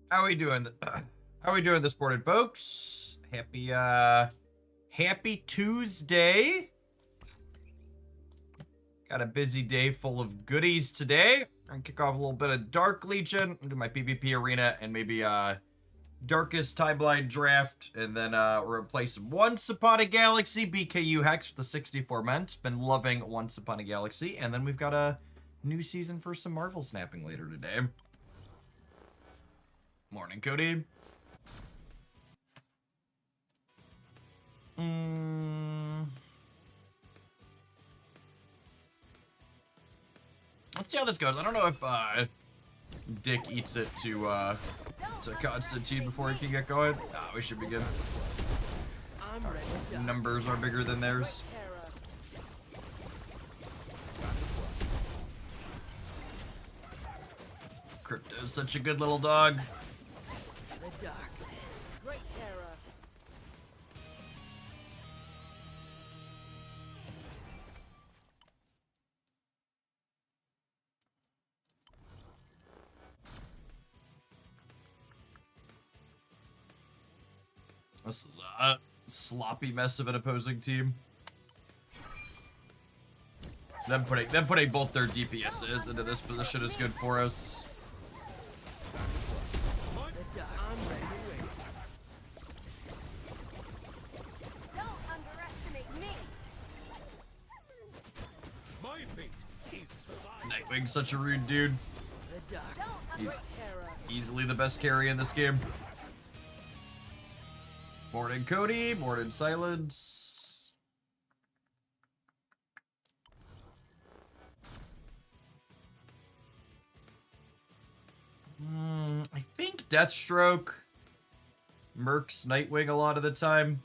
How we doing? How we doing this morning, folks? Happy Tuesday. Got a busy day full of goodies today. I'm gonna kick off a little bit of Dark Legion, do my PvP arena, and maybe Darkest Timeline draft, and then we're gonna play some Once Upon a Galaxy BKU Hex with the 64 men. Been loving Once Upon a Galaxy, and then we've got a new season for some Marvel snapping later today. Morning, Cody. Let's see how this goes. I don't know if Dick eats it to Constantine before he can get going. Ah, we should be good. Our numbers are bigger than theirs. Crypto's such a good little dog. This is a sloppy mess of an opposing team. Them putting both their DPSs into this position is good for us. Nightwing's such a rude dude. He's easily the best carry in this game. Morning, Cody. Morning, Silence. I think Deathstroke mercs Nightwing a lot of the time.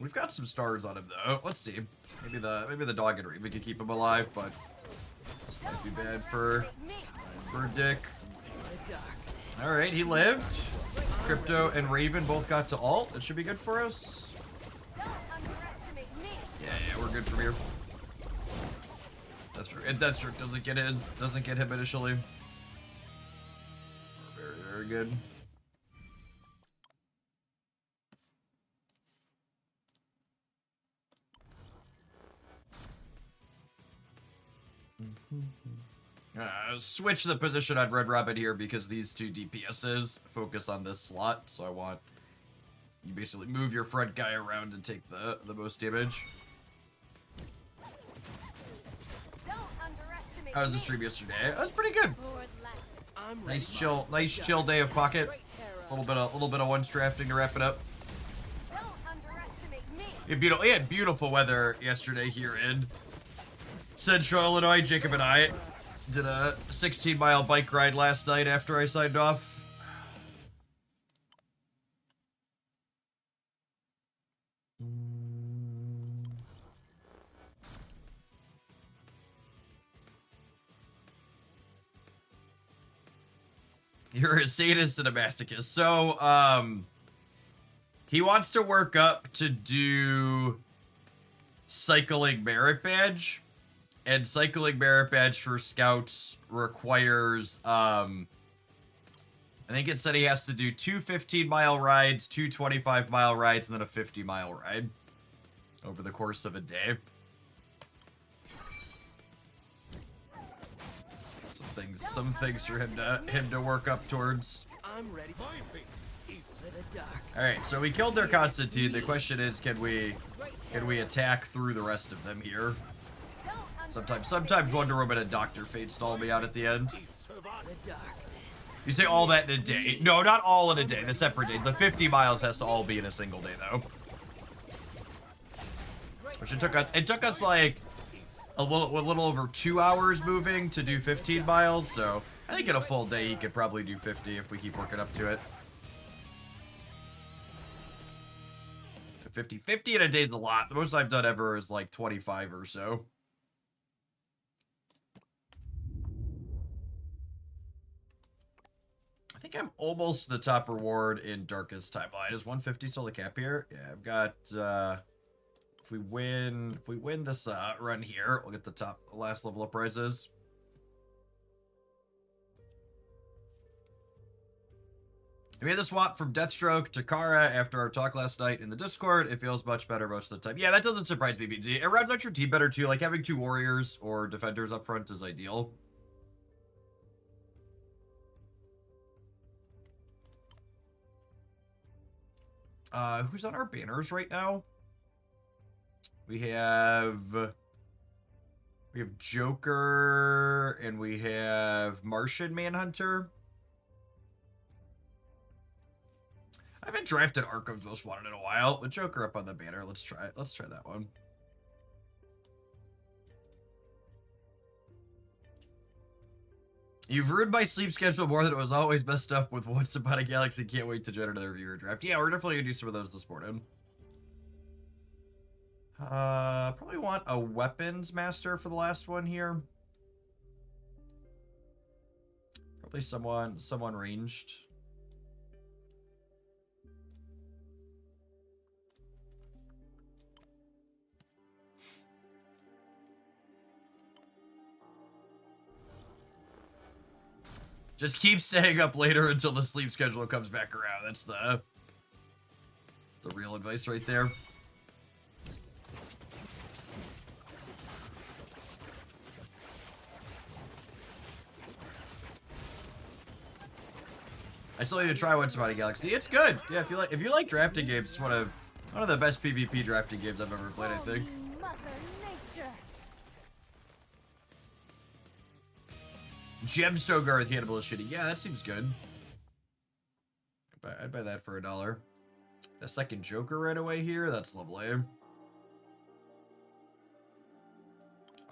We've got some stars on him though. Let's see. Maybe the dog and Raven can keep him alive, but this might be bad for Dick. All right, he lived. Crypto and Raven both got to ult. That should be good for us. Yeah, we're good from here. That's true. And Deathstroke doesn't get him initially. Very, very good. Switch the position on Red Robin here because these two DPSs focus on this slot, so I want you basically move your front guy around and take the most damage. How was the stream yesterday? That was pretty good. Nice chill day of pocket. A little bit of once drafting to wrap it up. We had beautiful weather yesterday here in Central Illinois. Jacob and I did a 16-mile bike ride last night after I signed off. You're a sadist and a masochist. So, he wants to work up to do cycling merit badge. And cycling merit badge for scouts requires, I think it said he has to do 2 15-mile rides, 2 25-mile rides, and then a 50-mile ride over the course of a day. Some things for him to work up towards. I'm ready. All right, so we killed their Constantine. The question is, can we attack through the rest of them here? Sometimes Wonder Woman and Dr. Fate stall me out at the end. You say all that in a day. No, not all in a day. The separate day. The 50 miles has to all be in a single day, though. Which it took us like a little over 2 hours moving to do 15 miles. So I think in a full day he could probably do 50 if we keep working up to it. 50 in a day is a lot. The most I've done ever is like 25 or so. I think I'm almost to the top reward in Darkest Timeline. Is 150 still the cap here? Yeah, I've got if we win this run here, we'll get the last level up prizes. I made the swap from Deathstroke to Kara after our talk last night in the Discord. It feels much better most of the time. Yeah, that doesn't surprise me, BZ. It rounds out your team better too. Like having 2 warriors or defenders up front is ideal. Who's on our banners right now? We have Joker and we have Martian Manhunter. I haven't drafted Arkham's Most Wanted in a while. With Joker up on the banner, let's try it. Let's try that one. You've ruined my sleep schedule more than it was always messed up with Once Upon a Galaxy. Can't wait to join another viewer draft. Yeah, we're definitely gonna do some of those this morning. Probably want a weapons master for the last one here. Probably someone ranged. Just keep staying up later until the sleep schedule comes back around. That's the real advice right there. I still need to try Once Upon a Galaxy. It's good. Yeah, if you like drafting games, it's one of the best PvP drafting games I've ever played, I think. Gemstone Garth Hannibal is shitty. Yeah, that seems good. I'd buy that for $1. A second Joker right away here. That's lovely.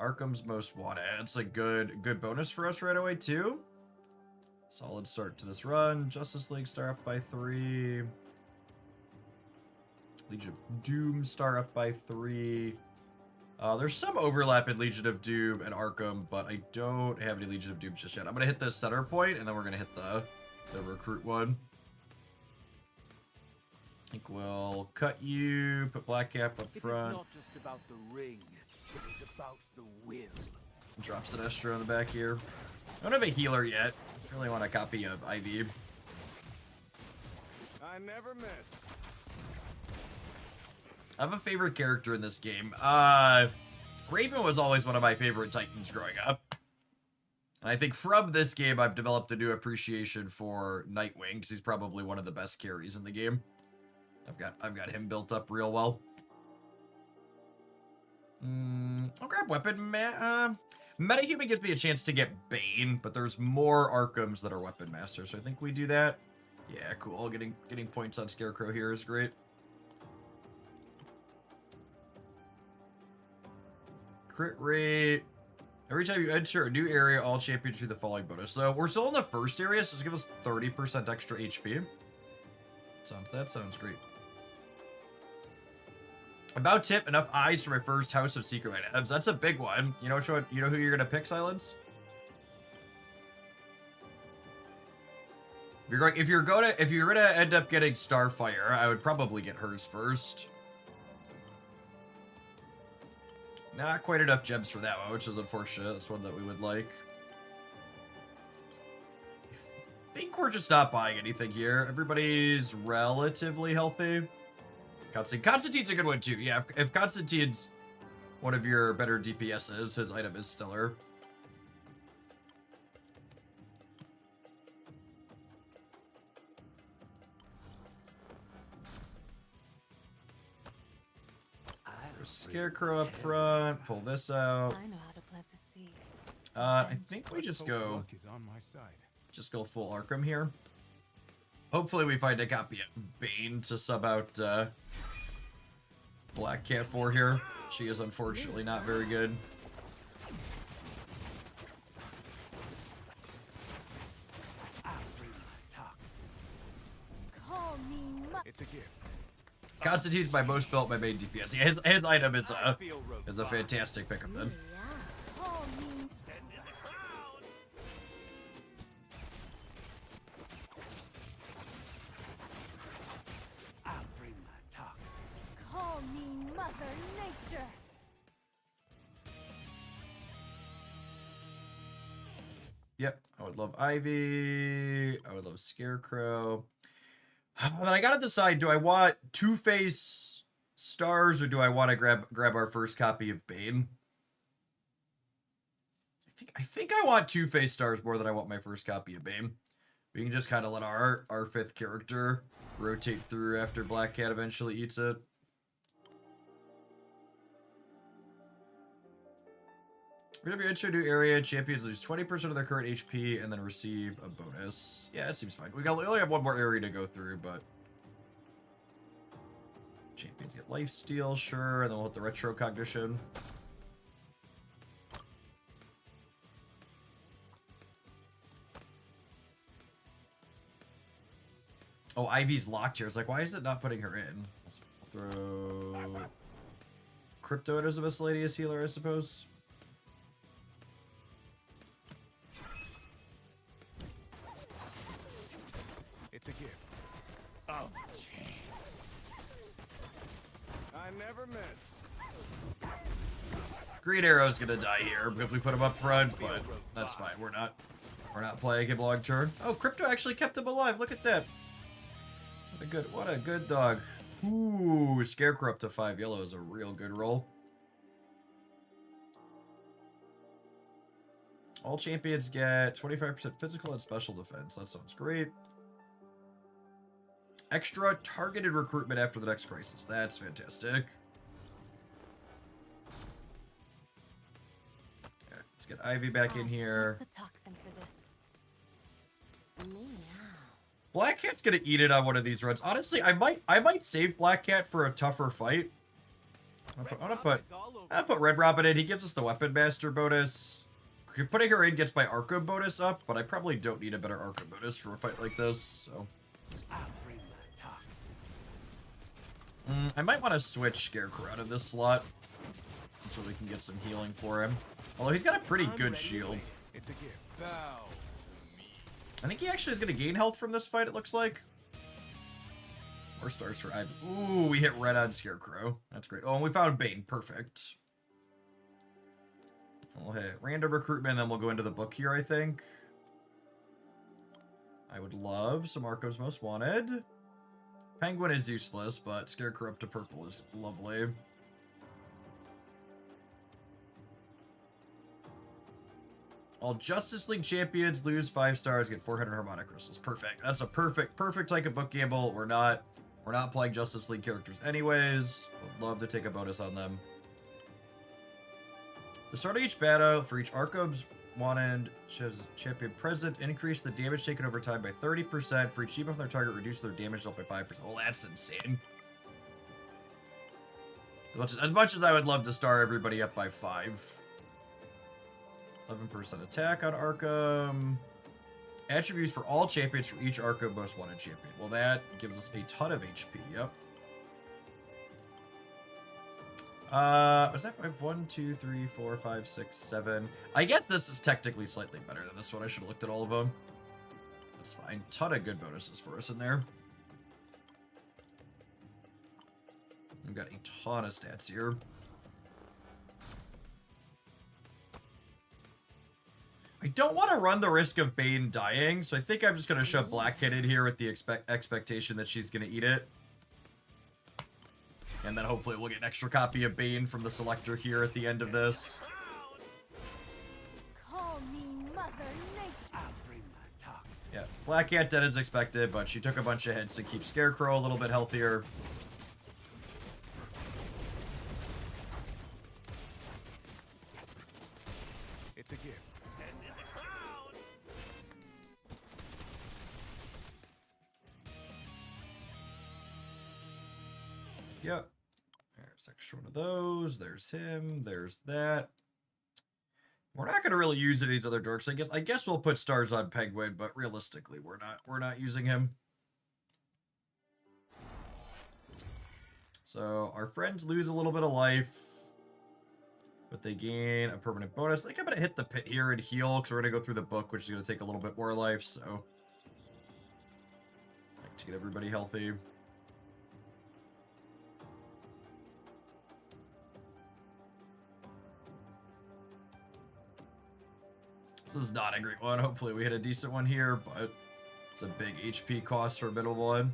Arkham's Most Wanted. It's a good bonus for us right away too. Solid start to this run. Justice League star up by 3. Legion of Doom star up by 3. There's some overlap in Legion of Doom and Arkham, but I don't have any Legion of Doom just yet. I'm gonna hit the center point, and then we're gonna hit the recruit one. I think we'll cut you, put Black Cap up front. It is not just about the ring, it is about the will. Drop Sinestro on the back here. I don't have a healer yet. I really want a copy of Ivy. I never miss. I have a favorite character in this game. Raven was always one of my favorite Titans growing up. And I think from this game, I've developed a new appreciation for Nightwing, because he's probably one of the best carries in the game. I've got him built up real well. I'll grab Weapon. Metahuman gives me a chance to get Bane, but there's more Arkhams that are Weapon Masters, so I think we do that. Yeah, cool. Getting points on Scarecrow here is great. Crit rate. Every time you enter a new area, all champions do the following bonus. So we're still in the first area, so this gives us 30% extra HP. That sounds great. About tip, enough eyes for my first House of Secret Items. That's a big one. You know who you're gonna pick, Silence? If you're gonna end up getting Starfire, I would probably get hers first. Not quite enough gems for that one, which is unfortunate. That's one that we would like. I think we're just not buying anything here. Everybody's relatively healthy. Constantine's a good one too. Yeah, if Constantine's one of your better DPSs, his item is stellar. Scarecrow up front. Pull this out. I know how to plant the seeds. I think we just go full Arkham here. Hopefully we find a copy of Bane to sub out Black Cat for here. She is unfortunately not very good. It's a gift. Constantine's my most built, my main DPS. Yeah, his item is a fantastic pickup then. I'll bring my toxin. Call me Mother Nature. Yep, I would love Ivy. I would love Scarecrow. Then I gotta decide, do I want Two-Face stars or do I want to grab our first copy of Bane? I think I want Two-Face stars more than I want my first copy of Bane. We can just kind of let our fifth character rotate through after Black Cat eventually eats it. Whenever you enter a new area, champions lose 20% of their current HP and then receive a bonus. Yeah, it seems fine. We only have one more area to go through, but champions get lifesteal, sure, and then we'll hit the retro cognition. Oh, Ivy's locked here. It's like, why is it not putting her in? Let's throw Crypto as a miscellaneous healer, I suppose. It's a gift. Oh, chance. I never miss. Green Arrow's gonna die here because we put him up front, but that's fine. We're not playing him long term. Oh, Crypto actually kept him alive. Look at that. What a good dog. Ooh, Scarecrow up to 5 yellow is a real good roll. All champions get 25% physical and special defense. That sounds great. Extra targeted recruitment after the next crisis. That's fantastic. Okay, let's get Ivy back in here. The toxin for this. Meow. Black Cat's gonna eat it on one of these runs. Honestly, I might save Black Cat for a tougher fight. I'm gonna put Red Robin in. He gives us the Weapon Master bonus. Putting her in gets my Arkham bonus up, but I probably don't need a better Arkham bonus for a fight like this, so. I'll bring my toxin. I might want to switch Scarecrow out of this slot so we can get some healing for him. Although he's got a pretty good shield. It's a gift. Bow. I think he actually is going to gain health from this fight, it looks like. More stars for Ivy. Ooh, we hit red on Scarecrow. That's great. Oh, and we found Bane. Perfect. We'll hit random recruitment, and then we'll go into the book here, I think. I would love some Arkham's Most Wanted. Penguin is useless, but Scarecrow up to purple is lovely. All Justice League champions lose 5 stars, get 400 harmonic crystals. Perfect. That's a perfect type of book gamble. We're not playing Justice League characters anyways. Would love to take a bonus on them. The start of each battle for each Arkham's Wanted champion present, increase the damage taken over time by 30%. For each debuff on their target, reduce their damage up by 5%. Well, that's insane. As much as I would love to star everybody up by 5. 11% attack on Arkham. Attributes for all champions for each Arkham Most Wanted champion. Well, that gives us a ton of HP. Yep. Was that 1, 2, 3, 4, 5, 6, 7? I guess this is technically slightly better than this one. I should have looked at all of them. That's fine. Ton of good bonuses for us in there. We've got a ton of stats here. I don't want to run the risk of Bane dying, so I think I'm just going to shove Black Cat in here with the expectation that she's going to eat it. And then hopefully we'll get an extra copy of Bane from the selector here at the end of this. Call me Mother Nature. I'll bring my toxin. Yeah, Black Cat dead as expected, but she took a bunch of hits to keep Scarecrow a little bit healthier. It's a gift. Yep. There's extra one of those. There's him. There's that. We're not going to really use any of these other dorks. I guess we'll put stars on Penguin, but realistically, we're not using him. So our friends lose a little bit of life, but they gain a permanent bonus. I think I'm going to hit the pit here and heal because we're going to go through the book, which is going to take a little bit more life. So I like to get everybody healthy. This is not a great one. Hopefully we hit a decent one here, but it's a big HP cost for a middle one.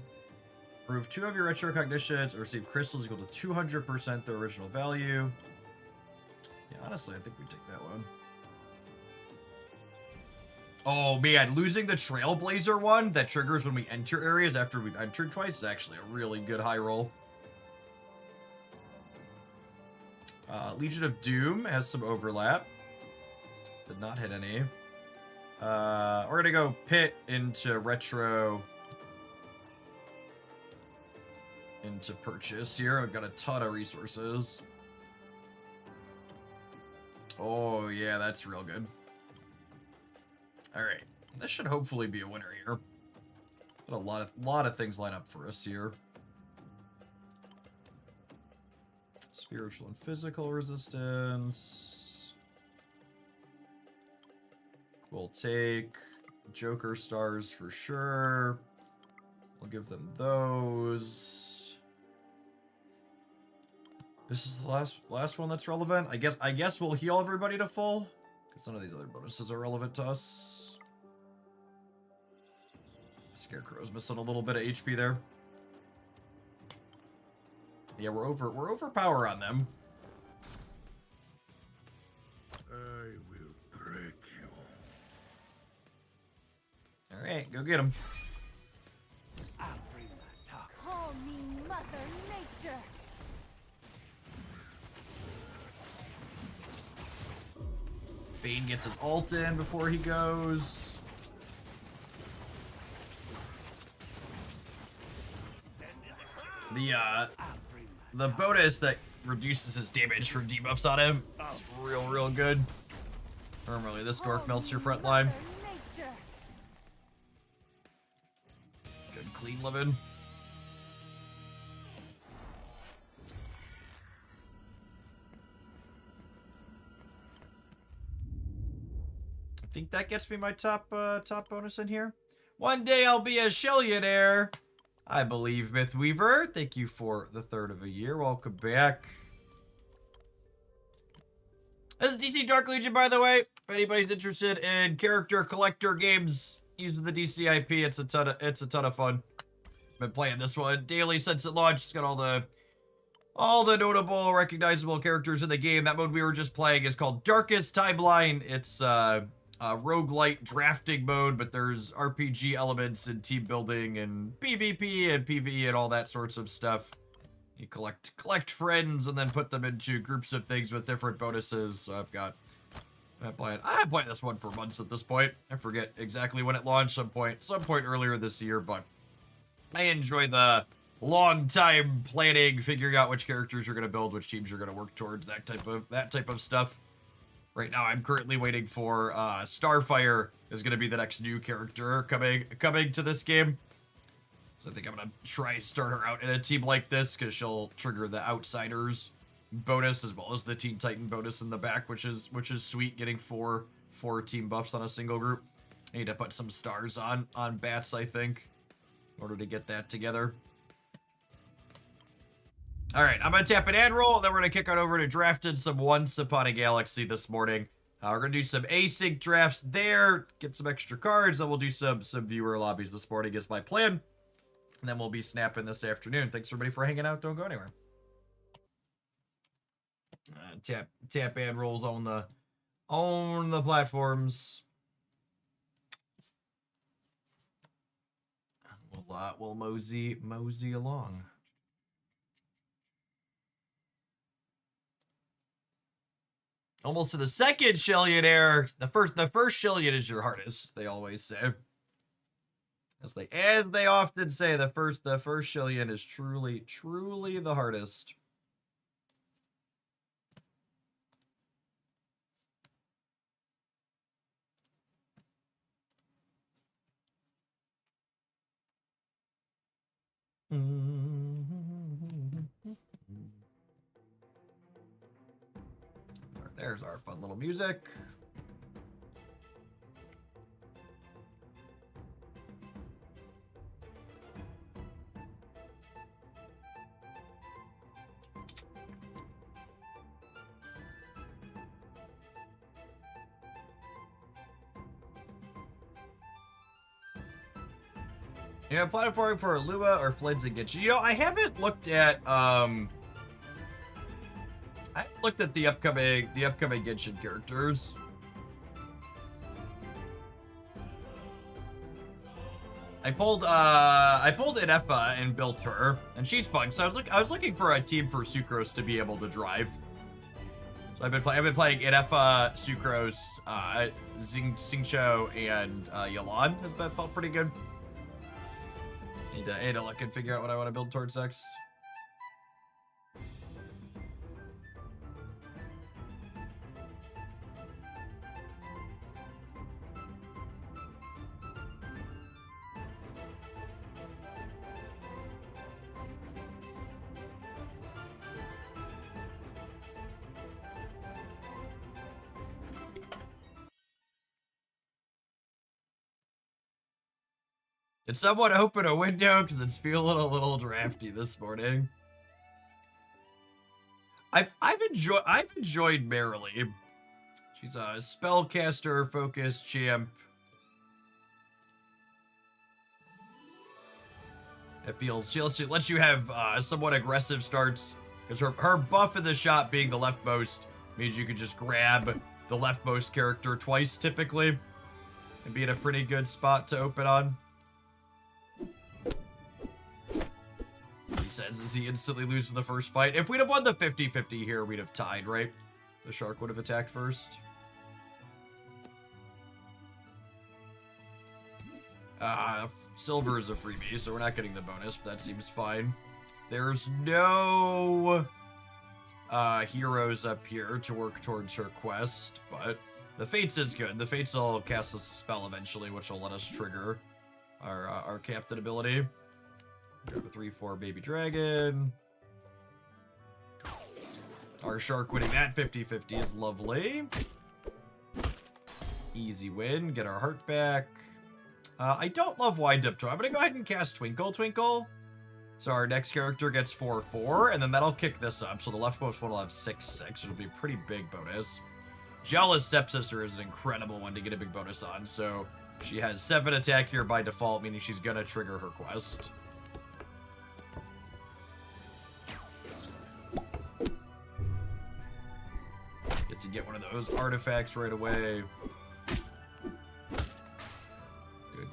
Remove 2 of your retro cognitions or receive crystals equal to 200% their original value. Yeah, honestly, I think we take that one. Oh man, losing the Trailblazer one that triggers when we enter areas after we've entered twice is actually a really good high roll. Legion of Doom has some overlap. Did not hit any. We're gonna go pit into retro. Into purchase here. I've got a ton of resources. Oh yeah, that's real good. All right, this should hopefully be a winner here. Got a lot of things line up for us here. Spiritual and physical resistance. We'll take Joker stars for sure. We'll give them those. This is the last one that's relevant. I guess we'll heal everybody to full, because none of these other bonuses are relevant to us. Scarecrow's missing a little bit of HP there. Yeah, we're over power on them. I will break you. All right, go get him. I'll bring my talk. Call me Mother Nature. Bane gets his ult in before he goes. The bonus that reduces his damage from debuffs on him is real good. Normally this dork melts your front line. Good clean living. I think that gets me my top bonus in here. One day I'll be a Shellionaire. I believe, Mythweaver. Thank you for the 3rd of a year. Welcome back. This is DC Dark Legion, by the way. If anybody's interested in character collector games using the DC IP, it's a ton of fun. Been playing this one daily since it launched. It's got all the notable, recognizable characters in the game. That mode we were just playing is called Darkest Timeline. It's roguelite drafting mode, but there's RPG elements and team building and PvP and PvE and all that sorts of stuff. You collect friends and then put them into groups of things with different bonuses. So I've been playing this one for months at this point. I forget exactly when it launched, some point earlier this year, but I enjoy the long time planning, figuring out which characters you're gonna build, which teams you're gonna work towards, that type of stuff. Right now, I'm currently waiting for Starfire is going to be the next new character coming to this game. So I think I'm going to start her out in a team like this because she'll trigger the Outsiders bonus as well as the Teen Titan bonus in the back, which is sweet, getting four team buffs on a single group. I need to put some stars on bats, I think, in order to get that together. All right, I'm going to tap an ad roll, and then we're going to kick on over to drafting some Once Upon a Galaxy this morning. We're going to do some async drafts there, get some extra cards, then we'll do some viewer lobbies this morning is my plan. And then we'll be snapping this afternoon. Thanks, everybody, for hanging out. Don't go anywhere. Tap ad rolls on the platforms. We'll mosey along. Almost to the second Shellionaire. The first Shellion is your hardest, they always say. As they often say, the first Shellion is truly the hardest. There's our fun little music. Yeah, platforming for Lua or Flids and Genshin. You know, I haven't looked at I looked at the upcoming Genshin characters. I pulled Inefa and built her, and she's fun. So I was looking for a team for Sucrose to be able to drive. So I've been playing Inefa, Sucrose, Xingqiu, and Yelan has felt pretty good. Need to look and figure out what I want to build towards next. Did someone open a window? Because it's feeling a little drafty this morning. I've enjoyed Merrily. She's a spellcaster, focus, champ. It feels she lets you have somewhat aggressive starts, because her buff in the shot being the leftmost means you can just grab the leftmost character twice typically and be in a pretty good spot to open on. He says as he instantly loses the first fight. If we'd have won the 50-50 here, we'd have tied, right? The shark would have attacked first. Silver is a freebie, so we're not getting the bonus, but that seems fine. There's no heroes up here to work towards her quest, but the Fates is good. The Fates will cast us a spell eventually, which will let us trigger our captain ability. Grab a 3/4 baby dragon. Our shark winning that 50-50 is lovely. Easy win. Get our heart back. I don't love Wind Up Toy. I'm going to go ahead and cast Twinkle Twinkle. So our next character gets 4/4, and then that'll kick this up. So the leftmost one will have 6/6. It'll be a pretty big bonus. Jealous Stepsister is an incredible one to get a big bonus on. So she has 7 attack here by default, meaning she's going to trigger her quest. To get one of those artifacts right away.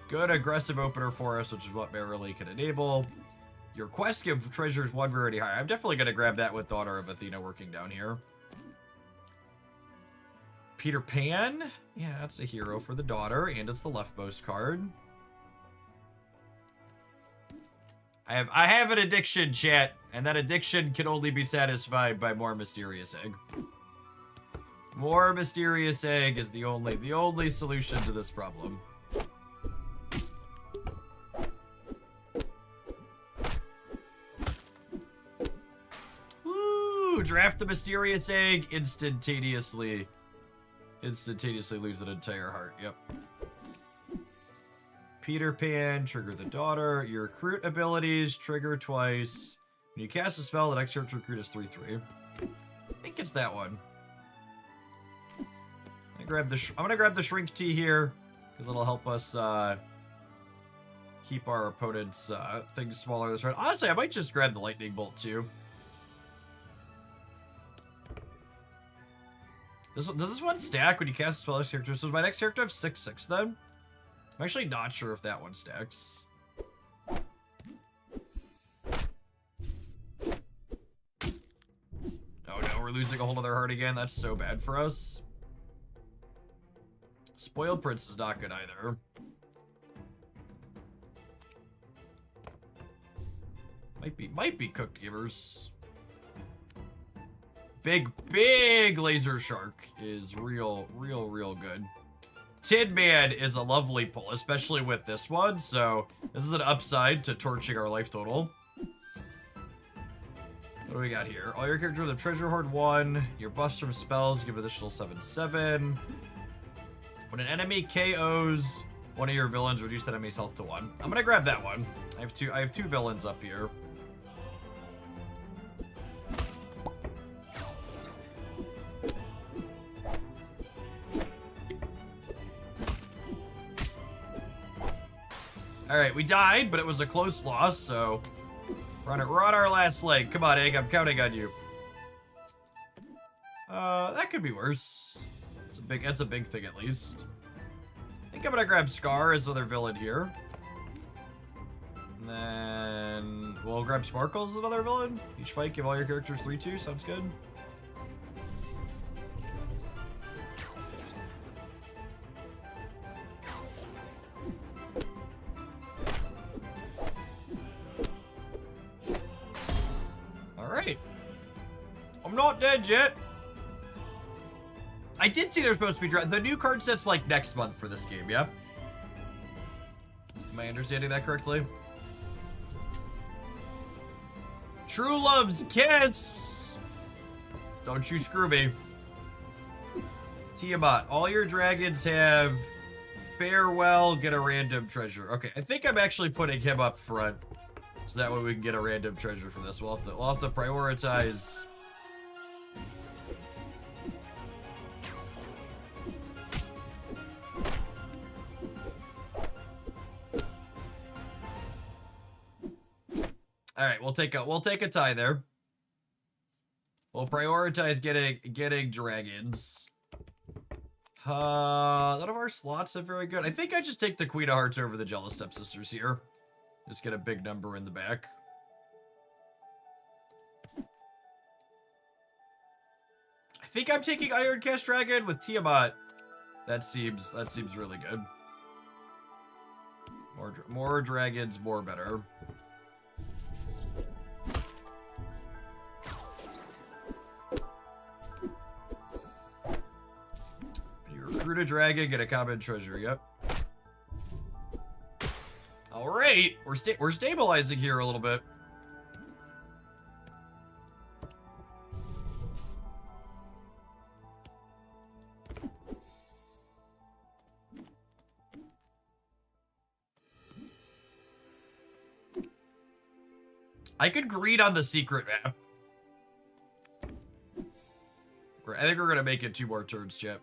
Good aggressive opener for us, which is what Merrily can enable. Your quest give treasures 1 rarity higher. I'm definitely going to grab that with Daughter of Athena working down here. Peter Pan. Yeah, that's a hero for the daughter, and it's the leftmost card. I have an addiction, chat, and that addiction can only be satisfied by more Mysterious Egg. More Mysterious Egg is the only solution to this problem. Woo! Draft the Mysterious Egg, instantaneously lose an entire heart. Yep. Peter Pan, trigger the daughter. Your recruit abilities, trigger twice. When you cast a spell, the next character recruit is 3/3. I think it's that one. I'm gonna grab the Shrink Tea here, because it'll help us keep our opponent's things smaller this round. Honestly, I might just grab the Lightning Bolt too. Does this one stack when you cast a spell as character? So does my next character have 6/6 then? I'm actually not sure if that one stacks. Oh no, we're losing a whole other heart again. That's so bad for us. Spoiled Prince is not good either. Might be Cooked Givers. Big laser shark is real good. Tin Man is a lovely pull, especially with this one. So this is an upside to torching our life total. What do we got here? All your characters have Treasure Hoard 1. Your buffs from spells give additional 7/7. When an enemy KOs one of your villains, reduce that enemy's health to 1. I'm gonna grab that one. I have two villains up here. All right, we died, but it was a close loss, so we're on our last leg. Come on, Egg, I'm counting on you. That could be worse. That's a big thing at least. I think I'm gonna grab Scar as another villain here. And then we'll grab Sparkles as another villain. Each fight, give all your characters 3/2. Sounds good. Alright. I'm not dead yet. I did see there's supposed to be the new card set's like next month for this game, yeah? Am I understanding that correctly? True Love's Kiss! Don't you screw me. Tiamat, all your dragons have farewell, get a random treasure. Okay, I think I'm actually putting him up front. So that way we can get a random treasure for this. We'll have to prioritize. All right, we'll take a tie there. We'll prioritize getting dragons. None of our slots are very good. I think I just take the Queen of Hearts over the Jealous Stepsisters here. Just get a big number in the back. I think I'm taking Iron Cast Dragon with Tiamat. That seems really good. More dragons, more better. Recruit a dragon, get a common treasure. Yep. All right, we're stabilizing here a little bit. I could greed on the secret map. I think we're gonna make it 2 more turns, chat.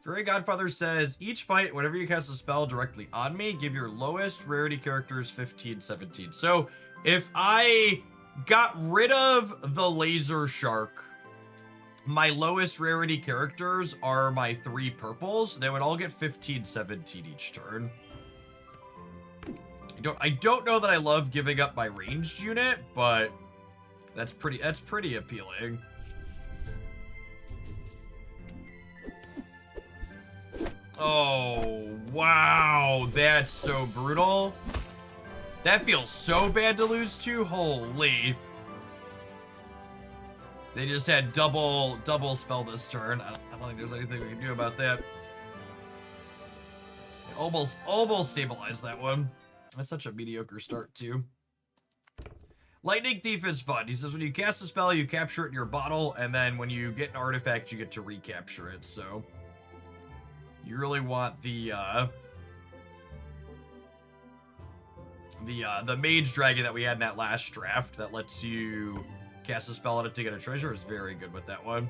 Fairy Godfather says, each fight, whenever you cast a spell directly on me, give your lowest rarity characters 15/17. So if I got rid of the laser shark, my lowest rarity characters are my 3 purples. They would all get 15/17 each turn. I don't know that I love giving up my ranged unit, but that's pretty appealing. Oh, wow. That's so brutal. That feels so bad to lose to. Holy. They just had double spell this turn. I don't think there's anything we can do about that. Almost stabilized that one. That's such a mediocre start, too. Lightning Thief is fun. He says when you cast a spell, you capture it in your bottle, and then when you get an artifact, you get to recapture it, so... You really want the mage dragon that we had in that last draft that lets you cast a spell on it to get a treasure is very good with that one.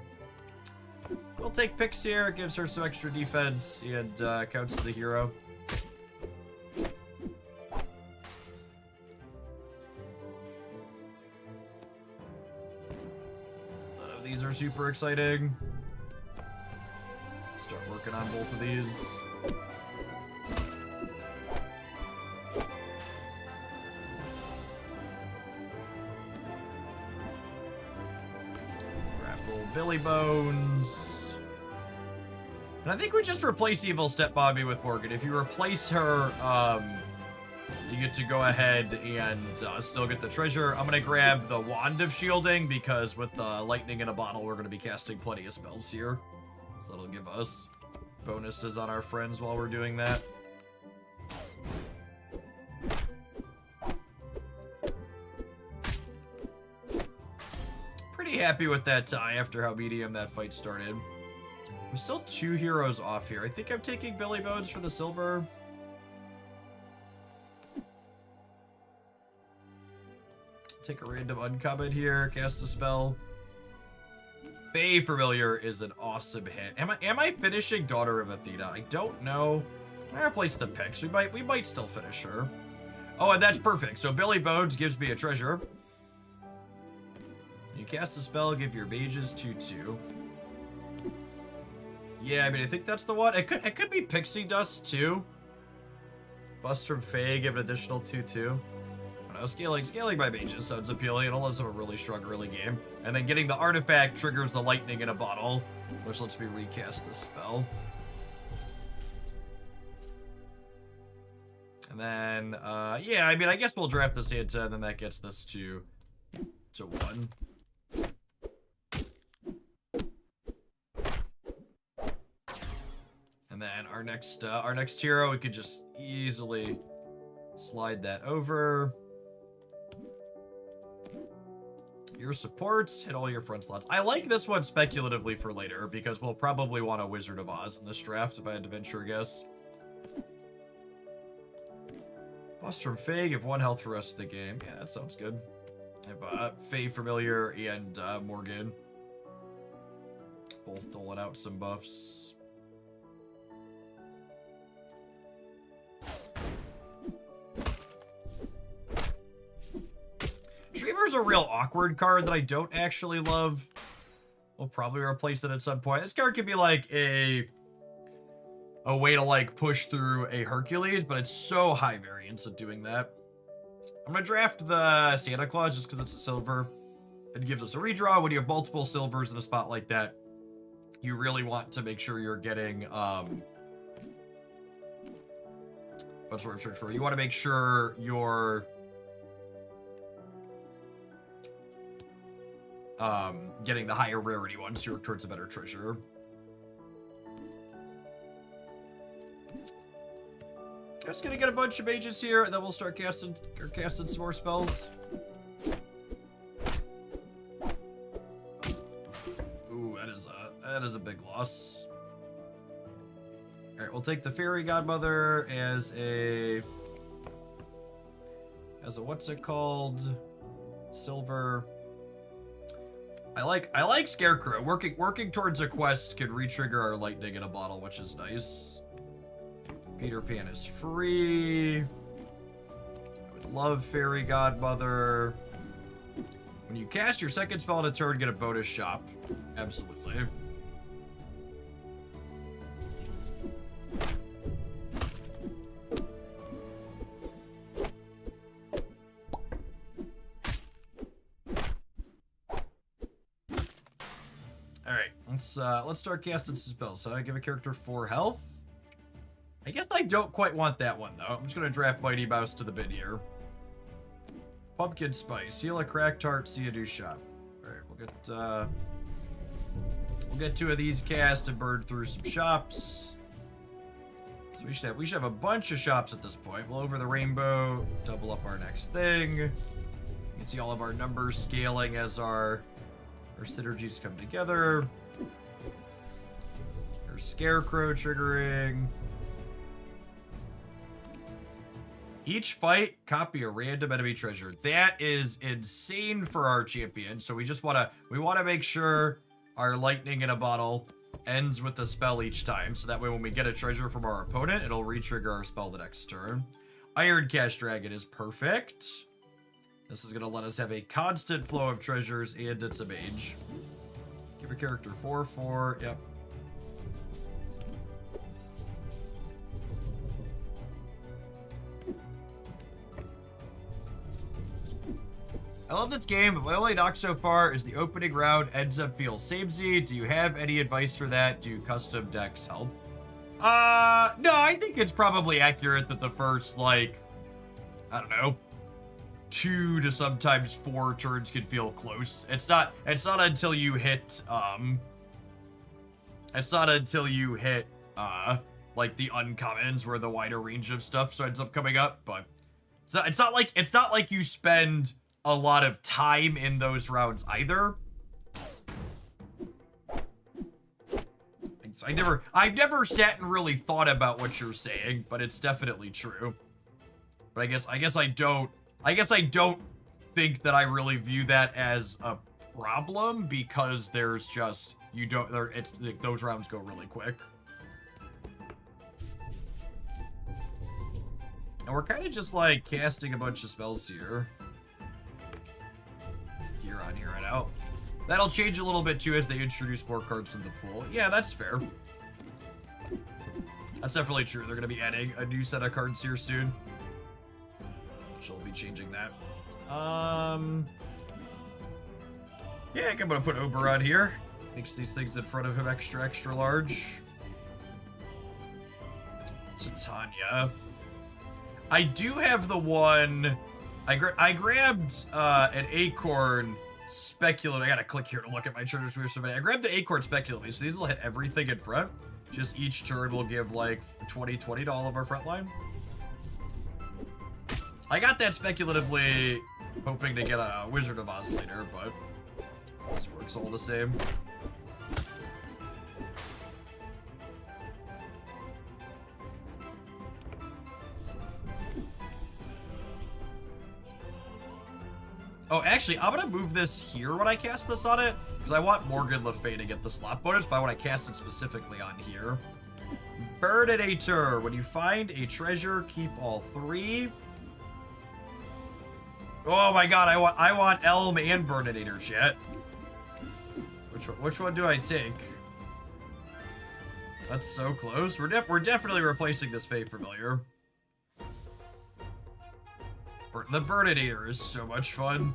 We'll take Pix here. It gives her some extra defense and counts as a hero. None of these are super exciting. Start working on both of these. Craft little Billy Bones. And I think we just replace Evil Stepmommy with Morgan. If you replace her, you get to go ahead and still get the treasure. I'm going to grab the Wand of Shielding because with the lightning in a bottle, we're going to be casting plenty of spells here. So that'll give us bonuses on our friends while we're doing that. Pretty happy with that tie after how medium that fight started. I'm still 2 heroes off here. I think I'm taking Billy Bones for the silver. Take a random uncommon here, cast a spell. Fae Familiar is an awesome hit. Am I finishing Daughter of Athena? I don't know. Replace the picks. We might still finish her. Oh, and that's perfect. So Billy Bones gives me a treasure. You cast a spell, give your mages 2/2. Yeah, I mean, I think that's the one. It could be Pixie Dust too. Bust from Fae, give an additional 2/2. I don't know, scaling my mages sounds appealing. It allows them a really strong early game. And then getting the artifact triggers the lightning in a bottle, which lets me recast this spell. And then, yeah, I mean, I guess we'll draft the Santa, and then that gets this to 1. And then our next hero, we could just easily slide that over. Your supports, hit all your front slots. I like this one speculatively for later, because we'll probably want a Wizard of Oz in this draft, if I had to venture a guess. Bust from Fae, give 1 health for the rest of the game. Yeah, that sounds good. I have Fae Familiar and Morgan. Both doling out some buffs. Dreamer's a real awkward card that I don't actually love. We'll probably replace it at some point. This card could be like a way to like push through a Hercules, but it's so high variance at doing that. I'm gonna draft the Santa Claus just because it's a silver. It gives us a redraw. When you have multiple silvers in a spot like that, you really want to make sure you're getting what's the word I'm searching for? You want to make sure you're getting the higher rarity ones, so you're towards a better treasure. Just gonna get a bunch of mages here, and then we'll start casting some more spells. Ooh, that is a big loss. All right, we'll take the Fairy Godmother as a what's it called? Silver. I like Scarecrow. Working towards a quest could re-trigger our lightning in a bottle, which is nice. Peter Pan is free. I would love Fairy Godmother. When you cast your second spell in a turn, get a bonus shop. Absolutely. Alright, let's start casting some spells. So I give a character 4 health. I guess I don't quite want that one, though. I'm just going to draft Mighty Mouse to the bin here. Pumpkin Spice. Seal a cracked heart, see a new shop. Alright, we'll get 2 of these cast and burn through some shops. So we should have a bunch of shops at this point. We'll over the rainbow, double up our next thing. You can see all of our numbers scaling as our synergies come together. There's Scarecrow triggering. Each fight, copy a random enemy treasure. That is insane for our champion. So we want to make sure our lightning in a bottle ends with a spell each time. So that way when we get a treasure from our opponent, it'll re-trigger our spell the next turn. Iron Cash Dragon is perfect. This is going to let us have a constant flow of treasures, and it's a mage. Give a character 4/4. Yep. I love this game, but my only knock so far is the opening round ends up feeling samey. Do you have any advice for that? Do custom decks help? No, I think it's probably accurate that the first, like, I don't know, 2 to sometimes 4 turns can feel close. It's not until you hit, like the uncommons where the wider range of stuff ends up coming up, but it's not like you spend a lot of time in those rounds either. I've never sat and really thought about what you're saying, but it's definitely true. But I guess I don't think that I really view that as a problem, because there's just those rounds go really quick. And we're kind of just like casting a bunch of spells here. Here on, here and out. That'll change a little bit too as they introduce more cards from the pool. Yeah, that's fair. That's definitely true. They're going to be adding a new set of cards here soon. She'll be changing that. Yeah, I think I'm going to put Oberon here. Makes these things in front of him extra, extra large. Titania. I do have the one... I grabbed an Acorn Speculum. I gotta click here to look at my treasures for somebody. I grabbed the Acorn Speculum, so these will hit everything in front. Just each turn will give like 20 to all of our front line. I got that speculatively hoping to get a Wizard of Oz later, but this works all the same. Oh, actually, I'm gonna move this here when I cast this on it, because I want Morgan Le Fay to get the slot bonus, but I want to cast it specifically on here. Burninator. When you find a treasure, keep all 3. Oh my god, I want Elm and Burninator, chat. Which one do I take? That's so close. We're definitely replacing this Fey Familiar. The Burninator is so much fun.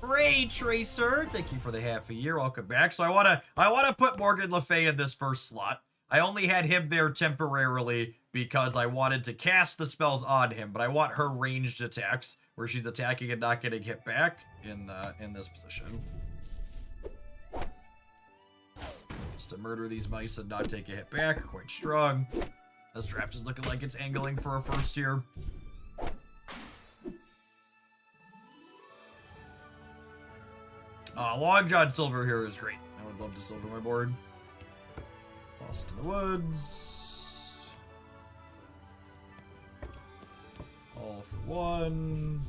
Ray Tracer, thank you for the half a year. Welcome back. So I wanna put Morgan Le Fay in this first slot. I only had him there temporarily because I wanted to cast the spells on him, but I want her ranged attacks where she's attacking and not getting hit back in this position. Just to murder these mice and not take a hit back. Quite strong. This draft is looking like it's angling for a first here. Long John Silver here is great. I would love to silver my board. Lost in the Woods. All for 1.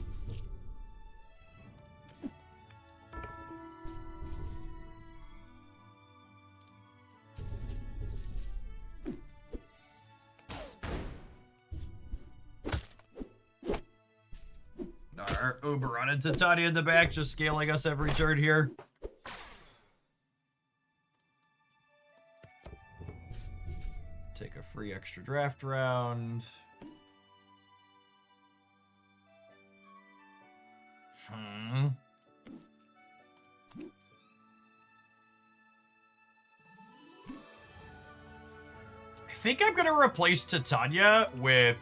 Our Oberon and Titania in the back, just scaling us every turn here. Take a free extra draft round. I think I'm gonna replace Titania with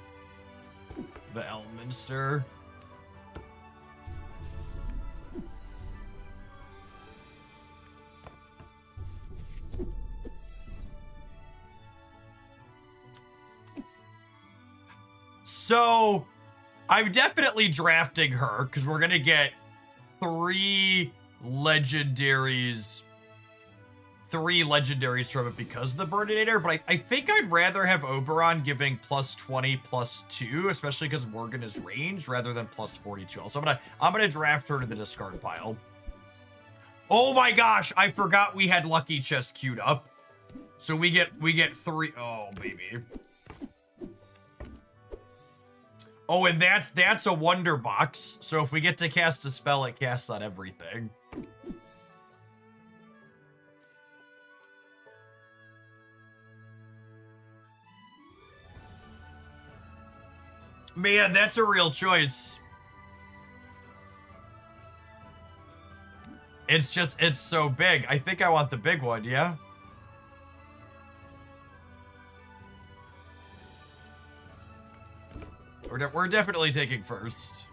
the Elminster. So, I'm definitely drafting her, because we're going to get 3 legendaries. 3 legendaries from it because of the Burninator, but I think I'd rather have Oberon giving +20, +2, especially because Morgan is ranged, rather than +42. Also, I'm gonna draft her to the discard pile. Oh my gosh, I forgot we had Lucky Chest queued up. So we get 3. Oh, baby. Oh, and that's a wonder box. So if we get to cast a spell, it casts on everything. Man, that's a real choice. It's so big. I think I want the big one, yeah? We're definitely taking first.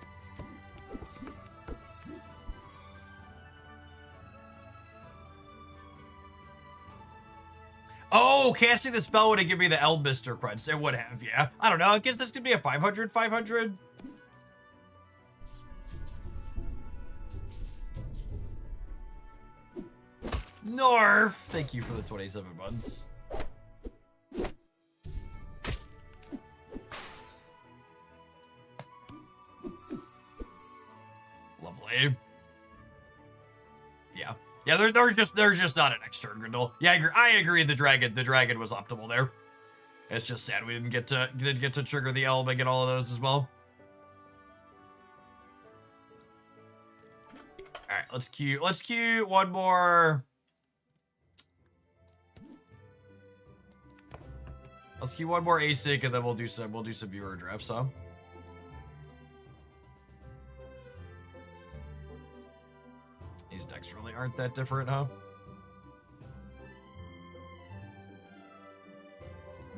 Oh, casting the spell would have given me the Elminster creds. It would have, yeah. I don't know. I guess this could be a 500, 500. Norf. Thank you for the 27 months. Lovely. Yeah. Yeah, there's just not an next turn, Grindel. Yeah, I agree. The dragon was optimal there. It's just sad we didn't get to trigger the Elm and get all of those as well. All right, let's queue one more. Let's queue one more ASIC, and then we'll do some viewer drafts, huh? These decks really aren't that different, huh?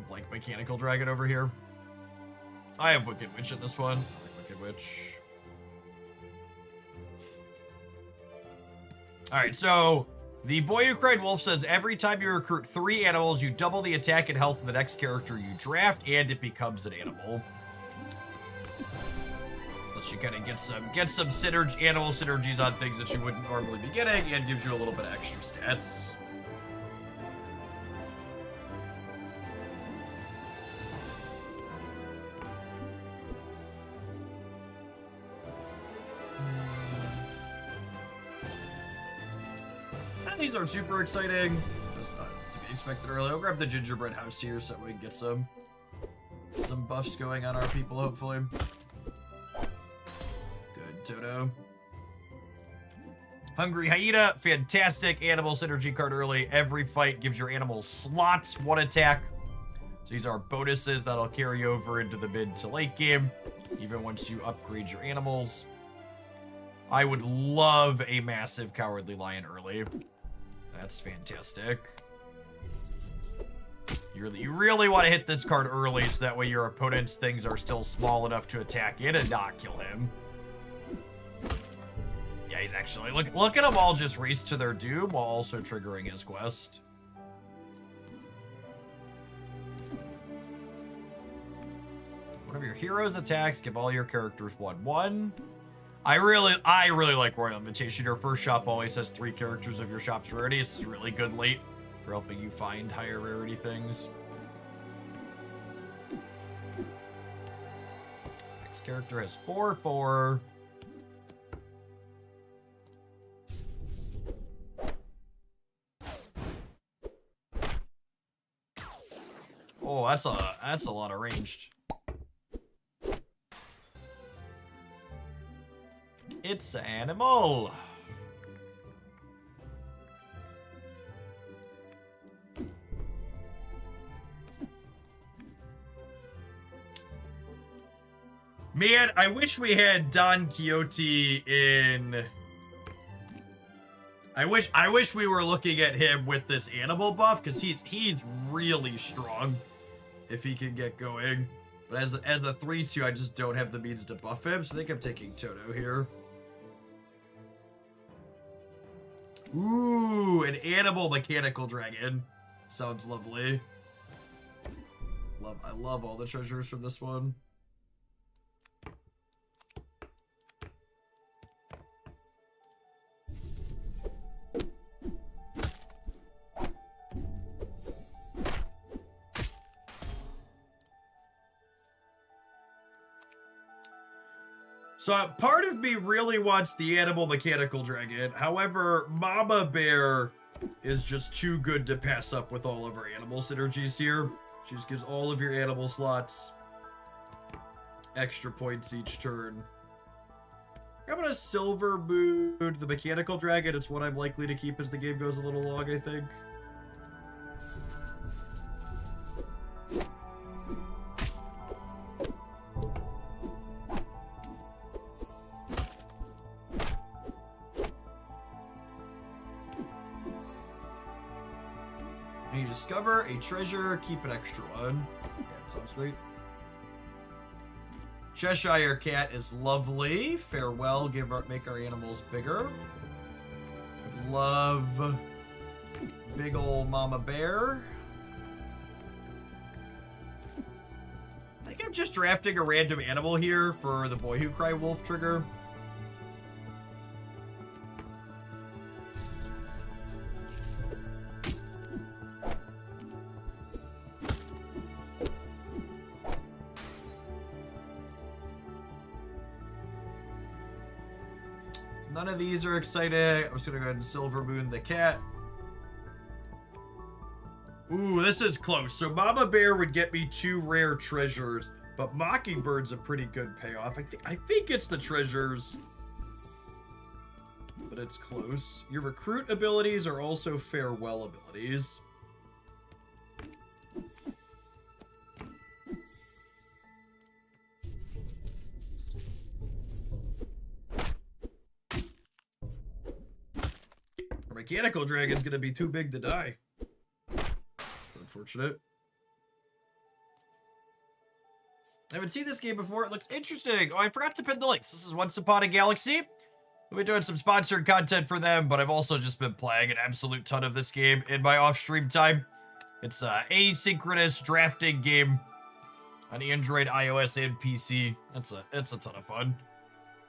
Like Mechanical Dragon over here. I have Wicked Witch in this one. I like Wicked Witch. Alright, so the Boy Who Cried Wolf says every time you recruit 3 animals, you double the attack and health of the next character you draft, and it becomes an animal. So that you kind of get some animal synergies on things that you wouldn't normally be getting, and gives you a little bit of extra stats. These are super exciting. Just to be expected early. I'll grab the gingerbread house here so we can get some buffs going on our people, hopefully. Good, Toto. Hungry Hyena, fantastic animal synergy card early. Every fight gives your animals slots, 1 attack. So these are bonuses that'll carry over into the mid to late game, even once you upgrade your animals. I would love a massive Cowardly Lion early. That's fantastic. You really want to hit this card early so that way your opponent's things are still small enough to attack it and not kill him. Yeah, he's actually... Look at them all just race to their doom while also triggering his quest. One of your heroes' attacks, give all your characters 1/1. I really like Royal Invitation. Your first shop always has 3 characters of your shop's rarity. This is really good late for helping you find higher rarity things. Next character has 4/4. Oh, that's a lot of ranged. It's an animal. Man, I wish we had Don Quixote in... I wish we were looking at him with this animal buff, because he's really strong if he can get going. But as a 3/2, I just don't have the means to buff him, so I think I'm taking Toto here. Ooh, an animal mechanical dragon. Sounds lovely. I love all the treasures from this one. So part of me really wants the animal mechanical dragon. However, Mama Bear is just too good to pass up with all of our animal synergies here. She just gives all of your animal slots extra points each turn. I'm gonna Silver Moon the mechanical dragon. It's what I'm likely to keep as the game goes a little long, I think. You discover a treasure, keep an extra one. Yeah, that sounds great. Cheshire Cat is lovely. Farewell, make our animals bigger. Love big old Mama Bear. I think I'm just drafting a random animal here for the Boy Who Cried Wolf trigger. None of these are exciting. I'm just gonna go ahead and Silver Moon the cat. Ooh, this is close. So Mama Bear would get me 2 rare treasures, but Mockingbird's a pretty good payoff. I think it's the treasures, but it's close. Your recruit abilities are also farewell abilities. Our mechanical dragon's gonna be too big to die. Unfortunate. I haven't seen this game before. It looks interesting. Oh, I forgot to pin the links. This is Once Upon a Galaxy. We've been doing some sponsored content for them, but I've also just been playing an absolute ton of this game in my off-stream time. It's an asynchronous drafting game on Android, iOS, and PC. It's a ton of fun.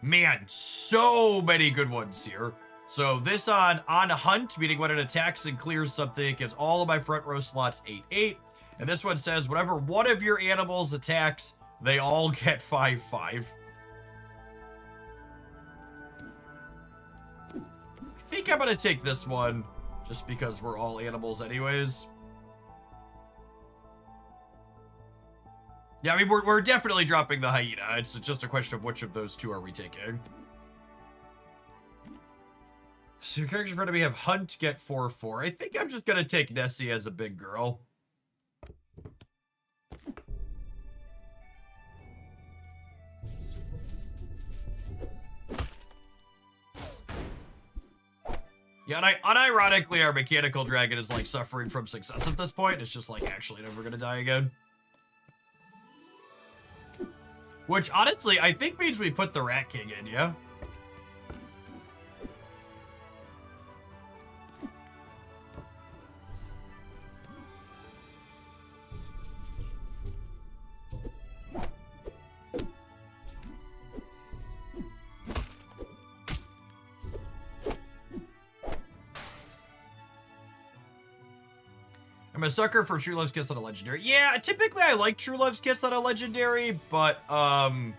Man, so many good ones here. So this on Hunt, meaning when it attacks and clears something, gives all of my front row slots 8/8. And this one says whenever one of your animals attacks, they all get 5/5. I think I'm gonna take this one, just because we're all animals anyways. Yeah, I mean, we're definitely dropping the hyena. It's just a question of which of those 2 are we taking. So your characters in front of me have Hunt, get 4/4. I think I'm just gonna take Nessie as a big girl. Yeah, and unironically, our mechanical dragon is like suffering from success at this point. It's just like actually never gonna die again. Which honestly, I think means we put the Rat King in, yeah? I'm a sucker for True Love's Kiss on a Legendary. Yeah, typically I like True Love's Kiss on a Legendary, but I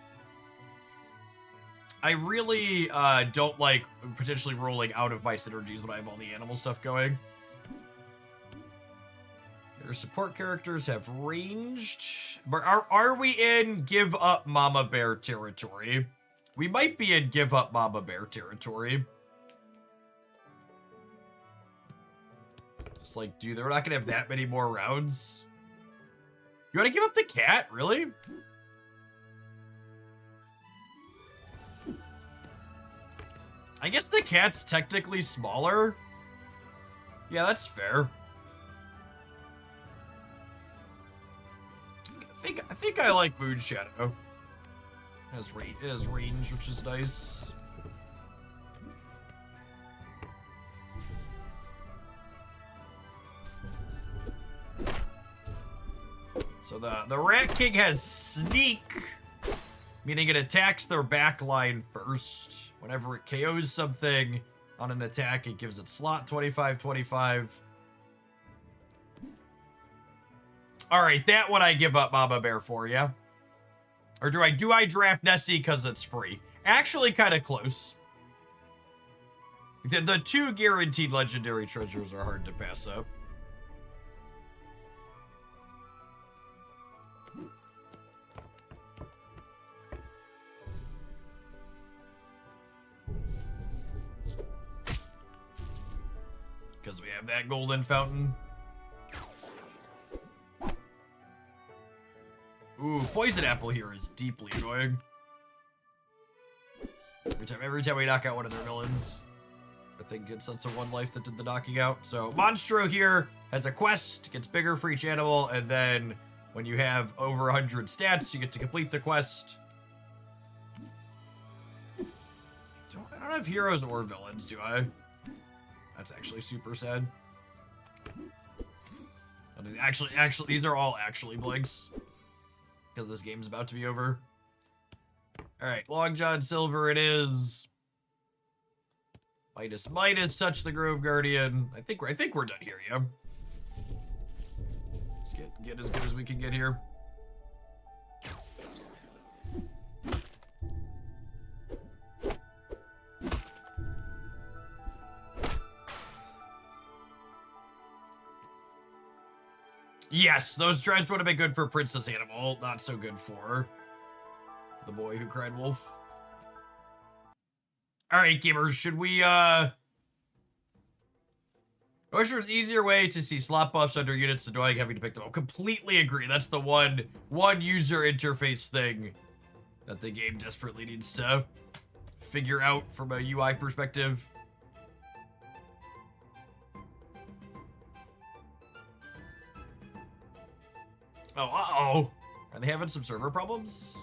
really don't like potentially rolling out of my synergies when I have all the animal stuff going. Your support characters have ranged. But are we in Give Up Mama Bear territory? We might be in Give Up Mama Bear territory. Just like, dude, they're not gonna have that many more rounds. You wanna give up the cat? Really? I guess the cat's technically smaller. Yeah, that's fair. I think I like Moonshadow. It has range, which is nice. So the Rat King has Sneak, meaning it attacks their back line first. Whenever it KOs something on an attack, it gives it slot 25/25. All right, that one I give up Mama Bear for, yeah? Or do I draft Nessie because it's free? Actually, kind of close. The 2 guaranteed legendary treasures are hard to pass up. Because we have that golden fountain. Ooh, Poison Apple here is deeply annoying. Every time we knock out one of their villains, I think it gets sense of 1 life that did the knocking out. So Monstro here has a quest, gets bigger for each animal, and then when you have over 100 stats, you get to complete the quest. I don't have heroes or villains, do I? That's actually super sad. Actually, these are all actually blinks. Because this game's about to be over. Alright, Long John Silver it is. Midas, touch the Grove Guardian. I think we're done here, yeah. Let's get as good as we can get here. Yes, those drives would have been good for Princess Animal, not so good for the boy who cried wolf. All right, gamers, should we, I wish there was an easier way to see slot buffs under units annoying having to pick them up. Completely agree. That's the one user interface thing that the game desperately needs to figure out from a UI perspective. Oh, uh-oh. Are they having some server problems?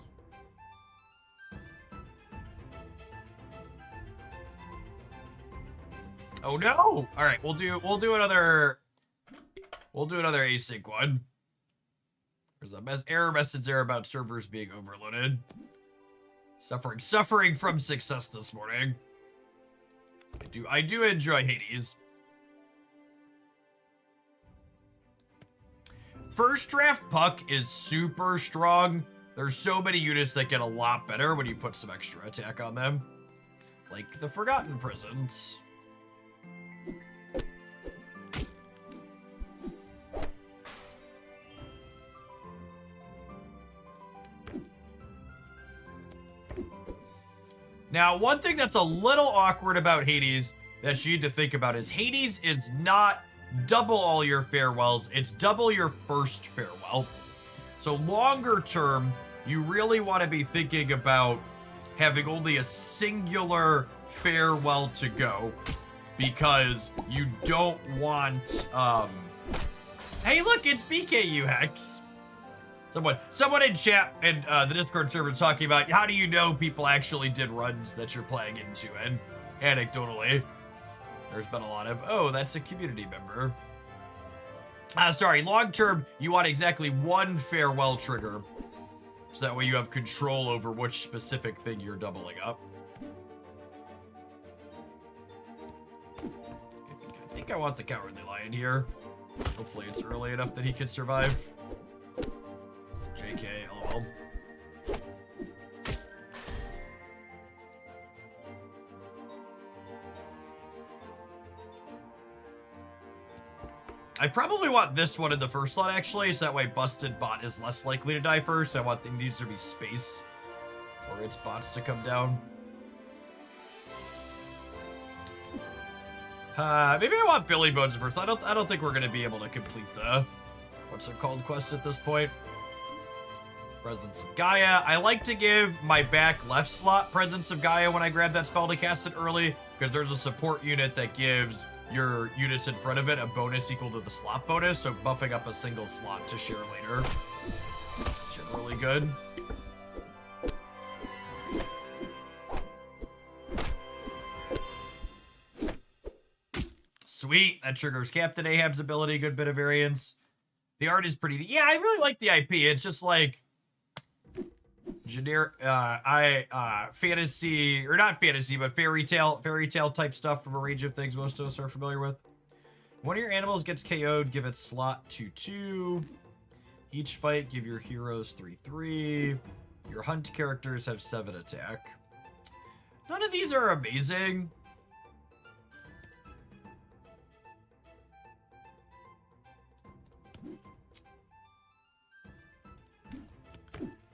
Oh no! All right, we'll do another async one. There's a error message there about servers being overloaded. Suffering from success this morning. I do enjoy Hades. First draft Puck is super strong. There's so many units that get a lot better when you put some extra attack on them. Like the Forgotten Prisons. Now, one thing that's a little awkward about Hades that you need to think about is Hades is not double all your farewells, it's double your first farewell. So longer term, you really want to be thinking about having only a singular farewell to go, because you don't want, hey look, it's BKU Hex. Someone in chat and the Discord server is talking about how do you know people actually did runs that you're playing into, and anecdotally, there's been a lot of, oh, that's a community member. Sorry, long term, you want exactly one farewell trigger, so that way you have control over which specific thing you're doubling up. I think I want the Cowardly Lion here. Hopefully it's early enough that he can survive. JK, LOL. I probably want this one in the first slot, actually, so that way Busted Bot is less likely to die first. I want there needs to be space for its bots to come down. Maybe I want Billy Bones first. I don't think we're gonna be able to complete the what's it called quest at this point. Presence of Gaia. I like to give my back left slot Presence of Gaia when I grab that spell to cast it early, because there's a support unit that gives your units in front of it a bonus equal to the slot bonus, so buffing up a single slot to share later is generally good. Sweet, that triggers Captain Ahab's ability, good bit of variance. The art is pretty, yeah, I really like the IP. It's just like generic, fantasy, or not fantasy, but fairy tale type stuff from a range of things most of us are familiar with. One of your animals gets KO'd, give its slot 2/2. Each fight, give your heroes 3/3. Your hunt characters have 7 attack. None of these are amazing.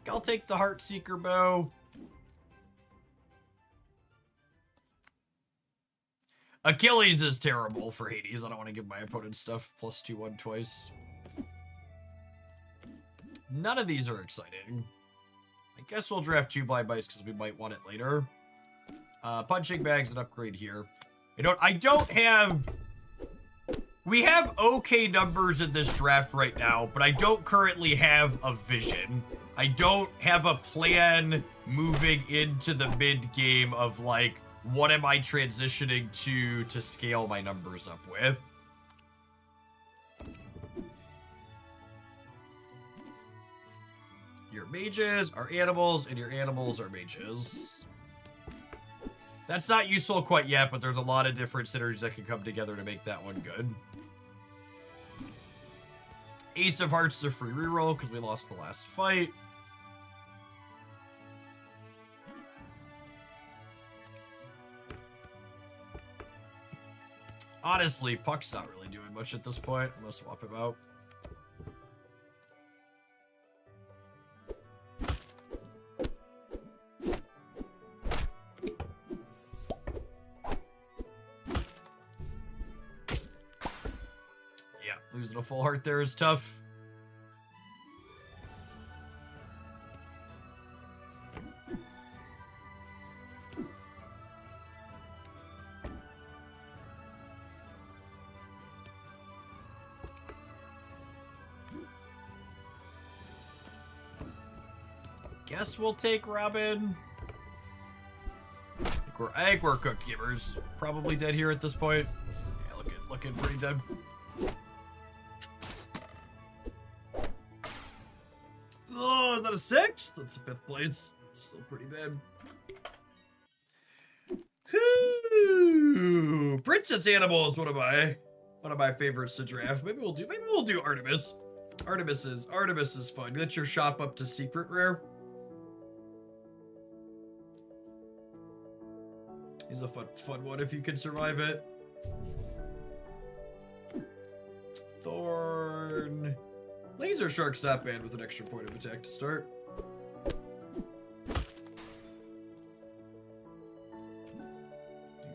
I'll take the Heartseeker bow. Achilles is terrible for Hades. I don't want to give my opponent stuff +2/1 twice. None of these are exciting. I guess we'll draft 2 Blind Mice because we might want it later. Punching Bag's an upgrade here. I don't have... We have okay numbers in this draft right now, but I don't currently have a vision. I don't have a plan moving into the mid-game of, like, what am I transitioning to scale my numbers up with. Your mages are animals, and your animals are mages. That's not useful quite yet, but there's a lot of different synergies that can come together to make that one good. Ace of Hearts is a free reroll because we lost the last fight. Honestly, Puck's not really doing much at this point. I'm gonna swap him out. Losing a full heart there is tough. Guess we'll take Robin. I think we're cooked, gamers. Probably dead here at this point. Yeah, looking pretty dead. Oh, is that a 6th? That's a 5th place. It's still pretty bad. Whew. Princess Animal is one of my favorites to draft. Maybe we'll do Artemis. Artemis is fun. Get your shop up to secret rare. He's a fun one if you can survive it. Thorn. Laser Shark's not bad with an extra point of attack to start.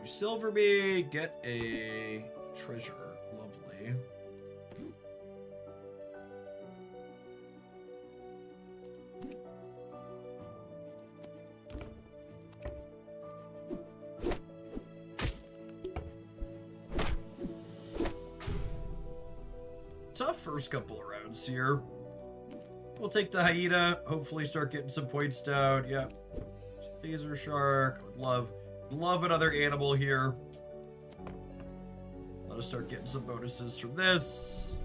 You silver me, get a treasure. Lovely. Tough first couple of rounds here. We'll take the hyena, hopefully start getting some points down. Yep. Laser Shark. Love another animal here. Let us start getting some bonuses from this.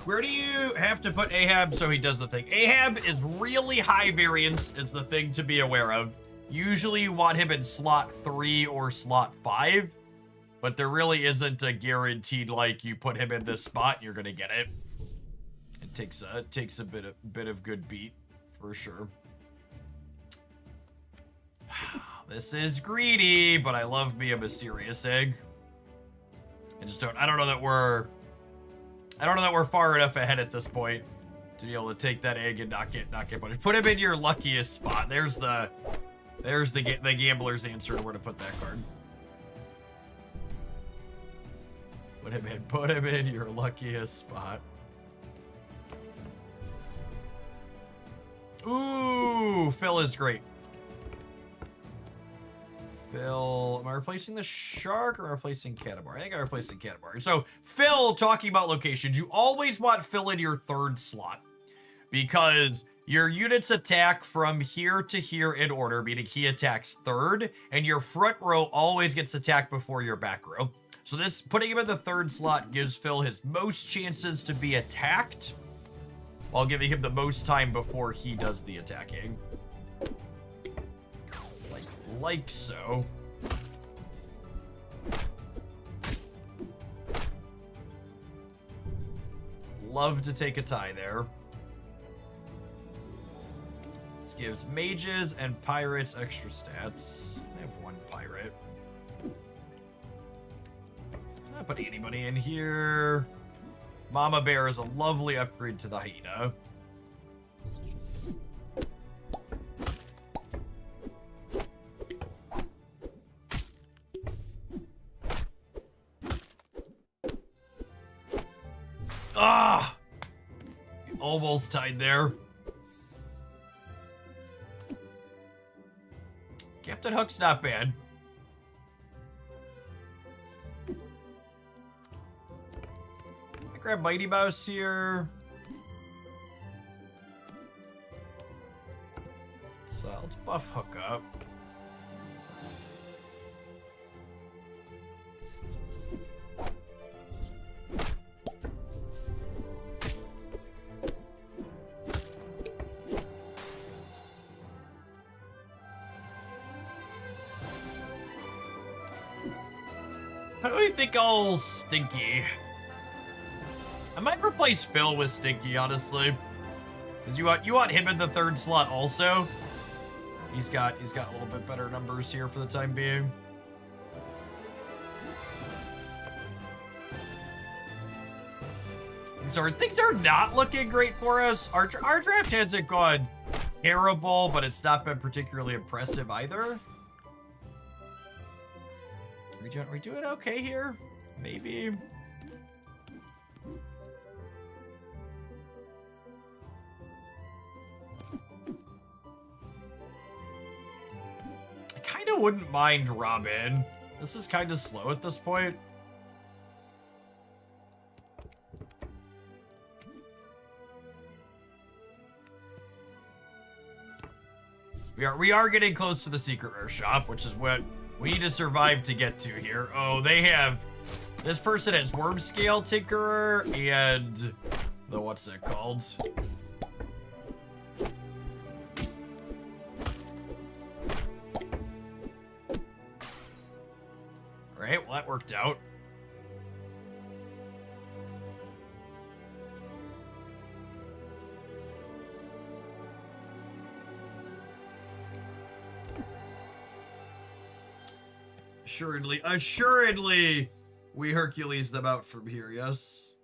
Where do you have to put Ahab so he does the thing? Ahab is really high variance is the thing to be aware of. Usually you want him in slot 3 or slot 5. But there really isn't a guaranteed, like, you put him in this spot, you're gonna get it. It takes a bit of good beat, for sure. This is greedy, but I love me a mysterious egg. I don't know that we're far enough ahead at this point to be able to take that egg and not get punished. Put him in your luckiest spot. There's the gambler's answer to where to put that card. Put him in your luckiest spot. Ooh, Phil is great. Phil, am I replacing the shark or replacing Catamar? I think I'm replacing Catamar. So, Phil, talking about locations, you always want Phil in your 3rd slot because your units attack from here to here in order, meaning he attacks 3rd, and your front row always gets attacked before your back row. So this, putting him in the 3rd slot gives Phil his most chances to be attacked while giving him the most time before he does the attacking. Like so. Love to take a tie there. This gives mages and pirates extra stats. I have 1 pirate. Not put anybody in here. Mama Bear is a lovely upgrade to the hyena. Ah! Almost tied there. Captain Hook's not bad. I grab Mighty Mouse here. So let's buff Hook up. How do we think all Stinky? I might replace Phil with Stinky, honestly. Because you want him in the 3rd slot also. He's got a little bit better numbers here for the time being. Things are not looking great for us. Our draft hasn't gone terrible, but it's not been particularly impressive either. We're we doing okay here? Maybe. I kind of wouldn't mind Robin. This is kind of slow at this point. We are getting close to the secret rare shop, which is what we need to survive to get to here. Oh, they have... This person has Worm Scale Tinkerer and... what's it called? Alright, well that worked out. Assuredly, we Hercules them out from here, yes?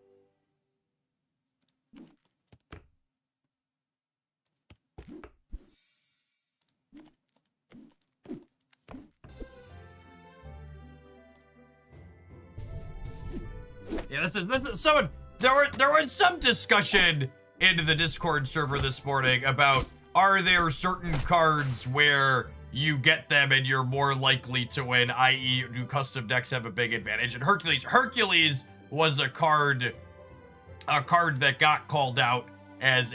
Yeah, this is someone. There was some discussion into the Discord server this morning about, are there certain cards where you get them and you're more likely to win, i.e. do custom decks have a big advantage? And Hercules was a card that got called out as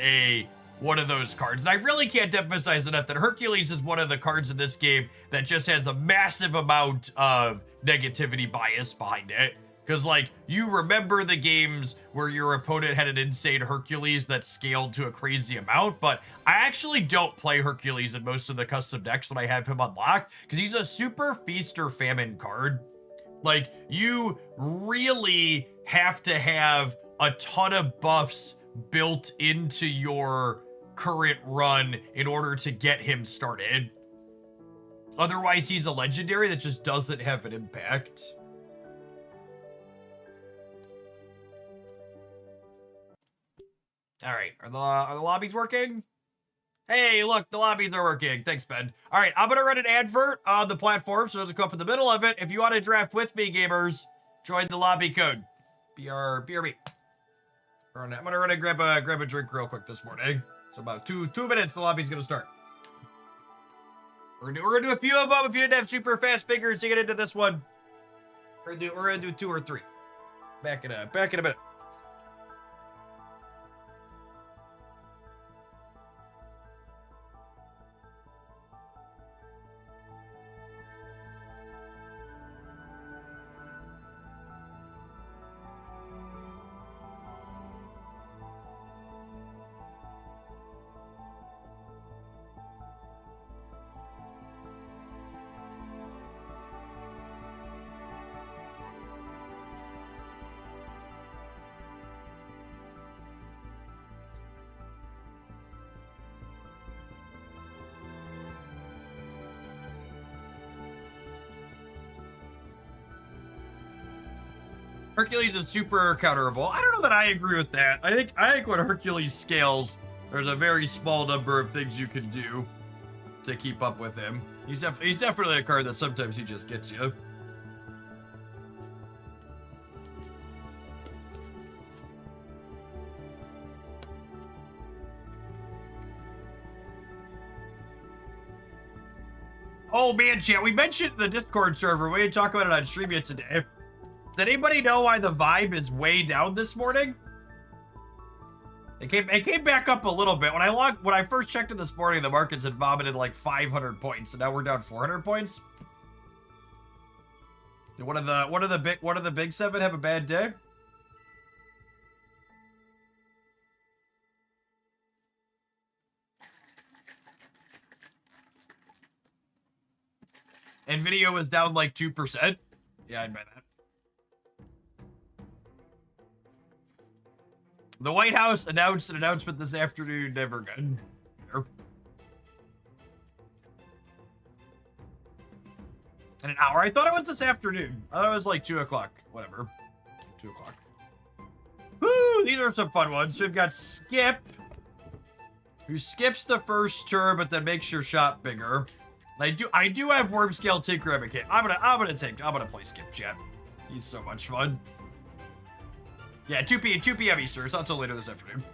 one of those cards. And I really can't emphasize enough that Hercules is one of the cards in this game that just has a massive amount of negativity bias behind it. Because, like, you remember the games where your opponent had an insane Hercules that scaled to a crazy amount, but I actually don't play Hercules in most of the custom decks when I have him unlocked, because he's a super feast or famine card. Like, you really have to have a ton of buffs built into your current run in order to get him started. Otherwise, he's a legendary that just doesn't have an impact. All right, are the lobbies working? Hey, look, the lobbies are working. Thanks, Ben. All right, I'm gonna run an advert on the platform so it doesn't come up in the middle of it. If you want to draft with me, gamers, join the lobby code. BRB. I'm gonna run and grab a drink real quick this morning. So about two minutes, the lobby's gonna start. We're gonna do a few of them. If you didn't have super fast fingers to get into this one, we're gonna do 2 or 3. Back in a minute. Hercules is super counterable. I don't know that I agree with that. I think when Hercules scales, there's a very small number of things you can do to keep up with him. He's definitely a card that sometimes he just gets you. Oh man, chat, we mentioned the Discord server. We didn't talk about it on stream yet today. Does anybody know why the vibe is way down this morning? It came back up a little bit. When I first checked it this morning, the markets had vomited like 500 points, and now we're down 400 points. Did one of the big 7 have a bad day? Nvidia was down like 2%. Yeah, I'd buy that. The White House announced an announcement this afternoon. Never good. In an hour. I thought it was this afternoon. I thought it was like 2 o'clock. Whatever. 2 o'clock. Woo! These are some fun ones. So we've got Skip, who skips the first turn, but then makes your shot bigger. I do have worm scale tinker at mechanic. I'm gonna play skip chat. He's so much fun. Yeah, 2 p.m. Eastern. It's not till later this afternoon.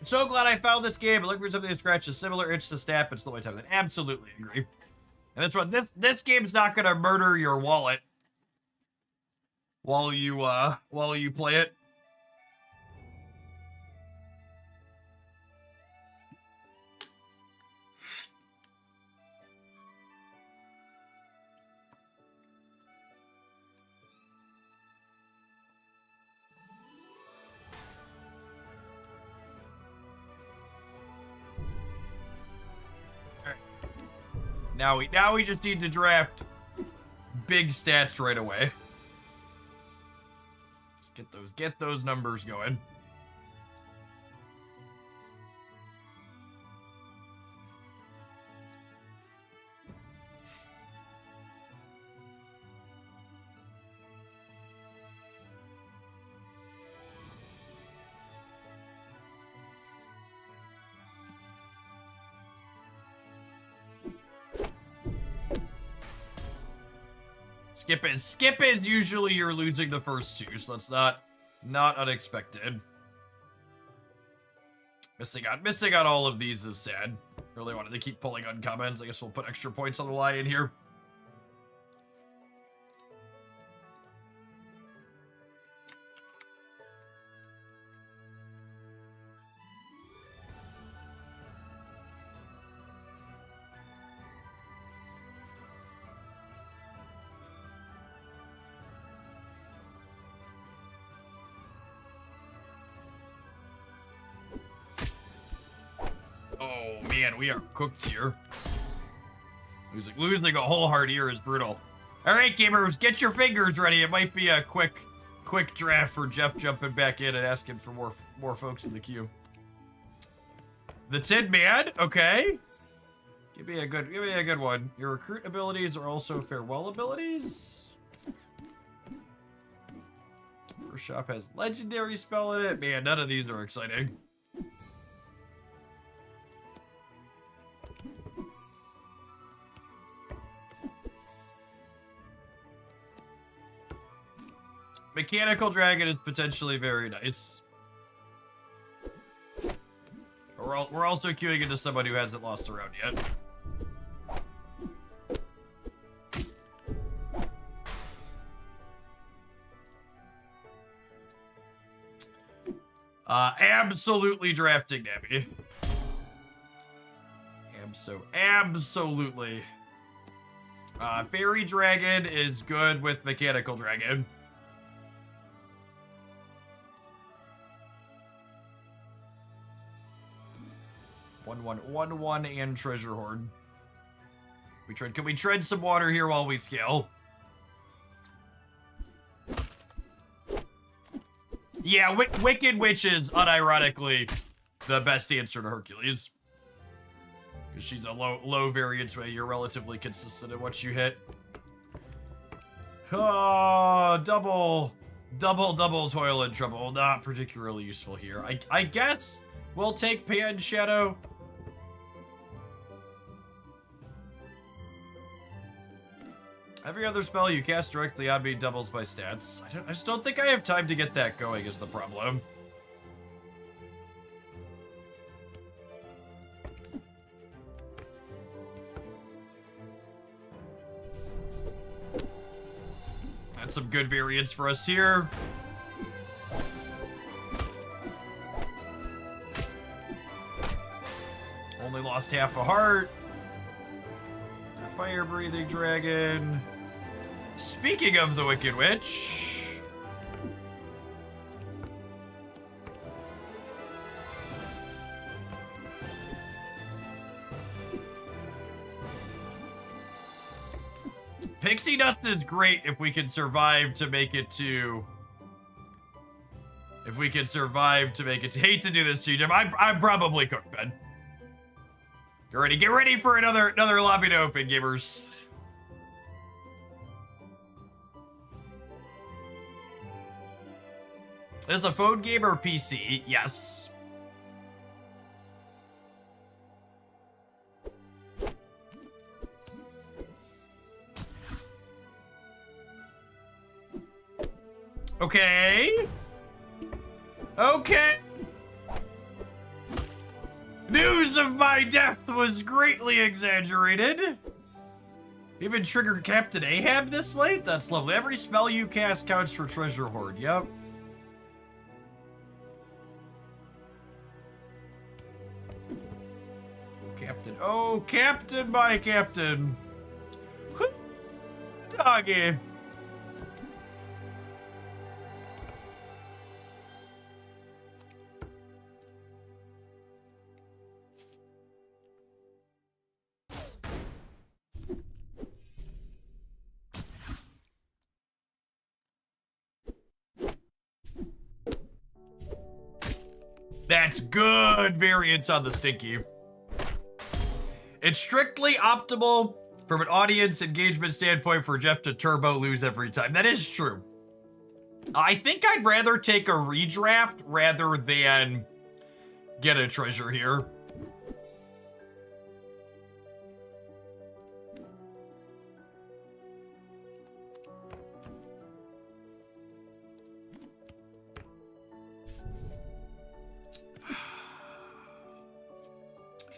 So glad I found this game. I'm looking for something to scratch a similar itch to Snap and slow my time. I absolutely agree. And that's right. This game's not gonna murder your wallet while you play it. Now we just need to draft big stats right away. Just get those numbers going. Skip is usually you're losing the first two, so that's not unexpected. Missing out all of these is sad. Really wanted to keep pulling uncommons. I guess we'll put extra points on the line in here. Oh man, we are cooked here. Losing a whole hard ear is brutal. All right, gamers, get your fingers ready. It might be a quick draft for Jeff jumping back in and asking for more folks in the queue. The Tin Man, okay. Give me a good one. Your recruit abilities are also farewell abilities. First shop has legendary spell in it. Man, none of these are exciting. Mechanical Dragon is potentially very nice. We're also queuing into somebody who hasn't lost a round yet. Absolutely drafting Navi. Absolutely. Fairy Dragon is good with Mechanical Dragon. 1-1-1-1 and Treasure Hoard. Can we tread some water here while we scale? Yeah, Wicked Witch is unironically the best answer to Hercules. Because she's a low variance way. You're relatively consistent in what you hit. Oh, double toil and trouble. Not particularly useful here. I guess we'll take Pan Shadow. Every other spell you cast directly on me doubles my stats. I just don't think I have time to get that going is the problem. That's some good variance for us here. Only lost half a heart. Fire-breathing dragon. Speaking of the Wicked Witch. Pixie Dust is great if we can survive to make it to... Hate to do this to you, Jim. I'm probably cooked, Ben. Get ready for another lobby to open, gamers. Is a phone game or PC? Yes. Okay. Okay. News of my death was greatly exaggerated. Even triggered Captain Ahab this late? That's lovely. Every spell you cast counts for treasure hoard. Yep. Captain. Oh, Captain, my Captain. Doggy. That's good variance on the Stinky. It's strictly optimal from an audience engagement standpoint for Jeff to turbo lose every time. That is true. I think I'd rather take a redraft rather than get a treasure here.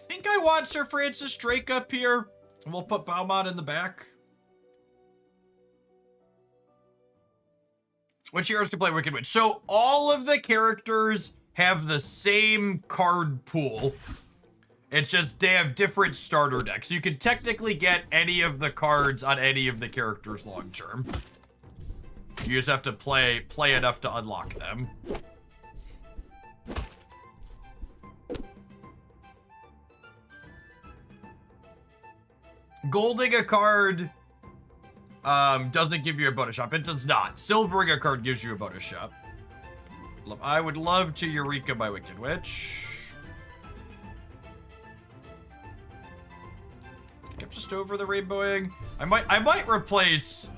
I think I want Sir Francis Drake up here. And we'll put Balmont in the back. Which heroes can play Wicked Witch? So all of the characters have the same card pool. It's just they have different starter decks. You can technically get any of the cards on any of the characters long term. You just have to play enough to unlock them. Golding a card doesn't give you a bonus shop. It does not. Silvering a card gives you a bonus shop. I would love to Eureka my Wicked Witch. I'm just over the rainbowing. I might replace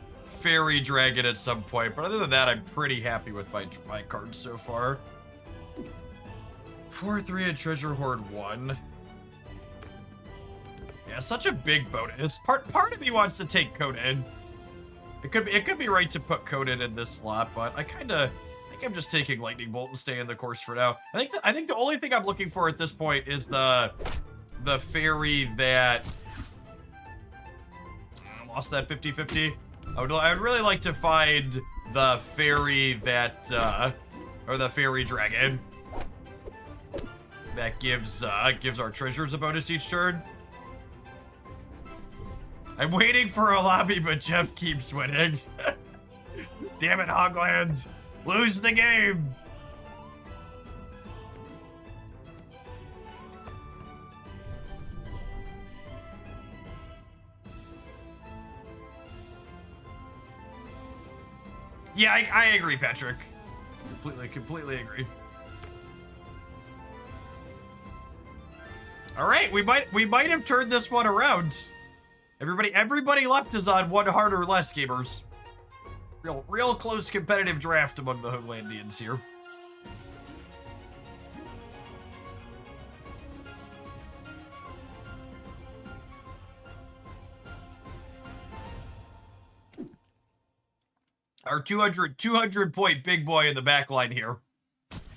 Fairy Dragon at some point, but other than that, I'm pretty happy with my cards so far. 4-3 and Treasure Hoard 1. Yeah, such a big bonus. Part of me wants to take Conan. It could be right to put Conan in this slot, but I think I'm just taking Lightning Bolt and staying the course for now. I think the only thing I'm looking for at this point is the fairy that lost that 50-50. I would really like to find the fairy that or the fairy dragon that gives our treasures a bonus each turn. I'm waiting for a lobby, but Jeff keeps winning. Damn it, Hogland. Lose the game. Yeah, I agree, Patrick. Completely agree. All right, we might have turned this one around. Everybody left is on one heart or less, gamers. Real close competitive draft among the Homelandians here. Our 200 point big boy in the back line here.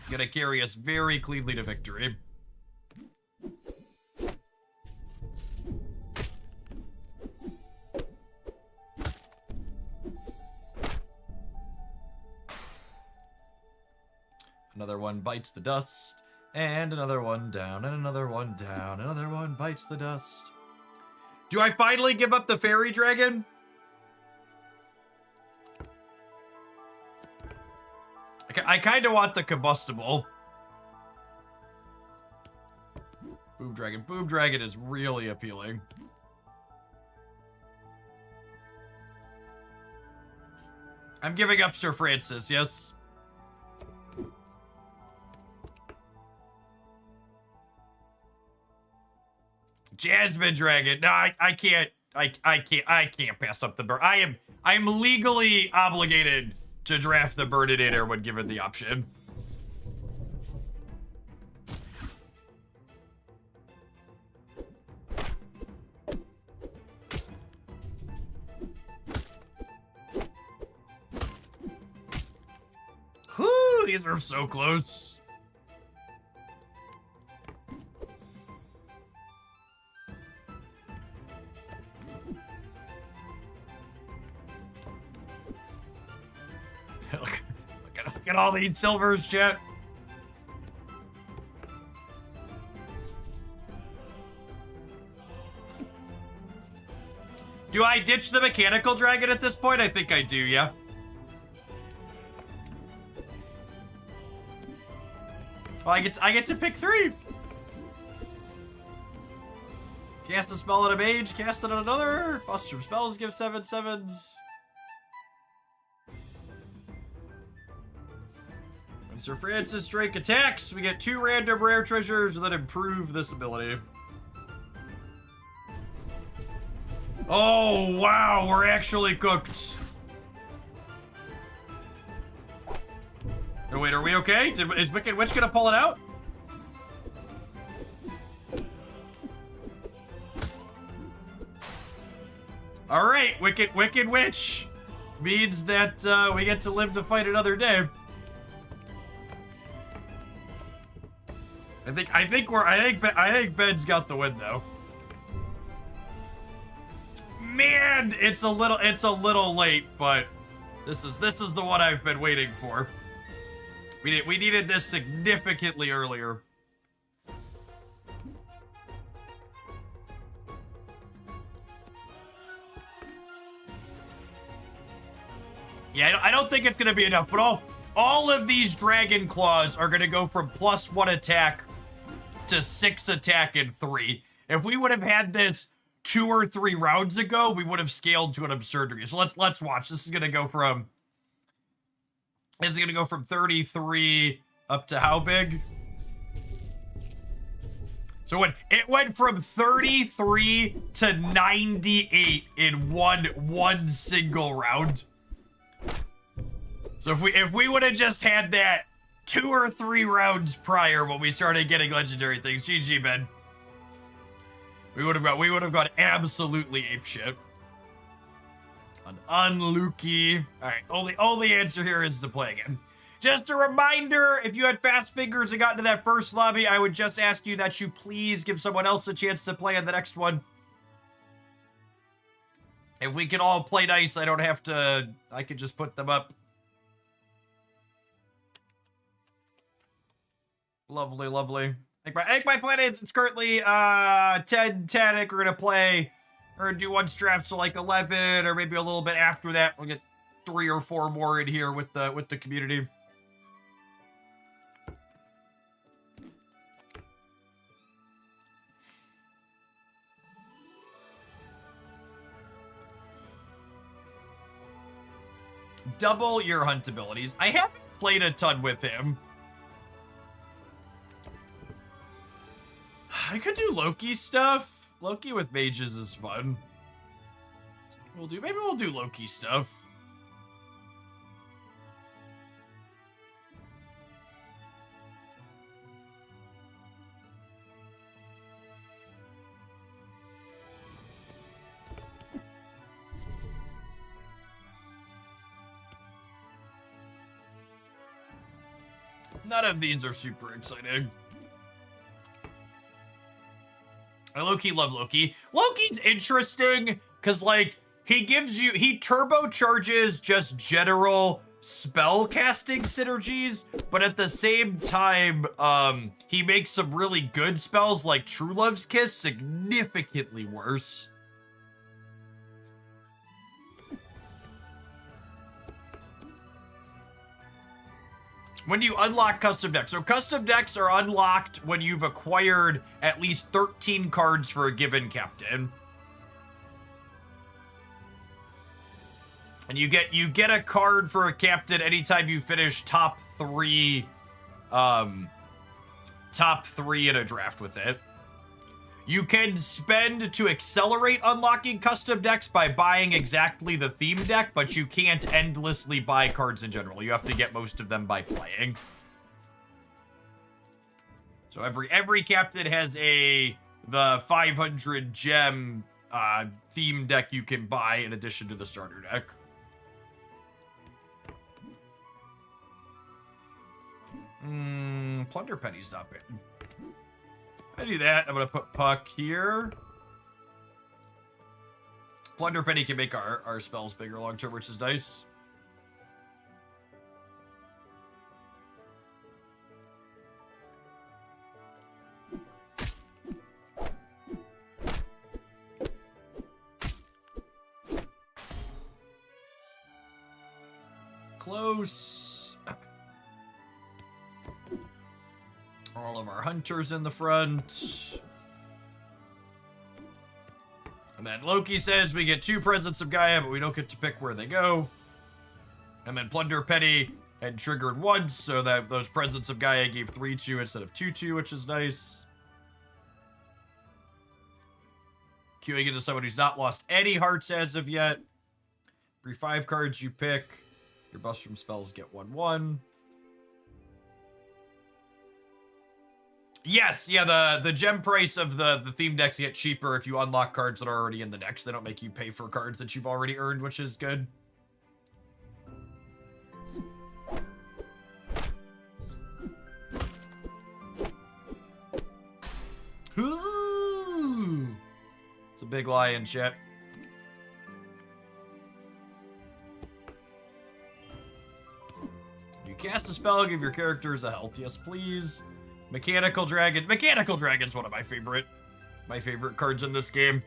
Gonna carry us very cleanly to victory. Another one bites the dust, and another one down, and another one down, another one bites the dust. Do I finally give up the fairy dragon? I kind of want the combustible. Boom dragon. Boom dragon is really appealing. I'm giving up Sir Francis, yes. Jasmine Dragon. No, I can't. I can't pass up the bird. I'm legally obligated to draft the Burninator when given the option. Whew, these are so close. Look at all these silvers, chat. Do I ditch the mechanical dragon at this point? I think I do, yeah. Well, I get to pick 3. Cast a spell on a mage, cast it on another. Bust from spells, give 7/7s. When Sir Francis Drake attacks, we get 2 random rare treasures that improve this ability. Oh, wow, we're actually cooked. Oh, wait, are we okay? Is Wicked Witch gonna pull it out? All right, Wicked Witch means that we get to live to fight another day. I think Ben's got the win though. Man, it's a little late, but this is the one I've been waiting for. We needed this significantly earlier. Yeah, I don't think it's gonna be enough, but all of these Dragon Claws are gonna go from +1 attack to 6 attack and 3. If we would have had this 2 or 3 rounds ago, we would have scaled to an absurd degree. So let's watch. This is gonna go from 33 up to how big? So it went from 33 to 98 in one single round. So if we would have just had that 2 or 3 rounds prior when we started getting legendary things, GG, Ben. We would have gone absolutely apeshit. An unlucky. All right, only answer here is to play again. Just a reminder, if you had fast fingers and got into that first lobby, I would just ask you that you please give someone else a chance to play in the next one. If we can all play nice, I don't have to, I could just put them up. Lovely, lovely. I think my plan is it's currently 10. I think we're gonna play or do one draft, so like 11, or maybe a little bit after that. We'll get 3 or 4 more in here with the community. Double your hunt abilities. I haven't played a ton with him. I could do Loki stuff. Loki with mages is fun. Maybe we'll do Loki stuff. None of these are super exciting. I low-key love Loki. Loki's interesting because, like, he turbocharges just general spell casting synergies, but at the same time, he makes some really good spells like True Love's Kiss significantly worse. When you unlock custom decks. So custom decks are unlocked when you've acquired at least 13 cards for a given captain. And you get a card for a captain anytime you finish top 3 in a draft with it. You can spend to accelerate unlocking custom decks by buying exactly the theme deck, but you can't endlessly buy cards in general. You have to get most of them by playing. So every captain has the 500 gem theme deck you can buy in addition to the starter deck. Plunder Penny's not bad. I do that. I'm gonna put Puck here. Plunder Penny can make our spells bigger long term, which is nice. Close. All of our hunters in the front. And then Loki says we get 2 Presents of Gaia, but we don't get to pick where they go. And then Plunder Penny had triggered once, so that those Presents of Gaia gave 3-2 instead of 2-2, which is nice. Queuing into someone who's not lost any hearts as of yet. Every 5 cards you pick, your buffs from spells get 1/1. Yes, yeah, the gem price of the theme decks get cheaper if you unlock cards that are already in the decks. They don't make you pay for cards that you've already earned, which is good. Ooh, it's a big lion, chat. You cast a spell, give your characters a health. Yes, please. Mechanical Dragon. Mechanical Dragon's one of my favorite cards in this game.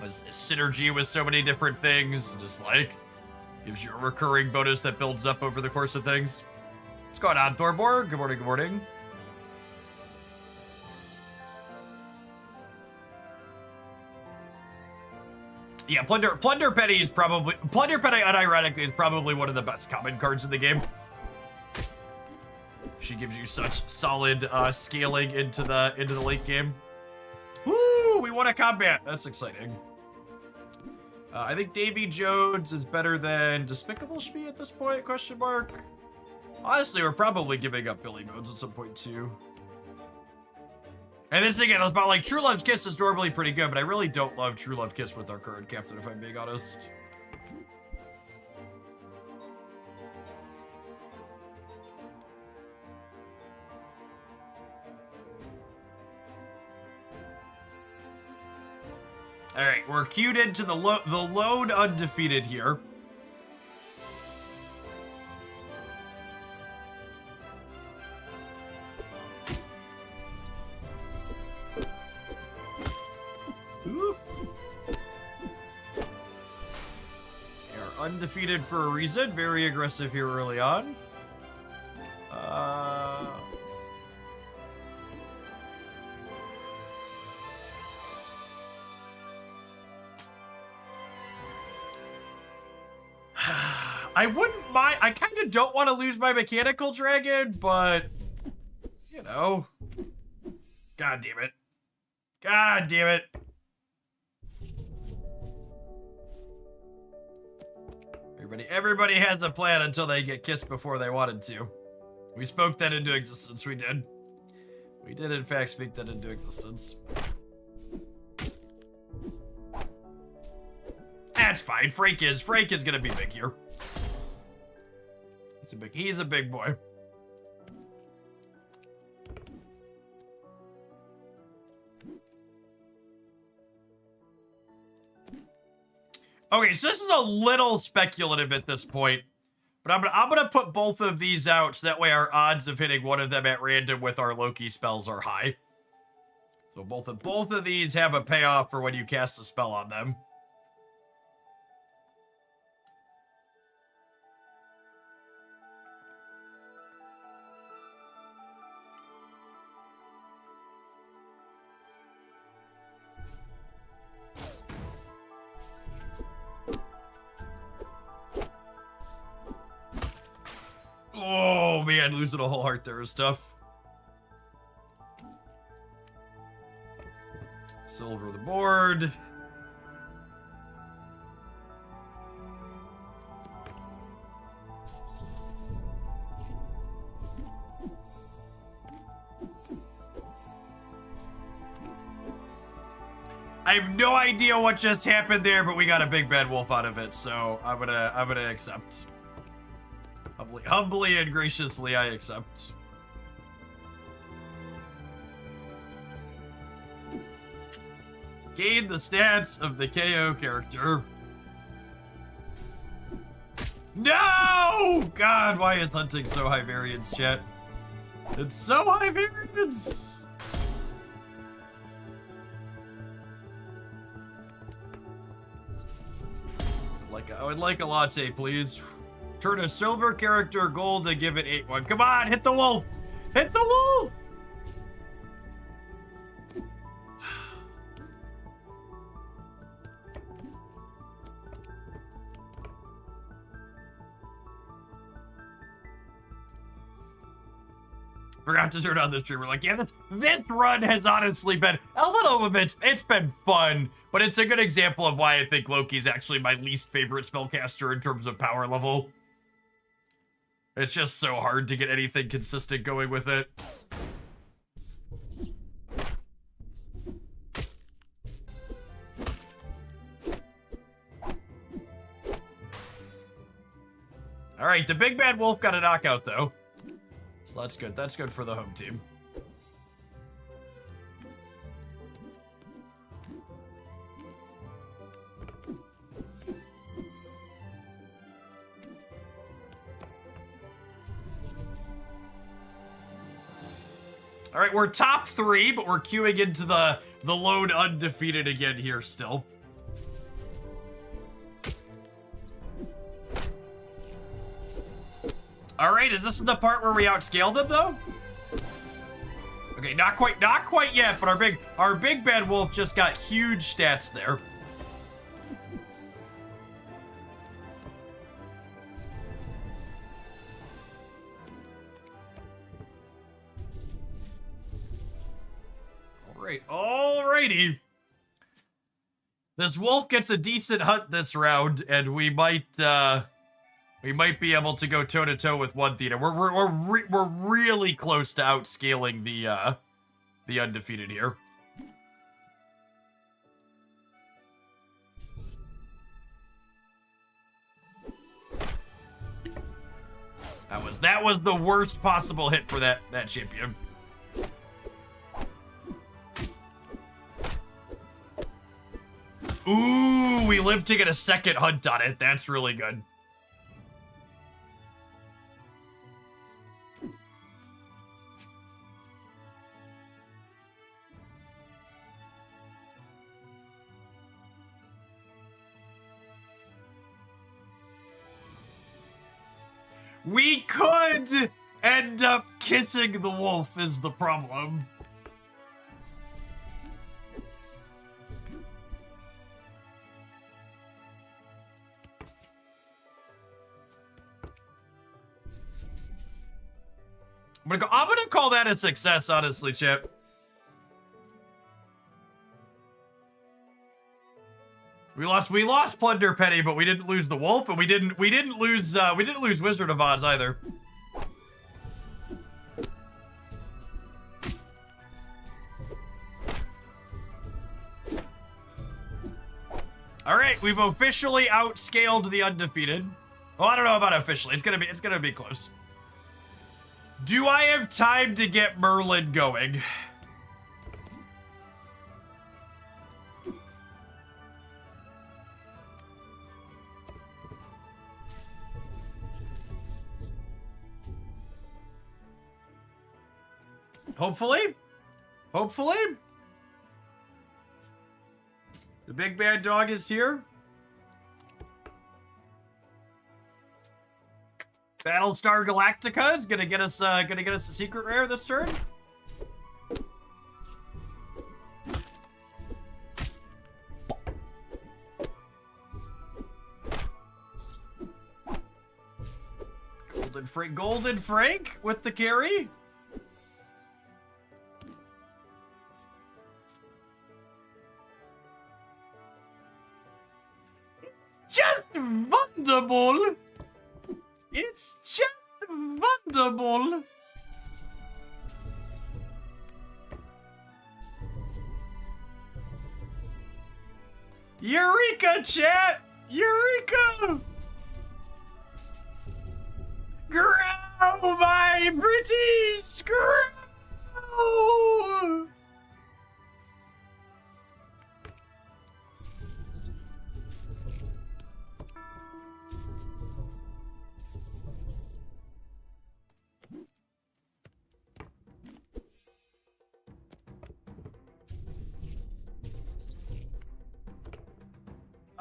Synergy with so many different things, just like gives you a recurring bonus that builds up over the course of things. What's going on, Thorborg? Good morning, good morning. Yeah, Plunder Penny is probably unironically is probably one of the best common cards in the game. She gives you such solid scaling into the late game. Woo! We won a combat. That's exciting. I think Davy Jones is better than Despicable Me at this point? Question mark. Honestly, we're probably giving up Billy Bones at some point too. And this again, it's about like True Love's Kiss is normally pretty good, but I really don't love True Love Kiss with our current captain, if I'm being honest. All right, we're queued into the lone undefeated here. Undefeated for a reason. Very aggressive here early on. I wouldn't mind. I kind of don't want to lose my Mechanical Dragon, but you know, God damn it. God damn it. Everybody has a plan until they get kissed before they wanted to. We spoke that into existence. We did. We did, in fact, speak that into existence. That's fine. Frank is gonna be big here. He's a big boy. Okay, so this is a little speculative at this point, but I'm gonna put both of these out so that way our odds of hitting one of them at random with our Loki spells are high. So both of these have a payoff for when you cast a spell on them. man, losing a whole heart there is tough. Silver the board. I have no idea what just happened there, but we got a big bad wolf out of it, so I'm gonna accept. Humbly and graciously, I accept. Gain the stats of the KO character. No! God, why is hunting so high variance, chat? It's so high variance! I would like a latte, please. Turn a silver character gold to give it 8-1. Come on, hit the wolf! Hit the wolf! Forgot to turn on the stream. We're like, yeah, this run has honestly been a little bit, it's been fun, but it's a good example of why I think Loki's actually my least favorite spellcaster in terms of power level. It's just so hard to get anything consistent going with it. All right, the big bad wolf got a knockout though. So that's good. That's good for the home team. All right, we're top 3, but we're queuing into the lone undefeated again here still. All right, is this the part where we outscale them though? Okay, not quite yet, but our big bad wolf just got huge stats there. All right, alrighty. This wolf gets a decent hunt this round, and we might be able to go toe to toe with one theater. We're really close to outscaling the undefeated here. That was the worst possible hit for that champion. Ooh, we live to get a second hunt on it. That's really good. We could end up kissing the wolf is the problem. I'm gonna call that a success, honestly, Chip. We lost Plunder Penny, but we didn't lose the wolf, and we didn't lose Wizard of Oz either. All right, we've officially outscaled the undefeated. Well, I don't know about officially. It's gonna be close. Do I have time to get Merlin going? Hopefully. Hopefully. The big bad dog is here. Battlestar Galactica is gonna get us a secret rare this turn. Golden Frank with the carry. It's just wonderful. It's just wonderful. Eureka, chat! Eureka! Grow, my pretties! Grow!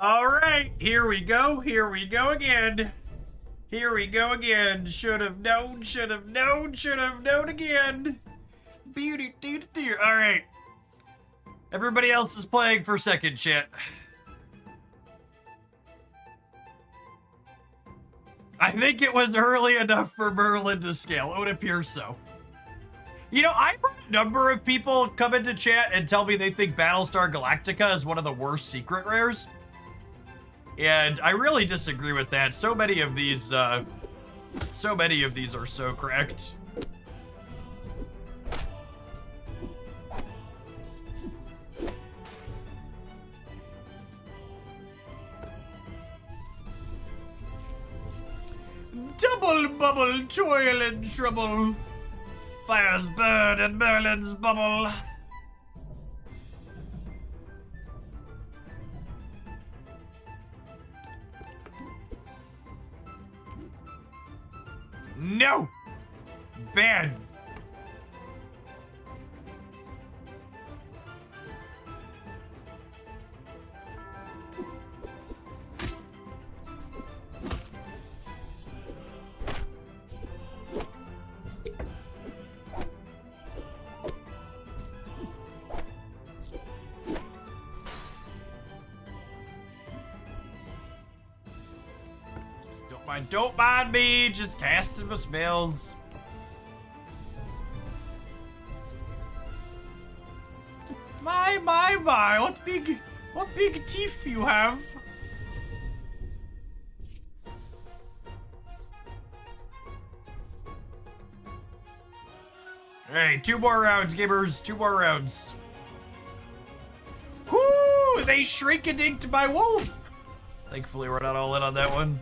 All right, here we go again. Here we go again. Should have known again. All right. Everybody else is playing for second, chat. I think it was early enough for Merlin to scale. It would appear so. You know, I've heard a number of people come into chat and tell me they think Battlestar Galactica is one of the worst secret rares. And I really disagree with that. So many of these are so correct. Double bubble, toil and trouble. Fires burn and Merlin's bubble. No! Bad. Don't mind me, just casting my spells. My, what big teeth you have. Hey, 2 more rounds, gamers, 2 more rounds. Whoo, they shrink-a-dinked my wolf. Thankfully, we're not all in on that one.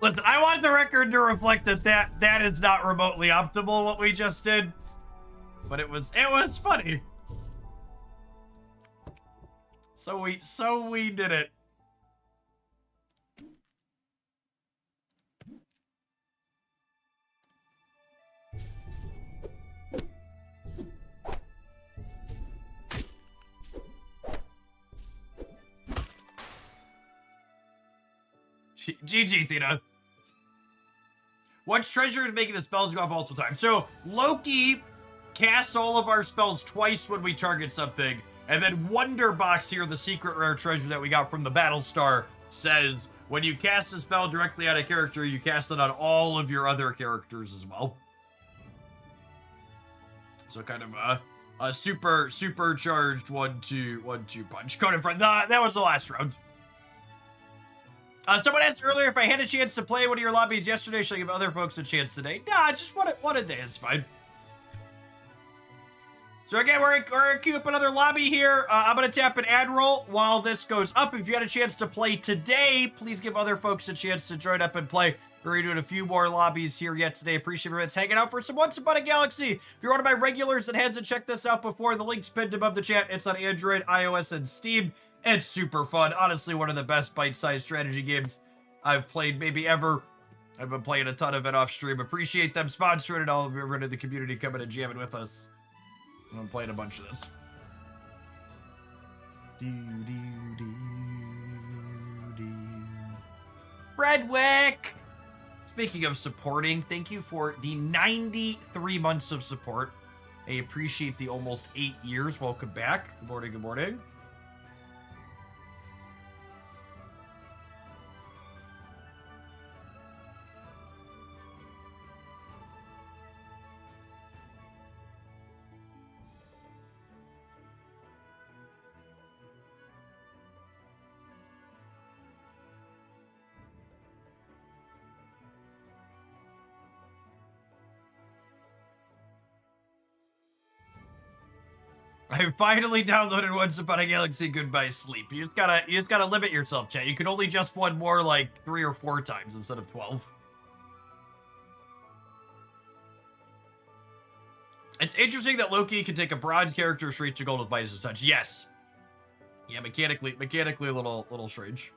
Listen, I want the record to reflect that is not remotely optimal what we just did, but it was funny. So we did it. GG, Theta. What treasure is making the spells go up multiple times? So, Loki casts all of our spells twice when we target something, and then Wonderbox here, the secret rare treasure that we got from the Battlestar, says when you cast a spell directly on a character, you cast it on all of your other characters as well. So kind of a supercharged 1-2 punch. Code in front. That was the last round. Someone asked earlier if I had a chance to play one of your lobbies yesterday. Should I give other folks a chance today? Nah, just one a day is fine. So again, we're gonna queue up another lobby here. I'm gonna tap an ad roll while this goes up. If you had a chance to play today, please give other folks a chance to join up and play. We're doing a few more lobbies here yet today. Appreciate everyone's hanging out for some Once Upon a Galaxy. If you're one of my regulars that hasn't checked this out before, the link's pinned above the chat. It's on Android, iOS, and Steam. It's super fun. Honestly, one of the best bite-sized strategy games I've played maybe ever. I've been playing a ton of it off stream. Appreciate them sponsoring it. All of everyone in the community coming and jamming with us. I'm playing a bunch of this. Redwick! Speaking of supporting, thank you for the 93 months of support. I appreciate the almost 8 years. Welcome back. Good morning, good morning. I finally downloaded Once Upon a Galaxy Goodbye Sleep. You just gotta limit yourself, chat. You can only just one more like 3 or 4 times instead of 12. It's interesting that Loki can take a bronze character straight to gold with Midas and such. Yes. Yeah, mechanically a little strange.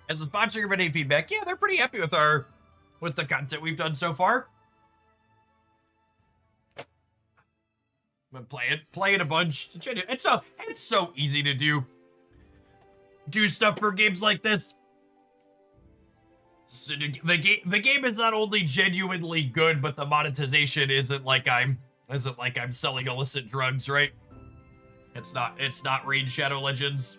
As a sponsor, everybody feedback, yeah, they're pretty happy with the content we've done so far. Been playing a bunch. It's so easy to do stuff for games like this. So the game is not only genuinely good, but the monetization isn't like I'm selling illicit drugs, right? It's not Raid Shadow Legends.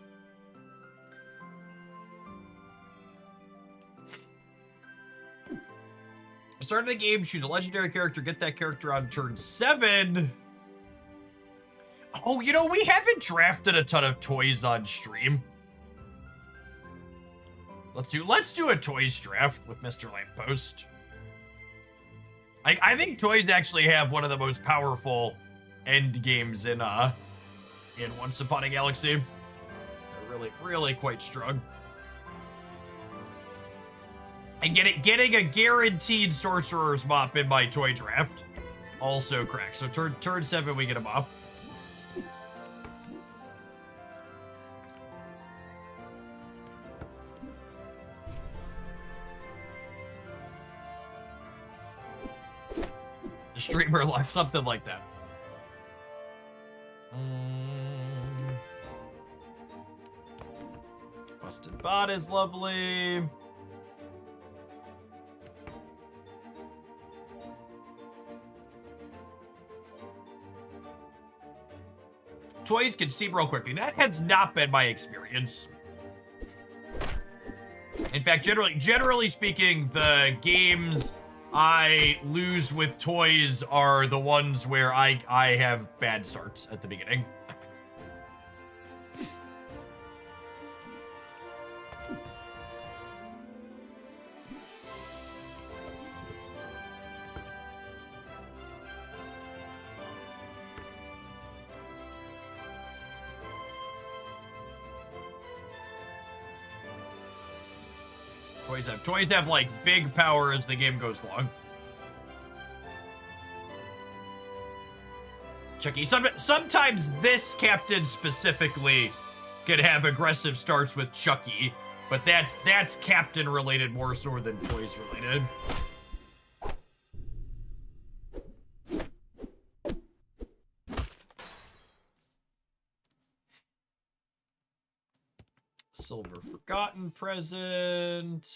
Start of the game, choose a legendary character, get that character on turn 7. Oh, you know, we haven't drafted a ton of toys on stream. Let's do a toys draft with Mr. Lamppost. I think toys actually have one of the most powerful end games in Once Upon a Galaxy. They're really quite strong. And getting a guaranteed Sorcerer's Mop in my toy draft also cracks. So turn 7, we get a mop. The streamer life, something like that. Busted Bot is lovely. Toys can steam real quickly. That has not been my experience. In fact, generally speaking, the games I lose with toys are the ones where I have bad starts at the beginning. Toys have like big power as the game goes long. Chucky, sometimes this captain specifically could have aggressive starts with Chucky, but that's captain related more so than toys related. Silver Forgotten present.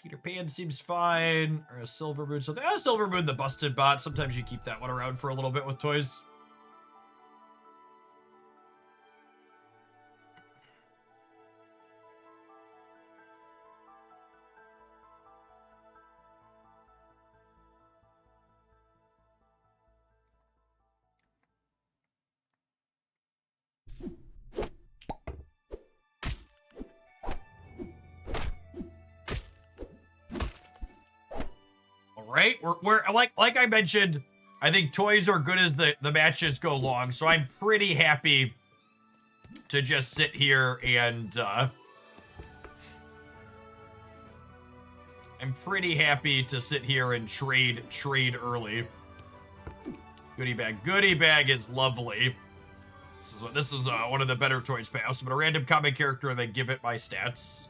Peter Pan seems fine. Or a Silver Moon. So Silver Moon, the busted bot. Sometimes you keep that one around for a little bit with toys. Right? We're like I mentioned, I think toys are good as the matches go long, so I'm pretty happy to just sit here and I'm pretty happy to sit here and trade early. Goodie bag is lovely. This is one of the better toys pass. I'm a random comic character and then give it my stats.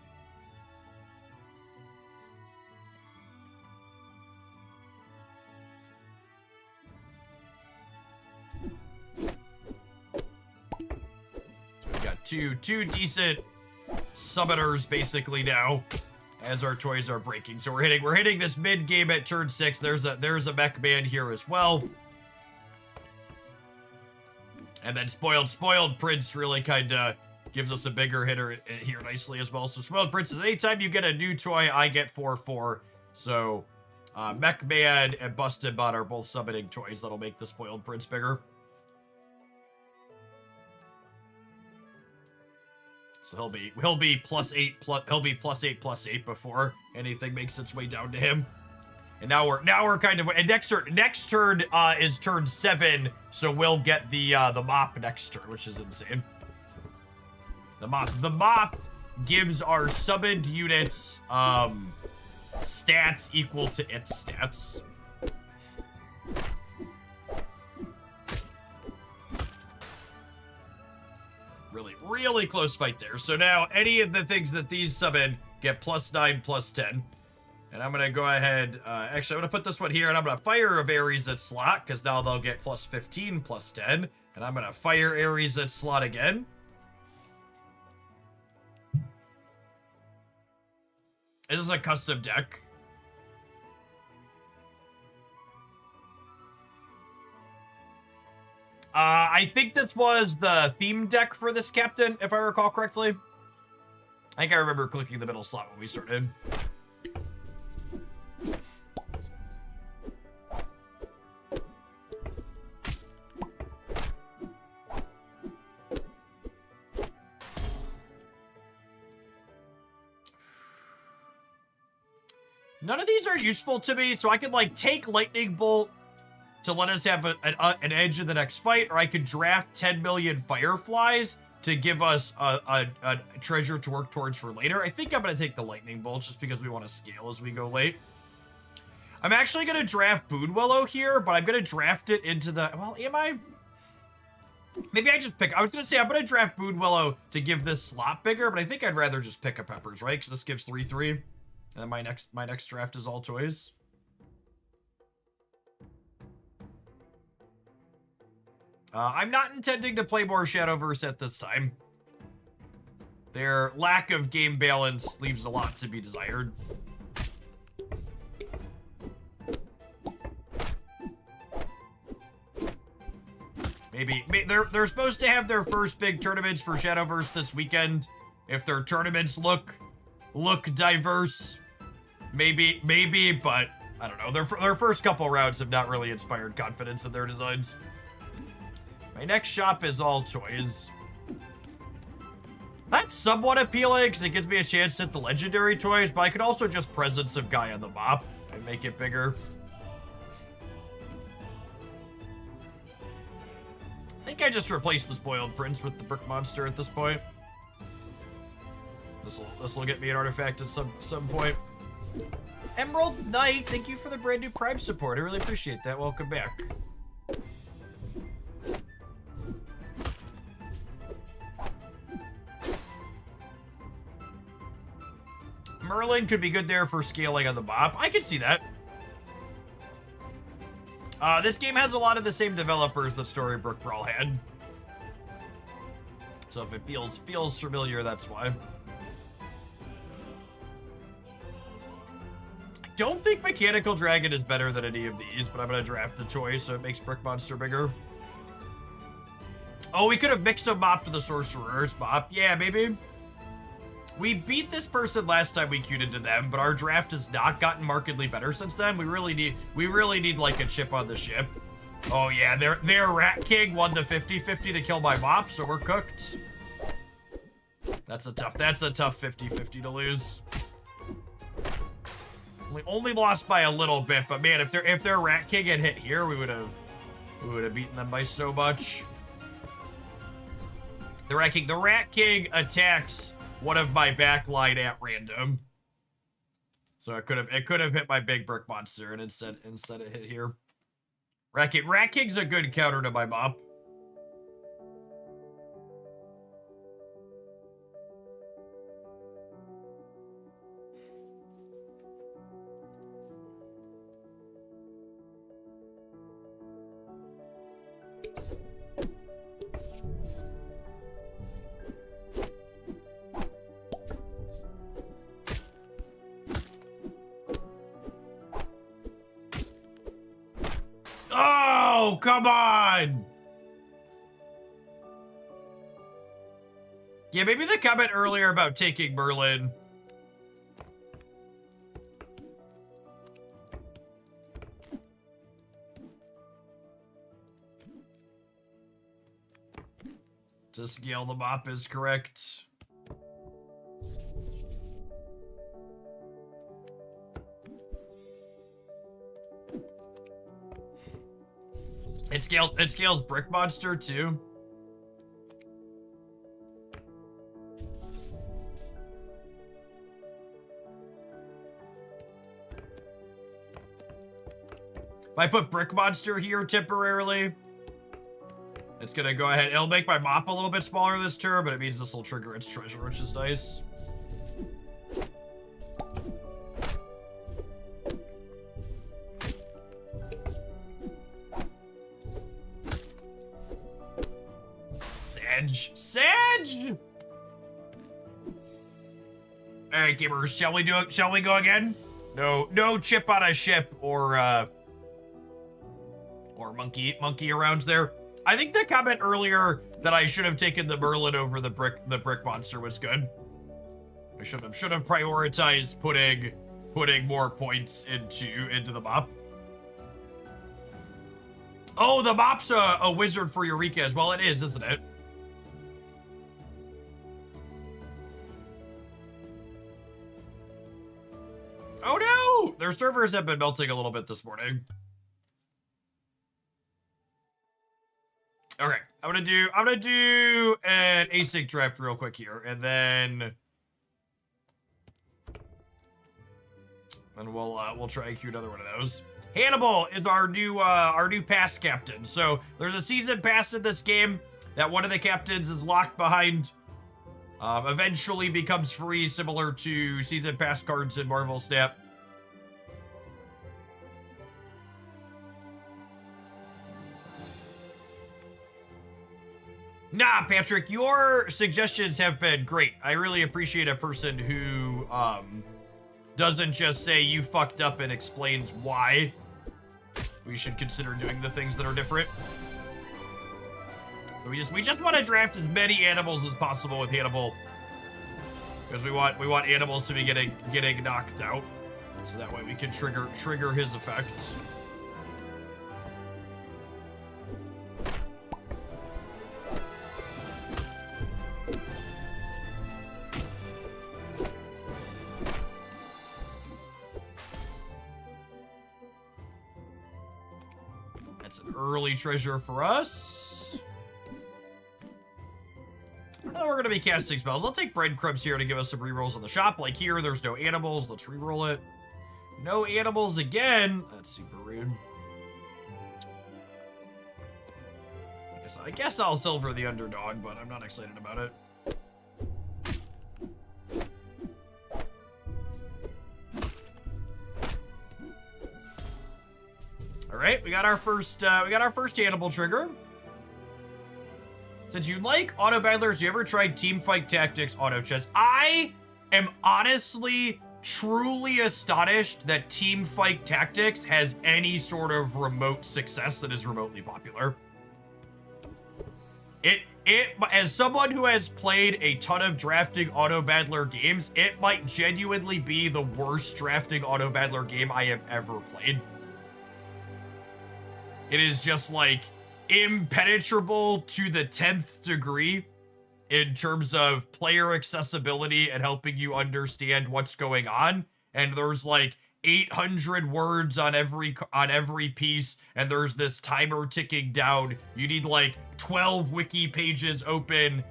Two decent summoners basically now as our toys are breaking. So we're hitting this mid game at turn 6. There's a mech man here as well. And then spoiled prince really kind of gives us a bigger hitter here nicely as well. So spoiled prince is anytime you get a new toy, I get 4/4. So mech man and busted bot are both summoning toys that'll make the spoiled prince bigger. So he'll be +8 before anything makes its way down to him. And now we're kind of, and next turn is turn 7, so we'll get the mop next turn, which is insane. The mop gives our summoned units stats equal to its stats. Really close fight there. So now any of the things that these summon get +9, +10. And I'm going to go ahead, actually I'm going to put this one here and I'm going to fire of Ares at slot because now they'll get +15, +10. And I'm going to fire Ares at slot again. This is a custom deck. I think this was the theme deck for this captain, if I recall correctly. I think I remember clicking the middle slot when we started. None of these are useful to me, so I could, like, take Lightning Bolt to let us have an edge in the next fight, or I could draft 10 million Fireflies to give us a treasure to work towards for later. I think I'm going to take the Lightning Bolt just because we want to scale as we go late. I'm actually going to draft Boonwillow here, but I'm going to draft it into the... Well, am I... Maybe I just pick... I was going to say I'm going to draft Boonwillow to give this slot bigger, but I think I'd rather just pick a Peppers, right? Because this gives 3/3. And then my next draft is all toys. I'm not intending to play more Shadowverse at this time. Their lack of game balance leaves a lot to be desired. Maybe they're supposed to have their first big tournaments for Shadowverse this weekend. If their tournaments look diverse, maybe, but I don't know. Their first couple rounds have not really inspired confidence in their designs. My next shop is all toys. That's somewhat appealing because it gives me a chance to hit the legendary toys, but I could also just present some guy on the mop and make it bigger. I think I just replaced the spoiled prince with the brick monster at this point. This will get me an artifact at some point. Emerald Knight, thank you for the brand new Prime support. I really appreciate that. Welcome back. Merlin could be good there for scaling on the mop. I could see that. This game has a lot of the same developers that Storybrooke Brawl had. So if it feels familiar, that's why. don't think Mechanical Dragon is better than any of these, but I'm gonna draft the toy so it makes Brick Monster bigger. Oh, we could have mixed a Mop to the Sorcerer's Mop. Yeah, maybe. We beat this person last time we queued into them, but our draft has not gotten markedly better since then. We really need like a chip on the ship. Oh yeah, their Rat King won the 50-50 to kill my Mop, so we're cooked. That's a tough 50-50 to lose. We only lost by a little bit, but man, if their Rat King had hit here, we would have beaten them by so much. The Rat King attacks one of my backline at random. So it could have hit my big brick monster, and instead it hit here. Rat King's a good counter to my Mop. Oh, come on! Yeah, maybe the comment earlier about taking Merlin. To scale the Mop is correct. It scales Brick Monster too. If I put Brick Monster here temporarily, it's gonna go ahead. It'll make my Mop a little bit smaller this turn, but it means this will trigger its treasure, which is nice. Sedge! Alright, gamers, shall we do it? Shall we go again? No chip on a ship or monkey around there. I think the comment earlier that I should have taken the Merlin over the brick monster was good. I should have prioritized putting more points into the Mop. Oh, the Mop's a wizard for Eureka as well. It is, isn't it? Oh no! Their servers have been melting a little bit this morning. Okay, I'm gonna do an async draft real quick here, and then we'll try and queue another one of those. Hannibal is our new pass captain. So there's a season pass in this game that one of the captains is locked behind. Eventually becomes free, similar to season pass cards in Marvel Snap. Nah, Patrick, your suggestions have been great. I really appreciate a person who doesn't just say you fucked up and explains why we should consider doing the things that are different. We just want to draft as many animals as possible with Hannibal, because we want animals to be getting knocked out, so that way we can trigger his effects. That's an early treasure for us. I don't know we're going to be casting spells. I'll take breadcrumbs here to give us some rerolls on the shop. Like here, there's no animals. Let's reroll it. No animals again. That's super rude. I guess I'll silver the underdog, but I'm not excited about it. All right, we got our first Hannibal trigger. Since you like auto battlers, you ever tried Team Fight Tactics Auto Chess? I am honestly truly astonished that Teamfight Tactics has any sort of remote success that is remotely popular. As someone who has played a ton of drafting auto battler games, it might genuinely be the worst drafting auto battler game I have ever played. It is just like impenetrable to the 10th degree in terms of player accessibility and helping you understand what's going on. And there's like 800 words on every piece, and there's this timer ticking down. You need like 12 wiki pages open,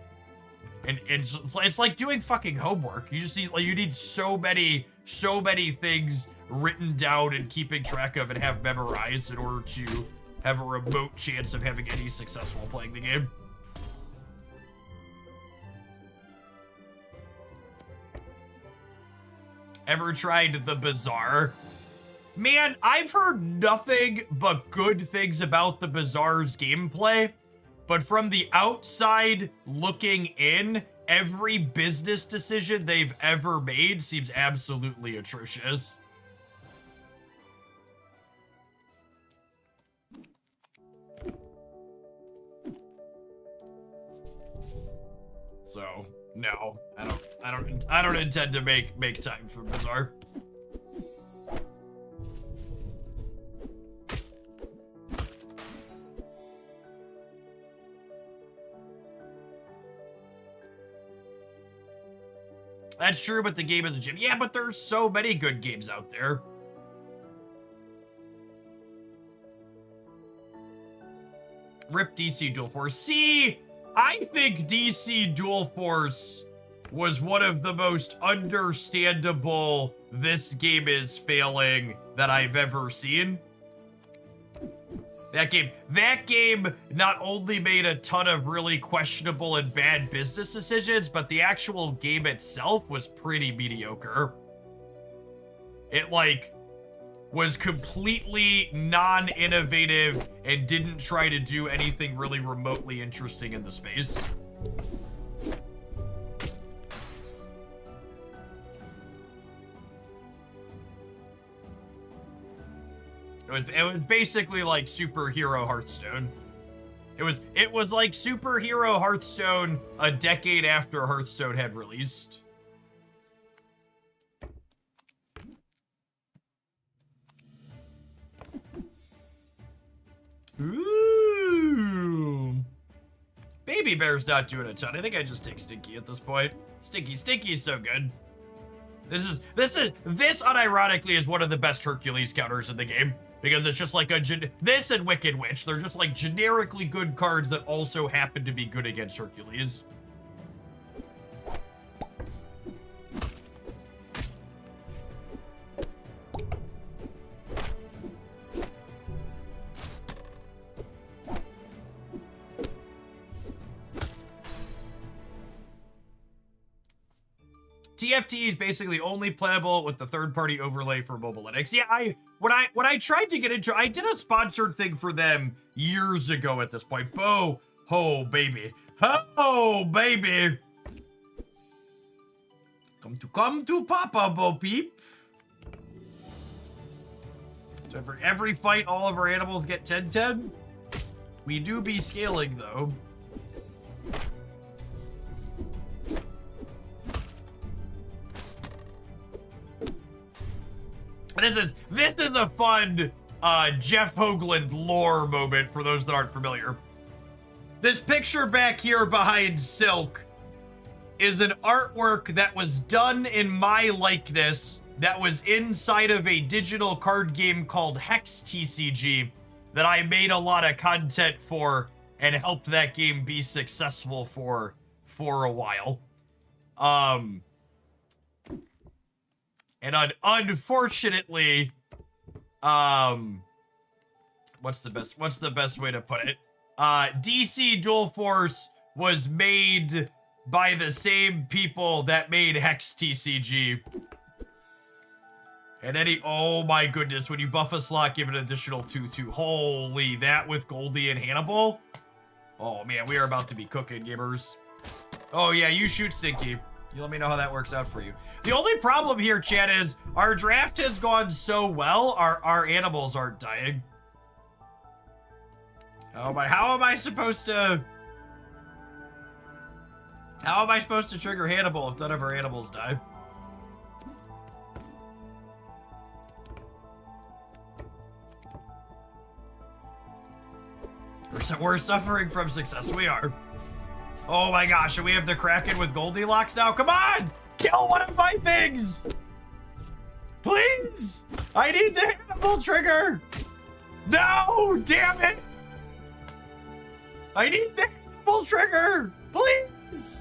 and it's like doing fucking homework. You just need you need so many things written down and keeping track of and have memorized in order to have a remote chance of having any success while playing the game. Ever tried the Bazaar? Man, I've heard nothing but good things about the Bazaar's gameplay, but from the outside looking in, every business decision they've ever made seems absolutely atrocious. So, no, I don't intend to make time for Bazaar. That's true, but the game is a gym. Yeah, but there's so many good games out there. Rip DC Dual Force. See, I think DC Dual Force was one of the most understandable this game is failing that I've ever seen. That game not only made a ton of really questionable and bad business decisions, but the actual game itself was pretty mediocre. It, like, was completely non-innovative and didn't try to do anything really remotely interesting in the space. It was basically like superhero Hearthstone. It was like superhero Hearthstone a decade after Hearthstone had released. Ooh. Baby Bear's not doing a ton. I think I just take Stinky at this point. Stinky's so good. This unironically is one of the best Hercules counters in the game. Because it's just like this and Wicked Witch. They're just like generically good cards that also happen to be good against Hercules. TFT is basically only playable with the third-party overlay for Mobilytics. Yeah, when I tried to get into, I did a sponsored thing for them years ago at this point. Bo ho baby, ho baby. Come to Papa, Bo Peep. So for every fight, all of our animals get 10/10. We do be scaling though. This is a fun Jeff Hoagland lore moment for those that aren't familiar. This picture back here behind Silk is an artwork that was done in my likeness that was inside of a digital card game called Hex TCG that I made a lot of content for and helped that game be successful for a while. And unfortunately, what's the best way to put it? DC Dual Force was made by the same people that made Hex TCG. And oh my goodness, when you buff a slot, give it an additional 2/2. Holy, that with Goldie and Hannibal? Oh man, we are about to be cooking, gamers. Oh yeah, you shoot Stinky. You let me know how that works out for you. The only problem here, chat, is our draft has gone so well, our animals aren't dying. How am I supposed to trigger Hannibal if none of our animals die? We're suffering from success. We are. Oh my gosh, and we have the Kraken with Goldilocks now. Come on! Kill one of my things! Please! I need the Hannibal trigger! No! Damn it! I need the Hannibal trigger! Please!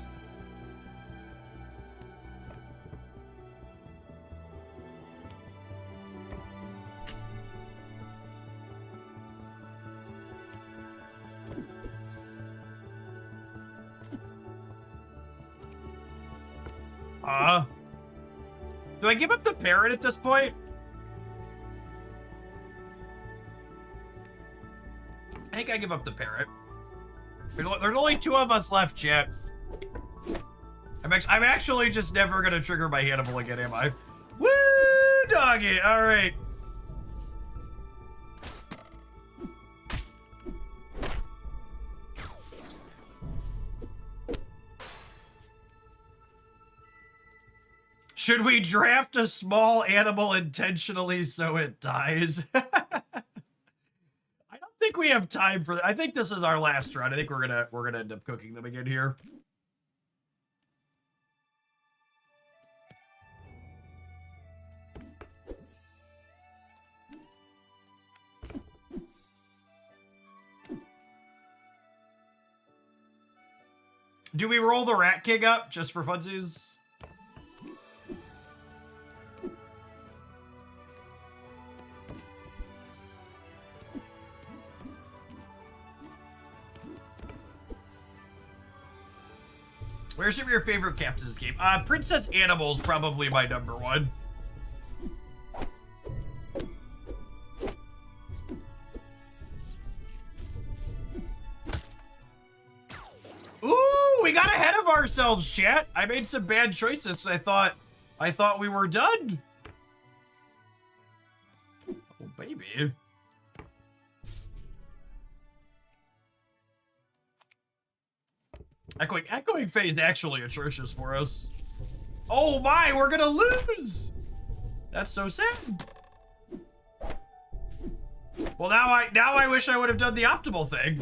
Do I give up the parrot at this point? I think I give up the parrot. There's only 2 of us left, chat. I'm actually just never gonna trigger my Hannibal again, am I? Woo, doggy! All right. Should we draft a small animal intentionally so it dies? I don't think we have time for that. I think this is our last run. I think we're gonna end up cooking them again here. Do we roll the Rat King up just for funsies? Where should be your favorite captain's game? Princess Animal's probably my number 1. Ooh, we got ahead of ourselves, chat. I made some bad choices. I thought we were done. Oh, baby. Echoing phase actually atrocious for us. Oh my, we're gonna lose. That's so sad. Well, now I wish I would have done the optimal thing.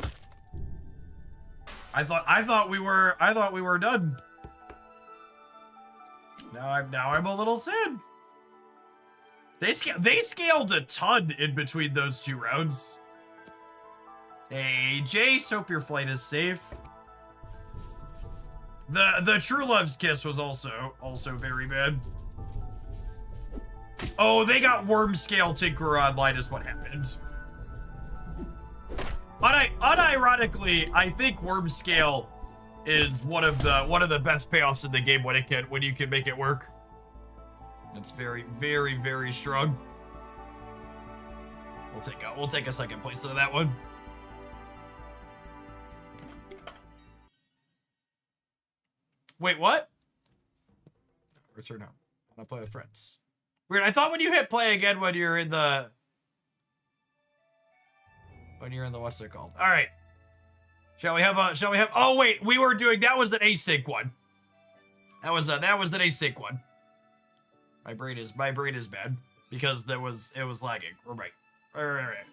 I thought we were done. Now I'm a little sad. They scaled a ton in between those 2 rounds. Hey, Jace, hope your flight is safe. The True Love's Kiss was also very bad. Oh, they got Worm Scale Tinkerer online is what happened. Unironically, I think Worm Scale is one of the best payoffs in the game when you can make it work. It's very, very, very strong. We'll take a second place into that one. Wait, what? Return home. I want to play with friends. Weird. I thought when you hit play again when you're in the what's it called? All right. Shall we have? Oh wait, we were doing that was an async one. That was an async one. My brain is bad because it was lagging. We're right. All right.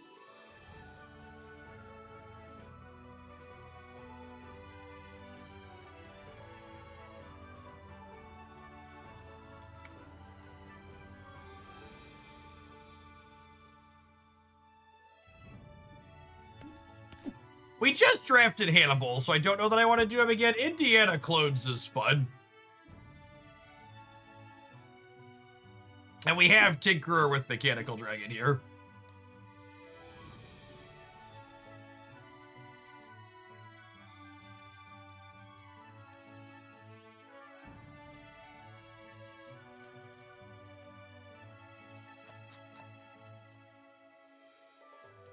We just drafted Hannibal, so I don't know that I want to do him again. Indiana clones is fun. And we have Tinkerer with Mechanical Dragon here.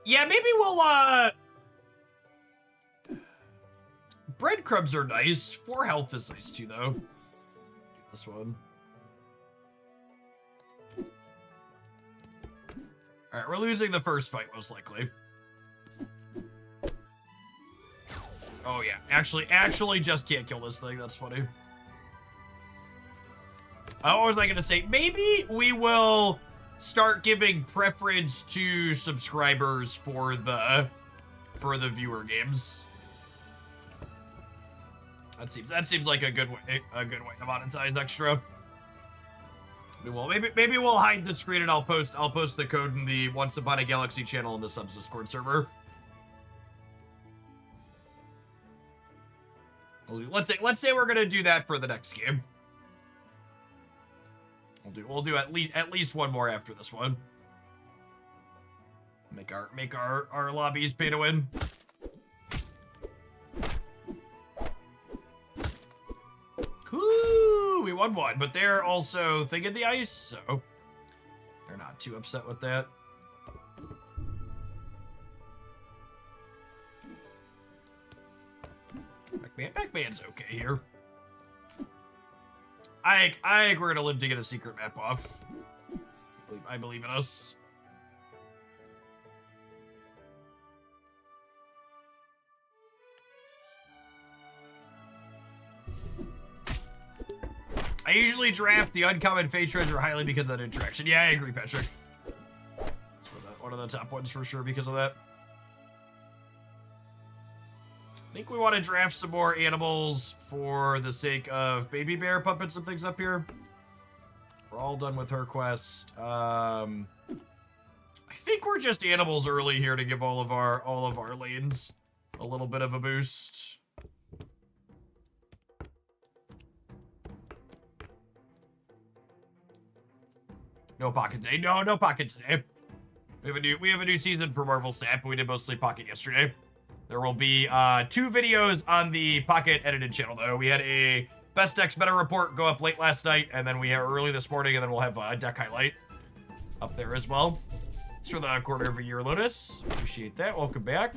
Yeah, maybe we'll, breadcrumbs are nice. 4 health is nice too, though. this one. All right, we're losing the first fight, most likely. Oh, yeah. Actually just can't kill this thing. That's funny. What was I going to say? Maybe we will start giving preference to subscribers for the viewer games. That seems like a good way to monetize extra. Maybe we'll hide the screen and I'll post the code in the Once Upon a Galaxy channel in the subs Discord server. Let's say we're gonna do that for the next game. We'll do at least one more after this one. Make our lobbies pay to win. Whoo! We won one, but they're also thinking the ice, so they're not too upset with that. Backman's okay here. I think we're gonna live to get a secret map off. I believe in us. I usually draft the uncommon fate treasure highly because of that interaction. Yeah, I agree, Patrick. It's one of the top ones for sure because of that. I think we want to draft some more animals for the sake of baby bear puppets and things up here. We're all done with her quest. I think we're just animals early here to give all of our lanes a little bit of a boost. No pocket today. No pocket today. We have a new season for Marvel Snap, but we did mostly pocket yesterday. There will be 2 videos on the Pocket edited channel, though. We had a Best Decks Meta report go up late last night, and then we have early this morning, and then we'll have a deck highlight up there as well. It's for the quarter of a year, Lotus. Appreciate that. Welcome back.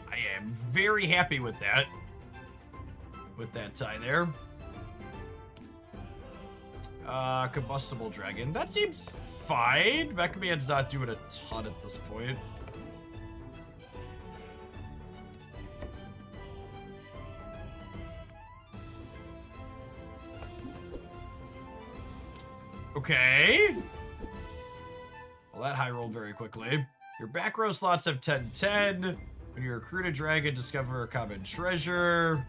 I am very happy with that. With that tie there. Combustible dragon. That seems fine. Mechaman's not doing a ton at this point. Okay. Well, that high rolled very quickly. Your back row slots have 10-10. When you recruit a dragon, discover a common treasure.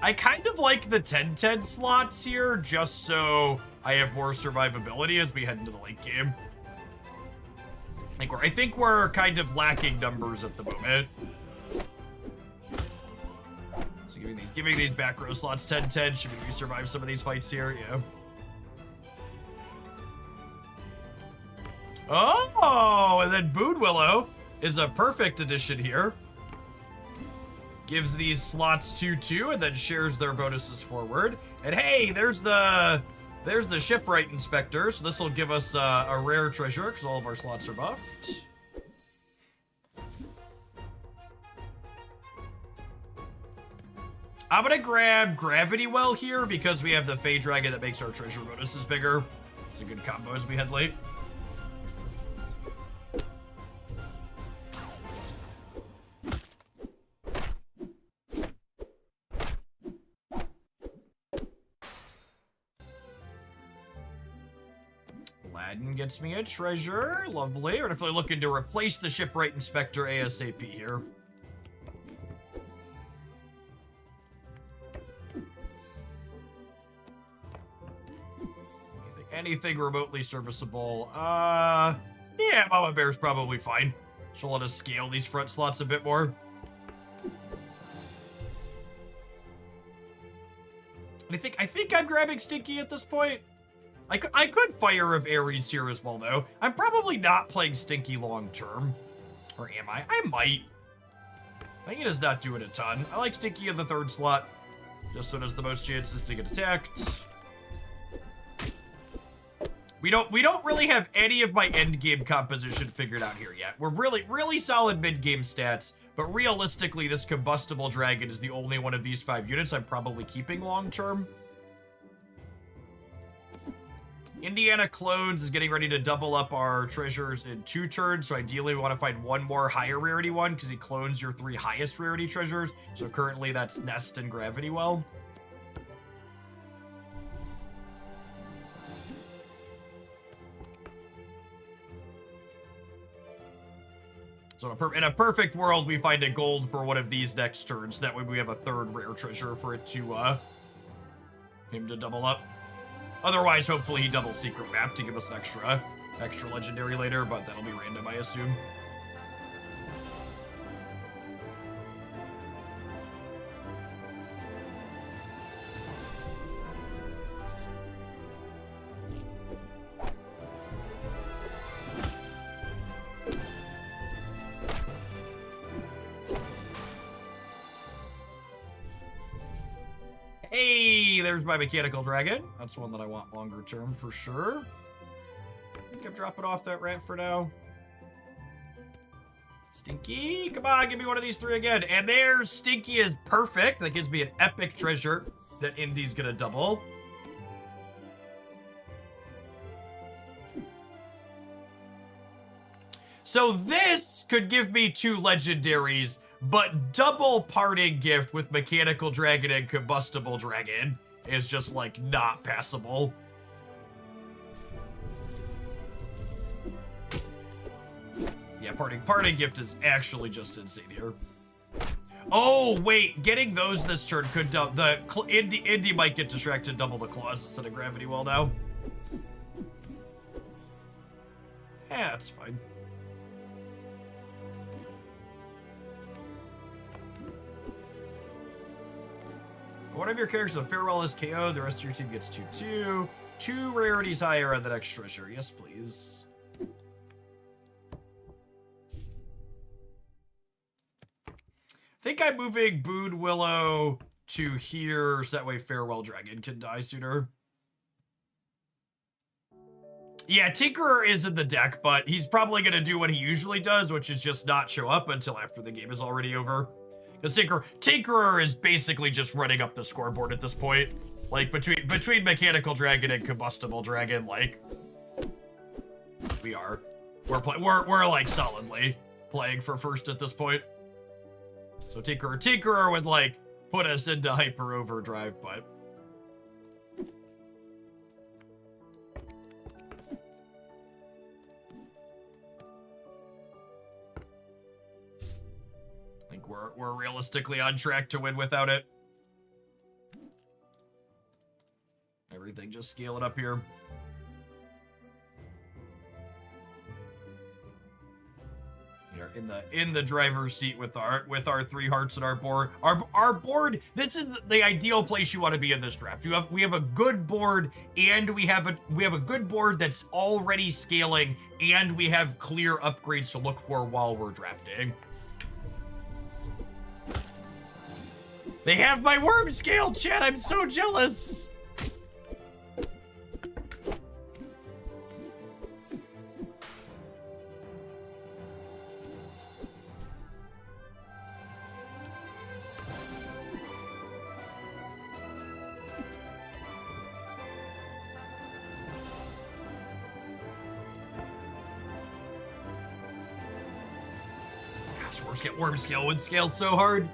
I kind of like the 10-10 slots here, just so I have more survivability as we head into the late game. I think we're kind of lacking numbers at the moment. So giving these back row slots 10-10 should we survive some of these fights here, yeah. Oh, and then Boon Willow is a perfect addition here. Gives these slots 2-2 and then shares their bonuses forward. And hey, there's the shipwright inspector, so this will give us a rare treasure because all of our slots are buffed. I'm gonna grab Gravity Well here because we have the Fey Dragon that makes our treasure bonuses bigger. It's a good combo as we head late. Aladdin gets me a treasure. Lovely. We're definitely looking to replace the shipwright inspector ASAP here. Anything remotely serviceable. Yeah, Mama Bear's probably fine. She'll let us scale these front slots a bit more. And I think I'm grabbing Stinky at this point. I could Fire of Ares here as well, though. I'm probably not playing Stinky long term. Or am I? I might. I think it is not doing a ton. I like Stinky in the 3rd slot. Just so it has the most chances to get attacked. We don't really have any of my end game composition figured out here yet. We're really solid mid game stats, but realistically, this combustible dragon is the only one of these 5 units I'm probably keeping long term. Indiana Clones is getting ready to double up our treasures in 2 turns, so ideally we want to find one more higher rarity one because he clones your 3 highest rarity treasures. So currently that's Nest and Gravity Well. So in a perfect world, we find a gold for one of these next turns. That way we have a 3rd rare treasure for it to, him to double up. Otherwise, hopefully he doubles Secret Map to give us an extra legendary later, but that'll be random, I assume. Hey, there's my mechanical dragon. That's one that I want longer term for sure. I think I'm dropping off that rant for now. Stinky, come on, give me one of these 3 again. And there's Stinky is perfect. That gives me an epic treasure that Indy's gonna double. So this could give me 2 legendaries, but double parting gift with mechanical dragon and combustible dragon is just like not passable. Yeah, parting gift is actually just insane here. Oh wait, getting those this turn could Indy might get distracted and double the claws instead of Gravity Well now. Yeah, that's fine. One of your characters with Farewell is KO, the rest of your team gets 2/2. 2 rarities higher on the next treasure. Yes, please. I think I'm moving Boon Willow to here so that way Farewell Dragon can die sooner. Yeah, Tinkerer is in the deck, but he's probably going to do what he usually does, which is just not show up until after the game is already over. Because Tinkerer is basically just running up the scoreboard at this point. Like, between Mechanical Dragon and Combustible Dragon, like, we're like solidly playing for first at this point. So Tinkerer would like put us into hyper overdrive, but I think we're realistically on track to win without it. Everything just scale it up here. We're in the driver's seat with our 3 hearts and our board. Our board, this is the ideal place you want to be in this draft. We have a good board, and we have a good board that's already scaling, and we have clear upgrades to look for while we're drafting. They have my worm scale, chat. I'm so jealous. Gosh, worm scale would scale so hard.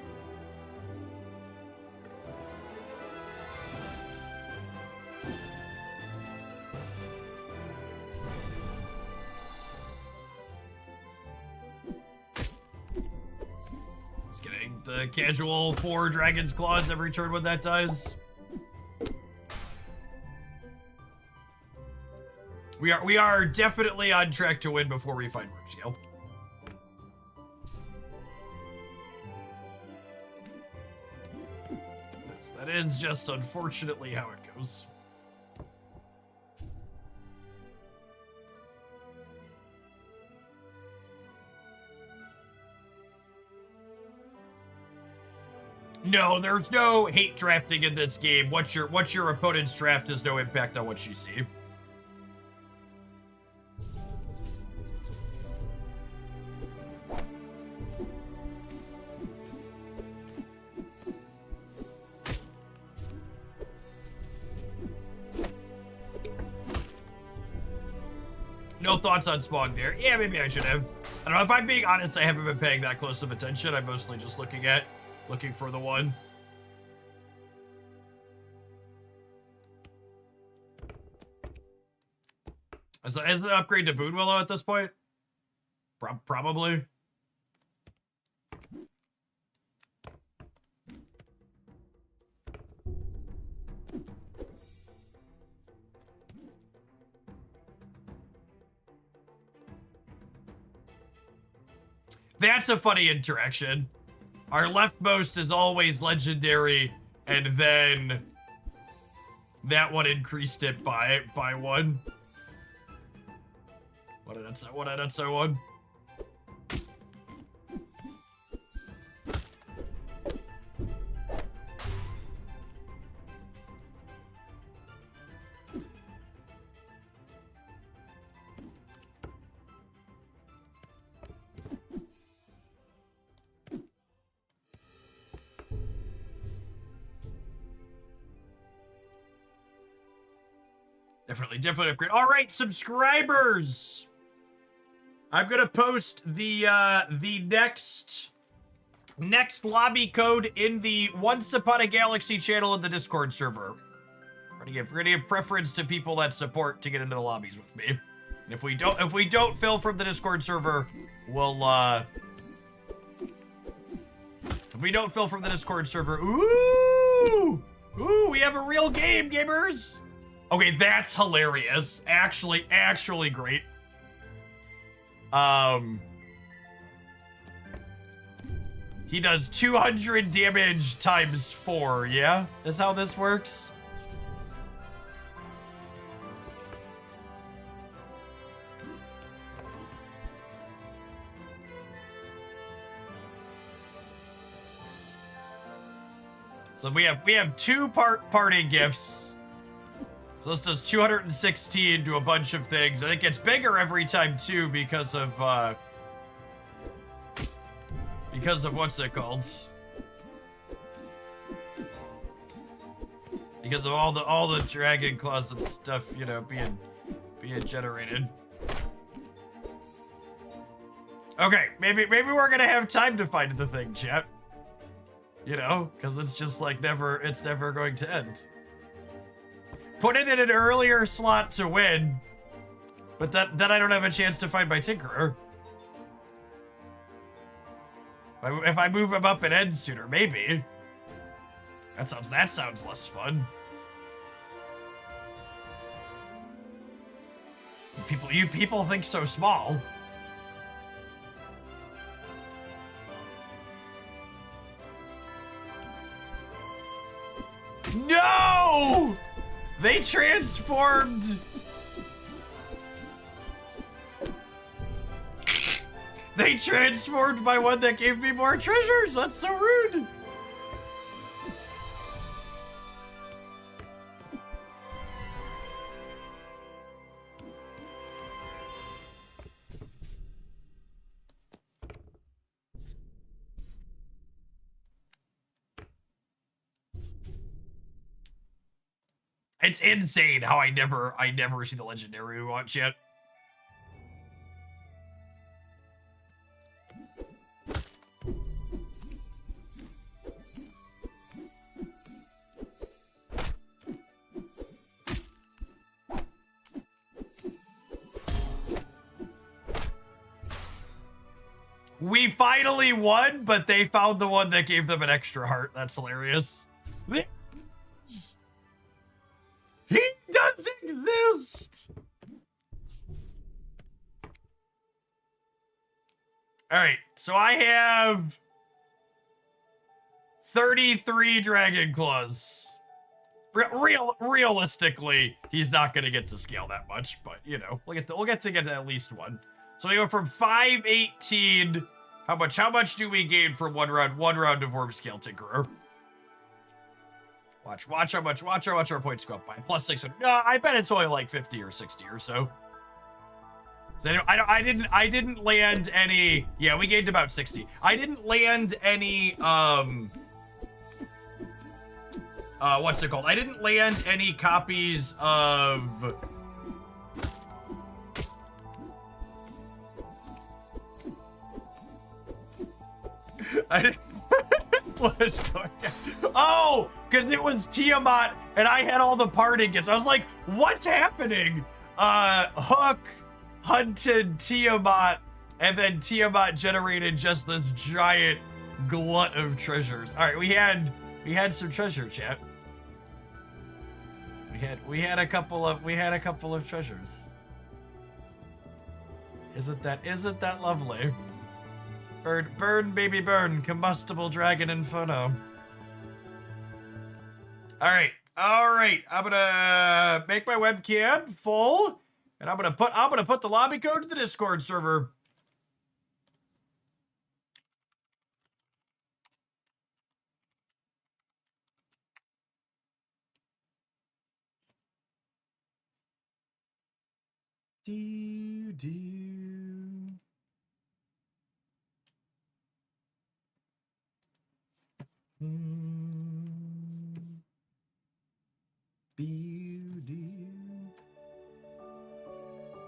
The casual 4 Dragon's Claws every turn when that dies. We are definitely on track to win before we find Worm Scale. That is just unfortunately how it goes. No, there's no hate drafting in this game. What's your opponent's draft has no impact on what you see. No thoughts on spawn there. Yeah, maybe I should have. I don't know. If I'm being honest, I haven't been paying that close of attention. I'm mostly just looking for the one. Is it an upgrade to Boon Willow at this point? Probably. That's a funny interaction. Our leftmost is always legendary, and then that one increased it by one. What did that say one? Definitely upgrade. All right, subscribers. I'm gonna post the next lobby code in the Once Upon a Galaxy channel in the Discord server. We're gonna give preference to people that support to get into the lobbies with me. And if we don't fill from the Discord server, we'll if we don't fill from the Discord server, ooh, we have a real game, gamers. Okay, that's hilarious. Actually great. He does 200 damage times 4, yeah? That's how this works? So we have two party gifts. So this does 216 to a bunch of things. And it gets bigger every time too because of what's it called? Because of all the dragon claws and stuff, you know, being generated. Okay, maybe we're gonna have time to find the thing, chat. You know, because it's just like it's never going to end. Put it in an earlier slot to win, but then I don't have a chance to find my Tinkerer. If I move him up, it ends sooner, maybe. That sounds less fun. You people think so small. No! They transformed. They transformed my one that gave me more treasures. That's so rude. It's insane how I never see the legendary we want yet. We finally won, but they found the one that gave them an extra heart. That's hilarious. He does exist! Alright, so I have 33 Dragon Claws. Realistically, he's not going to get to scale that much, but, you know, we'll get to get at least one. So we go from 518. How much do we gain from one round of Orb Scale Tinkerer? Watch how much our points go up by. Plus 600. No, I bet it's only like 50 or 60 or so. I didn't land any. Yeah, we gained about 60. I didn't land any. What's it called? I didn't land any copies of What's going on? Oh, because it was Tiamat and I had all the parting gifts. I was like, what's happening? Hook hunted Tiamat, and then Tiamat generated just this giant glut of treasures. All right, we had some treasure, chat. We had a couple of treasures. Isn't that lovely? Burn, baby, burn, combustible dragon inferno. All right. I'm gonna make my webcam full, and I'm gonna put the lobby code to the Discord server.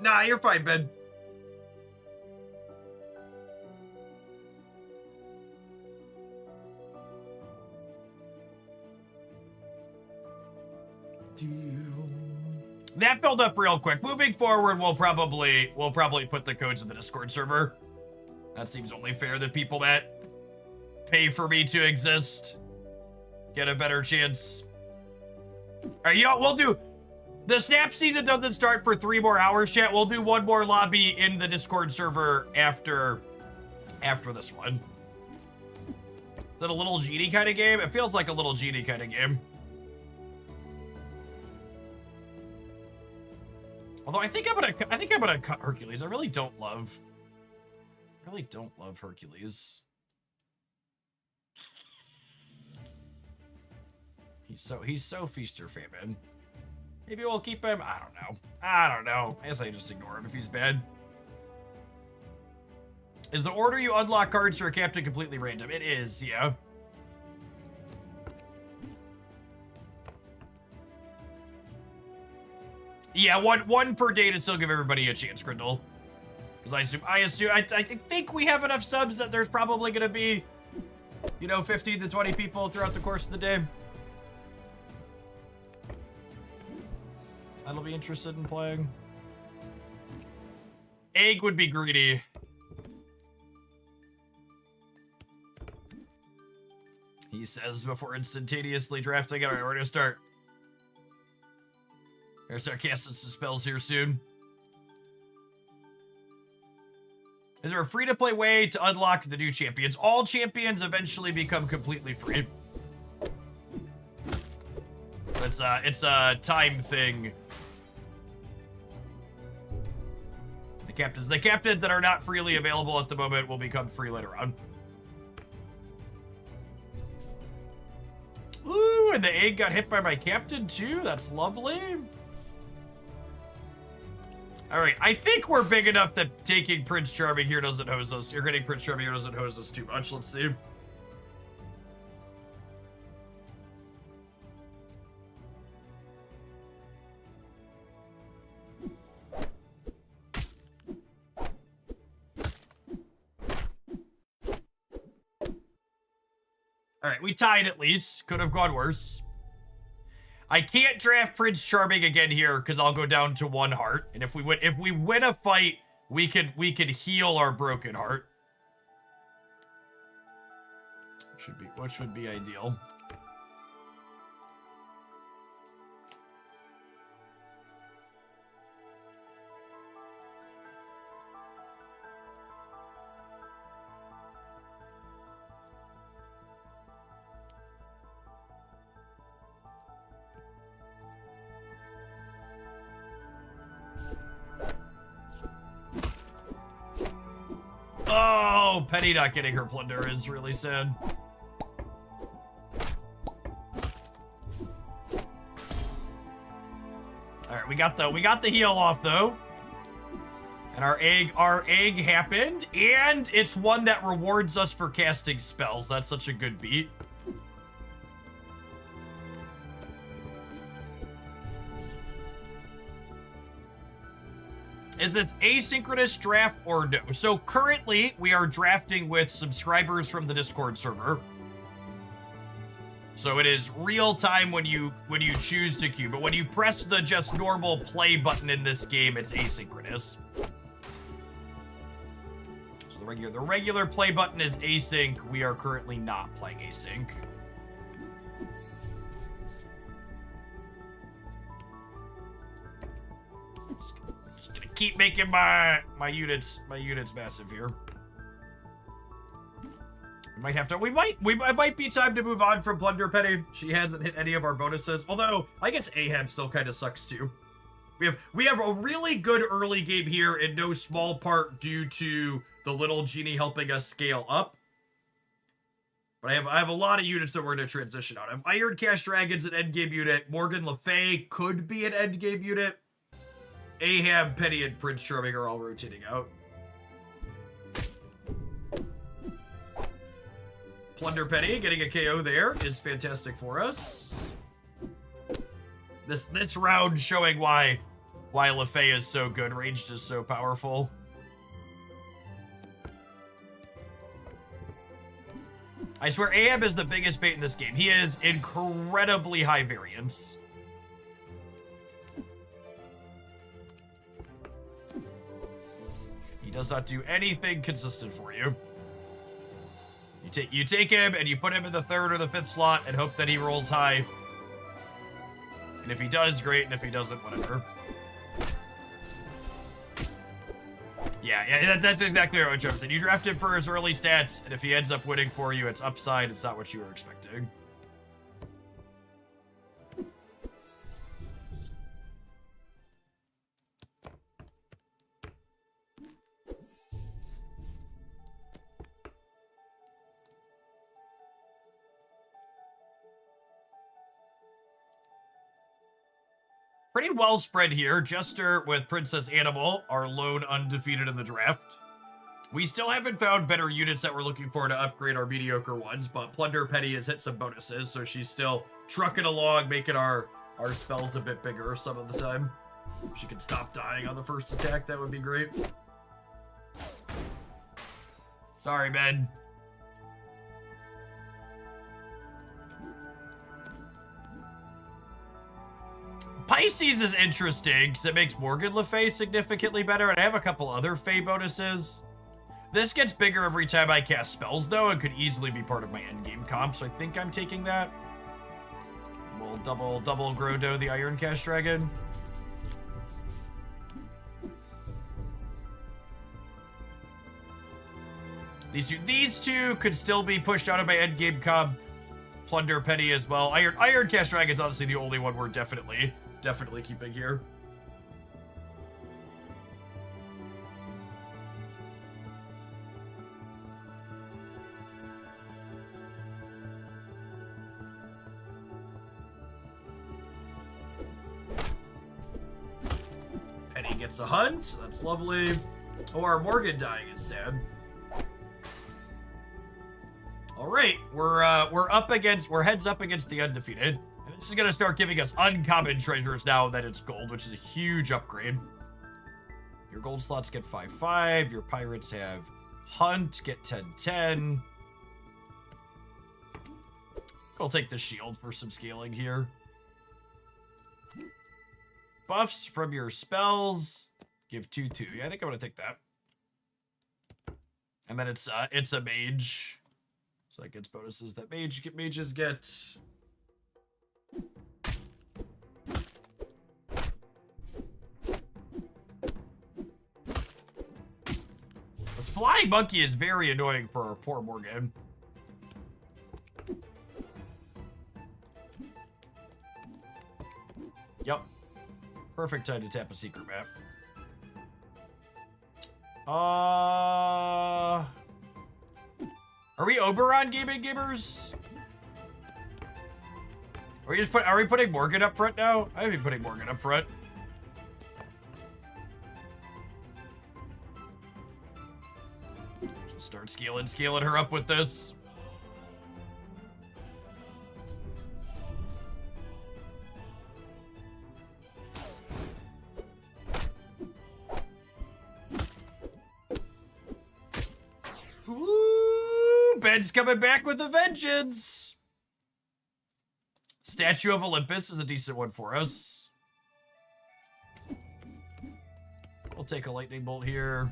Nah, you're fine, Ben. That filled up real quick. Moving forward, we'll probably put the codes in the Discord server. That seems only fair that people that pay for me to exist get a better chance. All right, you know what we'll do? The Snap season doesn't start for 3 more hours, chat. We'll do 1 more lobby in the Discord server after this one. Is it a little genie kind of game? It feels like a little genie kind of game. Although I think I'm gonna cut Hercules. I really don't love Hercules. He's so feast or famine. Maybe we'll keep him. I don't know. I guess I just ignore him if he's bad. Is the order you unlock cards for a captain completely random? It is, yeah. Yeah, one per day to still give everybody a chance, Grindle. Because I think we have enough subs that there's probably gonna be, 15 to 20 people throughout the course of the day. That'll be interested in playing. Egg would be greedy. He says before instantaneously drafting. All right, we're gonna start. There's our casting some spells here soon. Is there a free-to-play way to unlock the new champions? All champions eventually become completely free. It's a time thing. The captains that are not freely available at the moment will become free later on. Ooh, and the egg got hit by my captain too. That's lovely. All right, I think we're big enough that taking Prince Charming here doesn't hose us. You're getting Prince Charming here doesn't hose us too much. Let's see. All right, we tied at least. Could have gone worse. I can't draft Prince Charming again here because I'll go down to 1 heart. And if we win a fight, we could heal our broken heart. Which would be ideal. Oh, Penny not getting her plunder is really sad. All right, we got the heal off though. And our egg happened, and it's one that rewards us for casting spells. That's such a good beat. Is this asynchronous draft or no? So currently we are drafting with subscribers from the Discord server. So it is real time when you choose to queue, but when you press the just normal play button in this game, it's asynchronous. So the regular play button is async. We are currently not playing async. Just gonna keep making my units massive here. We might have to. It might be time to move on from Plunder Penny. She hasn't hit any of our bonuses. Although I guess Ahab still kind of sucks too. We have a really good early game here, in no small part due to the little genie helping us scale up. But I have a lot of units that we're going to transition out. I have Iron Cash Dragon's an endgame unit. Morgan Le Fay could be an endgame unit. Ahab, Penny, and Prince Charming are all rotating out. Plunder Penny getting a KO there is fantastic for us. This round showing why Le Fay is so good. Ranged is so powerful. I swear Ahab is the biggest bait in this game. He is incredibly high variance. He does not do anything consistent for you. You take him and you put him in the 3rd or the 5th slot and hope that he rolls high. And if he does, great. And if he doesn't, whatever. Yeah, that's exactly what Joe said. You draft him for his early stats, and if he ends up winning for you, it's upside. It's not what you were expecting. Pretty well spread here. Jester with Princess Animal are lone undefeated in the draft. We still haven't found better units that we're looking for to upgrade our mediocre ones, but Plunder Penny has hit some bonuses, so she's still trucking along, making our spells a bit bigger some of the time. If she could stop dying on the first attack, that would be great. Sorry, Ben. Pisces is interesting because it makes Morgan Le Fay significantly better, and I have a couple other Fay bonuses. This gets bigger every time I cast spells, though, and could easily be part of my endgame comp, so I think I'm taking that. We'll double Grodo the Iron Cash Dragon. These two could still be pushed out of my endgame comp. Plunder Penny as well. Iron Cash Dragon's honestly the only one we're definitely keeping here. Penny gets a hunt. That's lovely. Oh, our Morgan dying is sad. All right, we're heads up against the undefeated. And this is gonna start giving us uncommon treasures now that it's gold, which is a huge upgrade. Your gold slots get 5/5. Your pirates have hunt, get 10/10. I'll take the shield for some scaling here. Buffs from your spells give 2/2. Yeah, I think I'm gonna take that. And then it's a mage. So that gets bonuses that mages get. This flying monkey is very annoying for our poor Morgan. Yep. Perfect time to tap a secret map. Are we Oberon gamers? Are we putting Morgan up front now? I might be putting Morgan up front. Just start scaling her up with this. Ben's coming back with a vengeance. Statue of Olympus is a decent one for us. We'll take a lightning bolt here.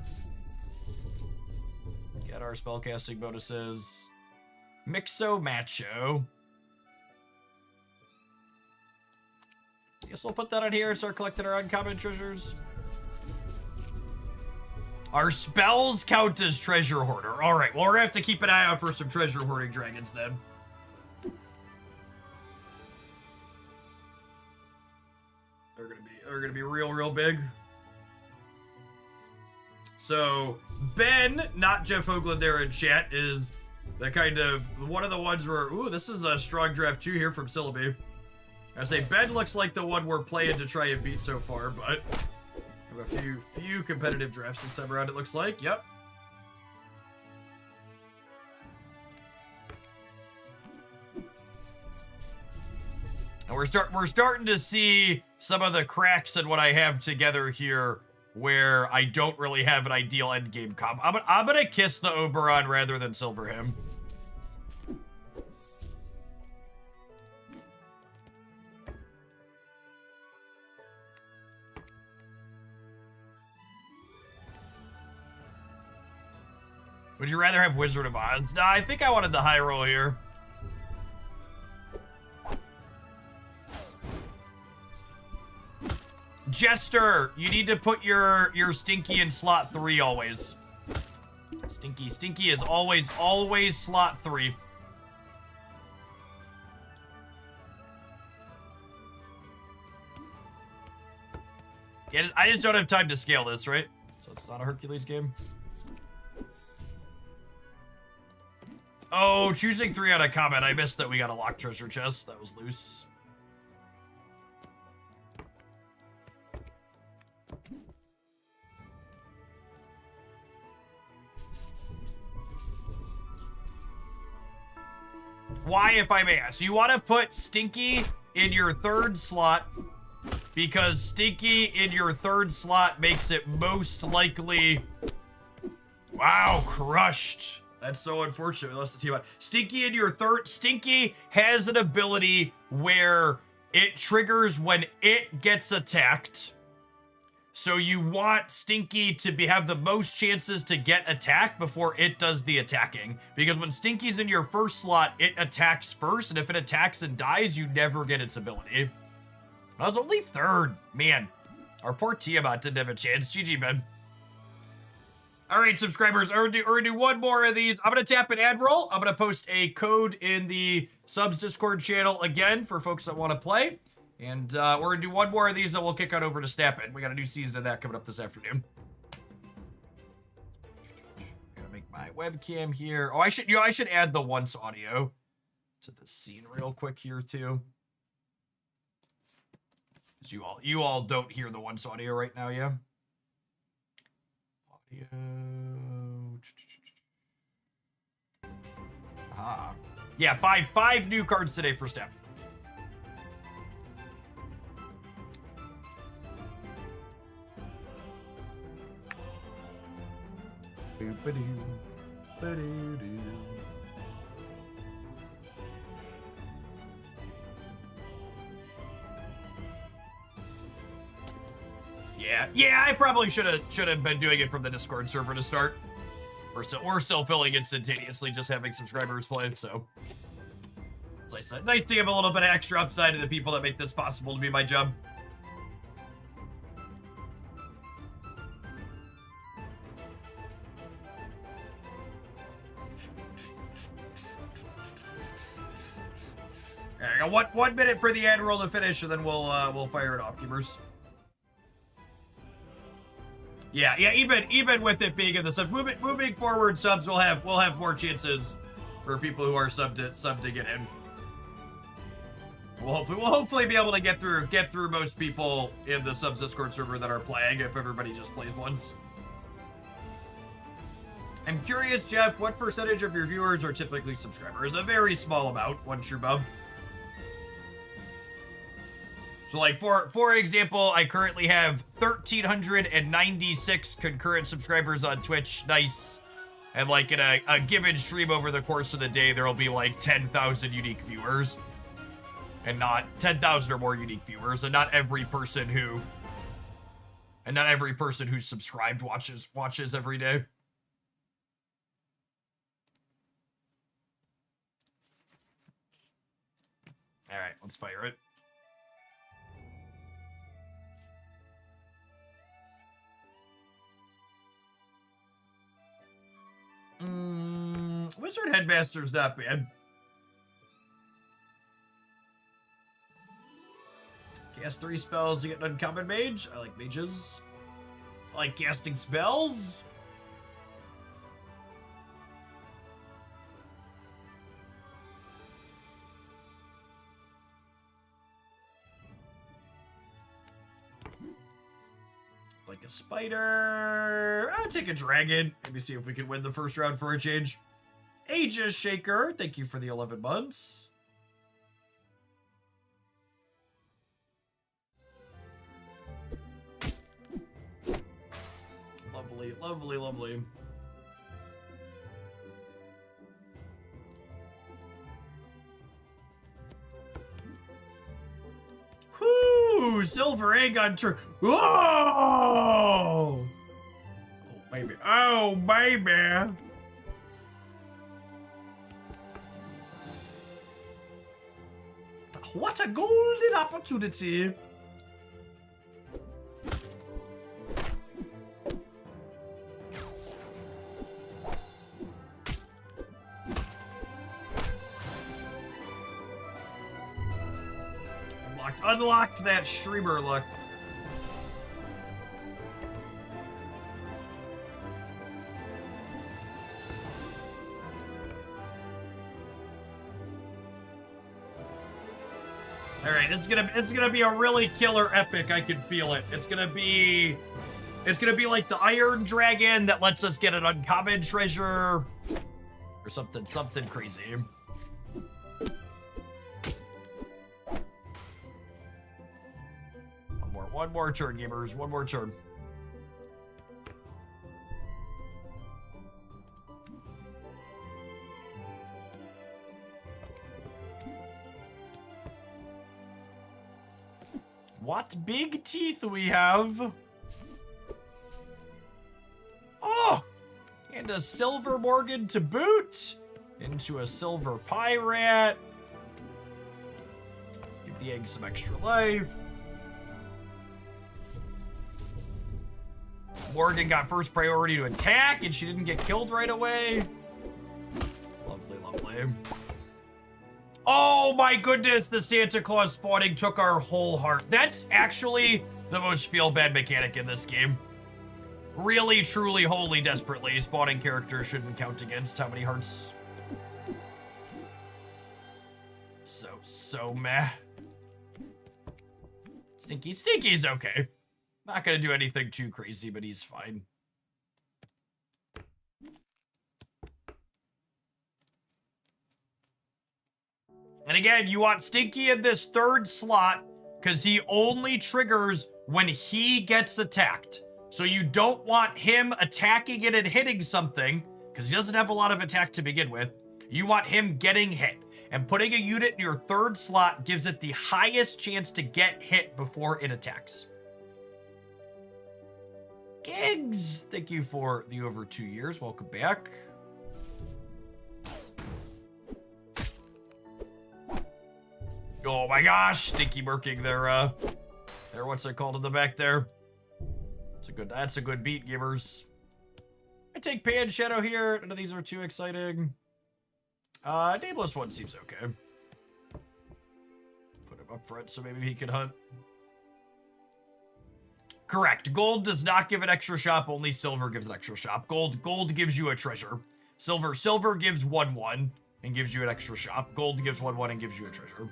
Get our spellcasting bonuses. Mixo Macho. Guess we'll put that on here and start collecting our uncommon treasures. Our spells count as treasure hoarder. All right, well, we're gonna have to keep an eye out for some treasure hoarding dragons then. They're gonna be real big. So Ben, not Jeff Hoagland there in chat, is the kind of one of the ones where, ooh, this is a strong draft 2 here from Syllabi. I say Ben looks like the one we're playing to try and beat so far, but we have a few competitive drafts this time around, it looks like. Yep. And we're starting to see some of the cracks in what I have together here, where I don't really have an ideal endgame comp. I'm gonna kiss the Oberon rather than silver him. Would you rather have Wizard of Oz? Nah, I think I wanted the high roll here. Jester, you need to put your Stinky in slot 3 always. Stinky is always slot 3. Yeah, I just don't have time to scale this, right? So it's not a Hercules game. Oh, choosing 3 out of comment. I missed that we got a locked treasure chest. That was loose. Why, if I may ask? You want to put Stinky in your 3rd slot because Stinky in your 3rd slot makes it most likely... Wow, crushed. That's so unfortunate. We lost the team out. Stinky in your 3rd... Stinky has an ability where it triggers when it gets attacked. So you want Stinky to have the most chances to get attacked before it does the attacking. Because when Stinky's in your 1st slot, it attacks first. And if it attacks and dies, you never get its ability. I was only 3rd. Man, our poor Tiamat didn't have a chance. GG, man. All right, subscribers, we're gonna do one more of these. I'm gonna tap an ad roll. I'm gonna post a code in the subs Discord channel again for folks that want to play. And we're gonna do one more of these and we'll kick out over to Snap-In. We got a new season of that coming up this afternoon. Gotta make my webcam here. Oh, I should add the once audio to the scene real quick here too. Because you all don't hear the once audio right now, yeah? Audio. Ah. Yeah, five new cards today for Snap. Yeah, I probably should have been doing it from the Discord server to start. We're still filling instantaneously, just having subscribers play, so. As I said, nice to give a little bit of extra upside to the people that make this possible to be my job. I got 1 minute for the ad roll to finish, and then we'll fire it off, keepers. Yeah, even with it being in the sub, moving forward, subs will have more chances for people who are sub to get in. We'll hopefully be able to get through most people in the subs Discord server that are playing if everybody just plays once. I'm curious, Jeff, what percentage of your viewers are typically subscribers? A very small amount, one true bub. So, like, for example, I currently have 1,396 concurrent subscribers on Twitch. Nice. And like in a given stream over the course of the day, there'll be like 10,000 unique viewers. And not 10,000 or more unique viewers, and not every person who's subscribed watches every day. All right, let's fire it. Wizard Headmaster's not bad. Cast 3 spells to get an uncommon mage. I like mages. I like casting spells. Like a spider. I'll take a dragon. Maybe see if we can win the first round for a change. Aegis Shaker. Thank you for the 11 months. Lovely, lovely, lovely. Whoo! Silver egg on turn. Oh! Oh, baby. Oh, baby. What a golden opportunity. Unlocked that streamer look. All right, it's gonna be a really killer epic. I can feel it. It's gonna be like the Iron Dragon that lets us get an uncommon treasure or something crazy. One more turn, gamers. One more turn. What big teeth we have. Oh! And a silver Morgan to boot. Into a silver pirate. Let's give the egg some extra life. Morgan got first priority to attack, and she didn't get killed right away. Lovely, lovely. Oh my goodness, the Santa Claus spawning took our whole heart. That's actually the most feel-bad mechanic in this game. Really, truly, wholly, desperately, spawning characters shouldn't count against how many hearts. So meh. Stinky's okay. Not gonna do anything too crazy, but he's fine. And again, you want Stinky in this third slot because he only triggers when he gets attacked. So you don't want him attacking it and hitting something because he doesn't have a lot of attack to begin with. You want him getting hit. And putting a unit in your third slot gives it the highest chance to get hit before it attacks. Gigs, thank you for the over 2 years. Welcome back. Oh my gosh, Stinky Merking their what's it called in the back there? That's a good beat, gamers. I take Pan Shadow here. None of these are too exciting. Nameless one seems okay. Put him up front so maybe he can hunt. Correct. Gold does not give an extra shop. Only silver gives an extra shop. Gold gives you a treasure. Silver gives 1/1 and gives you an extra shop. Gold gives 1/1 and gives you a treasure.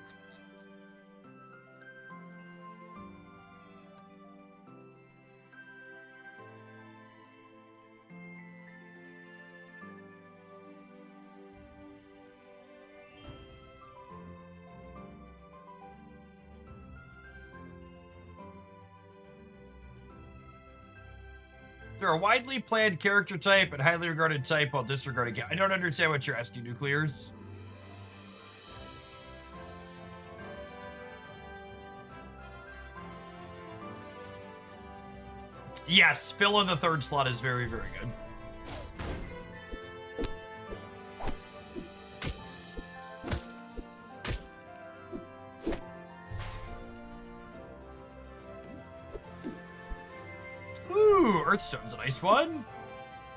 They're a widely planned character type and highly regarded type while disregarding. I don't understand what you're asking, Nuclears. Yes, fill in the third slot is very, very good. Ooh, Earthstone's a nice one.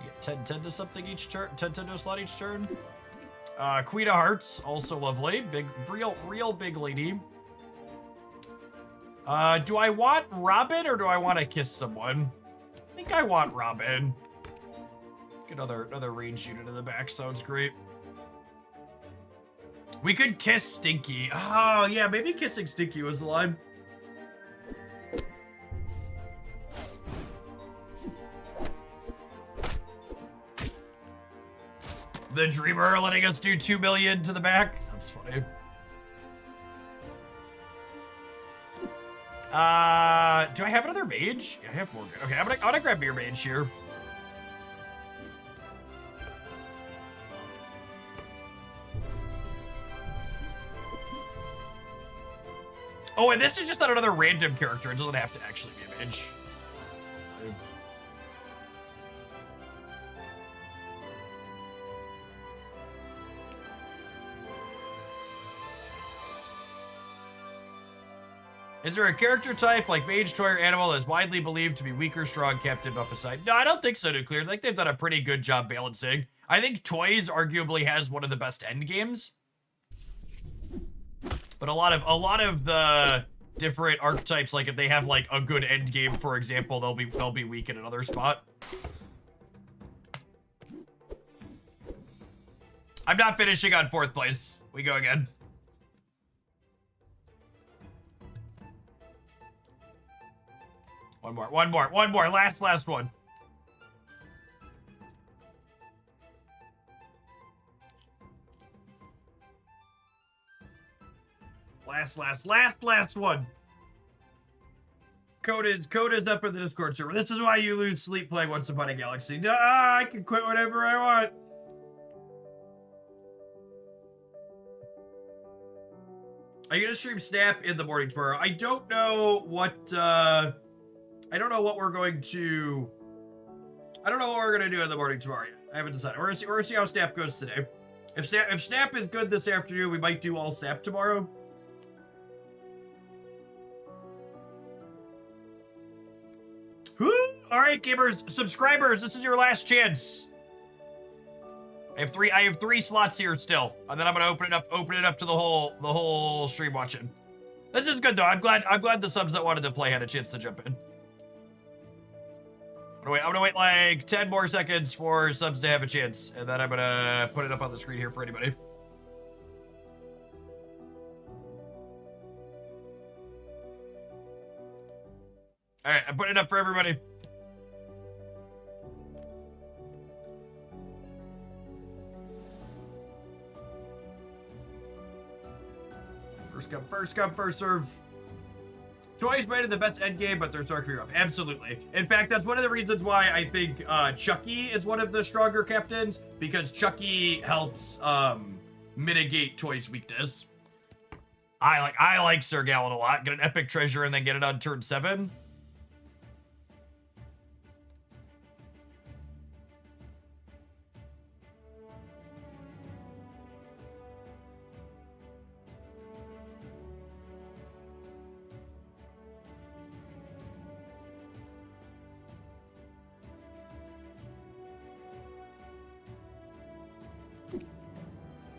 You get 10 to something each turn, 10 to a slot each turn. Queen of Hearts, also lovely. Big, real big lady. Do I want Robin or do I want to kiss someone? I think I want Robin. Get another range unit in the back. Sounds great. We could kiss Stinky. Oh, yeah, maybe kissing Stinky was the line. The Dreamer letting us do 2 million to the back. That's funny. Do I have another mage? Yeah, I have more. Okay, I'm gonna grab your mage here. Oh, and this is just not another random character. It doesn't have to actually be a mage. Is there a character type like mage, toy, or animal that is widely believed to be weaker, strong, captain, buff aside? No, I don't think so, Nuclear. I think they've done a pretty good job balancing. I think toys arguably has one of the best end games. But a lot of the different archetypes, like if they have like a good end game, for example, they'll be weak in another spot. I'm not finishing on 4th place. We go again. One more. Last one. Last one. Code is up in the Discord server. This is why you lose sleep playing Once Upon a Galaxy. No, I can quit whenever I want. Are you gonna stream Snap in the morning tomorrow? I don't know what we're going to. I don't know what we're gonna do in the morning tomorrow yet. I haven't decided. We're gonna see how Snap goes today. If Snap is good this afternoon, we might do all Snap tomorrow. All right, gamers, subscribers, this is your last chance. I have three slots here still, and then I'm gonna open it up to the whole stream watching. This is good though. I'm glad the subs that wanted to play had a chance to jump in. I'm gonna wait like 10 more seconds for subs to have a chance, and then I'm gonna put it up on the screen here for anybody. All right, I'm putting it up for everybody. First come, first serve. Toys might have the best end game, but they're starting to be rough. Absolutely. In fact, that's one of the reasons why I think Chucky is one of the stronger captains, because Chucky helps mitigate Toy's weakness. I like Sir Gallen a lot. Get an epic treasure and then get it on turn 7.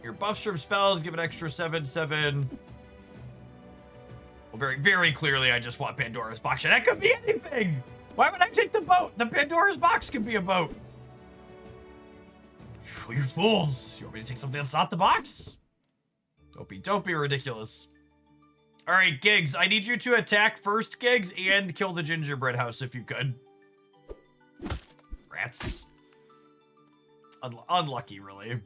Your buffs from spells give an extra 7/7. Well, very, very clearly, I just want Pandora's box. And that could be anything. Why would I take the boat? The Pandora's box could be a boat. Well, you're fools. You want me to take something that's not the box? Don't be ridiculous. All right, Gigs, I need you to attack first, Gigs, and kill the gingerbread house if you could. Rats. Unlucky, really.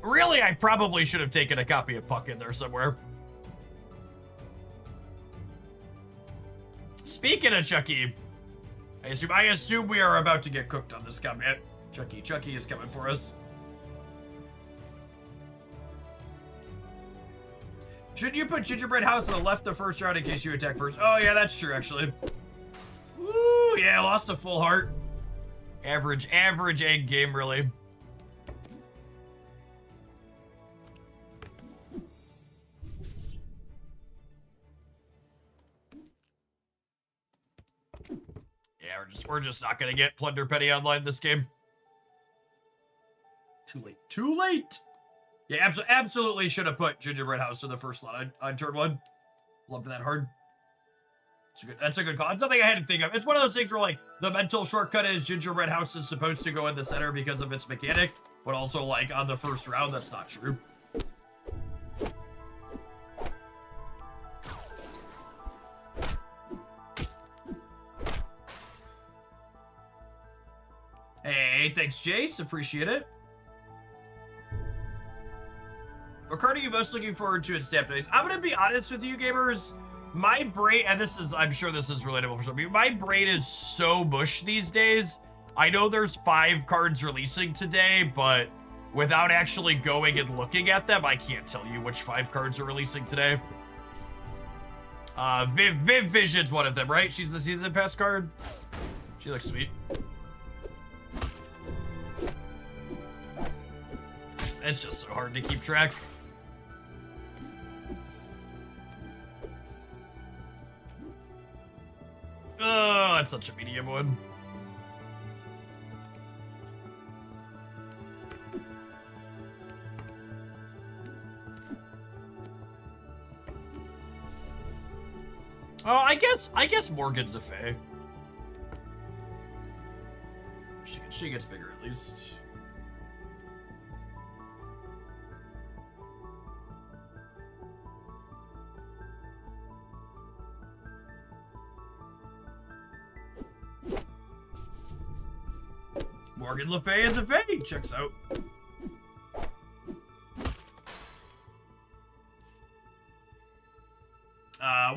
Really, I probably should have taken a copy of Puck in there somewhere. Speaking of Chucky, I assume we are about to get cooked on this combat. Chucky is coming for us. Shouldn't you put Gingerbread House on the left the first round in case you attack first? Oh yeah, that's true actually. Woo, yeah, lost a full heart. Average egg game, really. Yeah, we're just not gonna get Plunder Penny online this game. Too late. Yeah, absolutely should have put Gingerbread House in the first slot on turn 1. Loved that hard. That's a good call. It's something I had to think of. It's one of those things where, like, the mental shortcut is Gingerbread House is supposed to go in the center because of its mechanic, but also, like, on the first round, that's not true. Hey, thanks, Jace. Appreciate it. What card are you most looking forward to in Snap Days? I'm going to be honest with you, gamers. My brain, and I'm sure this is relatable for some people, my brain is so mush these days. I know there's 5 cards releasing today, but without actually going and looking at them, I can't tell you which 5 cards are releasing today. Viv Vision's one of them, right? She's the Season Pass card. She looks sweet. It's just so hard to keep track. Oh, that's such a medium one. Oh, I guess Morgan's a Fae. She gets bigger at least. Morgan Le Fay is a Fae. Checks out.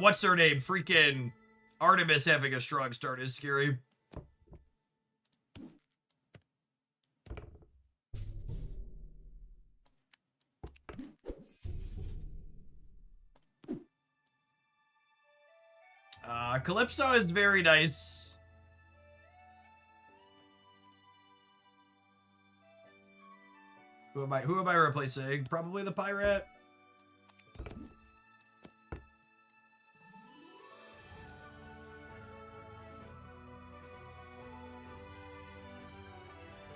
What's her name? Freaking Artemis having a strong start is scary. Calypso is very nice. Who am I replacing? Probably the pirate.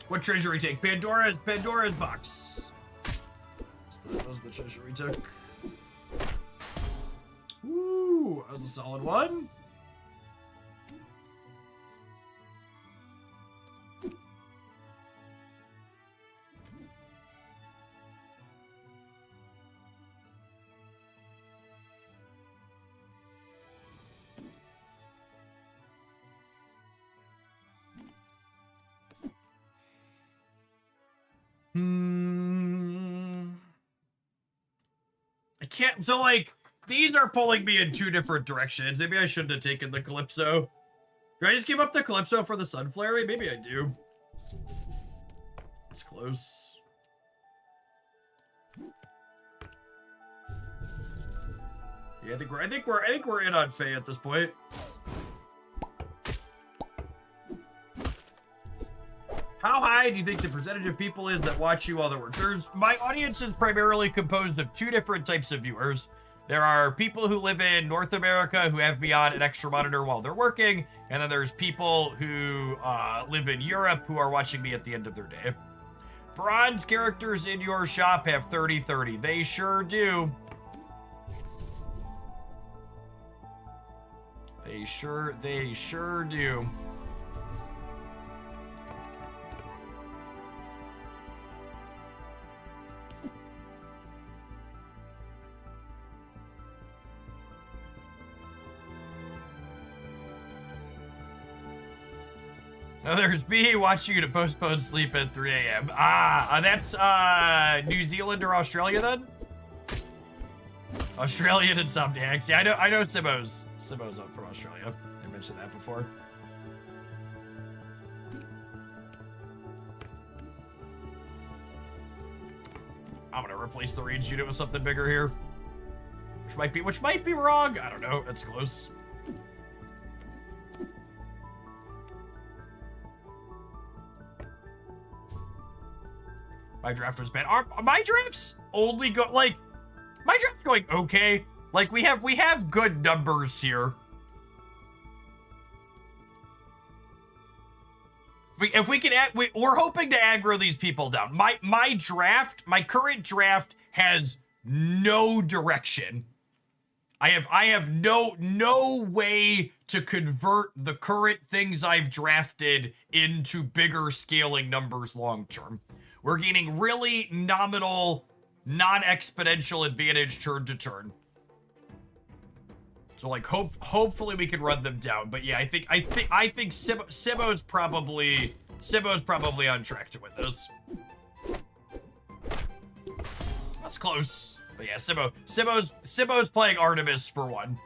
What treasure we take? Pandora's box. So that was the treasure we took. Ooh, that was a solid one. I can't, so like, these are pulling me in 2 different directions. Maybe I shouldn't have taken the Calypso. Do I just give up the Calypso for the Sunflare? Maybe I do. It's close. Yeah, I think we're in on Faye at this point. How high do you think the percentage of people is that watch you while they work? My audience is primarily composed of 2 different types of viewers. There are people who live in North America who have me on an extra monitor while they're working, and then there's people who live in Europe who are watching me at the end of their day. Bronze characters in your shop have 30/30. They sure do. They sure do. Oh, there's B watching you to postpone sleep at 3 a.m. That's New Zealand or Australia then? Australian insomniacs. Yeah, I know Simo's up from Australia. I mentioned that before. I'm gonna replace the range unit with something bigger here. Which might be wrong. I don't know. That's close. My draft was bad. My drafts only go like my draft's going okay. Like we have good numbers here. If we can, we're hoping to aggro these people down. My current draft has no direction. I have no way to convert the current things I've drafted into bigger scaling numbers long term. We're gaining really nominal, non-exponential advantage turn to turn. So like hopefully we can run them down. But yeah, I think Simo's probably on track to win this. That's close. But yeah, Simo's playing Artemis for one.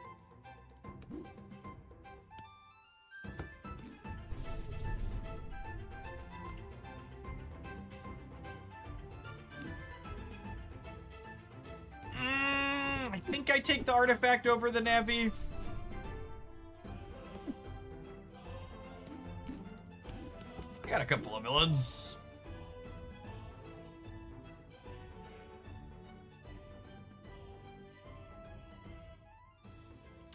I think I take the artifact over the Navi. I got a couple of villains.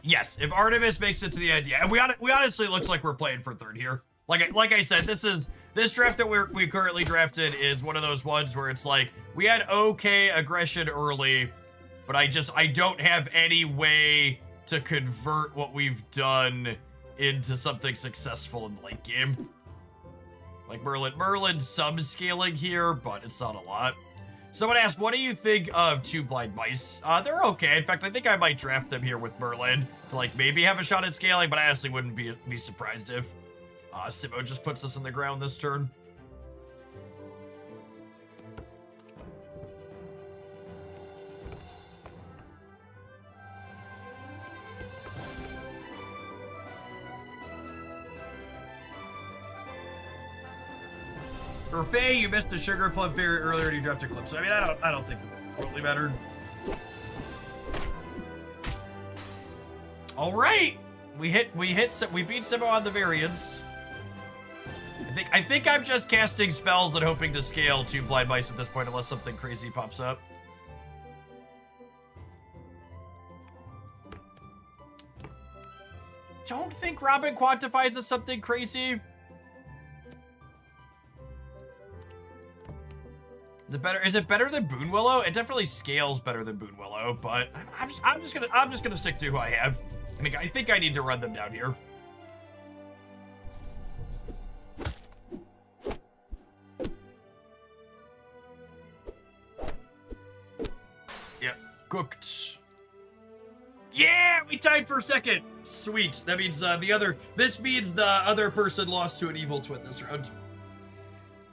Yes, if Artemis makes it to the end, yeah, and we honestly looks like we're playing for third here. Like I said, this draft that we currently drafted is one of those ones where it's like we had okay aggression early, but I don't have any way to convert what we've done into something successful in the late game. Like Merlin's sub-scaling here, but it's not a lot. Someone asked, what do you think of 2 blind mice? They're okay. In fact, I think I might draft them here with Merlin to like maybe have a shot at scaling, but I honestly wouldn't be surprised if Simo just puts us in the ground this turn. For Faye, you missed the Sugar Plum Fairy earlier and you dropped a clip. So I mean, I don't think that really mattered. All right, we beat Simo on the variants. I think I'm just casting spells and hoping to scale 2 blind mice at this point, unless something crazy pops up. Don't think Robin quantifies as something crazy. Is it better than Boon Willow? It definitely scales better than Boon Willow, but I'm just gonna stick to who I have. I think I need to run them down here. Yep, cooked. Yeah, we tied for second. Sweet. That means this means the other person lost to an evil twin this round.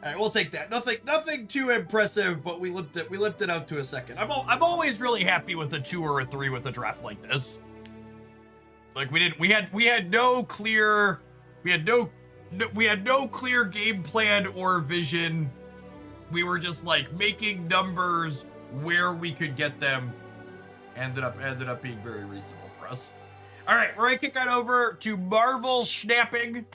All right, we'll take that. Nothing too impressive, but we limped it out to a second. I'm always really happy with a 2 or a 3 with a draft like this. Like we had no clear game plan or vision. We were just like making numbers where we could get them. Ended up being very reasonable for us. All right, we're gonna kick on over to Marvel Snapping.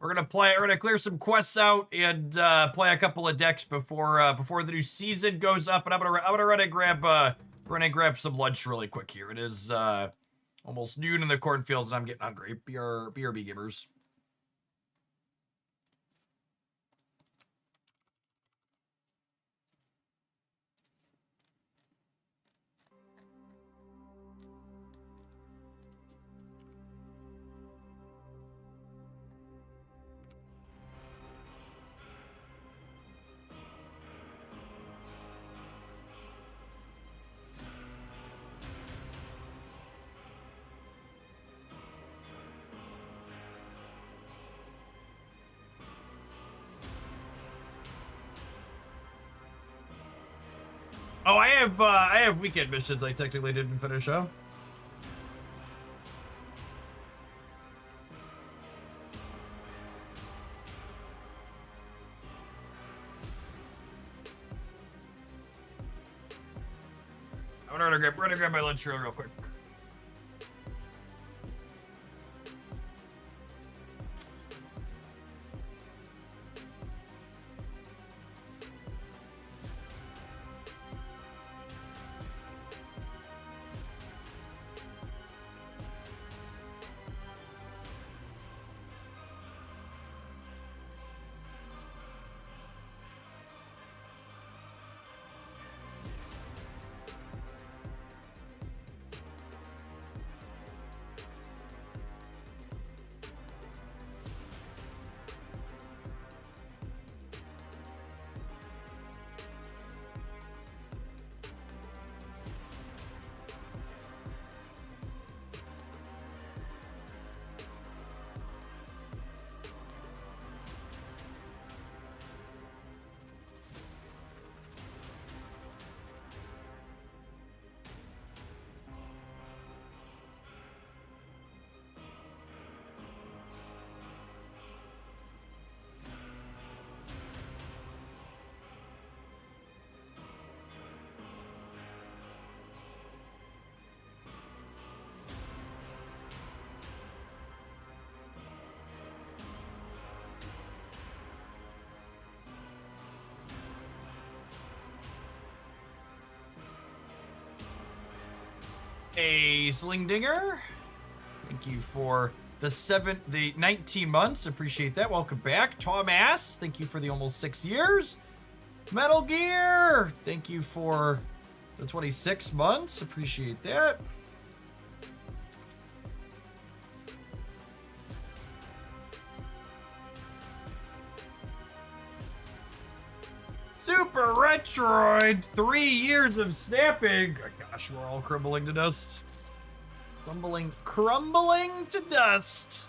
We're gonna clear some quests out and play a couple of decks before the new season goes up. And I'm gonna run and grab some lunch really quick here. It is almost noon in the cornfields and I'm getting hungry. BRB gamers. Oh, I have weekend missions I technically didn't finish up. I'm gonna grab my lunch real quick. A Sling Dinger. Thank you for the 19 months. Appreciate that. Welcome back. Tom Ass. Thank you for the almost 6 years. Metal Gear. Thank you for the 26 months. Appreciate that. Super Retroid. 3 years of snapping. Oh, gosh, we're all crumbling to dust. Crumbling to dust.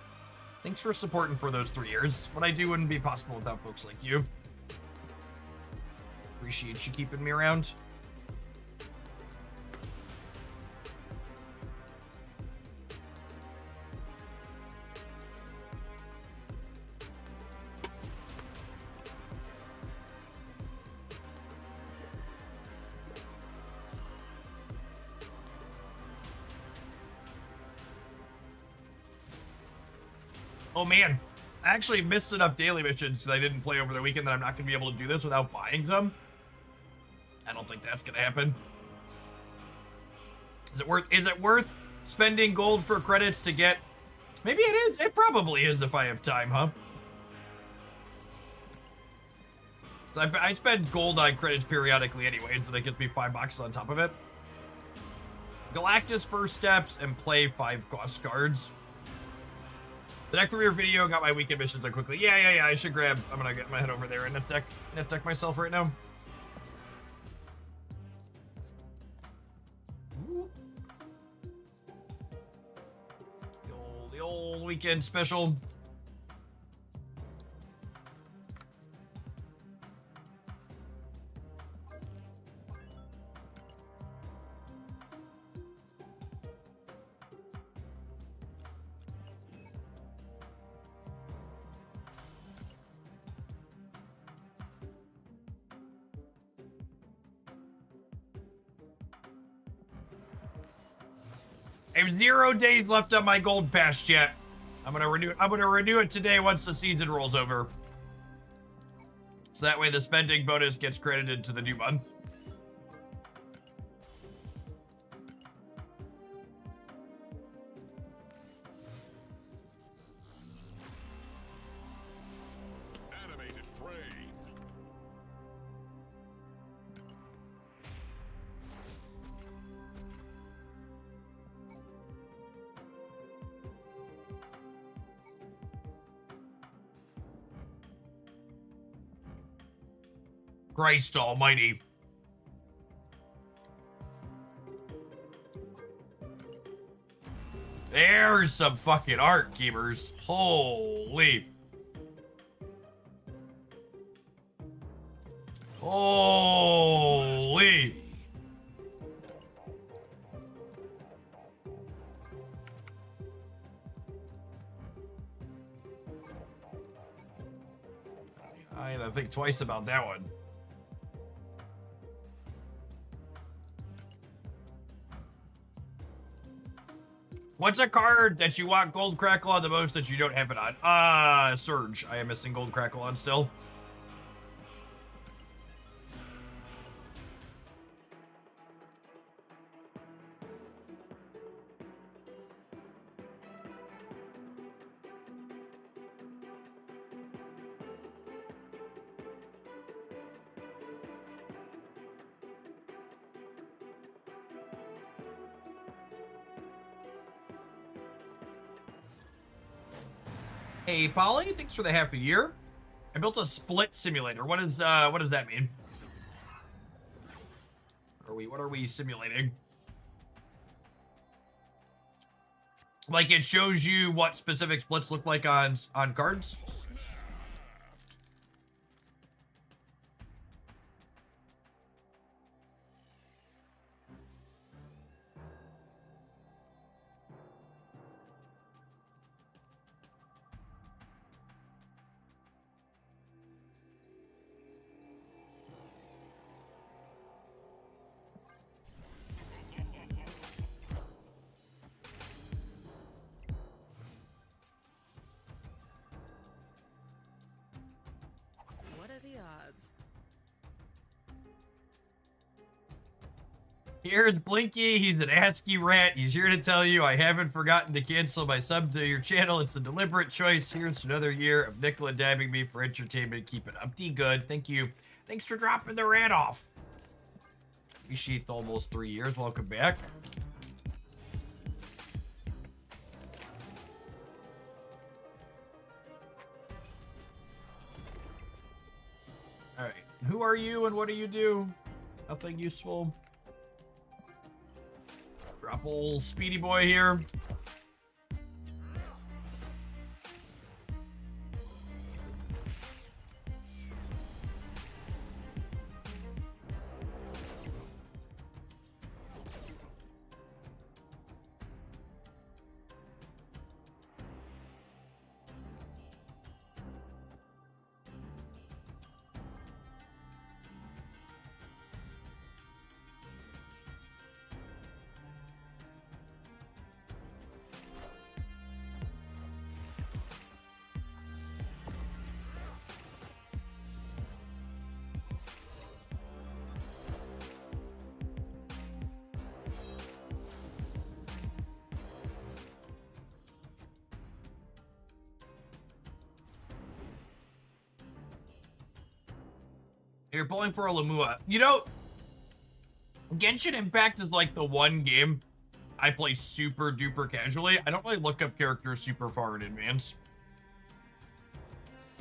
Thanks for supporting for those 3 years. What I do wouldn't be possible without folks like you. Appreciate you keeping me around. Oh man, I actually missed enough daily missions because I didn't play over the weekend that I'm not going to be able to do this without buying some. I don't think that's going to happen. Is it worth spending gold for credits to get? Maybe it is. It probably is if I have time, huh? I spend gold on credits periodically anyways, and it gives me $5 on top of it. Galactus First Steps and play 5 cost cards. The next career video got my weekend missions done quickly. Yeah. I should grab. I'm gonna get my head over there and net deck myself right now. The old weekend special. I have 0 days left on my gold pass yet. I'm gonna renew it today once the season rolls over. So that way the spending bonus gets credited to the new month. Animated frame. Christ almighty. There's some fucking art, gamers. Holy. Holy. Gotta think twice about that one. What's a card that you want Gold Crackle on the most that you don't have it on? Surge. I am missing Gold Crackle on still. Hey, Polly, thanks for the half a year. I built a split simulator. What does that mean? What are we simulating? Like it shows you what specific splits look like on cards? Here's Blinky. He's an ASCII rat. He's here to tell you I haven't forgotten to cancel my sub to your channel. It's a deliberate choice. Here's another year of nickel and dabbing me for entertainment. Keep it up. D good. Thank you. Thanks for dropping the rat off. Appreciate the almost 3 years. Welcome back. All right. Who are you and what do you do? Nothing useful. Drop old Speedy Boy here. You're pulling for a Lamua. You know, Genshin Impact is like the one game I play super duper casually. I don't really look up characters super far in advance.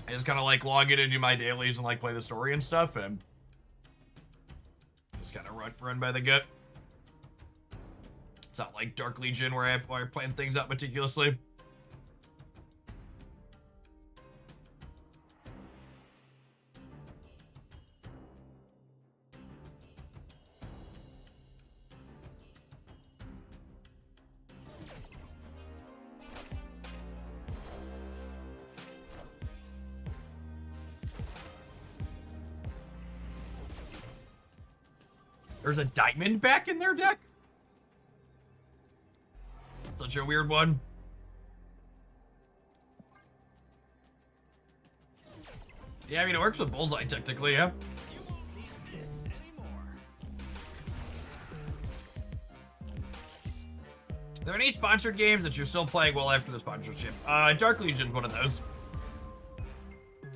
I just kind of like log in and do my dailies and like play the story and stuff and just kind of run by the gut. It's not like Dark Legion where I plan things out meticulously. There's a diamond back in their deck? Such a weird one. Yeah, I mean, it works with Bullseye, technically, yeah. Are there any sponsored games that you're still playing well after the sponsorship? Dark Legion's one of those.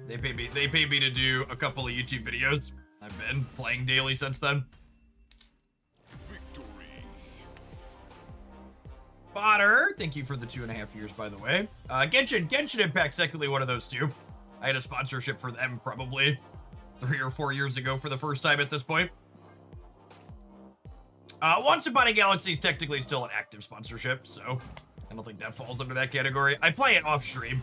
They paid me to do a couple of YouTube videos. I've been playing daily since then. Potter, thank you for the 2.5 years, by the way. Genshin Impact's technically one of those two. I had a sponsorship for them probably 3 or 4 years ago for the first time at this point. Once Upon a Galaxy is technically still an active sponsorship, so I don't think that falls under that category. I play it off stream,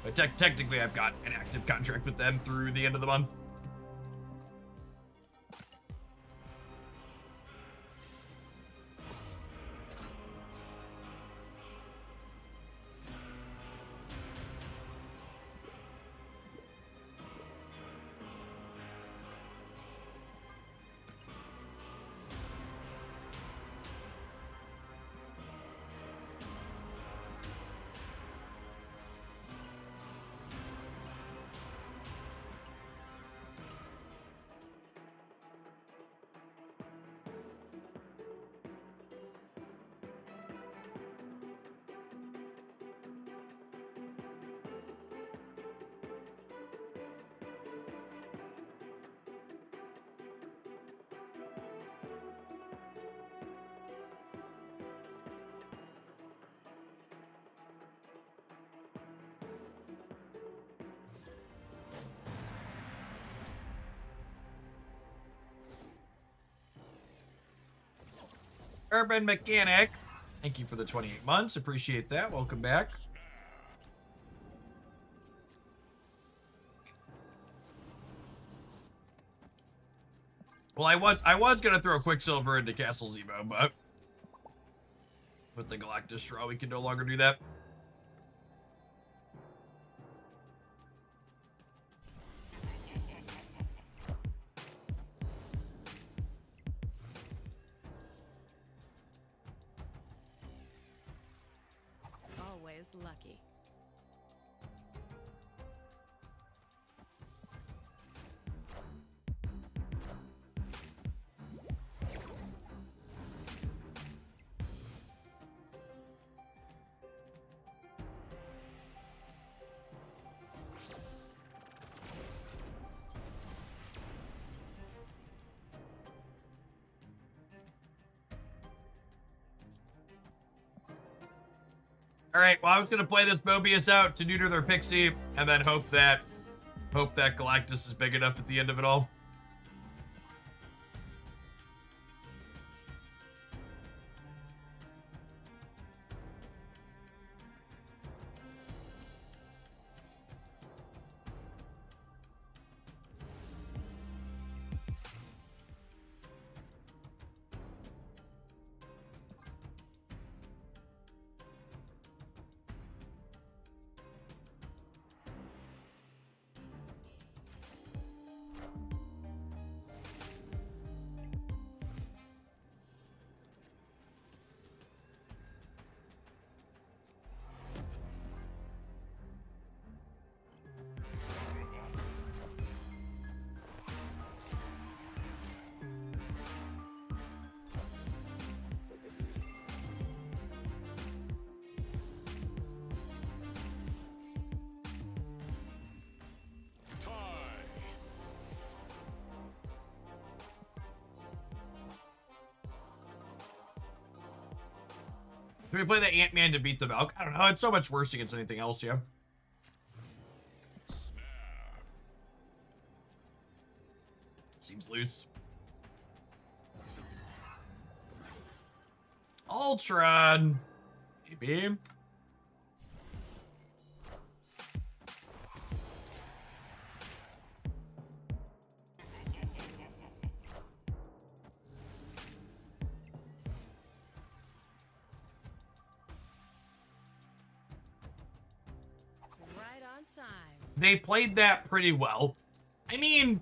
but technically I've got an active contract with them through the end of the month. Urban Mechanic, thank you for the 28 months. Appreciate that. Welcome back. Well, I was gonna throw a Quicksilver into Castle Zemo, but with the Galactus Straw, we can no longer do that. Always lucky. All right, well, I was gonna play this Mobius out to neuter their Pixie, and then hope that Galactus is big enough at the end of it all. Can we play the Ant-Man to beat the Valk? I don't know. It's so much worse against anything else, yeah. Seems loose. Ultron. Maybe. Right on time. They played that pretty well. I mean,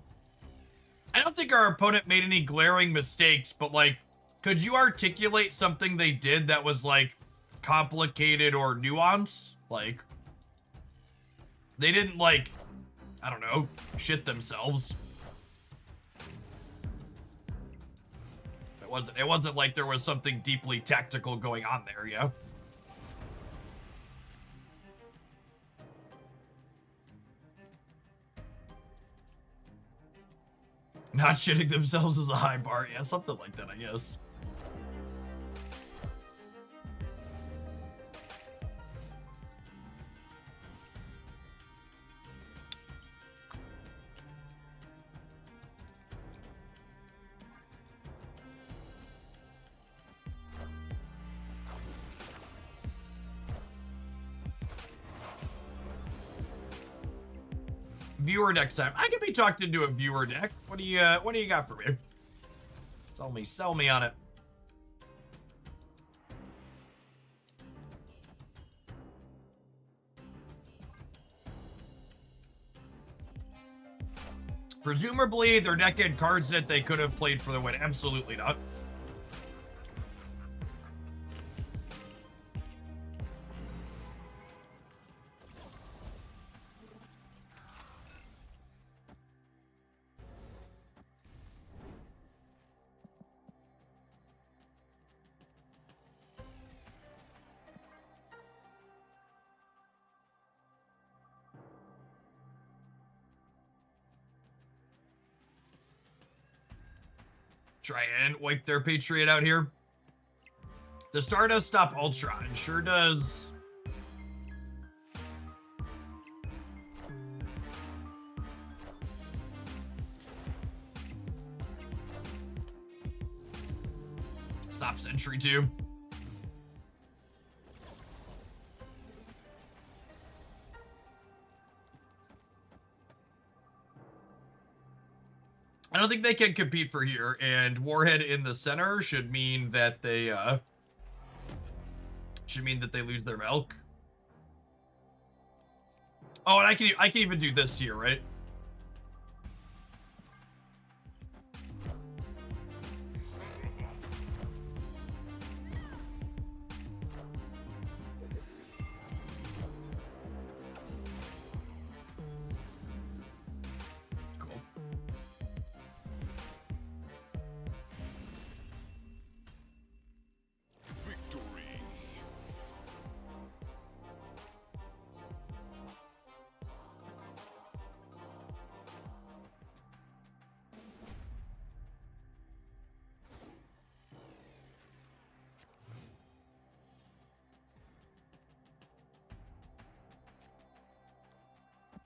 I don't think our opponent made any glaring mistakes, but like, could you articulate something they did that was like complicated or nuanced? Like, they didn't like, I don't know, shit themselves. It wasn't like there was something deeply tactical going on there, yeah? Not shitting themselves is a high bar. Yeah, something like that, I guess. Viewer next time. I can be talked into a viewer deck. What do you got for me? Sell me on it. Presumably, their deck had cards in it they could have played for the win. Absolutely not. Try and wipe their Patriot out here. Does Stardust stop Ultron? Sure does. Stop sentry too. I don't think they can compete for here, and Warhead in the center should mean that they lose their milk. Oh, and I can even do this here, right? Cool. Victory.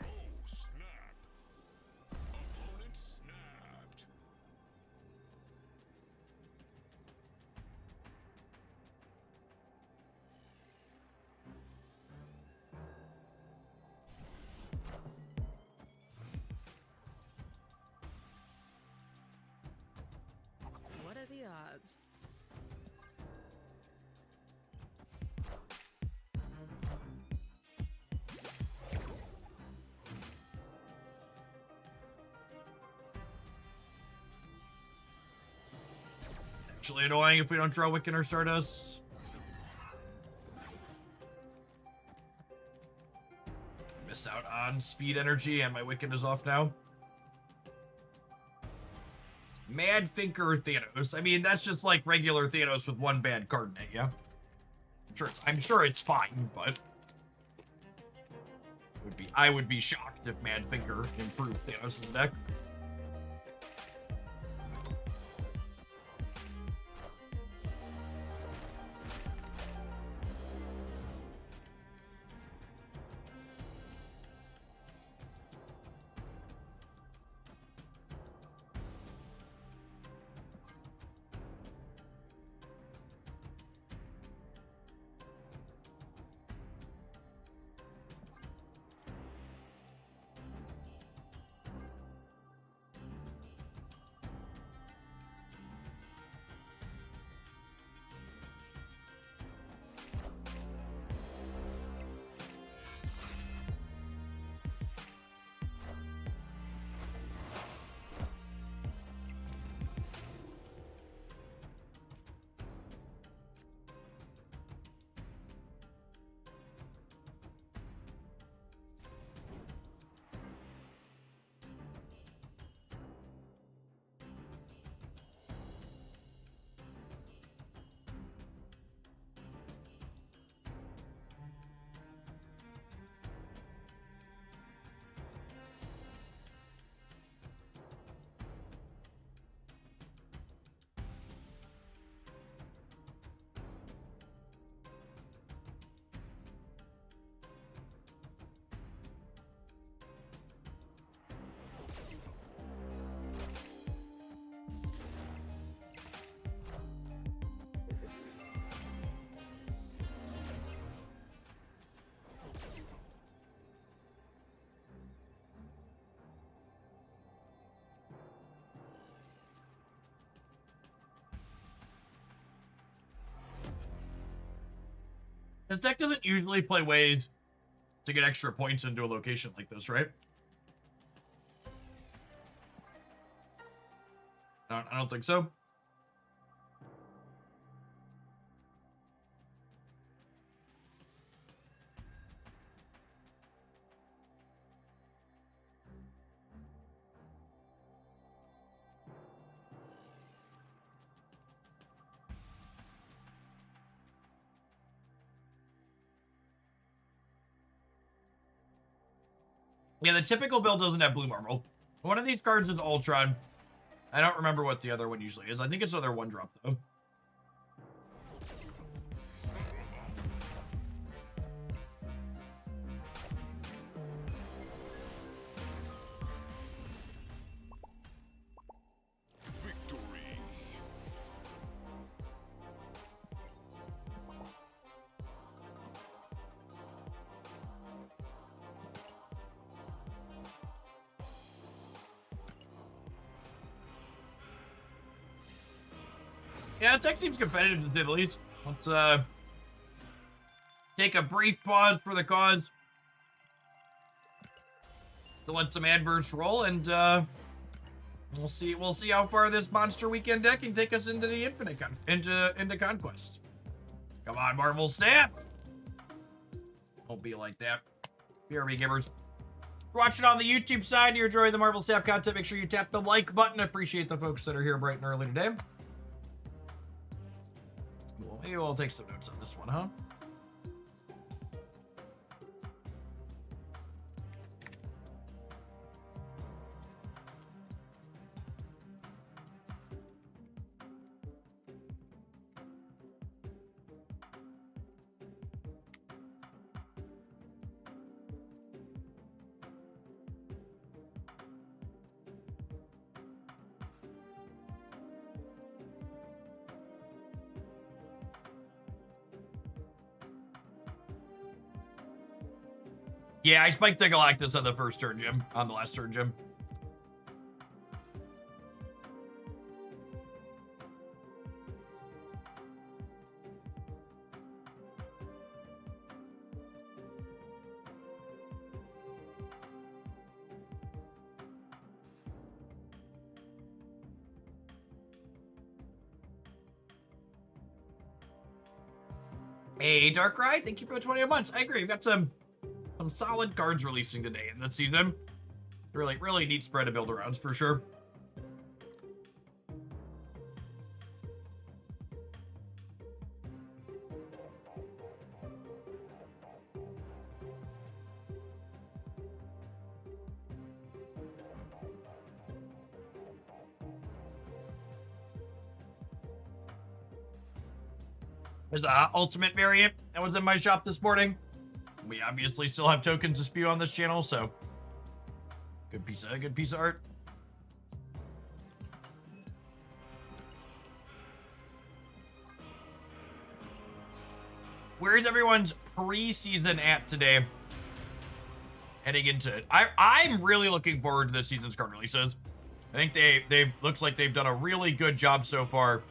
Oh, snap. Opponent snapped. What are the odds? Actually annoying if we don't draw Wiccan or Stardust. Miss out on speed energy, and my Wiccan is off now. Mad Thinker Thanos. I mean, that's just like regular Thanos with one bad card in it, yeah? I'm sure it's fine, but I would be shocked if Mad Thinker improved Thanos' deck. This deck doesn't usually play ways to get extra points into a location like this, right? I don't think so. Yeah, the typical build doesn't have blue marble. One of these cards is Ultron. I don't remember what the other one usually is. I think it's another 1-drop, though. Victory. Yeah, tech seems competitive to say the least. Let's take a brief pause for the cause to let some adverts roll, and we'll see how far this monster weekend deck can take us into the infinite into conquest. Come on, Marvel Snap! Don't be like that. BRB gamers. If you're watching on the YouTube side and you're enjoying the Marvel Snap content, make sure you tap the like button. I appreciate the folks that are here bright and early today. Well, maybe we'll take some notes on this one, huh? Yeah, I spiked the Galactus on the first turn, Jim. On the last turn, Jim. Hey, Darkrai, thank you for the 20 months. I agree. We've got some solid cards releasing today in this season. Really neat spread to build around for sure. There's a ultimate variant that was in my shop this morning. We obviously still have tokens to spew on this channel, so good piece of art. Where is everyone's preseason at today? Heading into it, I'm really looking forward to this season's card releases. I think they've looks like they've done a really good job so far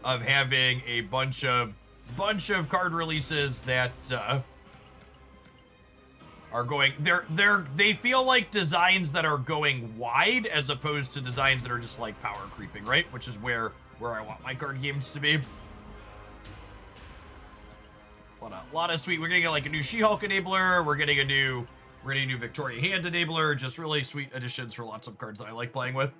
of having a bunch of card releases that are going they feel like designs that are going wide as opposed to designs that are just like power creeping, right? Which is where I want my card games to be. A lot of sweet. We're gonna get like a new She-Hulk enabler. We're getting a new Victoria Hand enabler. Just really sweet additions for lots of cards that I like playing with.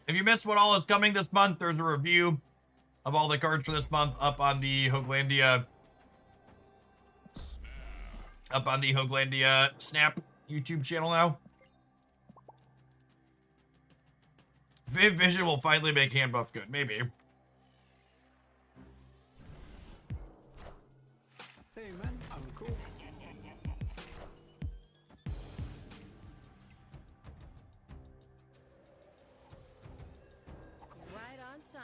If you missed what all is coming this month, there's a review of all the cards for this month up on the Hoaglandia Snap YouTube channel now. Viv Vision will finally make hand buff good, maybe. Hey man, I'm cool. Right on time.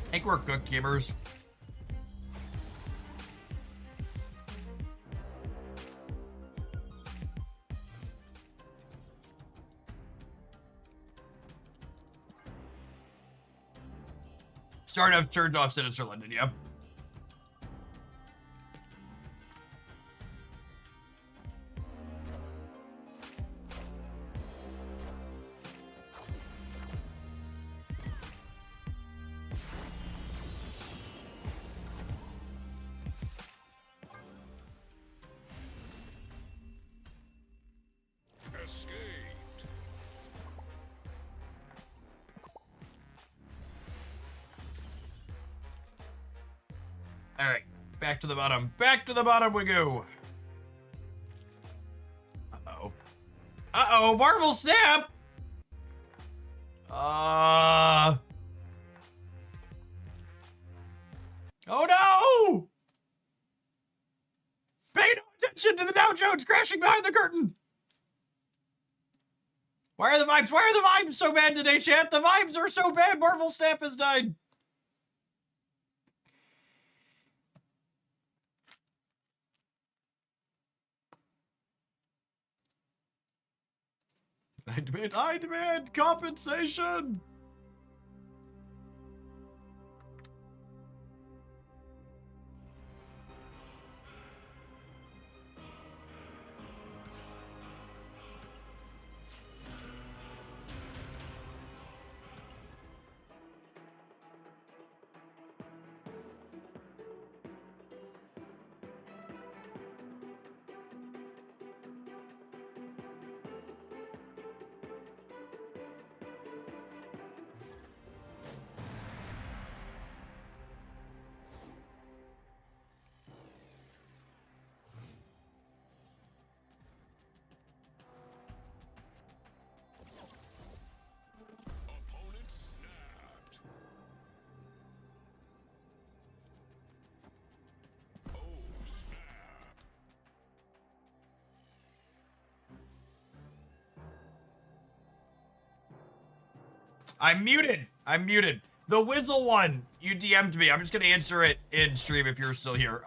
I think we're cooked, gamers. Start of turns off Sinister London, yeah. Escaped. All right, Back to the bottom. Back to the bottom we go. Uh-oh. Uh-oh, Marvel Snap! Oh no! Pay no attention to the Dow Jones crashing behind the curtain! Why are the vibes so bad today, chat? The vibes are so bad, Marvel Snap has died. I demand compensation! I'm muted. The Whizzle one, you DM'd me. I'm just gonna answer it in stream if you're still here.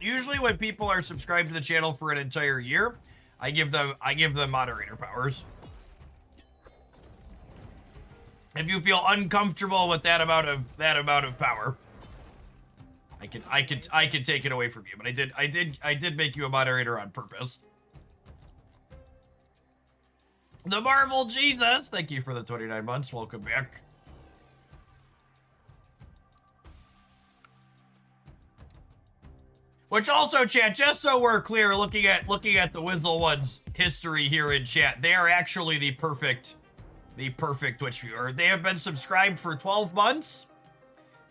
Usually when people are subscribed to the channel for an entire year, I give them moderator powers. If you feel uncomfortable with that amount of power, I can take it away from you. But I did make you a moderator on purpose. The Marvel Jesus, thank you for the 29 months. Welcome back. Which also, chat, just so we're clear, looking at the Wizzle One's history here in chat, they are actually the perfect Twitch viewer. They have been subscribed for 12 months.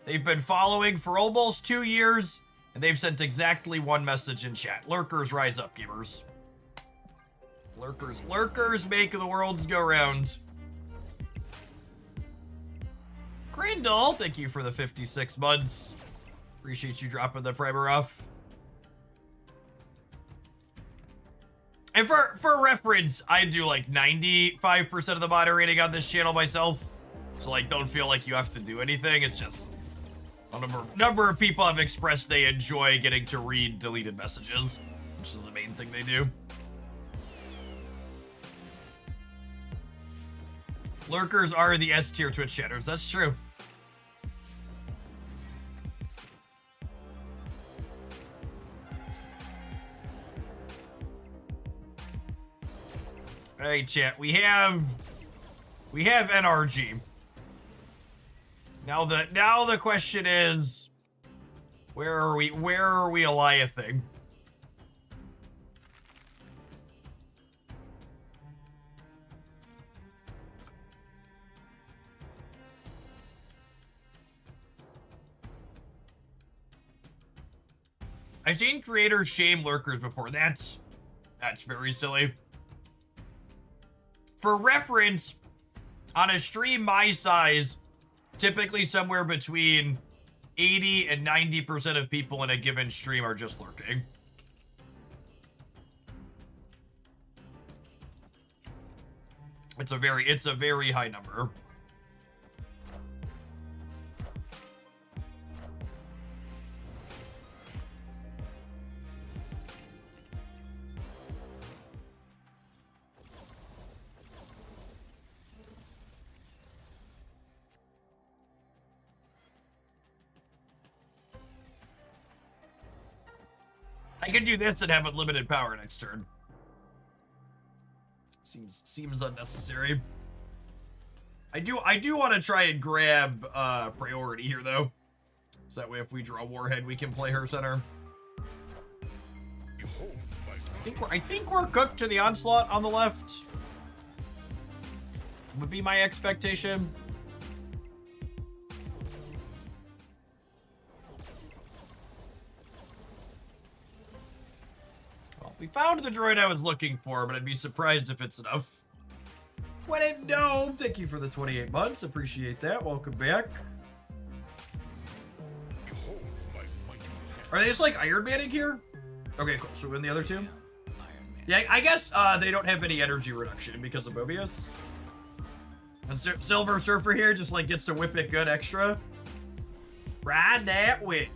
They've been following for almost 2 years, and they've sent exactly one message in chat. Lurkers, rise up, gamers. Lurkers make the worlds go round. Grindel, thank you for the 56 months. Appreciate you dropping the primer off. And for reference, I do like 95% of the moderating on this channel myself. So like, don't feel like you have to do anything. It's just a number of people have expressed they enjoy getting to read deleted messages, which is the main thing they do. Lurkers are the S tier Twitch chatters. That's true. All right, chat. We have NRG. Now the question is, where are we Eliathing? I've seen creators shame lurkers before. That's very silly. For reference, on a stream my size, typically somewhere between 80 and 90% of people in a given stream are just lurking. It's a very high number. I could do this and have unlimited power next turn. Seems unnecessary. I do want to try and grab priority here though. So that way if we draw Warhead we can play her center. I think we're cooked to the onslaught on the left. Would be my expectation. We found the droid I was looking for, but I'd be surprised if it's enough. When in Dome, thank you for the 28 months. Appreciate that. Welcome back. Are they just like Iron Manning here? Okay, cool. So we're in the other two? Yeah, I guess they don't have any energy reduction because of Mobius. And Silver Surfer here just like gets to whip it good extra. Ride that whip.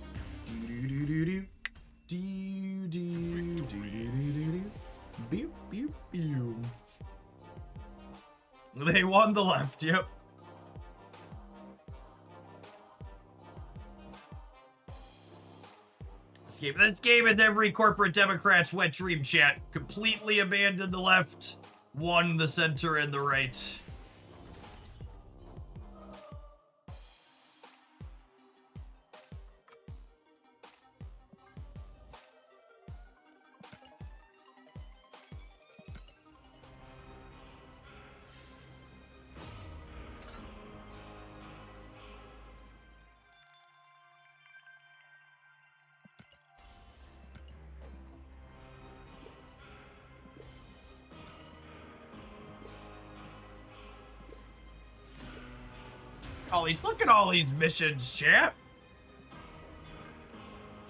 Do-do-do-do-do. Do-do-do-do-do-do-do. Beep, beep, beep. They won the left, yep. This game is every corporate Democrat's wet dream, chat. Completely abandoned the left, won the center and the right. Look at all these missions, chat.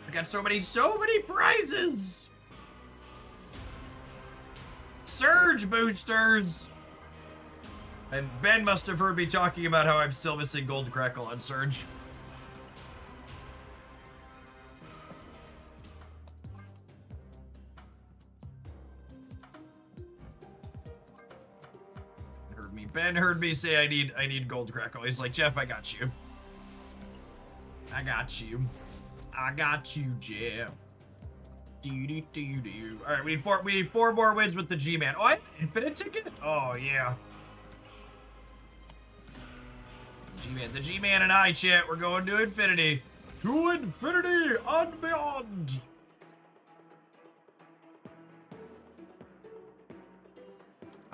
I got so many prizes. Surge boosters. And Ben must have heard me talking about how I'm still missing Gold Crackle on Surge. Ben heard me say I need Gold Crackle. He's like, Jeff, I got you. I got you. I got you, Jeff. Do. All right, we need four more wins with the G-Man. Oh, I have an infinite ticket? Oh, yeah. G-Man, the G-Man and I, chat, we're going to infinity. To infinity and beyond.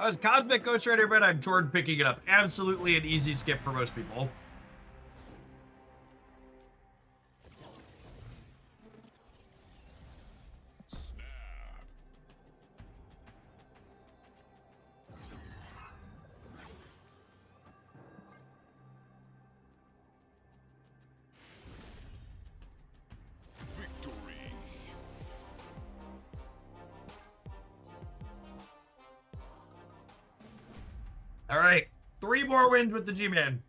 I was Cosmic Ghost Rider, but I'm Jordan picking it up. Absolutely an easy skip for most people. All right, 3 more wins with the G-Man.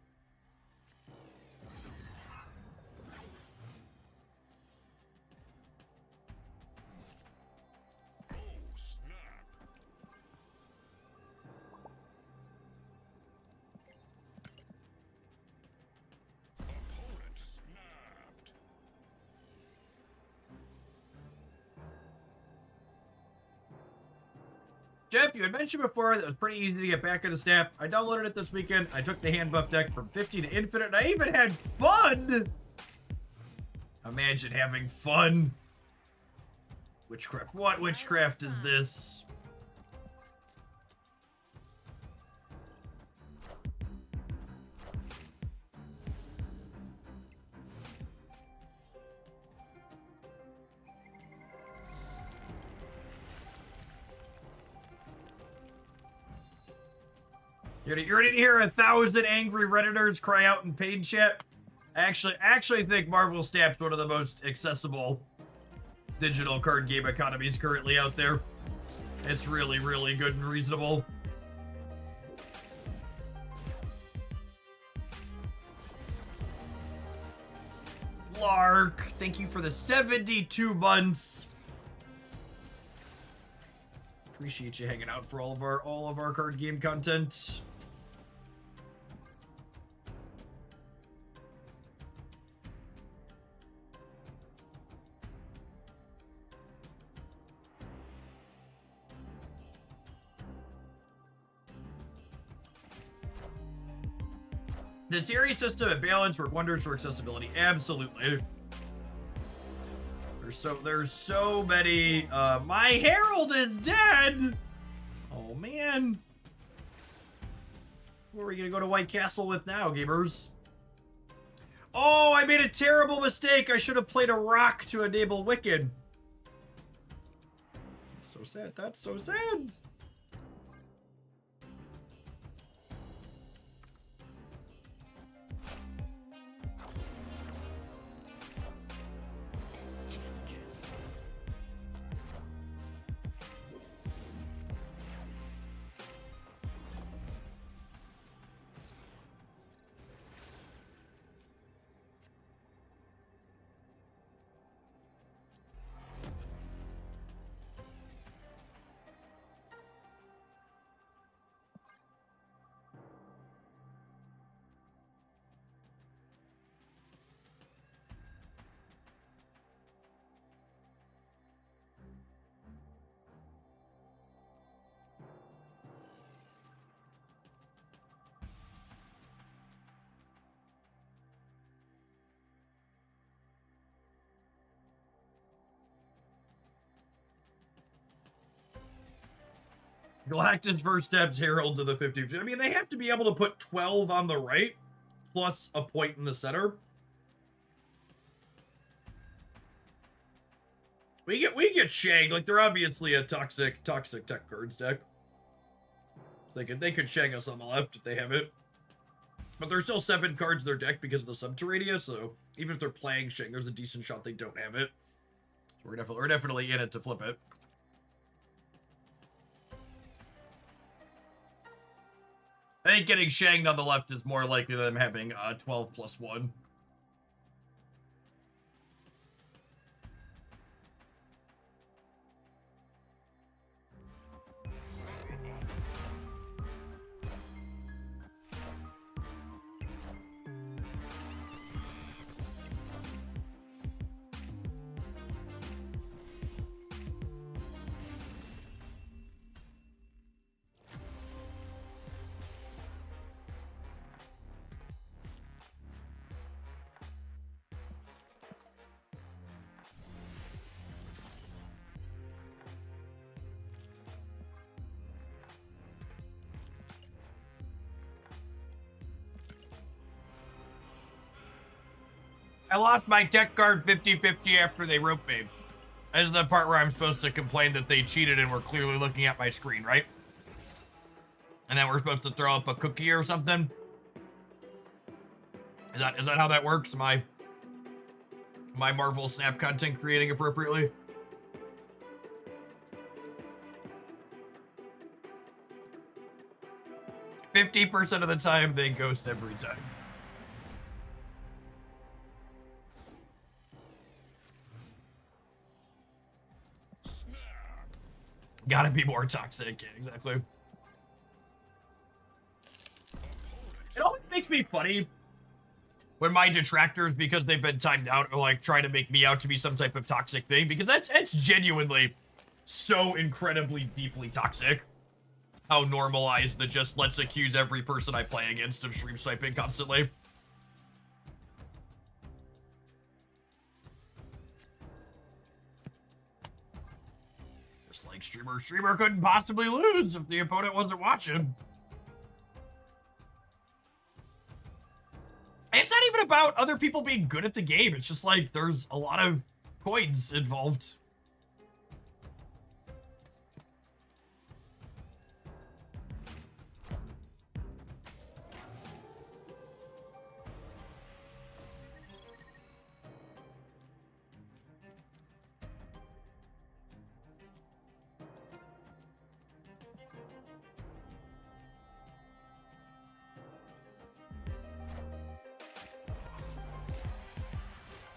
Jeff, you had mentioned before that it was pretty easy to get back into Snap. I downloaded it this weekend. I took the hand buff deck from 50 to infinite, and I even had fun! Imagine having fun. Witchcraft. What witchcraft is this? You're ready to hear 1,000 angry Redditors cry out in pain, chat? I actually think Marvel Snap's one of the most accessible digital card game economies currently out there. It's really, really good and reasonable. Lark, thank you for the 72 months. Appreciate you hanging out for all of our card game content. The series system and balance work wonders for accessibility. Absolutely. There's so many. My Herald is dead. Oh man. Who are we gonna go to White Castle with now, gamers? Oh, I made a terrible mistake. I should have played a rock to enable Wicked. so sad. That's so sad. Galactus first steps Herald to the 50. I mean, they have to be able to put 12 on the right, plus a point in the center. We get shanked. Like, they're obviously a toxic tech cards deck. They could shank us on the left if they have it. But there's still 7 cards in their deck because of the Subterranea, so even if they're playing shank, there's a decent shot they don't have it. So we're definitely in it to flip it. I think getting shanked on the left is more likely than them having 12 plus 1. I lost my tech card 50-50 after they roped me. This is the part where I'm supposed to complain that they cheated and were clearly looking at my screen, right? And then we're supposed to throw up a cookie or something? Is that how that works? Am I Marvel Snap content creating appropriately? %50 of the time, they ghost every time. Gotta be more toxic, yeah, exactly. It always makes me funny when my detractors, because they've been timed out, are like trying to make me out to be some type of toxic thing, because that's genuinely so incredibly deeply toxic. How normalized the just let's accuse every person I play against of stream sniping constantly. Like streamer couldn't possibly lose if the opponent wasn't watching. And it's not even about other people being good at the game. It's just like there's a lot of coins involved.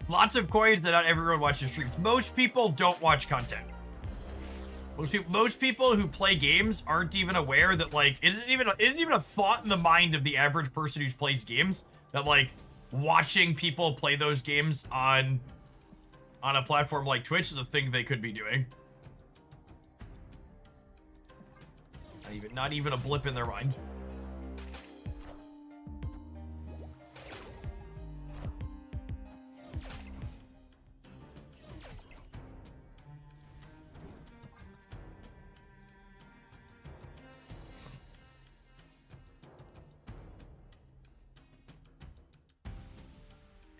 Lots of coins that not everyone watches streams. Most people don't watch content. Most people who play games aren't even aware that, like, it isn't even a thought in the mind of the average person who plays games that, like, watching people play those games on a platform like Twitch is a thing they could be doing. Not even a blip in their mind.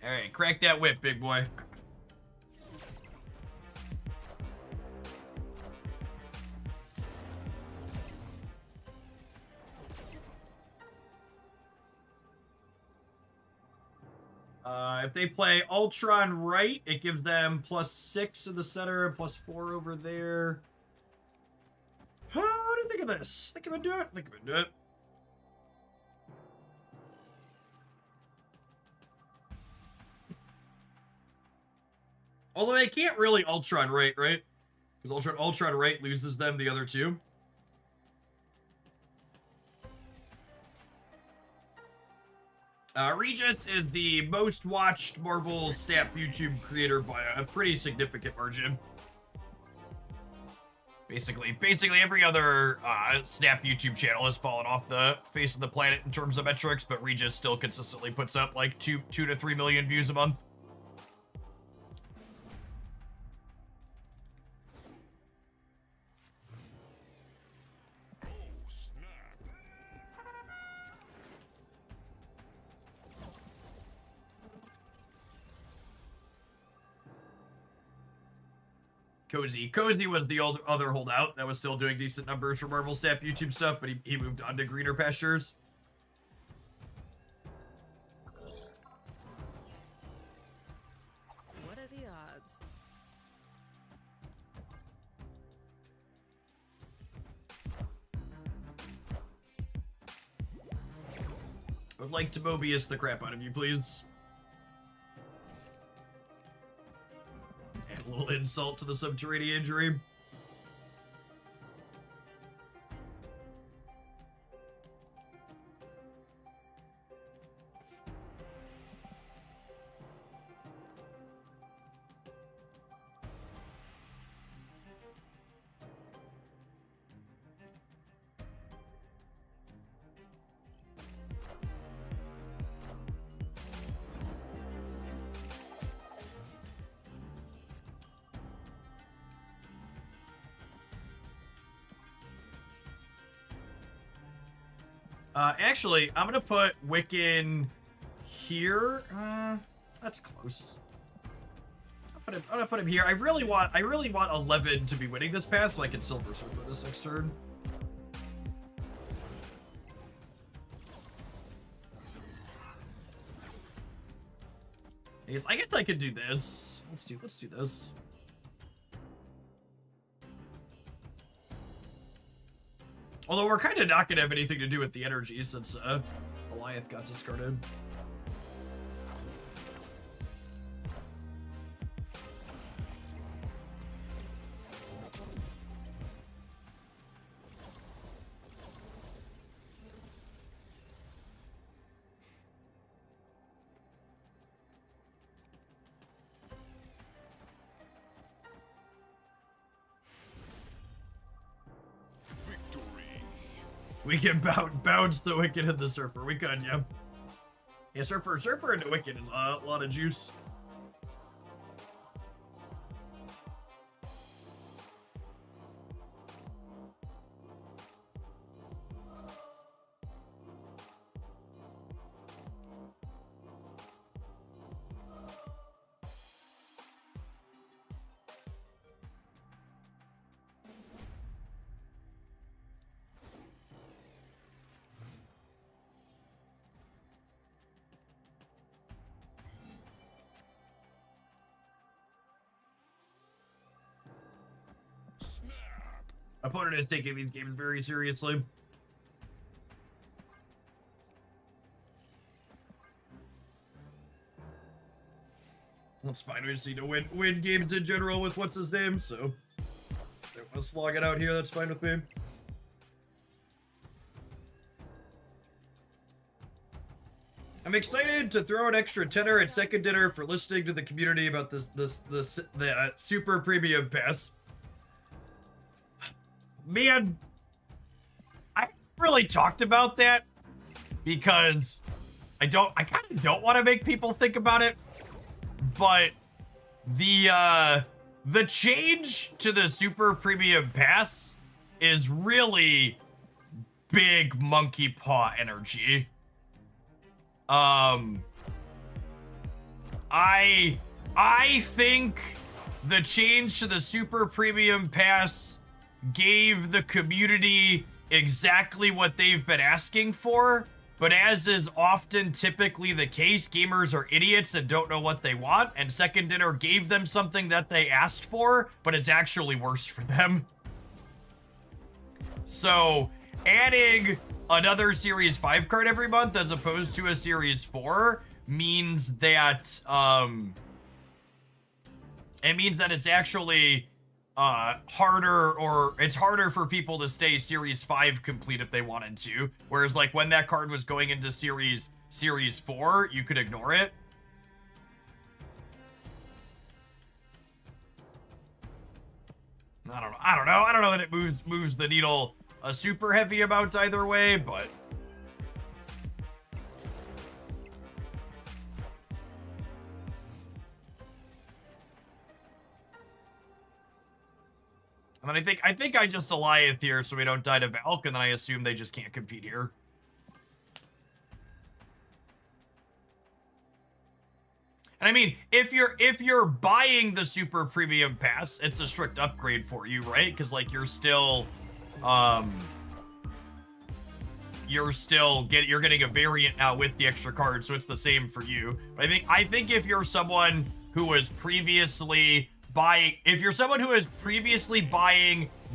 All right, crack that whip, big boy. If they play Ultron right, it gives them +6 in the center and +4 over there. What do you think of this? Think I'm gonna do it? Think I'm gonna do it. Although they can't really Ultron right? Because Ultron right loses them the other two. Regis is the most watched Marvel Snap YouTube creator by a pretty significant margin. Basically every other Snap YouTube channel has fallen off the face of the planet in terms of metrics, but Regis still consistently puts up like 2 to 3 million views a month. Cozy was the other holdout that was still doing decent numbers for Marvel Snap YouTube stuff, but he moved on to greener pastures. What are the odds? I would like to Mobius the crap out of you, please. Add a little insult to the subterranean injury. Actually, I'm gonna put Wiccan here. That's close. I'm gonna put him here. I really want 11 to be winning this path, so I can Silver Surfer this next turn. I guess I could do this. Let's do this. Although we're kind of not going to have anything to do with the energy since Goliath got discarded. We can bounce the Wicked and the Surfer. We could, yeah. Yeah, Surfer and the Wicked is a lot of juice. Opponent is taking these games very seriously. That's fine. We just need to win games in general with what's his name, so they want to slog it out here. That's fine with me. I'm excited to throw an extra tenner at second dinner for listening to the community about the super premium pass. Man, I really talked about that because I kind of don't want to make people think about it, but the change to the super premium pass is really big monkey paw energy. I think the change to the super premium pass gave the community exactly what they've been asking for, but as is often typically the case, gamers are idiots and don't know what they want, and Second Dinner gave them something that they asked for, but it's actually worse for them. So, adding another Series 5 card every month as opposed to a Series 4 means that, it means that it's actually it's harder for people to stay Series 5 complete if they wanted to. Whereas like when that card was going into Series 4, you could ignore it. I don't know that it moves the needle a super heavy amount either way, but and then I think I just Eliath here so we don't die to Valk, and then I assume they just can't compete here. And I mean, if you're buying the super premium pass, it's a strict upgrade for you, right? Because like you're getting a variant now with the extra card, so it's the same for you. But I think if you're someone who was previously buying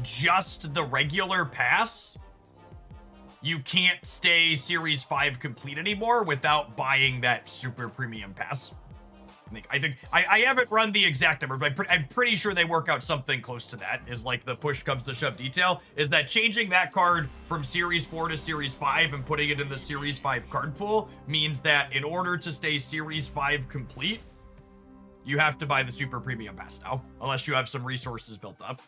just the regular pass, you can't stay Series 5 complete anymore without buying that super premium pass. I haven't run the exact number, but I'm pretty sure they work out something close to that, is like the push comes to shove detail, is that changing that card from Series 4 to Series 5 and putting it in the Series 5 card pool means that in order to stay Series 5 complete, you have to buy the super premium pass now, unless you have some resources built up.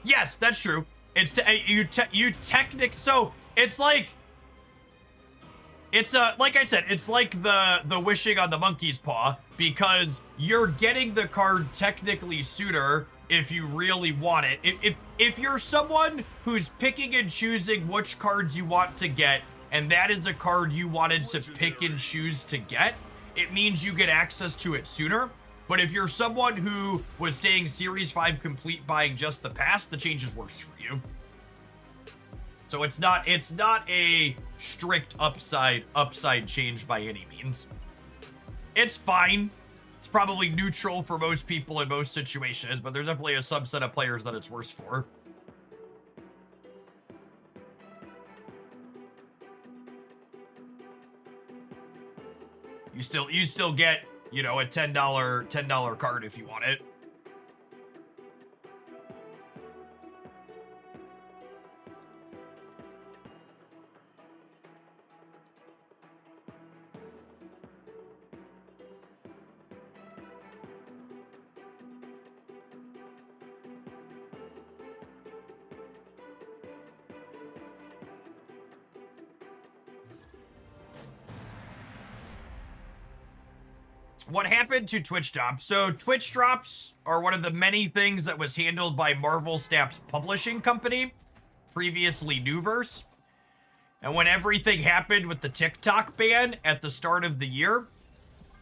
Yes, that's true. It's so it's like like I said, it's like the wishing on the monkey's paw, because you're getting the card technically sooner if you really want it. If you're someone who's picking and choosing which cards you want to get, and that is a card you wanted to pick and choose to get, it means you get access to it sooner. But if you're someone who was staying Series 5 complete buying just the pass, the change is worse for you. So it's not a strict upside change by any means. It's fine. It's probably neutral for most people in most situations, but there's definitely a subset of players that it's worse for. You still get, you know, a $10 card if you want it. What happened to Twitch drops? So Twitch drops are one of the many things that was handled by Marvel Snap's publishing company, previously Newverse. And when everything happened with the TikTok ban at the start of the year,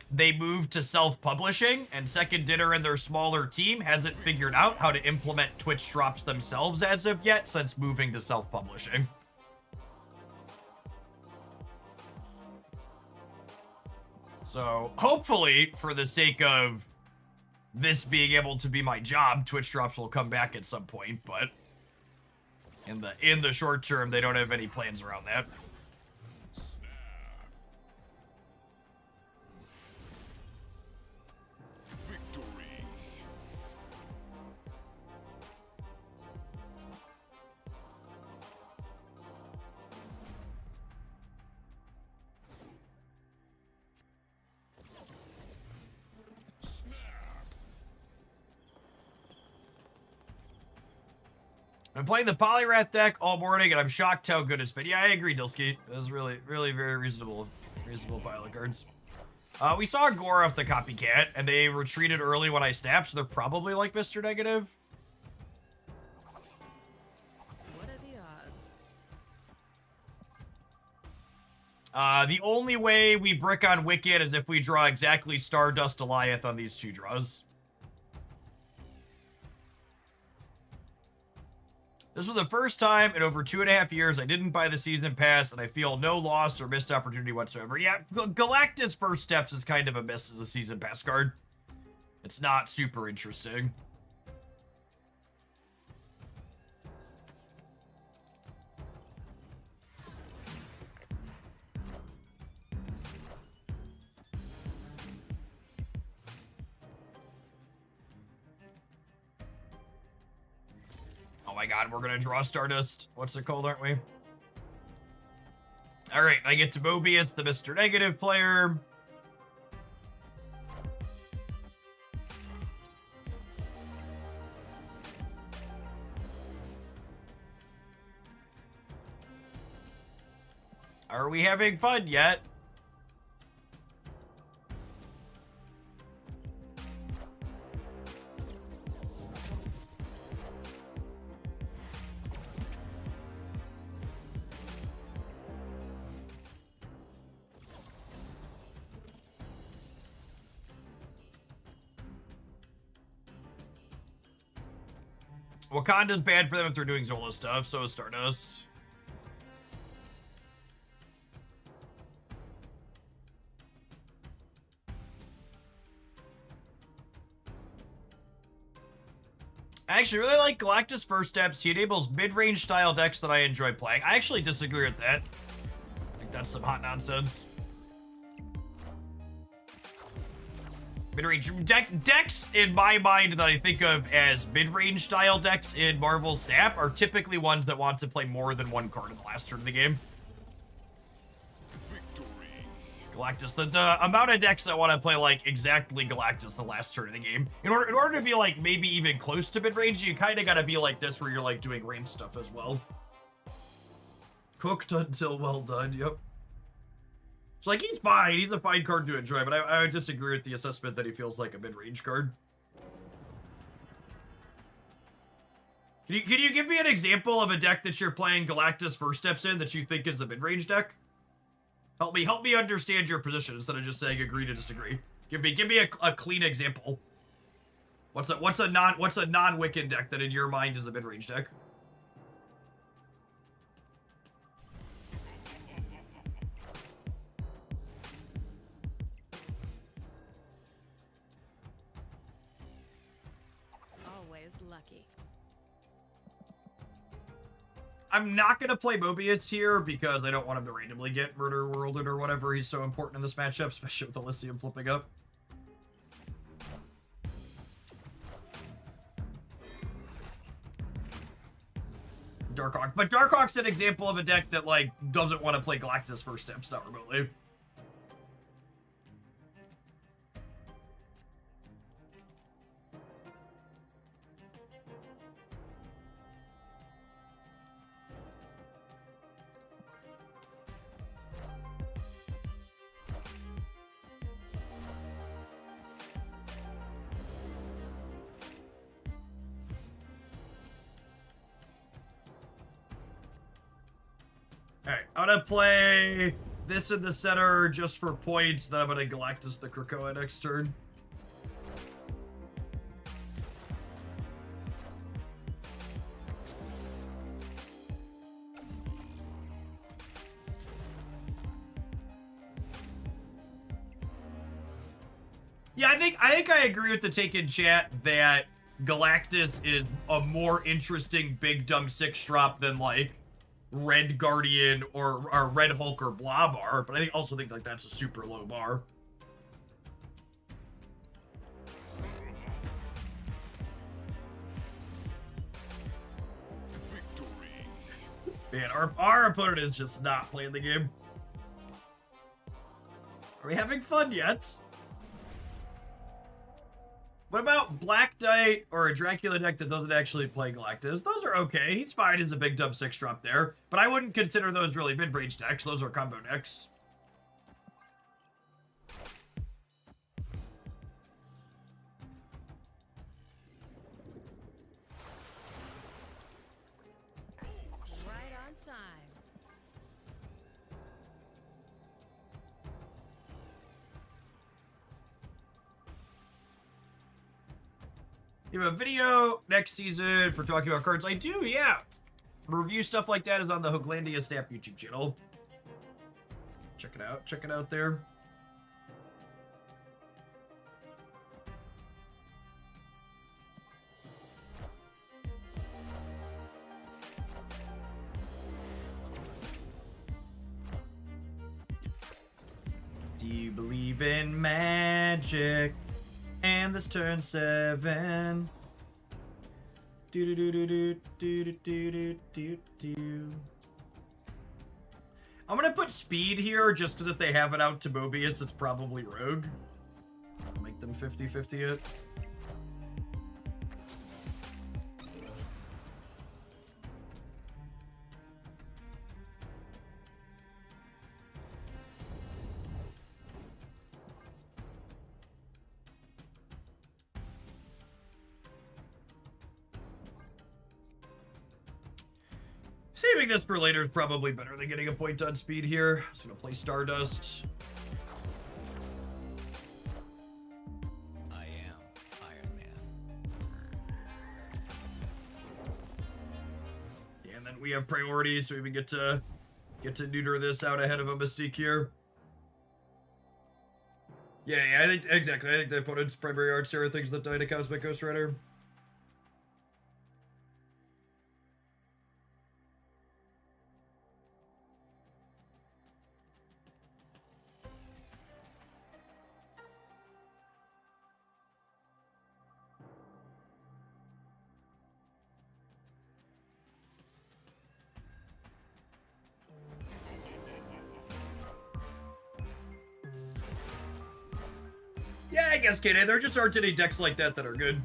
they moved to self-publishing, and Second Dinner and their smaller team hasn't figured out how to implement Twitch drops themselves as of yet since moving to self-publishing. So hopefully, for the sake of this being able to be my job, Twitch drops will come back at some point, but in the short term, they don't have any plans around that. I'm playing the Polyrath deck all morning, and I'm shocked how good it's been. Yeah, I agree, Dilsky. It was really, really very reasonable pile of cards. We saw Gore off the copycat, and they retreated early when I snapped, so they're probably like Mr. Negative. What are the odds? The only way we brick on Wicked is if we draw exactly Stardust Eliath on these two draws. This was the first time in over 2.5 years I didn't buy the season pass, and I feel no loss or missed opportunity whatsoever. Yeah, Galactus First Steps is kind of a miss as a season pass card. It's not super interesting. Oh my god, we're gonna draw Stardust. What's it called, aren't we? Alright, I get to Mobius, the Mr. Negative player. Are we having fun yet? Wakanda's bad for them if they're doing Zola stuff, so is Stardust. I actually really like Galactus First Steps. He enables mid-range style decks that I enjoy playing. I actually disagree with that. I think that's some hot nonsense. Mid-range decks, in my mind, that I think of as mid-range style decks in Marvel Snap are typically ones that want to play more than one card in the last turn of the game. Galactus, the amount of decks that want to play like exactly Galactus the last turn of the game. In order to be like maybe even close to mid-range, you kind of got to be like this where you're like doing range stuff as well. Cooked until well done, yep. So like he's fine, he's a fine card to enjoy, but I would disagree with the assessment that he feels like a mid-range card. Can you give me an example of a deck that you're playing Galactus First Steps in that you think is a mid-range deck? Help me understand your position instead of just saying agree to disagree. Give me a clean example. What's a non-Wiccan deck that in your mind is a mid-range deck? Always lucky. I'm not going to play Mobius here because I don't want him to randomly get Murder Worlded or whatever. He's so important in this matchup, especially with Elysium flipping up. Darkhawk. But Darkhawk's an example of a deck that, like, doesn't want to play Galactus First Steps, not remotely. Alright, I'm gonna play this in the center just for points, then I'm gonna Galactus the Krakoa next turn. Yeah, I think I agree with the take in chat that Galactus is a more interesting big dumb 6-drop than like Red Guardian or Red Hulk or Blob are, but I also think like that's a super low bar. Victory. Man, our opponent is just not playing the game. Are we having fun yet? What about Black Knight or a Dracula deck that doesn't actually play Galactus? Those are okay. He's fine as a big dumb 6-drop there, but I wouldn't consider those really mid-range decks. Those are combo decks. Right on time. You have a video next season for talking about cards. I do, yeah. review stuff like that is on the Hooglandia Snap YouTube channel. Check it out. Check it out there. Do you believe in magic? And this turn 7. Do do do do do do do do do do. I'm gonna put speed here just because if they have it out to Mobius, it's probably Rogue. Make them 50-50 it. Saving this for later is probably better than getting a point on speed here. Just gonna play Stardust. I am Iron Man. And then we have priority, so we get to neuter this out ahead of a Mystique here. Yeah, I think exactly. I think the opponent's primary arts are things that die to Cosmic Ghost Rider. Yeah, I guess, Kate, there just aren't any decks like that that are good.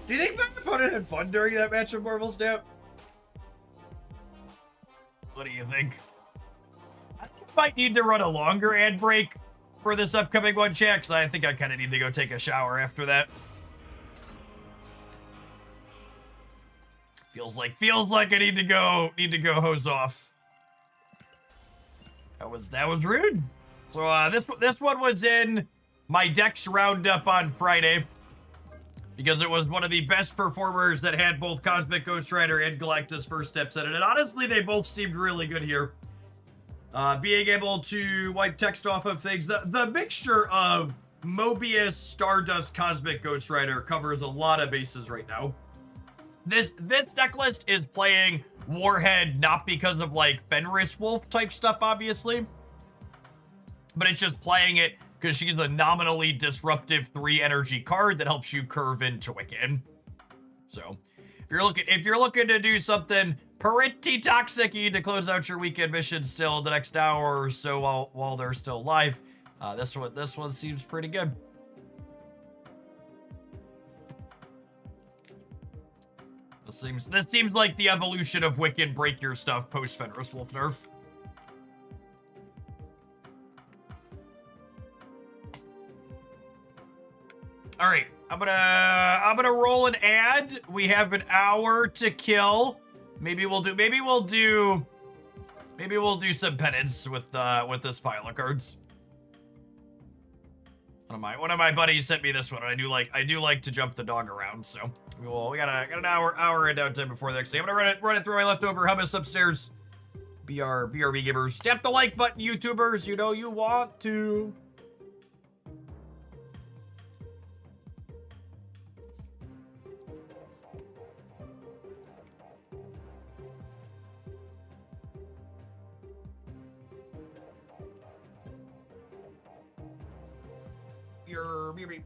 Do you think my opponent had fun during that match of Marvel Snap? What do you think? I might need to run a longer ad break for this upcoming one, chat, because I think I kind of need to go take a shower after that. Feels like I need to go hose off. That was rude. So this one was in my decks roundup on Friday because it was one of the best performers that had both Cosmic Ghost Rider and Galactus first steps in it, and honestly they both seemed really good here. Being able to wipe text off of things, the mixture of Mobius, Stardust, Cosmic Ghost Rider covers a lot of bases right now. This deck list is playing Warhead not because of like Fenris Wolf type stuff, obviously, but it's just playing it because she's a nominally disruptive 3 energy card that helps you curve into Wiccan. So if you're looking to do something pretty toxic, you need to close out your weekend missions still the next hour or so while they're still live. This one seems pretty good. This seems like the evolution of Wiccan break your stuff post Fenris Wolf nerf. All right, I'm gonna roll an ad. We have an hour to kill. Maybe we'll do some penance with this pile of cards. One of my buddies sent me this one. And I do like to jump the dog around, so we got an hour of downtime before the next thing. I'm gonna run it through my leftover hummus upstairs. BRB gamers, tap the like button, YouTubers. You know you want to. BRB.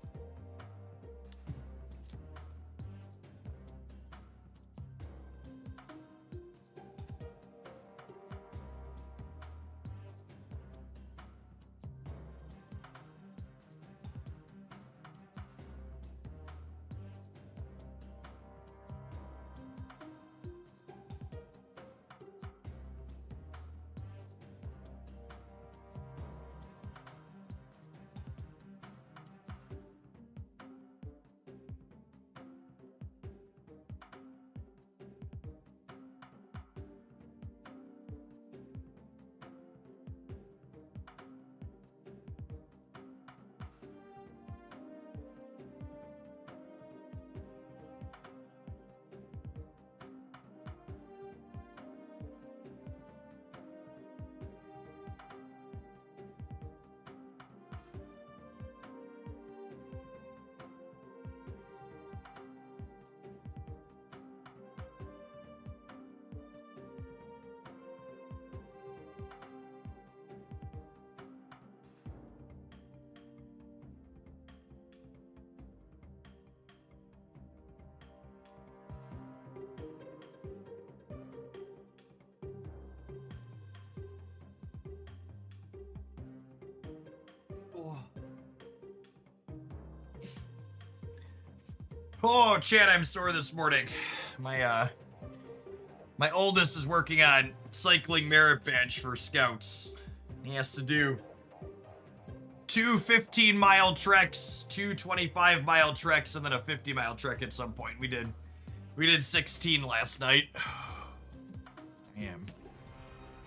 Oh, Chad, I'm sore this morning. My oldest is working on cycling merit badge for scouts. He has to do 2 15-mile treks, 2 25-mile treks, and then a 50-mile trek at some point. We did 16 last night.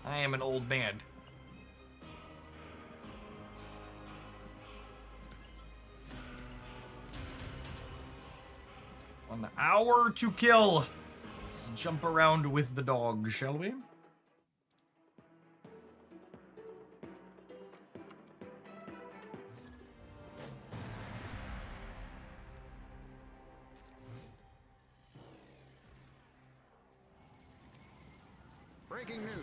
I am an old man. An hour to kill. Let's jump around with the dog, shall we? Breaking news.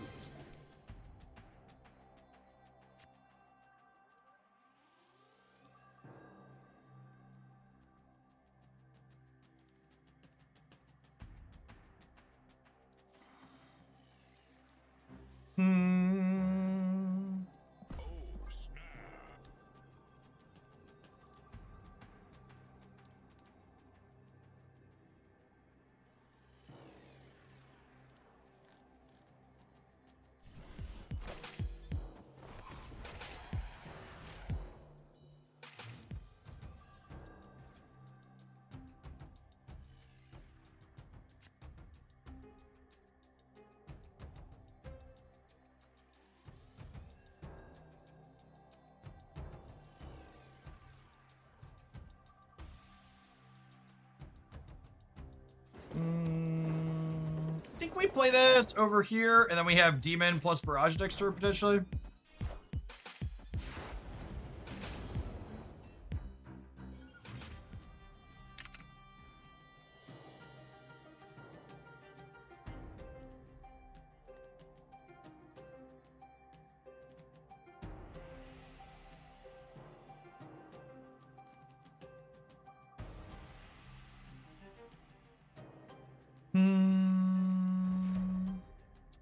I think we play this over here, and then we have Demon plus Barrage Dexter potentially.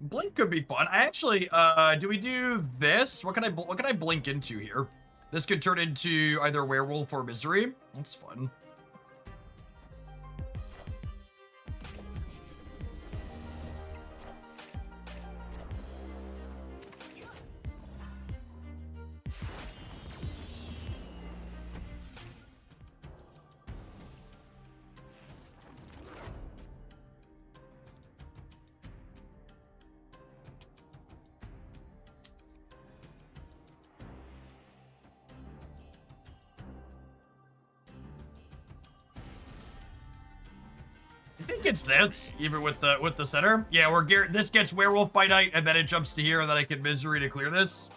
Blink could be fun. I actually, do we do this? What can I blink into here? This could turn into either werewolf or misery. That's fun. I think it's this, even with the center. Yeah, this gets werewolf by night, and then it jumps to here, and then I can misery to clear this.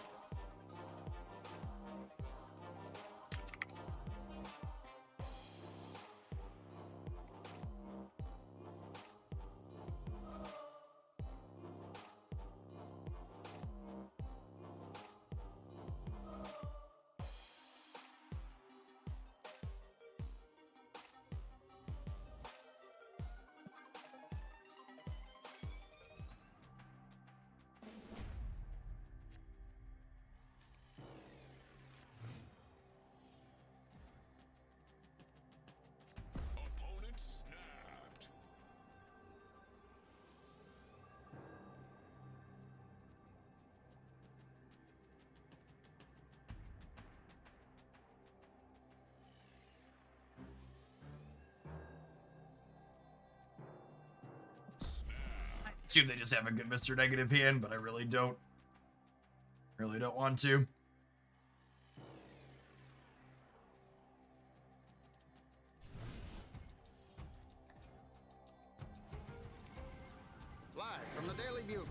Assume they just have a good Mr. Negative hand, but I really don't want to. Live from the Daily Bugle.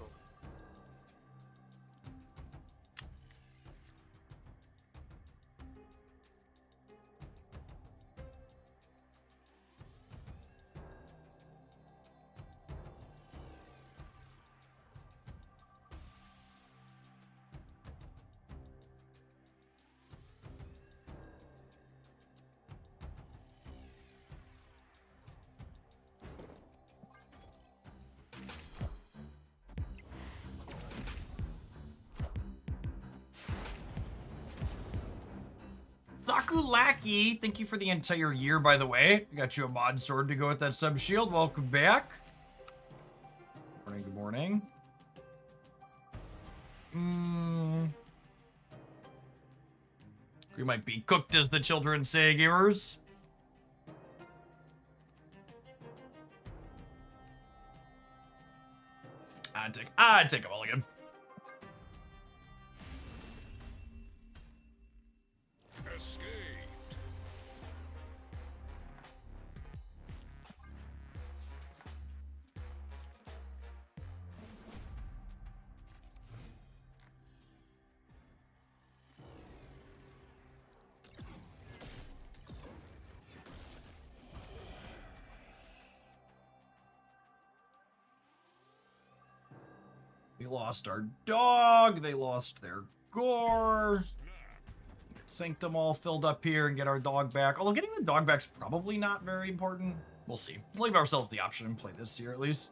Kakulaki, thank you for the entire year, by the way. I got you a mod sword to go with that sub shield. Welcome back. Morning, good morning. We might be cooked, as the children say, gamers. I'd take a mulligan. Escaped. We lost our dog. They lost their gore. Sanctum all filled up here and get our dog back. Although getting the dog back's probably not very important. We'll see. Let's leave ourselves the option and play this year at least.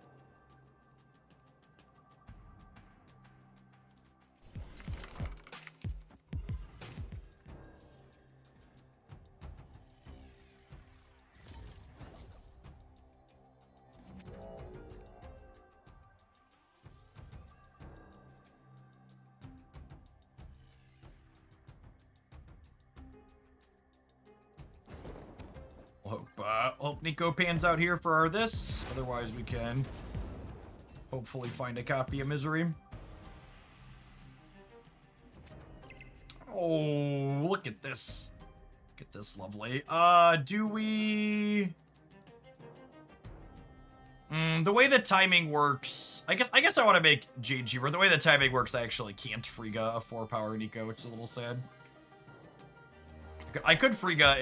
Hope Nico pans out here for our this. Otherwise, we can hopefully find a copy of Misery. Oh, look at this. Look at this lovely. Do we... the way the timing works... I guess I want to make Jade cheaper. The way the timing works, I actually can't Frigga a 4-power Nico, which is a little sad. I could Frigga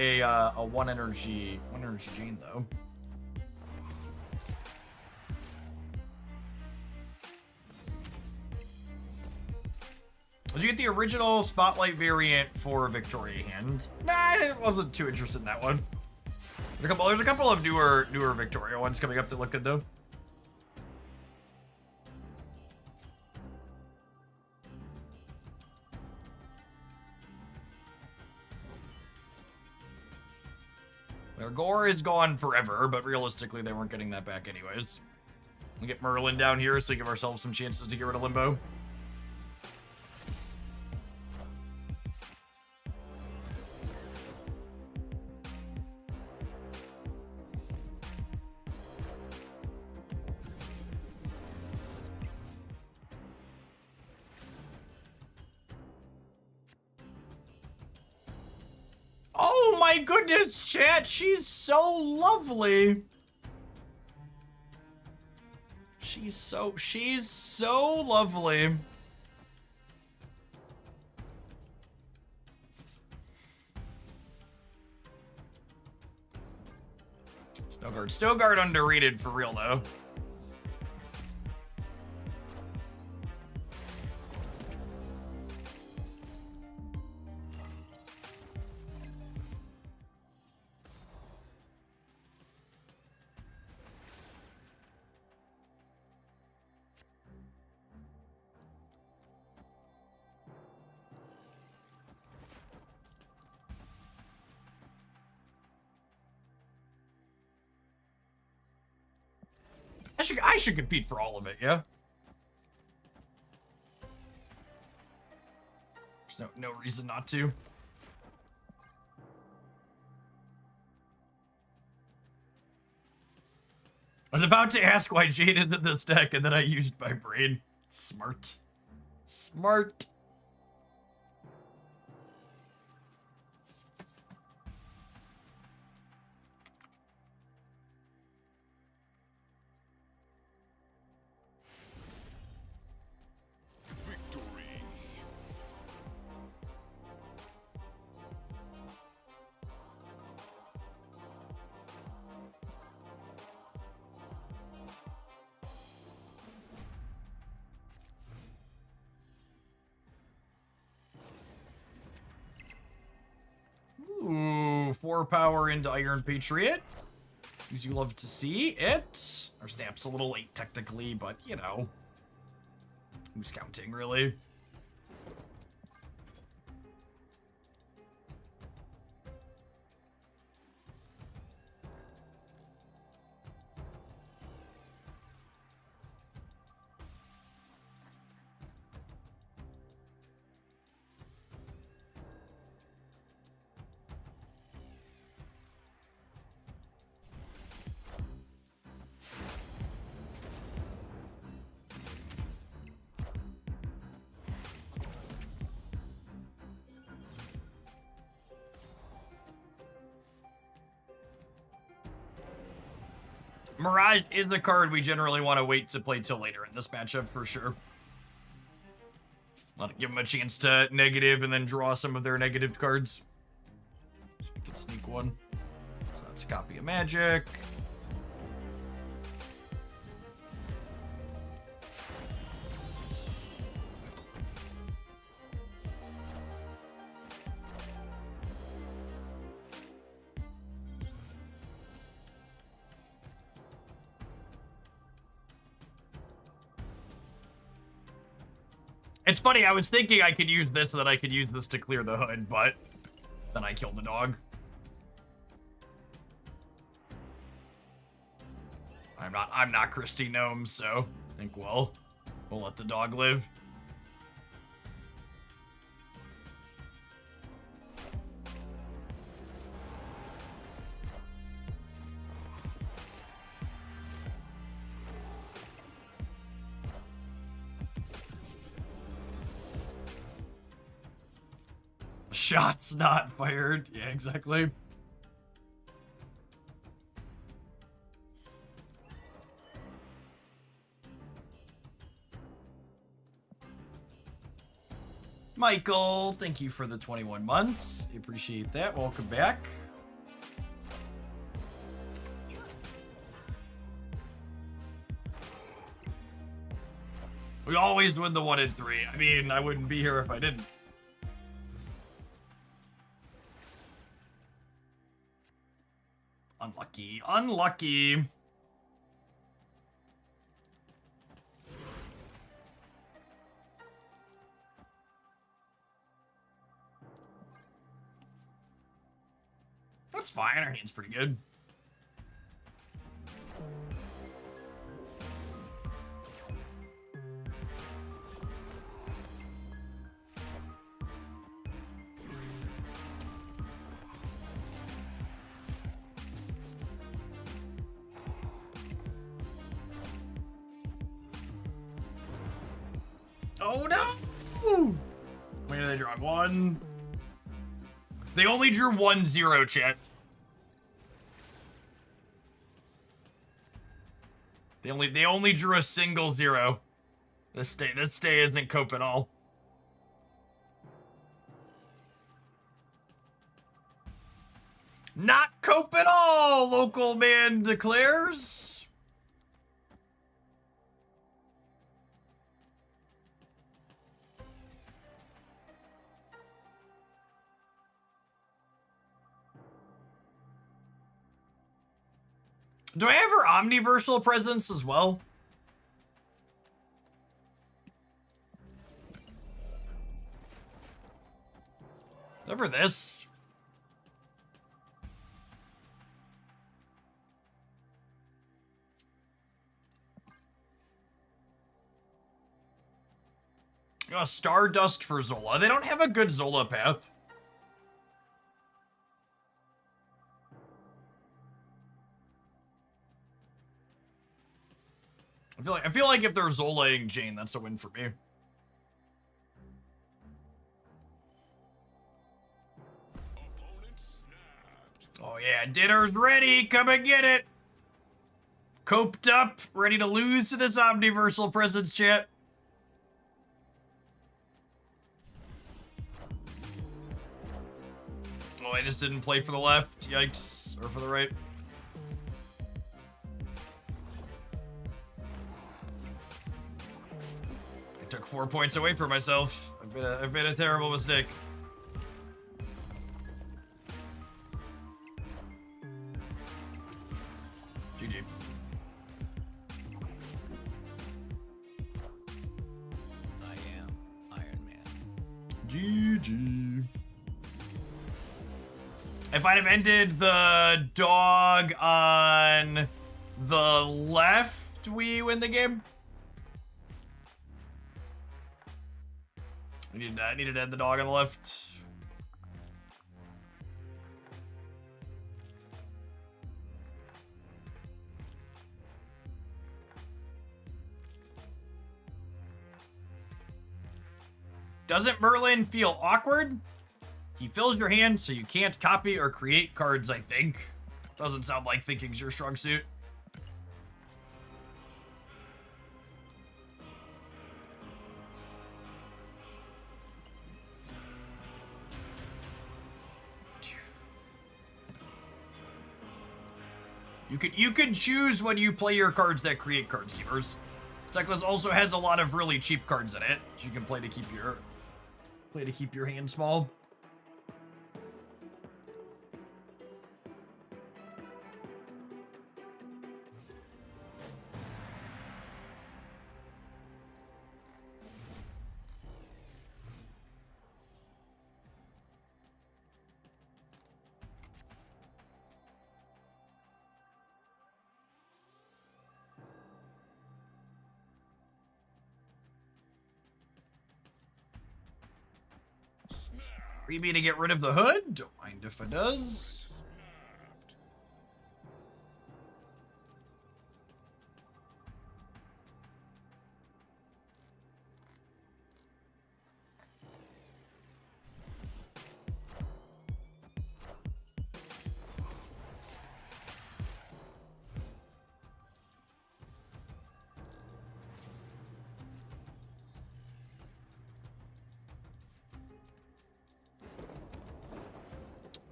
a 1 energy Jane though. Did you get the original Spotlight variant for Victoria Hand? Nah, I wasn't too interested in that one. There's a couple of newer Victoria ones coming up that look good though. Their gore is gone forever, but realistically they weren't getting that back anyways. We get Merlin down here so we give ourselves some chances to get rid of Limbo. Oh my goodness, chat, she's so lovely. She's so lovely. Stogard underrated for real though. I should compete for all of it, yeah? There's no reason not to. I was about to ask why Jade is in this deck, and then I used my brain. Smart. Smart. Ooh, 4 power into Iron Patriot. As you love to see it. Our snap's a little late technically, but you know. Who's counting, really? Mirage is the card we generally want to wait to play till later in this matchup for sure. Want to give them a chance to negative and then draw some of their negative cards. So we can sneak one. So that's a copy of Magic. It's funny, I was thinking I could use this so that I could use this to clear the hood, but then I killed the dog. I'm not Christy Gnome, so I think we'll let the dog live. Shots not fired. Yeah, exactly. Michael, thank you for the 21 months. Appreciate that. Welcome back. We always win the 1 in 3. I mean, I wouldn't be here if I didn't. Unlucky. Unlucky. That's fine. Our hand's pretty good. Oh no! When did they draw? 1. They only drew 1-0, chat. They only drew a single 0. This stay isn't cope at all. Not cope at all, local man declares. Do I have her omniversal presence as well? Never this. Stardust for Zola. They don't have a good Zola path. I feel like if they're Zolaing Jane, that's a win for me. Oh yeah, dinner's ready. Come and get it. Coped up, ready to lose to this omniversal presence, chat. Oh, I just didn't play for the left. Yikes. Or for the right. Took 4 points away from myself. I've made a terrible mistake. GG. I am Iron Man. GG. If I'd have ended the dog on the left, we win the game. We needed to end the dog on the left. Doesn't Merlin feel awkward? He fills your hand so you can't copy or create cards, I think. Doesn't sound like thinking's your strong suit. You can choose when you play your cards that create card schemers. Cyclist also has a lot of really cheap cards in it, which you can play to keep your hand small. Freebie to get rid of the hood. Don't mind if it does.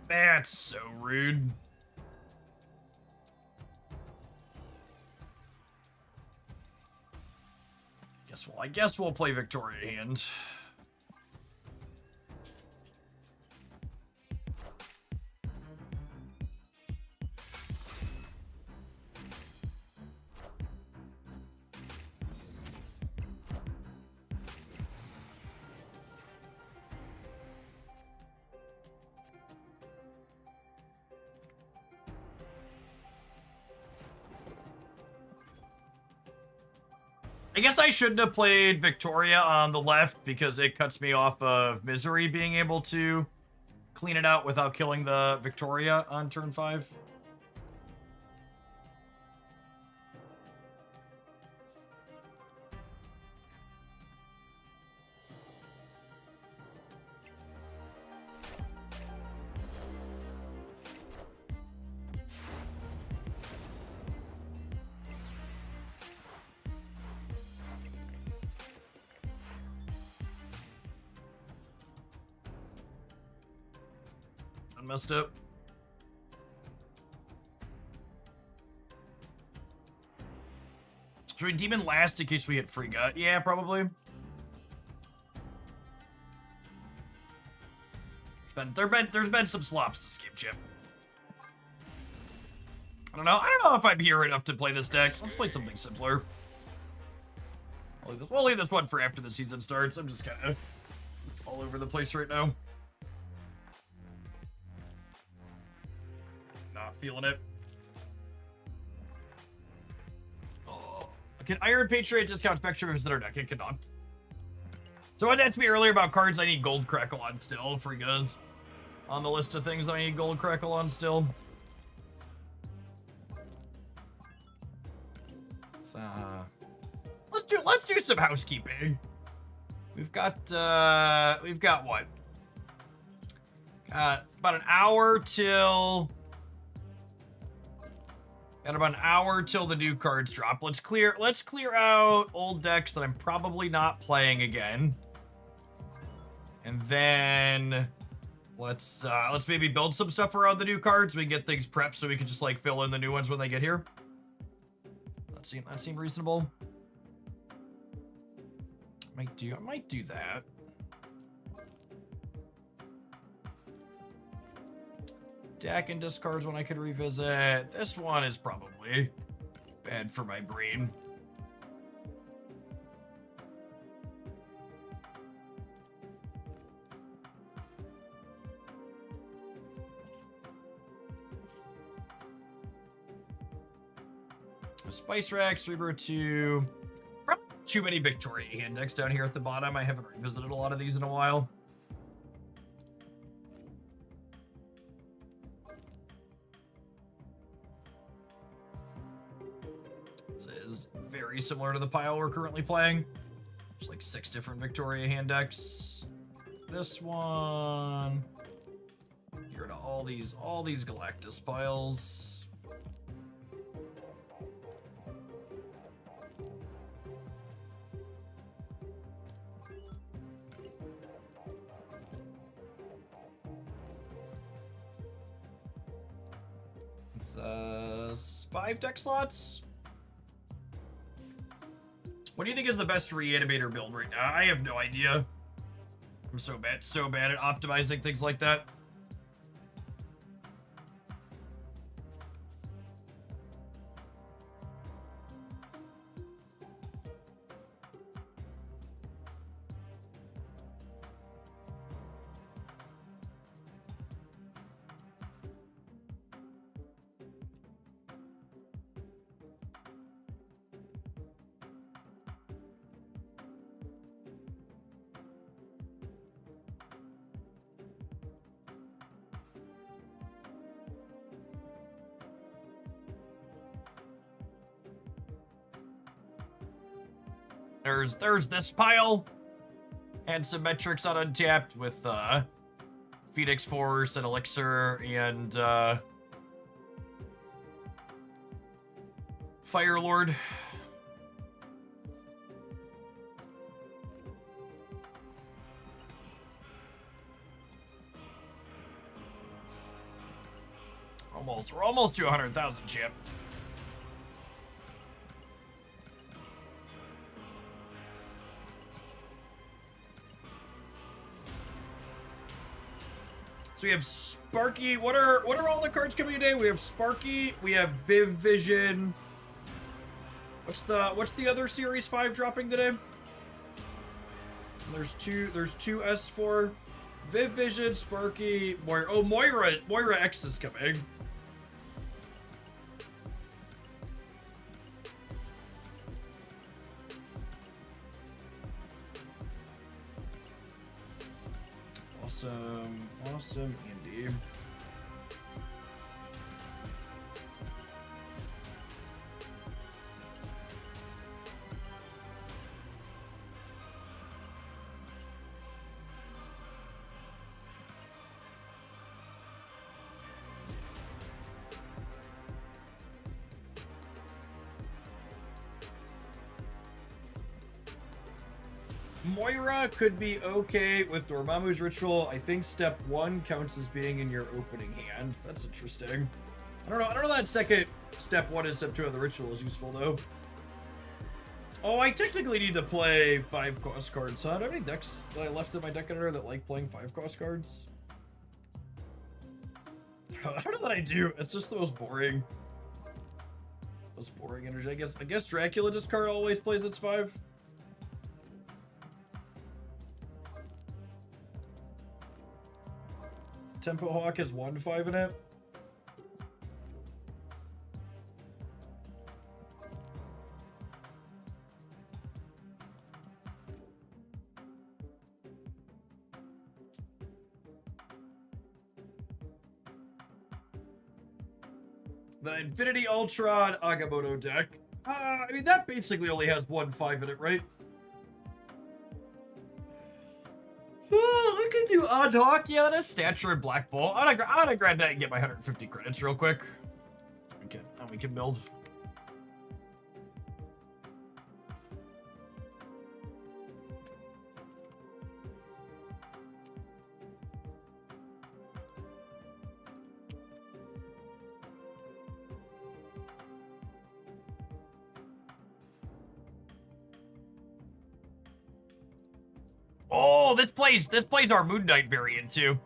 That's so rude. I guess we'll play Victoria hand. I guess I shouldn't have played Victoria on the left because it cuts me off of Misery being able to clean it out without killing the Victoria on turn 5. Messed up. Should we demon last in case we hit free gut? Yeah, probably. There's been some slops this game, Chip. I don't know if I'm here enough to play this deck. Let's play something simpler. We'll leave this one for after the season starts. I'm just kind of all over the place right now. Feeling it. Oh. Can Iron Patriot discount Spectrum if it's in our deck? It cannot. So what asked me earlier about cards I need Gold Crackle on still. Free goods. On the list of things that I need Gold Crackle on still. Let's do some housekeeping. We've got what? Got about an hour till. Got about an hour till the new cards drop. Let's clear out old decks that I'm probably not playing again. And then let's maybe build some stuff around the new cards. We can get things prepped so we can just like fill in the new ones when they get here. That seem reasonable. I might do that. Deck and discards when I could revisit. This one is probably bad for my brain. Spice Rack, Cerebro 2. Probably too many Victoria hand decks down here at the bottom. I haven't revisited a lot of these in a while. This is very similar to the pile we're currently playing. There's like 6 different Victoria hand decks. This one. Here to all these Galactus piles. 5 deck slots. What do you think is the best reanimator build right now? I have no idea. I'm so bad at optimizing things like that. There's this pile. And some metrics on Untapped with Phoenix Force and Elixir and Fire Lord. We're almost to 100,000, champ. So we have Sparky. What are all the cards coming today? We have Sparky. We have Viv Vision. What's the other Series 5 dropping today? There's two S4. Viv Vision, Sparky, Moira. Oh, Moira X is coming. Awesome, Andy. Moira could be okay with Dormammu's Ritual. I think step 1 counts as being in your opening hand. That's interesting. I don't know that second step 1 and step 2 of the Ritual is useful, though. Oh, I technically need to play 5 cost cards, huh? Do I have any decks that I left in my deck editor that like playing 5 cost cards? I don't know that I do. It's just the most boring. Most boring energy. I guess Dracula discard always plays its 5. Tempo Hawk has 1/5 in it. The Infinity Ultron Agamotto deck. I mean, that basically only has 1/5 in it, right? I could do Ad Hoc. Yeah, that is Stature and Black Bolt. I'm gonna grab that and get my 150 credits real quick. We can build. Oh, this plays our Moon Knight variant too.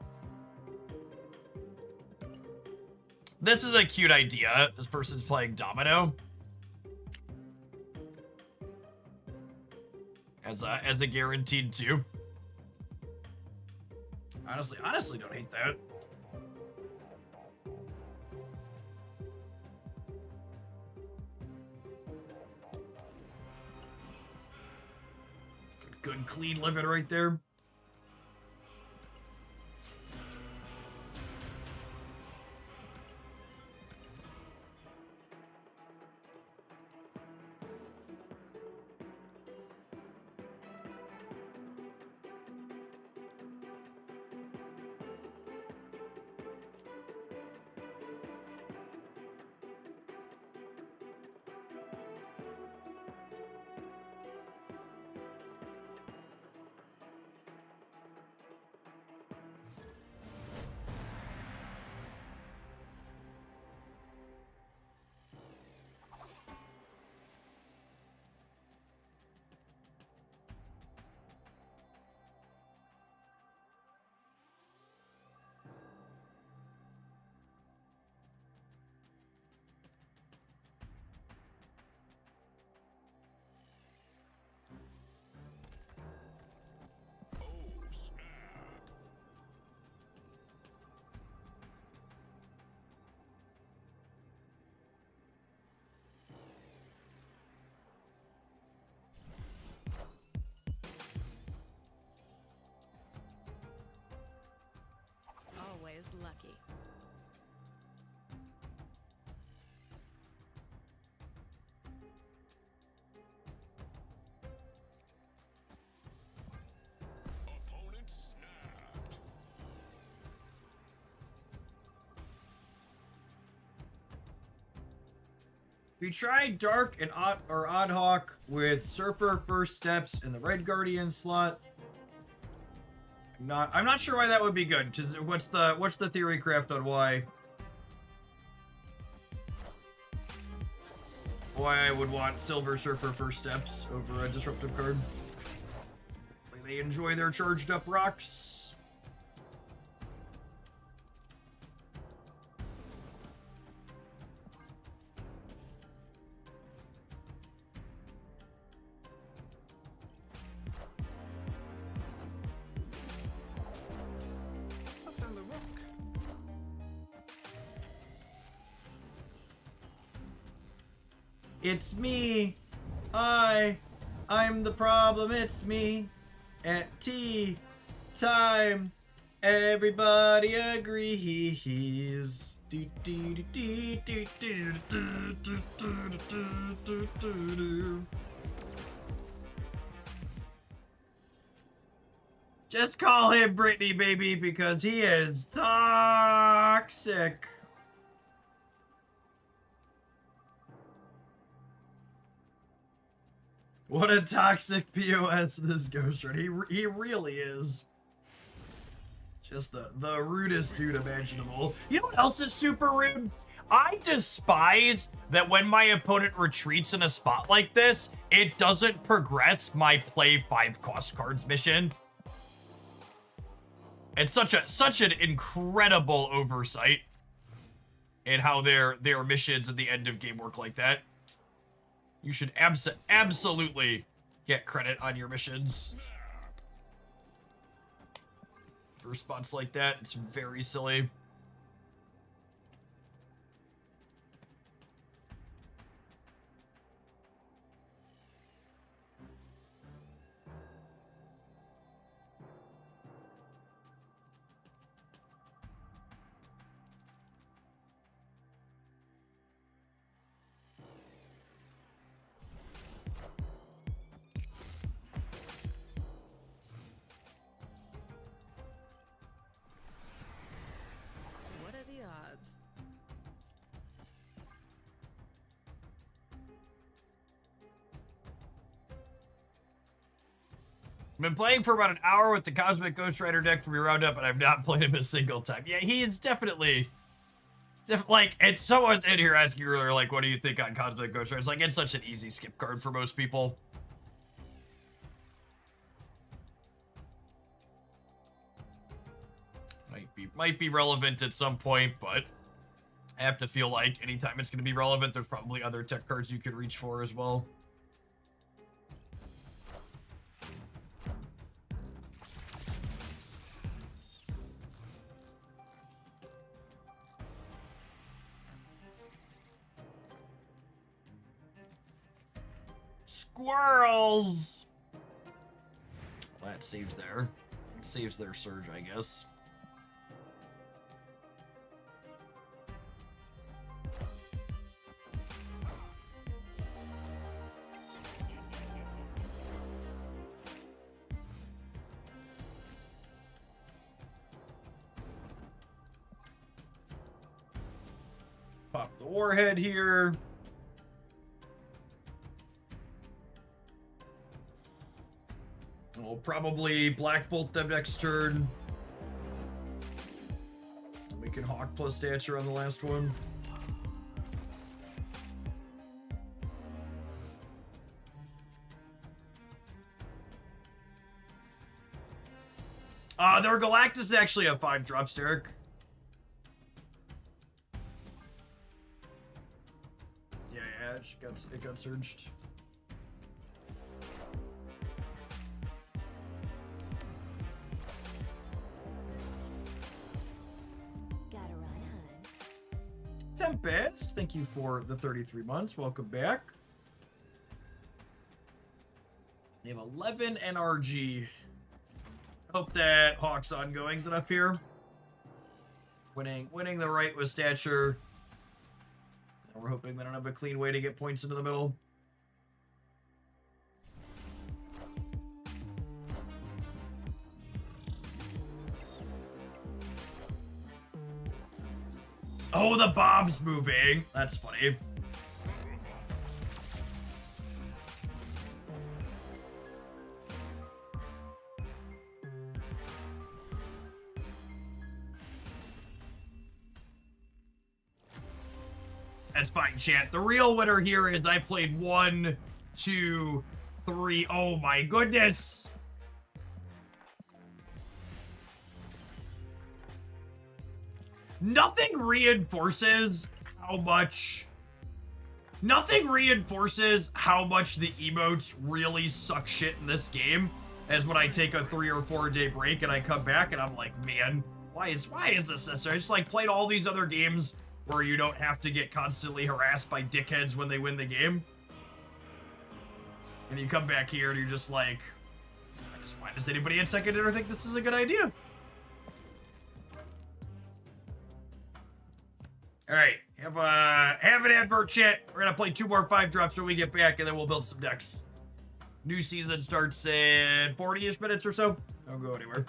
This is a cute idea. This person's playing Domino as a guaranteed 2. Honestly, don't hate that. Good clean living right there. We tried Dark and Odd Hawk with Surfer First Steps in the Red Guardian slot. I'm not sure why that would be good. Cause what's the theory craft on why I would want Silver Surfer First Steps over a disruptive card? Like they enjoy their charged up rocks. It's me. I'm the problem. It's me. At tea time, everybody agrees. Just call him Brittany, baby, because he is toxic. What a toxic POS this Ghost Rider. He really is. Just the rudest dude imaginable. You know what else is super rude? I despise that when my opponent retreats in a spot like this, it doesn't progress my play 5 cost cards mission. It's such an incredible oversight in how their missions at the end of game work like that. You should absolutely get credit on your missions. For spots like that, it's very silly. What are the odds? I've been playing for about an hour with the Cosmic Ghost Rider deck from your roundup, and I've not played him a single time. Yeah, he is definitely like, it's someone's in here asking earlier, like, what do you think on Cosmic Ghost Rider? It's like, it's such an easy skip card for most people. Might be relevant at some point, but I have to feel like anytime it's going to be relevant, there's probably other tech cards you could reach for as well. Squirrels! Well, that saves there. It saves their surge, I guess. Pop the warhead here. We'll probably Black Bolt them next turn. We can Hawk plus stature on the last one. Their Galactus is actually a 5-drop, Derek. Yeah, it got surged. Gotta run, hun. Tempest, thank you for the 33 months. Welcome back. We have 11 NRG. Hope that Hawk's ongoing's enough here. Winning the right with stature. And we're hoping they don't have a clean way to get points into the middle. Oh, the bomb's moving. That's funny. That's fine, chat. The real winner here is I played 1, 2, 3. Oh my goodness. Nothing reinforces how much the emotes really suck shit in this game as when I take a 3 or 4 day break and I come back and I'm like, man, why is this necessary? I just like played all these other games where you don't have to get constantly harassed by dickheads when they win the game. And you come back here and you're just like, why does anybody in second dinner think this is a good idea? All right, have an advert, chat. We're gonna play 2 more 5 drops when we get back, and then we'll build some decks. New season starts in 40-ish minutes or so. Don't go anywhere.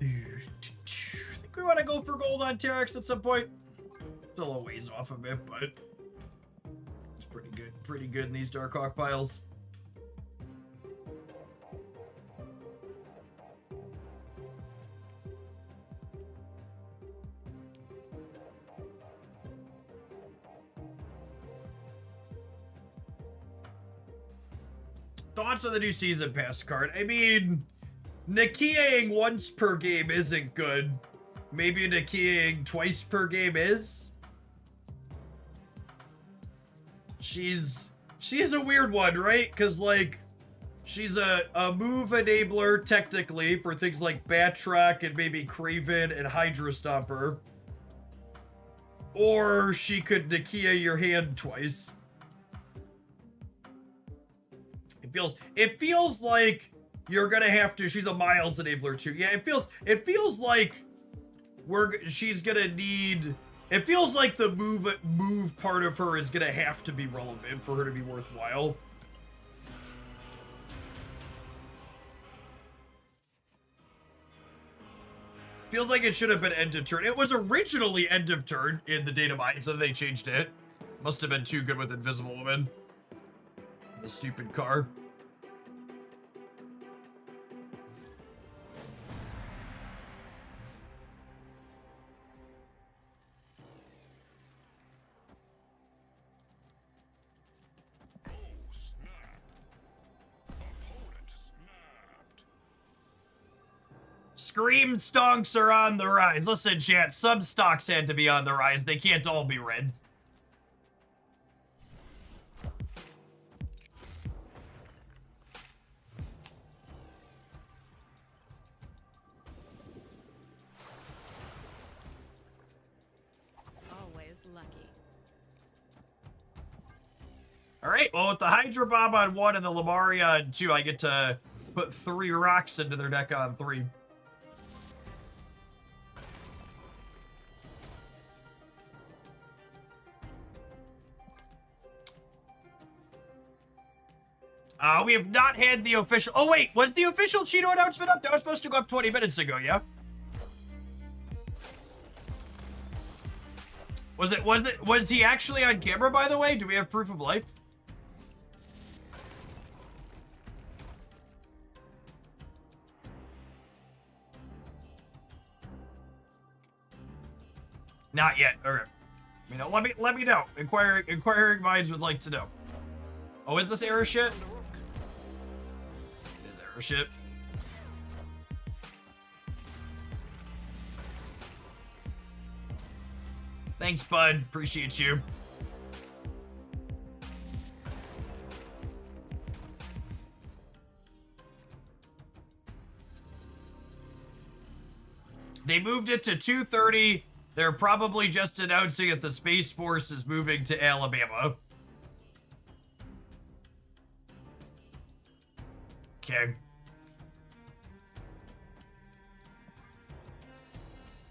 Think we want to go for gold on Terex at some point. Still a ways off of it, but it's pretty good. Pretty good in these Dark Hawk piles. Thoughts on the new season pass card? I mean, Nikiaing once per game isn't good. Maybe Nikiaing twice per game is. She's a weird one, right? Because, like, she's a move enabler, technically, for things like Batroc and maybe Craven and Hydra Stomper. Or she could Nikia your hand twice. It feels like you're gonna have to. She's a Miles enabler too. Yeah, it feels like she's gonna need. It feels like the move part of her is gonna have to be relevant for her to be worthwhile. Feels like it should have been end of turn. It was originally end of turn in the data mine, so they changed it. Must have been too good with Invisible Woman. The stupid car. Scream stonks are on the rise. Listen, chat, some stocks had to be on the rise. They can't all be red. Always lucky. All right, well, with the Hydra Bomb on 1 and the Lamaria on 2, I get to put 3 rocks into their deck on 3. We have not had the official... Oh, wait, was the official Cheeto announcement up? That was supposed to go up 20 minutes ago, yeah? Was he actually on camera, by the way? Do we have proof of life? Not yet. Okay. You know, let me know. Inquiring minds would like to know. Oh, is this error shit? It is error shit. Thanks, bud. Appreciate you. They moved it to 2:30. They're probably just announcing that the Space Force is moving to Alabama. Okay.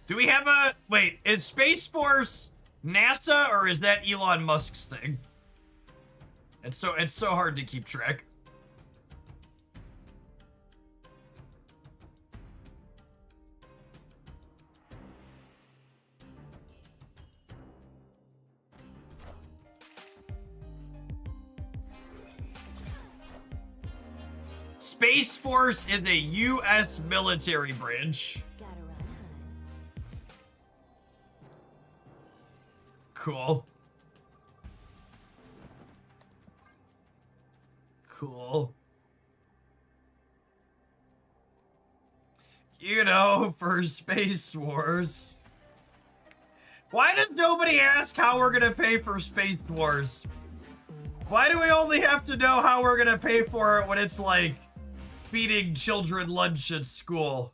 Do we have a... Wait, is Space Force NASA or is that Elon Musk's thing? It's so hard to keep track. Space Force is a U.S. military branch. Gotta run, hun. Cool. Cool. You know, for Space Wars. Why does nobody ask how we're gonna pay for Space Wars? Why do we only have to know how we're gonna pay for it when it's like feeding children lunch at school?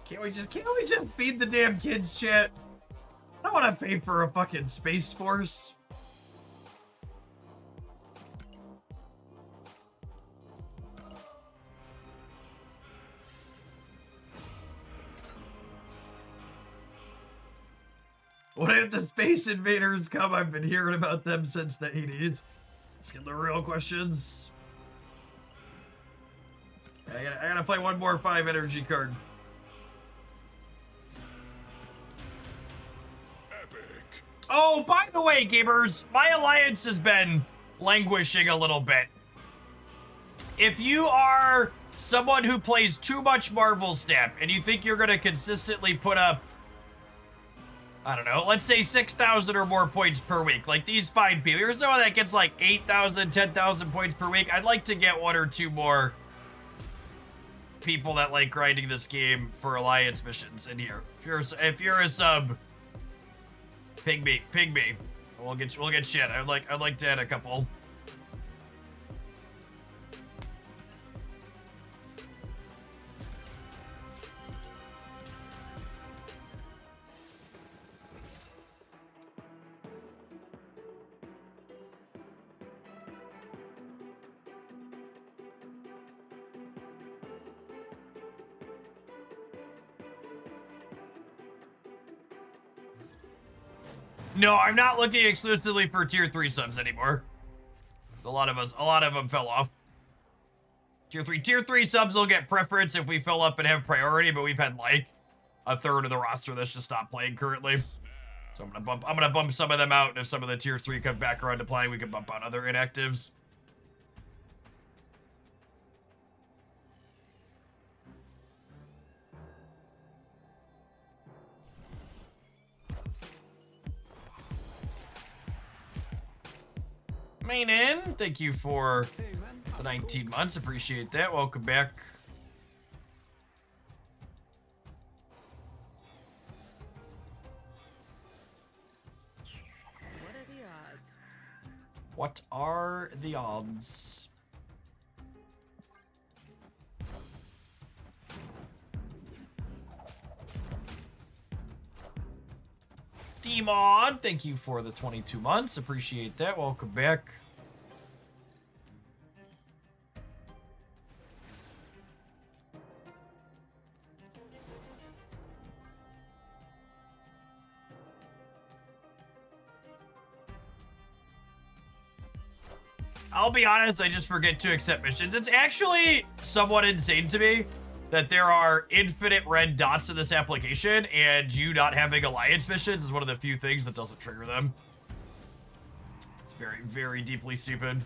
Can't we just feed the damn kids, chat? I don't want to pay for a fucking Space Force. What if the Space Invaders come? I've been hearing about them since the 80s. Let's get the real questions. I gotta play one more 5 energy card. Oh, by the way, gamers, my alliance has been languishing a little bit. If you are someone who plays too much Marvel Snap and you think you're going to consistently put up, I don't know, let's say 6,000 or more points per week, like these fine people, you're someone that gets like 8,000, 10,000 points per week, I'd like to get 1 or 2 more people that like grinding this game for alliance missions in here. If you're a sub, ping me. We'll get shit. I'd like to add a couple. No, I'm not looking exclusively for tier 3 subs anymore. A lot of them fell off. Tier 3 subs will get preference if we fill up and have priority, but we've had like a third of the roster that's just stopped playing currently. So I'm gonna bump some of them out, and if some of the tier 3 come back around to playing, we can bump out other inactives. Main in, thank you for the 19 months. Appreciate that. Welcome back. What are the odds? What are the odds? D-Mod, thank you for the 22 months. Appreciate that. Welcome back. I'll be honest, I just forget to accept missions. It's actually somewhat insane to me that there are infinite red dots in this application, and you not having alliance missions is one of the few things that doesn't trigger them. It's very, very deeply stupid.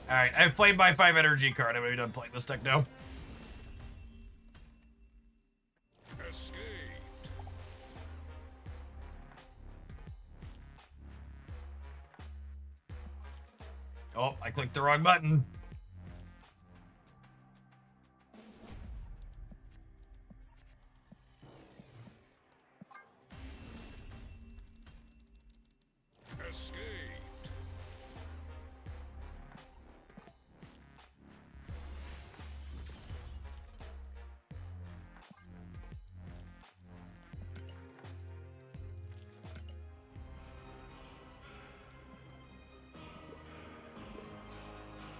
Alright, I've played my 5 energy card. I'm gonna be done playing this deck now. Escaped. Oh, I clicked the wrong button. Escaped.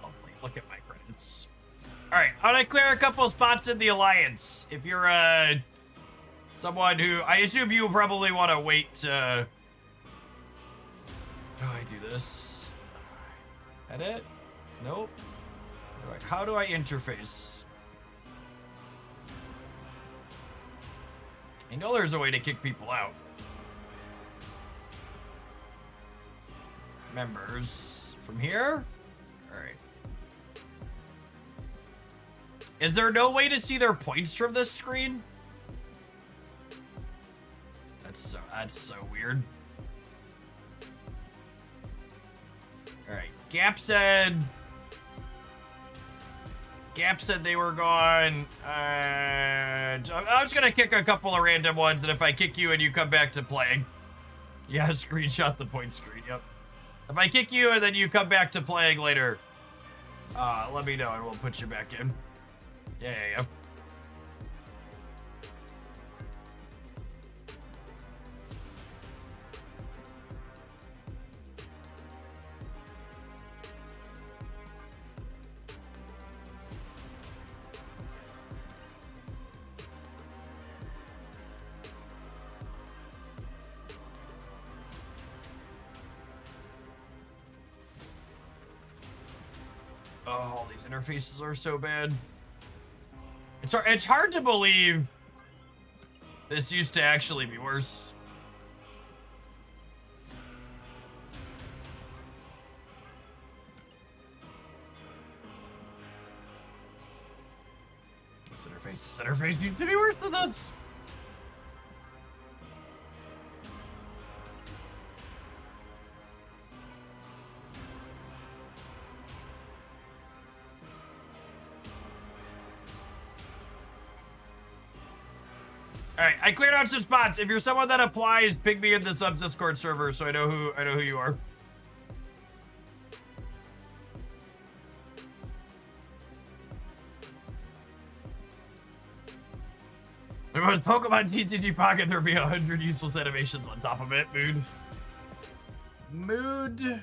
Oh, look at my credits. Alright, how do I clear a couple spots in the Alliance? If you're, someone who... I assume you probably want to wait to... How do I do this? Edit? Nope. How do I interface? I know there's a way to kick people out. Members. From here? Alright. Is there no way to see their points from this screen? That's so weird. Alright, Gap said they were gone. I'm just gonna kick a couple of random ones, and if I kick you and you come back to playing. Yeah, screenshot the point screen, yep. If I kick you and then you come back to playing later, let me know and we'll put you back in. Yeah. Oh, these interfaces are so bad. It's hard to believe this used to actually be worse. This interface needs to be worse than this. Alright, I cleared out some spots. If you're someone that applies, ping me in the subs Discord server so I know who you are. If it was Pokemon TCG Pocket, there'd be 100 useless animations on top of it. Mood.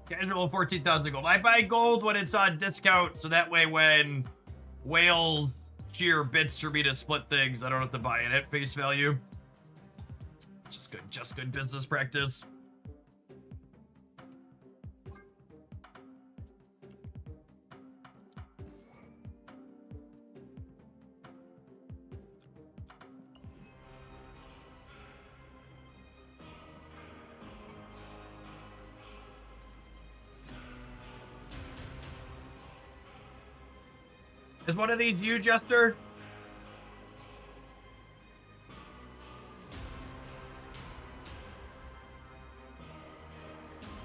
Casual 14,000 gold. I buy gold when it's on discount, so that way when whales shear bits for me to split things, I don't have to buy it at face value. Just good business practice. Is one of these you, Jester?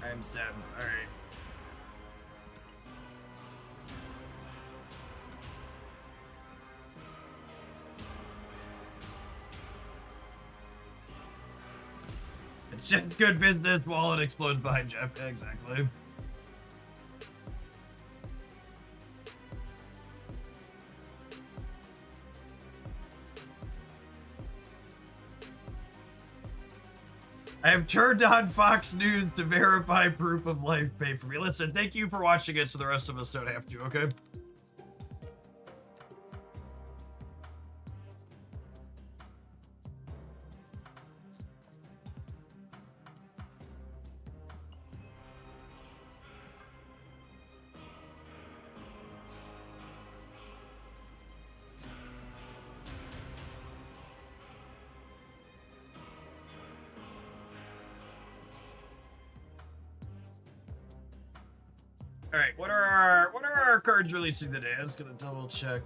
I'm Seb. Alright. It's just good business while it explodes behind Jeff. Exactly. I have turned on Fox News to verify proof of life pay for me. Listen, thank you for watching it so the rest of us don't have to, okay? All right, what are our cards releasing today? I'm just gonna double check.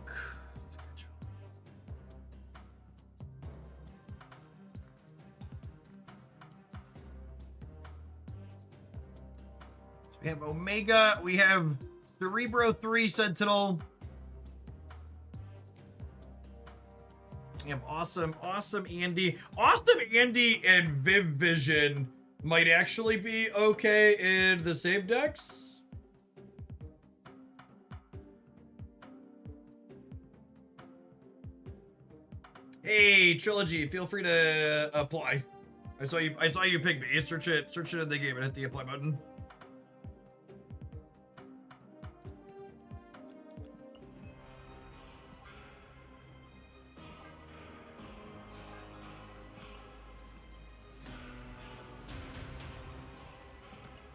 So we have Omega, we have Cerebro 3 Sentinel. We have awesome Andy. Awesome Andy and Viv Vision might actually be okay in the same decks. Hey, Trilogy, feel free to apply. I saw you pick me. Search it in the game and hit the apply button.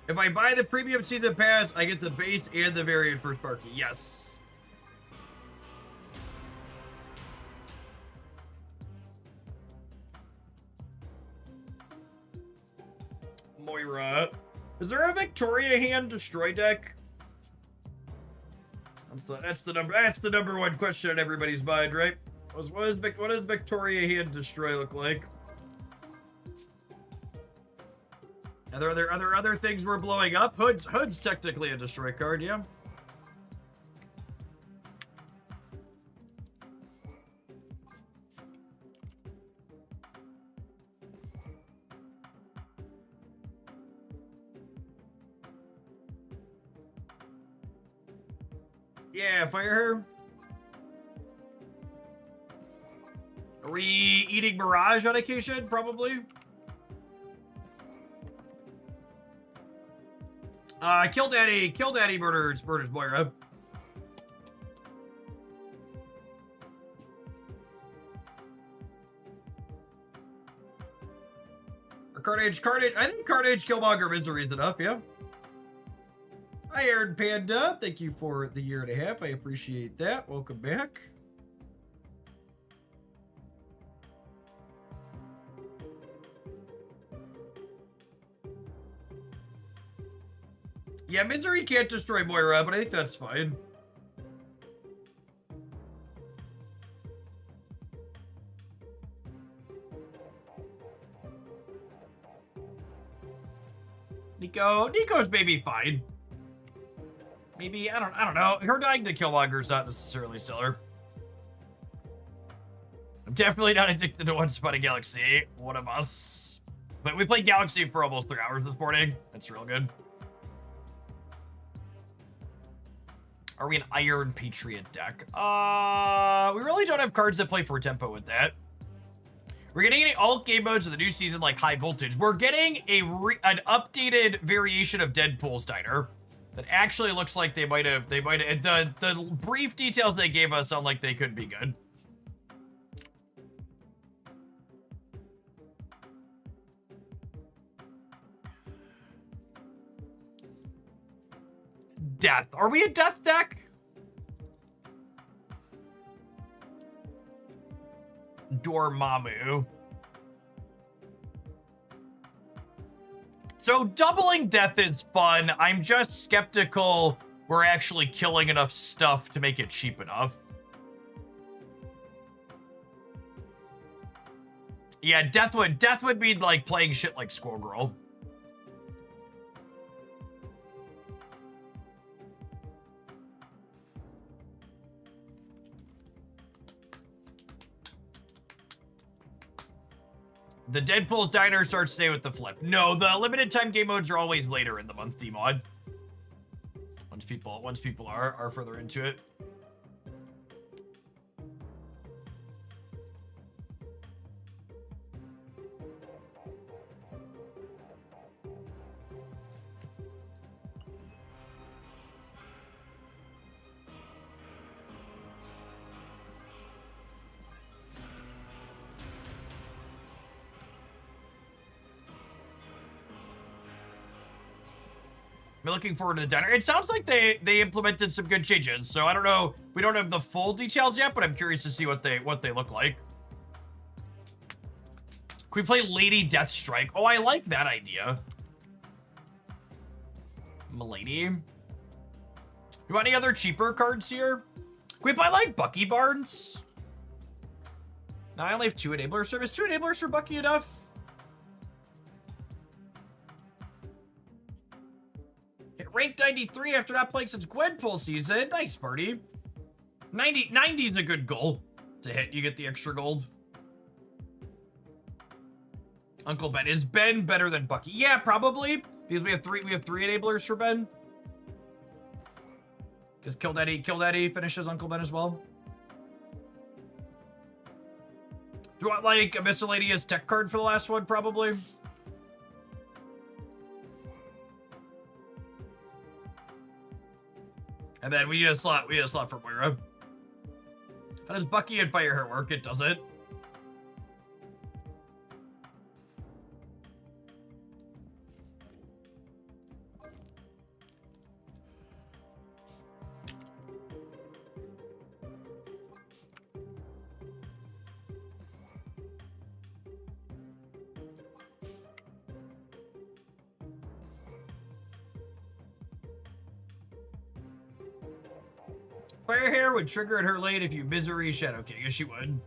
If I buy the premium season pass, I get the base and the variant for Sparky. Yes. Moira. Is there a Victoria hand destroy deck? That's the number one question in everybody's mind, right? What does Victoria hand destroy look like? Are there other things we're blowing up? Hood's technically a destroy card, yeah. Yeah, fire her. Are we eating Mirage on occasion? Probably. Kill Daddy murders Moira. Or Carnage, I think Carnage, Killmonger, Misery is enough, yeah. Iron Panda, thank you for the year and a half. I appreciate that. Welcome back. Yeah, Misery can't destroy Moira, but I think that's fine. Nico's maybe fine. Maybe, I don't know. Her dying to Killmonger is not necessarily stellar. I'm definitely not addicted to One Spot of Galaxy. One of us. But we played Galaxy for almost 3 hours this morning. That's real good. Are we an Iron Patriot deck? We really don't have cards that play for tempo with that. We're getting any alt game modes of the new season like High Voltage. We're getting an updated variation of Deadpool's Diner that actually looks like they might have, the brief details they gave us sound like they could be good. Death. Are we a death deck? Dormammu. So doubling death is fun. I'm just skeptical we're actually killing enough stuff to make it cheap enough. Yeah, death would be like playing shit like Squirrel Girl. The Deadpool's Diner starts today with the flip. No, the limited time game modes are always later in the month, D-Mod. Once people are further into it. I'm looking forward to the diner. It sounds like they implemented some good changes, so I don't know. We don't have the full details yet, but I'm curious to see what they look like. Can we play Lady Deathstrike? Oh, I like that idea. Milady. You want any other cheaper cards here? Can we buy like Bucky Barnes? No, I only have 2 enablers. So is 2 enablers for Bucky enough? Hit rank 93 after not playing since Gwenpool season. Nice, Birdie. 90 is a good goal to hit. You get the extra gold. Uncle Ben. Is Ben better than Bucky? Yeah, probably. Because we have three enablers for Ben. Because Kill Daddy finishes Uncle Ben as well. Do you want like a miscellaneous tech card for the last one? Probably. And then we need a slot. We need a slot for Moira. How does Bucky and Fire Her work? It doesn't. Fire Hair would trigger at her lane if you Misery Shadow King. Yes, she would.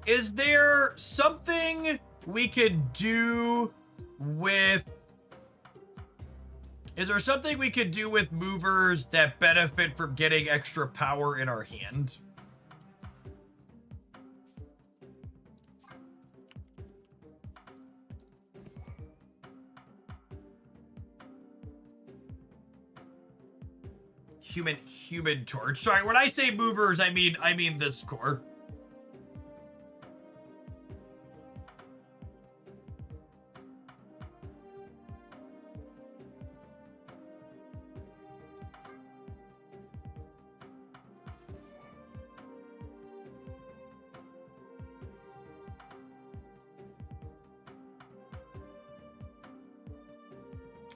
Is there something we could do with... Is there something we could do with movers that benefit from getting extra power in our hand? Human Torch. Sorry, when I say movers, I mean this core.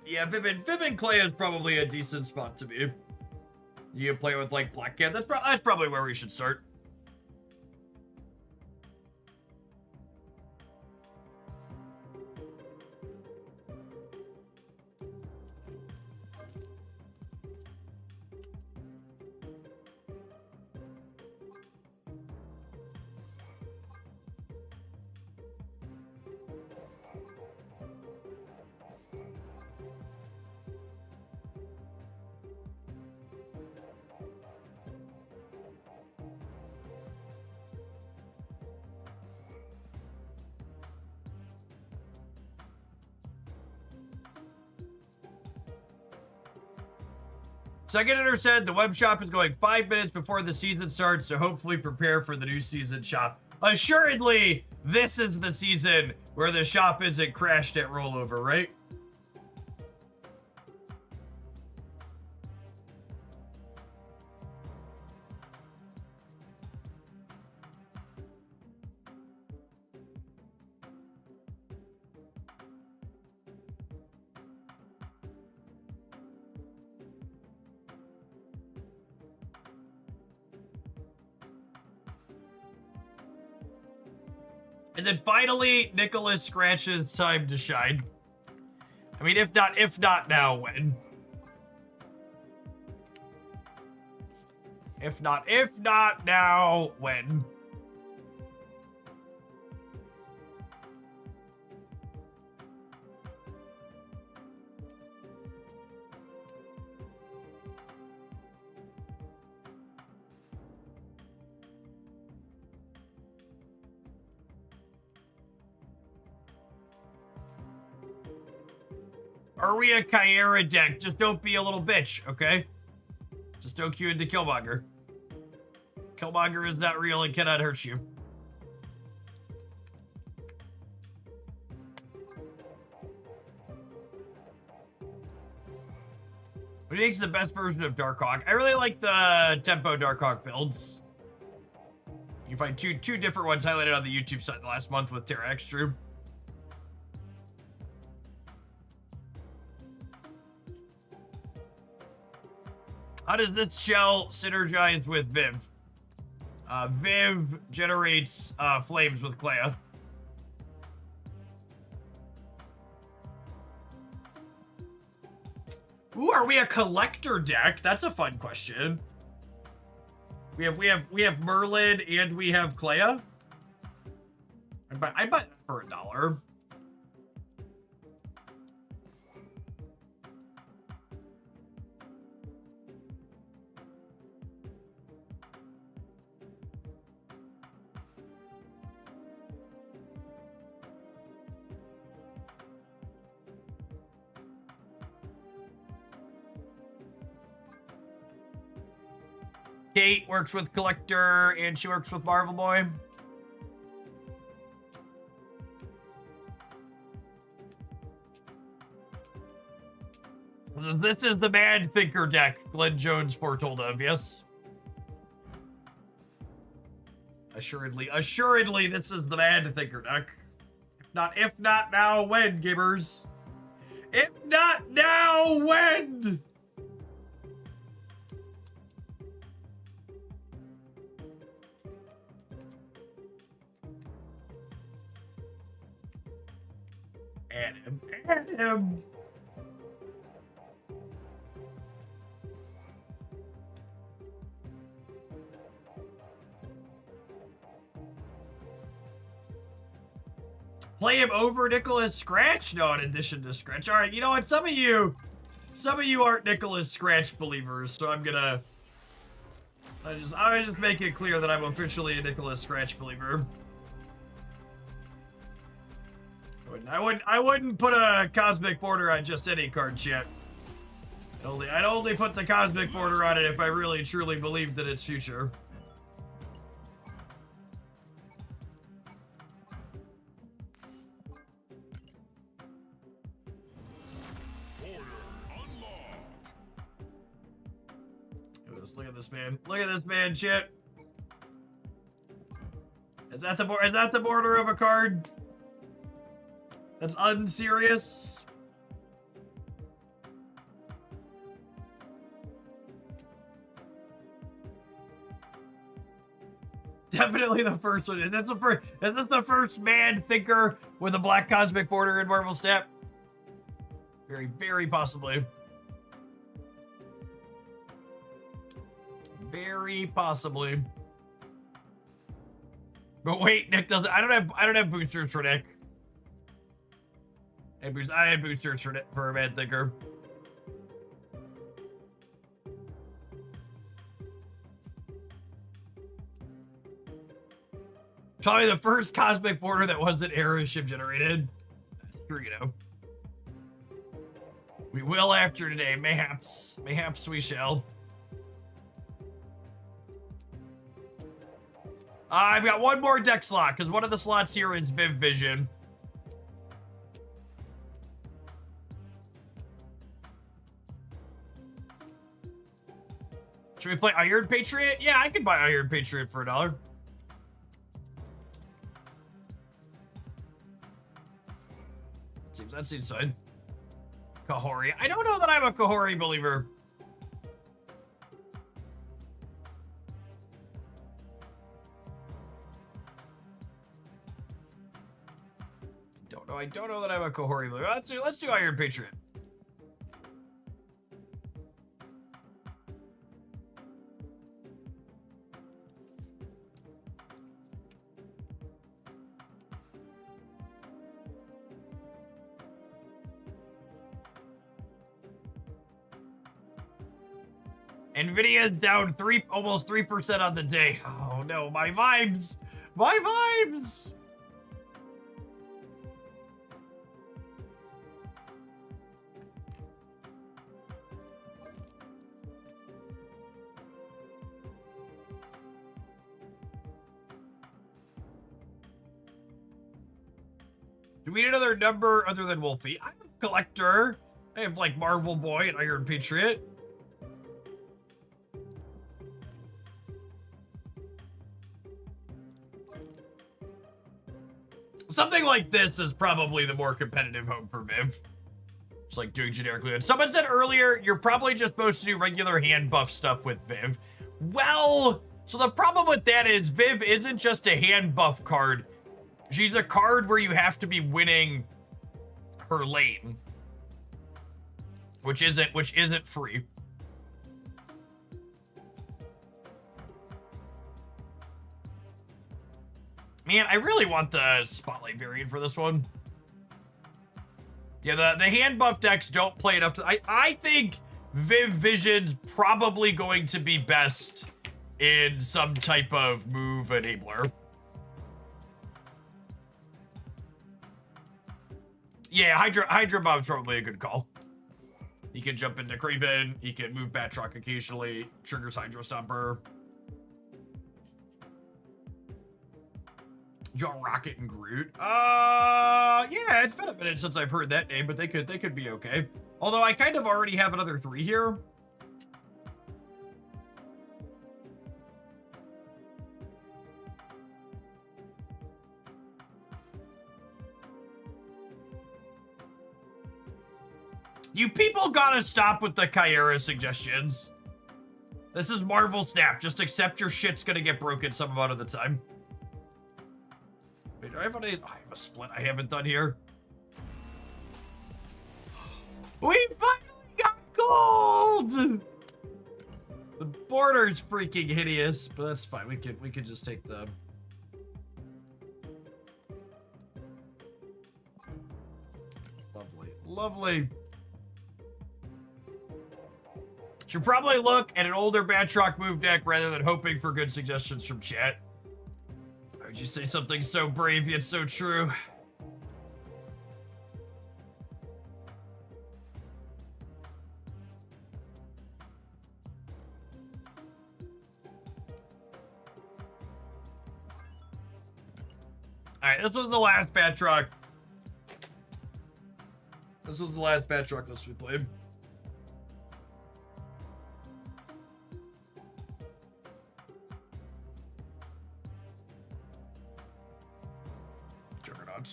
Yeah, Vivin Clay is probably a decent spot to be. You can play with like Black Cat. That's probably where we should start. Second Enter said the web shop is going 5 minutes before the season starts, so hopefully prepare for the new season shop. Assuredly, this is the season where the shop isn't crashed at rollover, right? And then finally, Nicholas Scratch's time to shine. I mean, if not now, when? If not now, when? Are we a Kyera deck? Just don't be a little bitch, okay? Just don't queue into Killmonger. Killmonger is not real and cannot hurt you. What do you think is the best version of Darkhawk? I really like the tempo Darkhawk builds. You find two different ones highlighted on the YouTube site last month with Terra X True. How does this shell synergize with Viv? Viv generates flames with Clea. Ooh, are we a collector deck? That's a fun question. We have Merlin and we have Clea. I buy that for $1. Kate works with Collector, and she works with Marvel Boy. This is the Mad Thinker deck Glenn Jones foretold of, yes? Assuredly, this is the Mad Thinker deck. If not now, when, gamers? If not now, when? Add him. Play him over Nicholas Scratch? No, in addition to Scratch. All right, you know what? Some of you aren't Nicholas Scratch believers, so I'm gonna. I just make it clear that I'm officially a Nicholas Scratch believer. I wouldn't put a Cosmic Border on just any card yet. I'd only put the Cosmic Border on it if I really truly believed in its future. Look at this man. Look at this man, shit. Is that the border of a card? That's unserious. Definitely the first one. Is this the first man thinker with a black cosmic border in Marvel Snap? Very, very possibly. Very possibly. But wait, Nick doesn't. I don't have boosters for Nick. I had boosters for a man thinker. Probably the first cosmic border that wasn't era ship generated. That's true, you know. We will after today. Mayhaps we shall. I've got one more deck slot, because one of the slots here is Viv Vision. Should we play Iron Patriot? Yeah, I could buy Iron Patriot for $1. That seems fine. Kahori. I don't know that I'm a Kahori believer. I don't know that I'm a Kahori believer. Let's do Iron Patriot. Nvidia's down almost 3% on the day. Oh no, my vibes! My vibes! Do we need another number other than Wolfie? I have Collector. I have like Marvel Boy and Iron Patriot. Something like this is probably the more competitive home for Viv. Just like doing generically. And someone said earlier, you're probably just supposed to do regular hand buff stuff with Viv. Well, so the problem with that is Viv isn't just a hand buff card. She's a card where you have to be winning her lane, which isn't free. Man, I really want the Spotlight variant for this one. Yeah, the hand buff decks don't play enough to... I think Viv Vision's probably going to be best in some type of move enabler. Yeah, Hydra Bob's probably a good call. He can jump into Kraven, he can move Batroc occasionally, triggers Hydro Stomper. John Rocket and Groot. Yeah, it's been a minute since I've heard that name, but they could be okay. Although I kind of already have another 3 here. You people gotta stop with the Kyra suggestions. This is Marvel Snap. Just accept your shit's gonna get broken some amount of the time. Wait, do I have a split I haven't done here? We finally got gold! The border's freaking hideous, but that's fine. We could just take the... Lovely, lovely. Should probably look at an older Batroc move deck rather than hoping for good suggestions from chat. I heard you say something so brave yet so true. Alright, this was the last Batroc. This was the last Batroc list we played.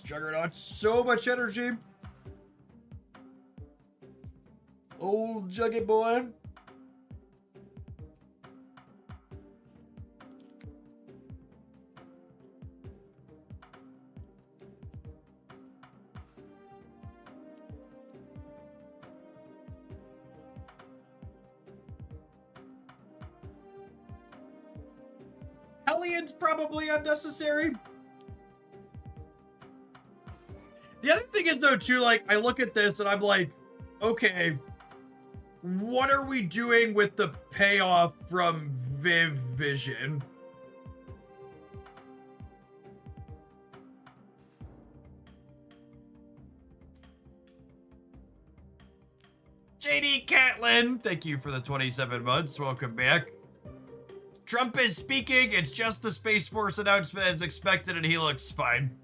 Juggernauts, so much energy. Old Juggy boy. Hellions probably unnecessary. The other thing is, though, too, like, I look at this and I'm like, okay, what are we doing with the payoff from Viv Vision? JD Catlin, thank you for the 27 months. Welcome back. Trump is speaking. It's just the Space Force announcement as expected, and he looks fine.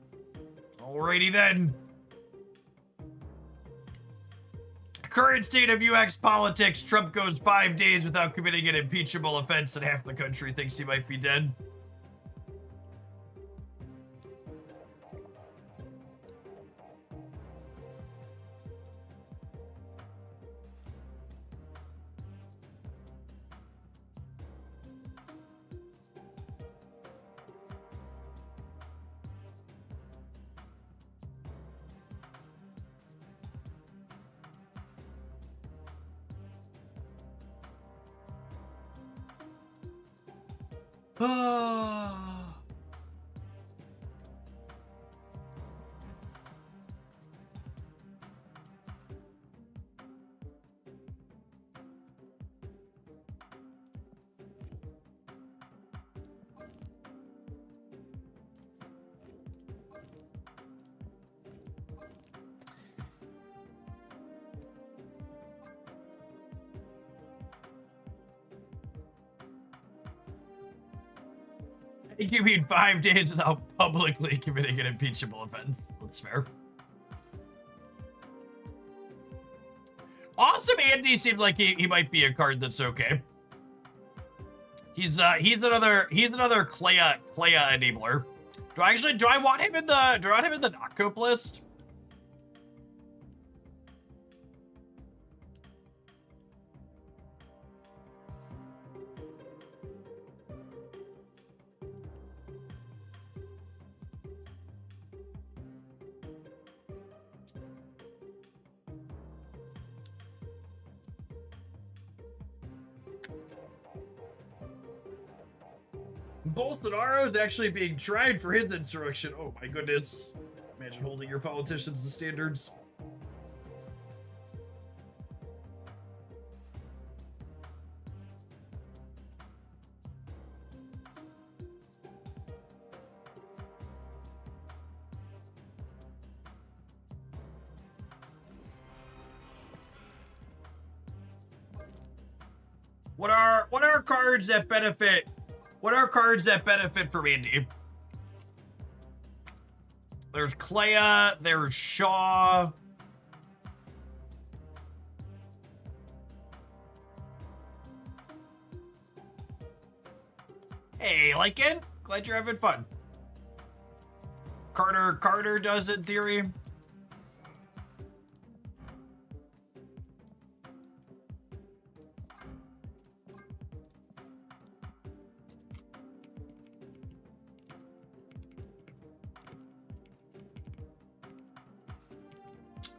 Alrighty then. Current state of UX politics, Trump goes 5 days without committing an impeachable offense and half the country thinks he might be dead. I think you mean 5 days without publicly committing an impeachable offense. That's fair. Awesome Andy seems like he might be a card that's okay. He's another Clea enabler. Do I want him in the not cope list? Bolsonaro's actually being tried for his insurrection. Oh my goodness. Imagine holding your politicians to standards. What are cards that benefit? What are cards that benefit from Andy? There's Clea, there's Shaw. Hey, Lycan, glad you're having fun. Carter does in theory.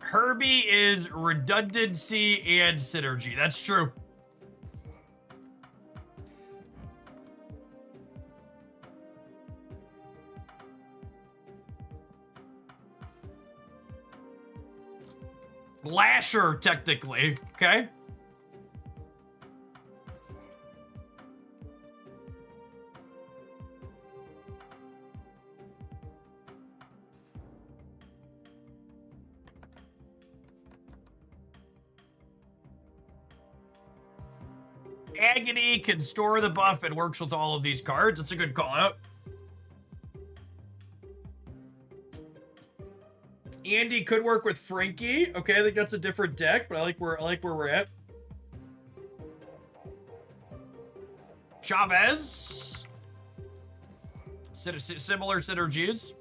Herbie is redundancy and synergy. That's true. Lasher, technically. Okay. Agony can store the buff and works with all of these cards. It's a good call out. Andy could work with Frankie. Okay, I think that's a different deck, but I like where we're at. Chavez. Similar synergies.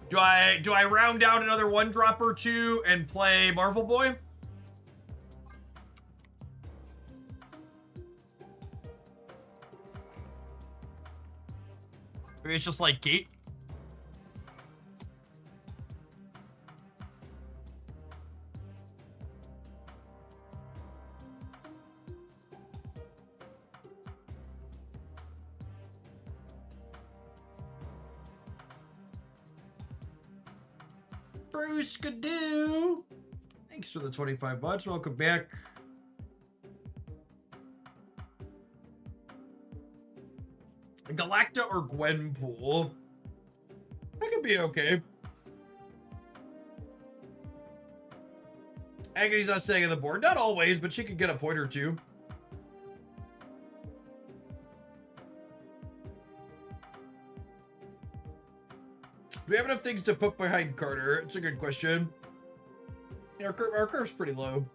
Do I round out another one drop or two and play Marvel Boy? Maybe it's just like Gate. Bruce Skidoo. Thanks for the 25 bucks. Welcome back. Galacta or Gwenpool? That could be okay. Agony's not staying on the board. Not always, but she could get a point or two. Do we have enough things to put behind Carter? It's a good question. Yeah, our curve's pretty low.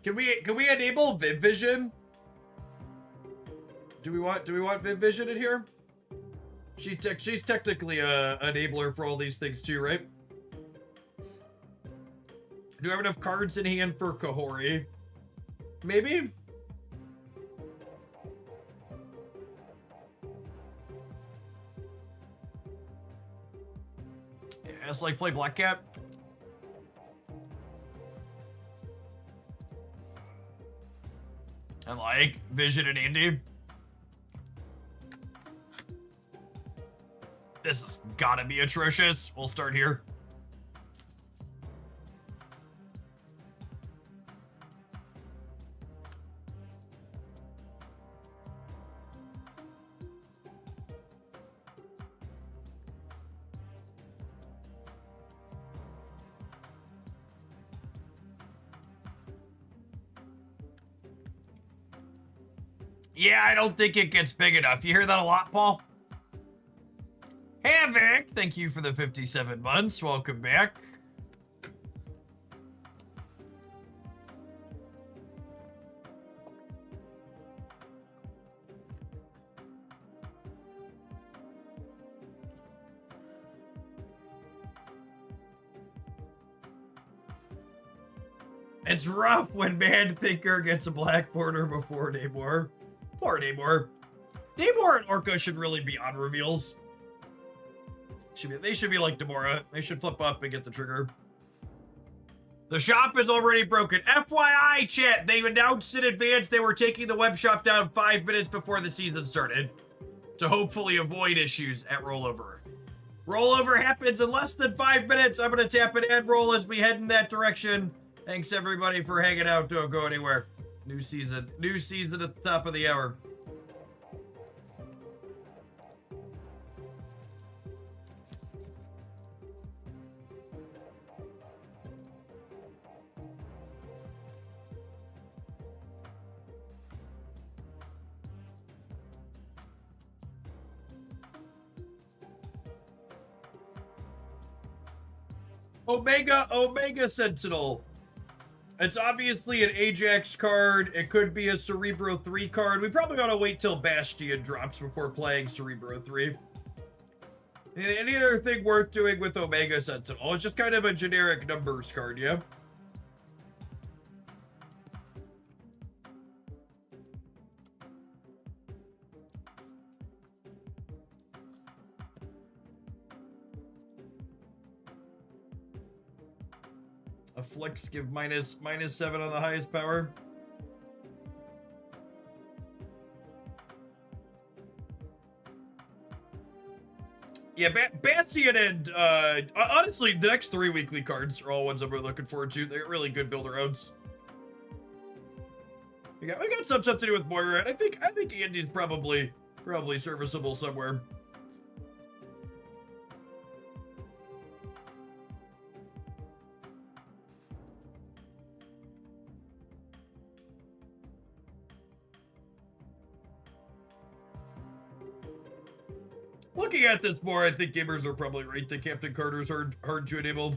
Can we enable Viv Vision? Do we want Viv Vision in here? She's technically a enabler for all these things too, right? Do we have enough cards in hand for Kahori? Maybe? Yeah, it's like play Black Cat. And like Vision and Andy. This has gotta be atrocious. We'll start here. Yeah, I don't think it gets big enough. You hear that a lot, Paul? Havoc thank you for the 57 months. Welcome back. It's rough when Man Thinker gets a black border before Namor. Poor Namor. Namor and Orca should really be on reveals. They should be like Gamora. They should flip up and get the trigger. The shop is already broken. FYI, chat, they announced in advance they were taking the web shop down 5 minutes before the season started to hopefully avoid issues at rollover. Rollover happens in less than 5 minutes. I'm going to tap an ad roll as we head in that direction. Thanks, everybody, for hanging out. Don't go anywhere. New season at the top of the hour. Omega Sentinel. It's obviously an Ajax card. It could be a Cerebro 3 card. We probably ought to wait till Bastion drops before playing Cerebro 3. Any other thing worth doing with Omega Sentinel? It's just kind of a generic numbers card, yeah? A flex give -7 on the highest power. Yeah, Bastion and honestly, the next 3 weekly cards are all ones I'm really looking forward to. They're really good builder rounds. We got some stuff to do with Moira, and I think Andy's probably serviceable somewhere. Looking at this more, I think gamers are probably right that Captain Carter's hard to enable.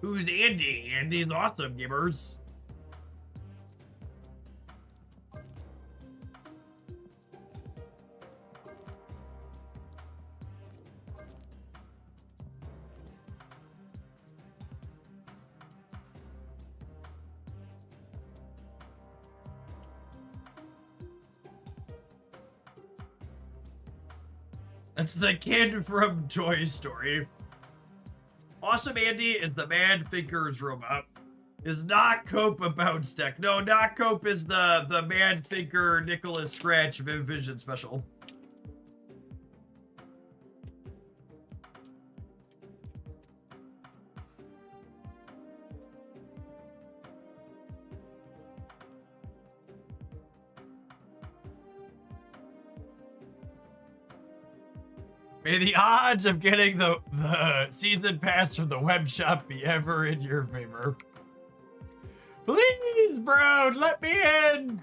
Who's Andy? Andy's awesome, gamers. That's the kid from Toy Story. Awesome Andy is the Man Thinker's robot. Is not Cope a bounce deck. No, not Cope is the Man Thinker Nicholas Scratch Viv Vision special. May the odds of getting the season pass from the web shop be ever in your favor. Please, bro, let me in.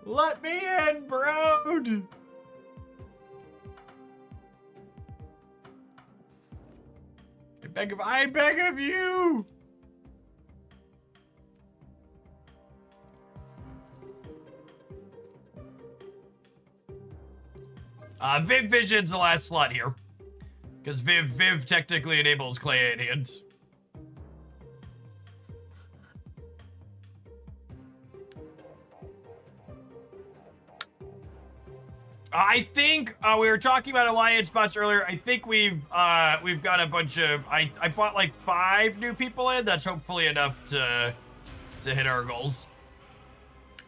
Let me in, bro. I beg of you. Viv Vision's the last slot here. Because Viv technically enables Clay in hand. I think we were talking about alliance spots earlier. I think we've got a bunch of I bought like 5 new people in. That's hopefully enough to hit our goals.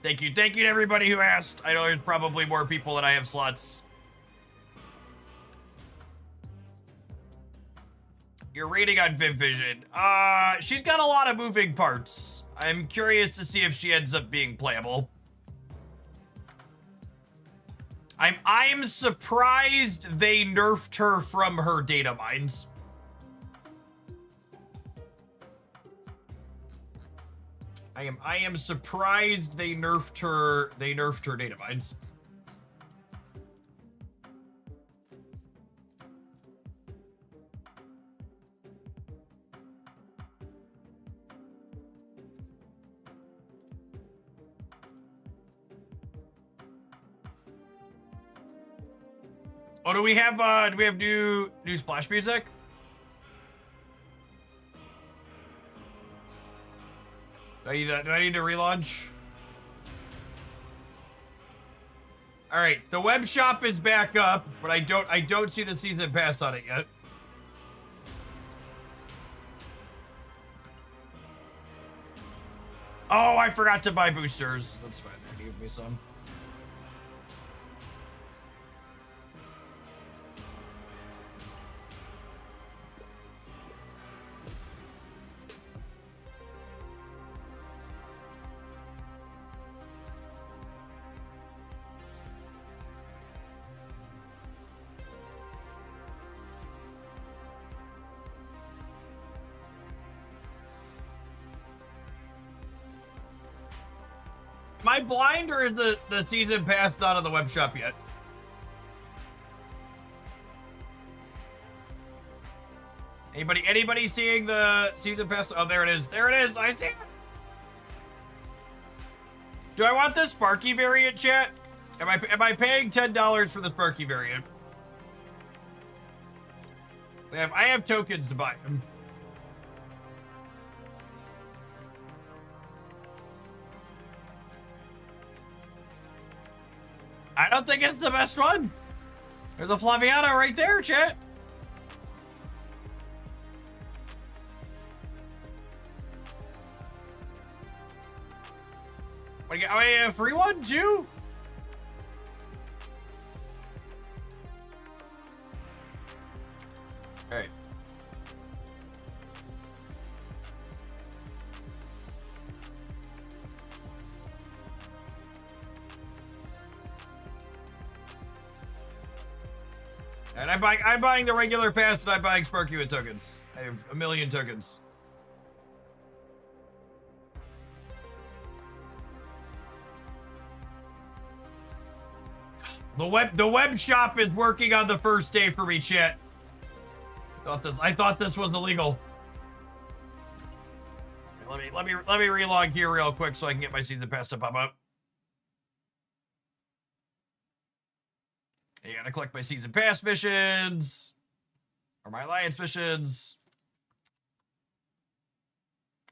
Thank you to everybody who asked. I know there's probably more people than I have slots. Your rating on Viv Vision. She's got a lot of moving parts. I'm curious to see if she ends up being playable. I'm surprised they nerfed her from her data mines. I am surprised they nerfed her data mines. Oh, do we have new splash music? Do I need to relaunch? All right, the web shop is back up, but I don't see the season pass on it yet. Oh, I forgot to buy boosters. That's fine. They gave me some. Am I blind, or is the season passed out of the web shop yet? Anybody seeing the season pass? Oh, there it is. There it is. I see it. Do I want the Sparky variant, chat? Am I paying $10 for the Sparky variant? I have tokens to buy them. I don't think it's the best one. There's a Flaviana right there, chat. Wait, a free one too? All right. And I'm buying the regular pass, and I'm buying Sparky with tokens. I have 1 million tokens. The web shop is working on the first day for me, chat. I thought this was illegal. Let me relog here real quick so I can get my season pass to pop up. I gotta collect my season pass missions. Or my alliance missions.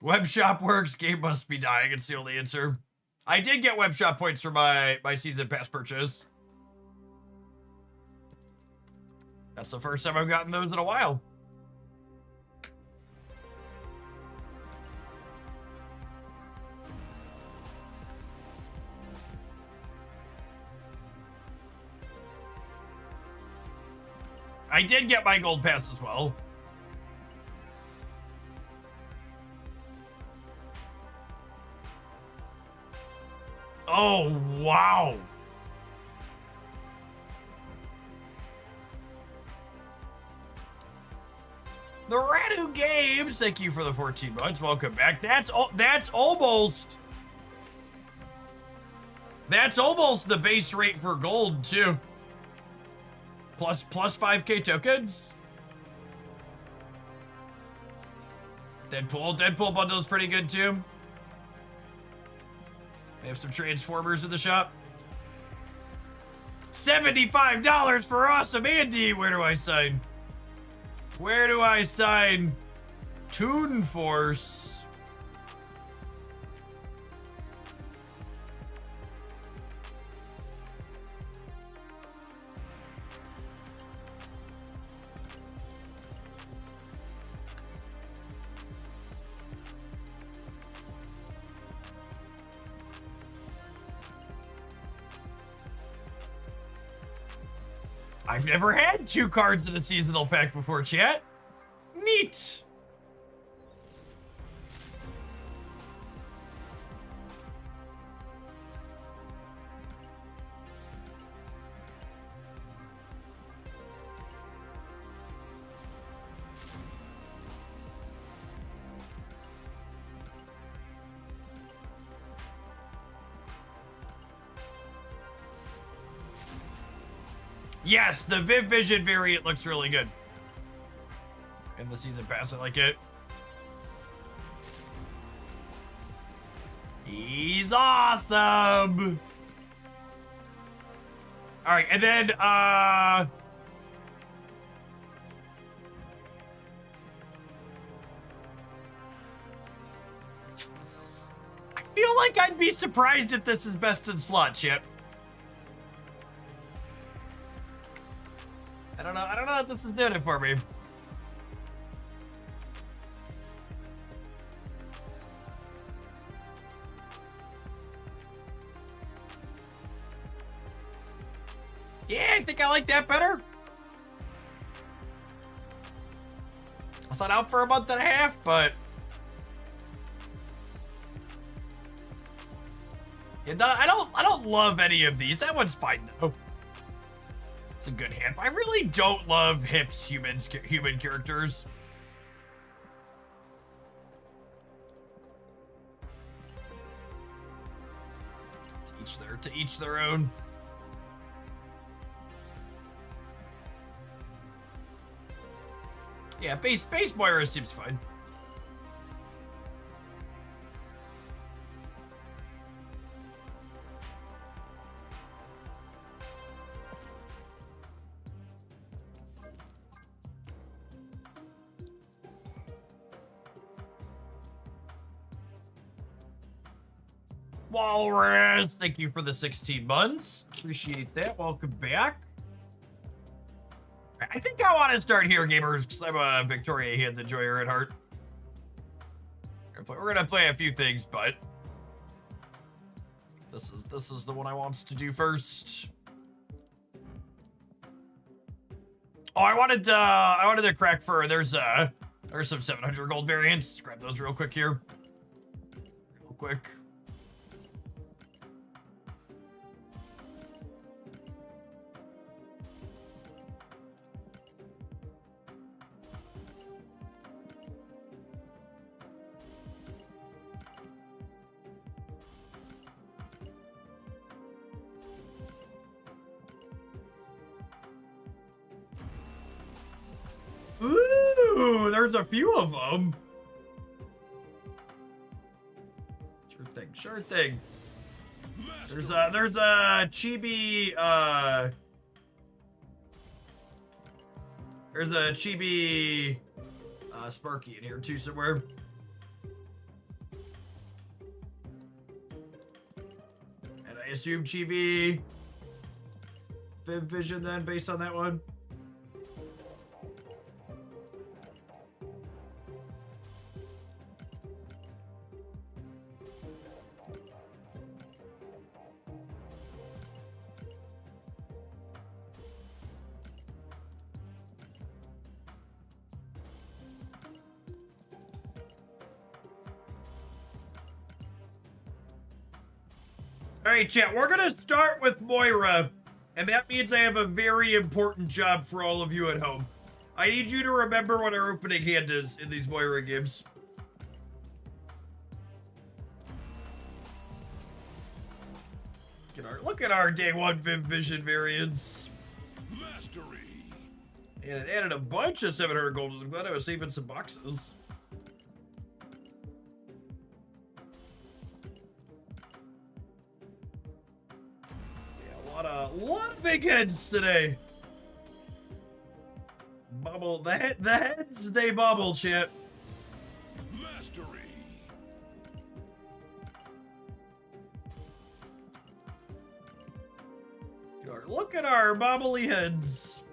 Web shop works, game must be dying. It's the only answer. I did get web shop points for my season pass purchase. That's the first time I've gotten those in a while. I did get my gold pass as well. Oh, wow. The Radu Games, thank you for the 14 months. Welcome back. That's almost the base rate for gold too. Plus 5k tokens. Deadpool bundle is pretty good too. They have some Transformers in the shop. $75 for Awesome Andy. Where do I sign? Where do I sign? Toon Force. I've never had 2 cards in a seasonal pack before, chat. Neat. Yes, the Viv Vision variant looks really good. In the season pass, I like it. He's awesome. All right, and then I feel like I'd be surprised if this is best in slot, Chip. I don't know if this is doing it for me. Yeah, I think I like that better. I was not out for a month and a half, but yeah, I don't love any of these. That one's fine though. It's a good hand. I really don't love Hips human characters. To each their own. Yeah, base Moira seems fine. Walrus, thank you for the 16 months. Appreciate that. Welcome back. I think I want to start here, gamers, because I'm a Victoria Hand enjoyer at heart. We're gonna play a few things, but this is the one I want to do first. Oh, I wanted to crack for there's some 700 gold variants. Let's grab those real quick here. Real quick. Ooh, there's a few of them. Sure thing. There's a chibi there's a chibi Sparky in here too somewhere. And I assume chibi Viv Vision then based on that one. All right, chat, we're gonna start with Moira, and that means I have a very important job for all of you at home. I need you to remember what our opening hand is in these Moira games. Look at our day one Viv Vision variants. Mastery. And it added a bunch of 700 gold. I'm glad I was saving some boxes. A lot of big heads today. Bubble, the heads, they bubble, chat. Mastery. Look at our bobbly heads.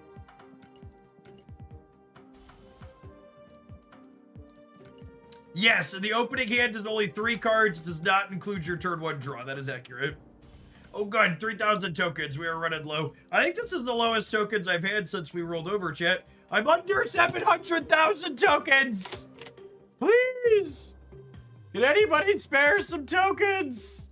Yes, and the opening hand is only 3 cards. Does not include your turn 1 draw. That is accurate. Oh god, 3,000 tokens. We are running low. I think this is the lowest tokens I've had since we rolled over, chat. I'm under 700,000 tokens! Please! Can anybody spare some tokens?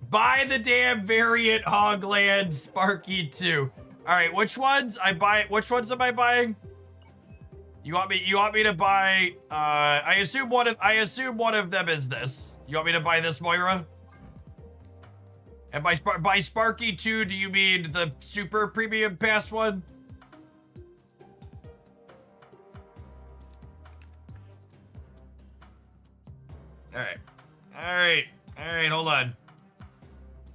Buy the damn variant Hogland Sparky 2. Alright, which ones am I buying? You want me to buy I assume one of them is this. You want me to buy this, Moira? And by Sparky 2, do you mean the super premium pass one? Alright, hold on.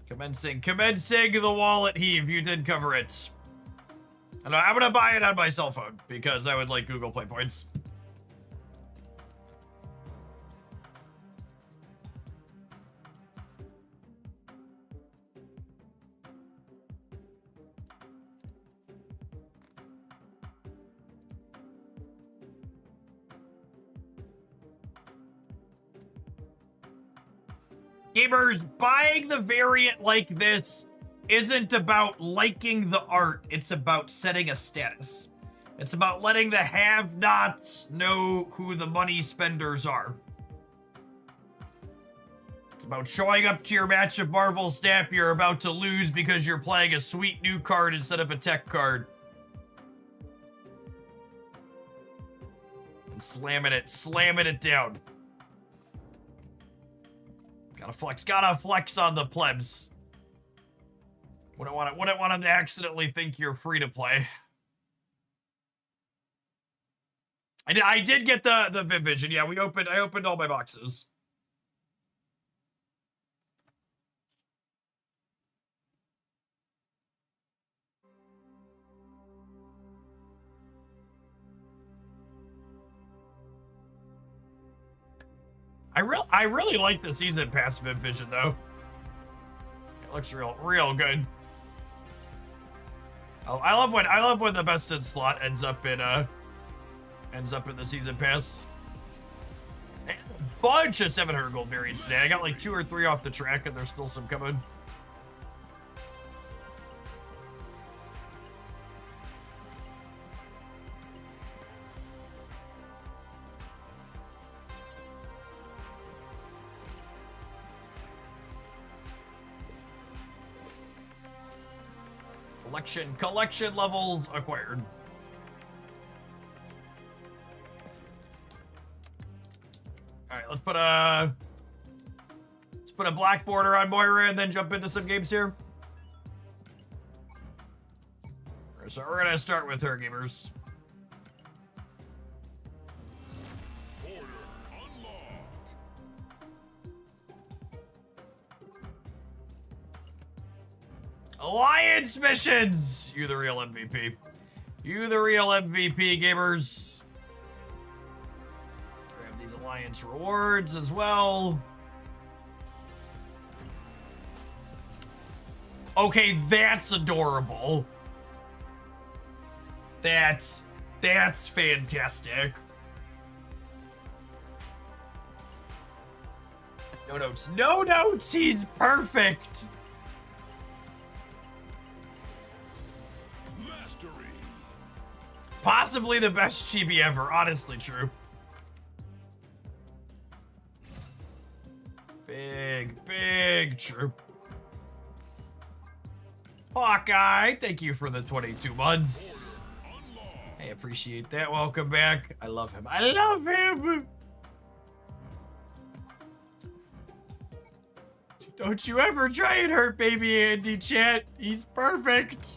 Commencing the wallet heave. You did cover it. And I'm gonna buy it on my cell phone because I would like Google Play points. Gamers, buying the variant like this isn't about liking the art. It's about setting a status. It's about letting the have-nots know who the money spenders are. It's about showing up to your match of Marvel Snap you're about to lose because you're playing a sweet new card instead of a tech card. And slamming it down. Gotta flex on the plebs. Wouldn't want them to accidentally think you're free to play. I did get the Vision. Yeah, I opened all my boxes. I really like the season pass Vision though. It looks real good. Oh, I love when the best in slot ends up in the season pass. And a bunch of 700 gold variants today. I got like 2 or 3 off the track, and there's still some coming. Collection levels acquired. All right, let's put a black border on Moira and then jump into some games here. So we're gonna start with her, gamers. Order unlocked. Alliance missions! You the real MVP. You the real MVP, gamers. Grab these Alliance rewards as well. Okay, that's adorable. That's fantastic. No notes. No notes! He's perfect! Possibly the best chibi ever, honestly true. Big true. Hawkeye, thank you for the 22 months. I appreciate that. Welcome back. I love him. I love him. Don't you ever try and hurt baby Andy, chat. He's perfect.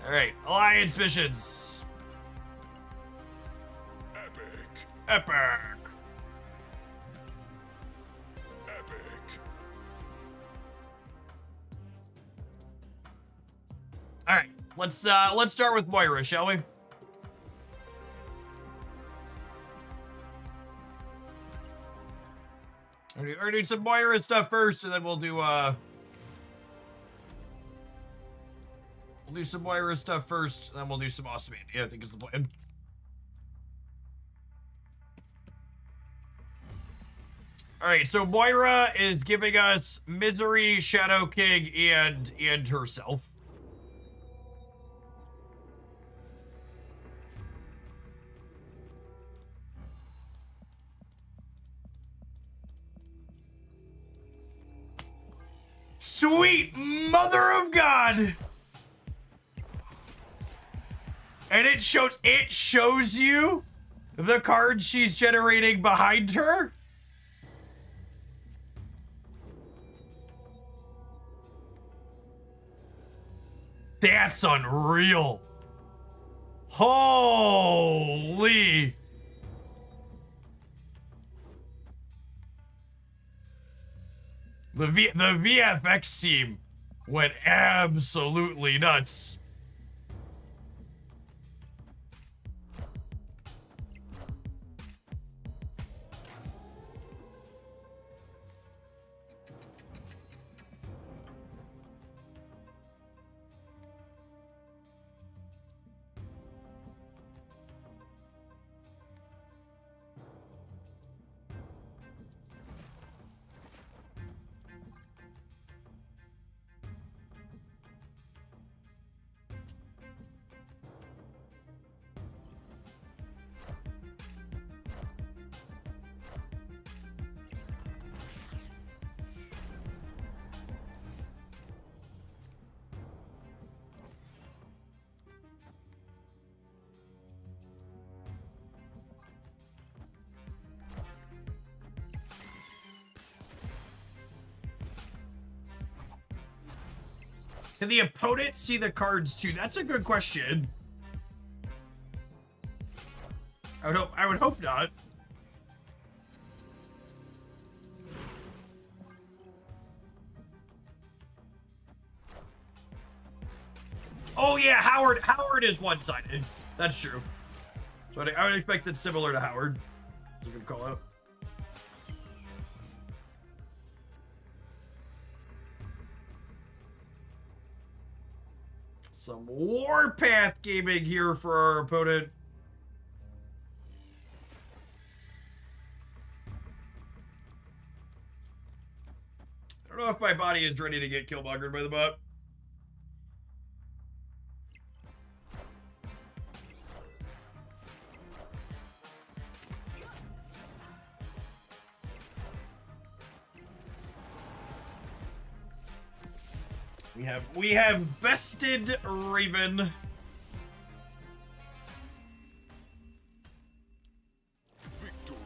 All right, Alliance missions. Epic. All right, let's start with Moira, shall we? We're doing some Moira stuff first, and then we'll do some Moira stuff first, and then we'll do some Awesome Andy, I think is the plan. Alright, so Moira is giving us Misery, Shadow King, and herself. Sweet Mother of God! And it shows you the cards she's generating behind her. That's unreal. Holy. The VFX team went absolutely nuts. Can the opponent see the cards too? That's a good question. I would hope not. Oh yeah, Howard is one-sided. That's true. So I would expect it's similar to Howard. That's a good call out. Some Warpath gaming here for our opponent. I don't know if my body is ready to get killmongered by the bot. We have bested Raven. Victory.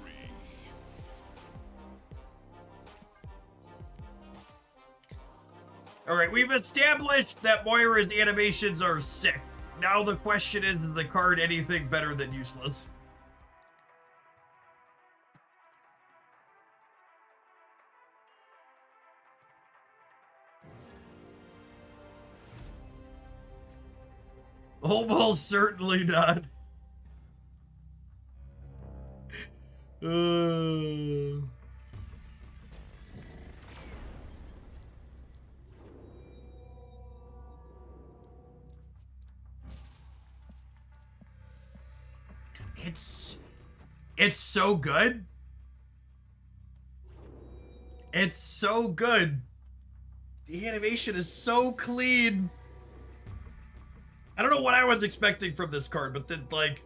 All right, we've established that Moira's animations are sick. Now the question is the card anything better than useless? Almost certainly not. It's so good. It's so good. The animation is so clean. I don't know what I was expecting from this card, but then, like...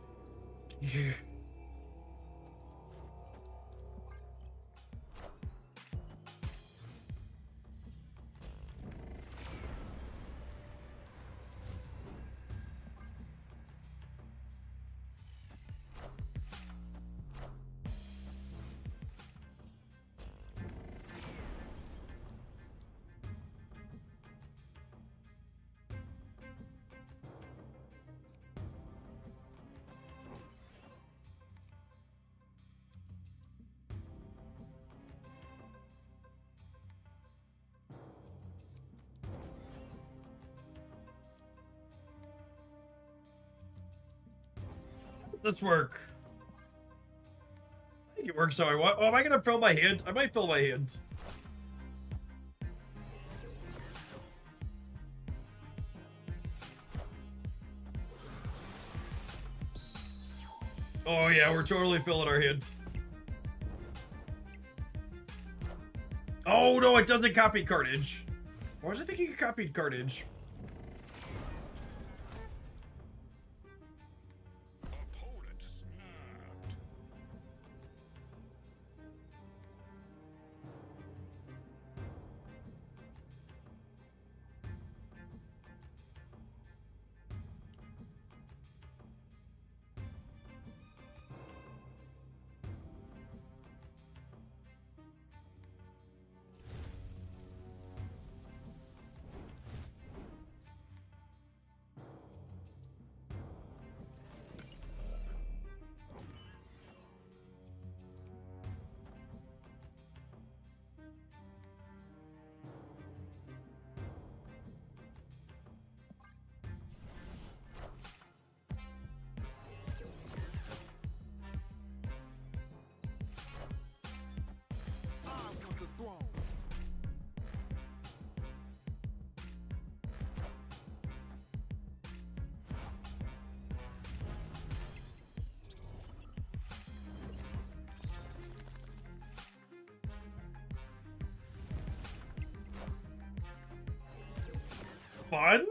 Let's work. I think it works how I want. Oh, am I gonna fill my hand? I might fill my hand. Oh yeah, we're totally filling our hands. Oh no, it doesn't copy carnage. Why was I thinking it copied carnage? Opponent snapped. fun.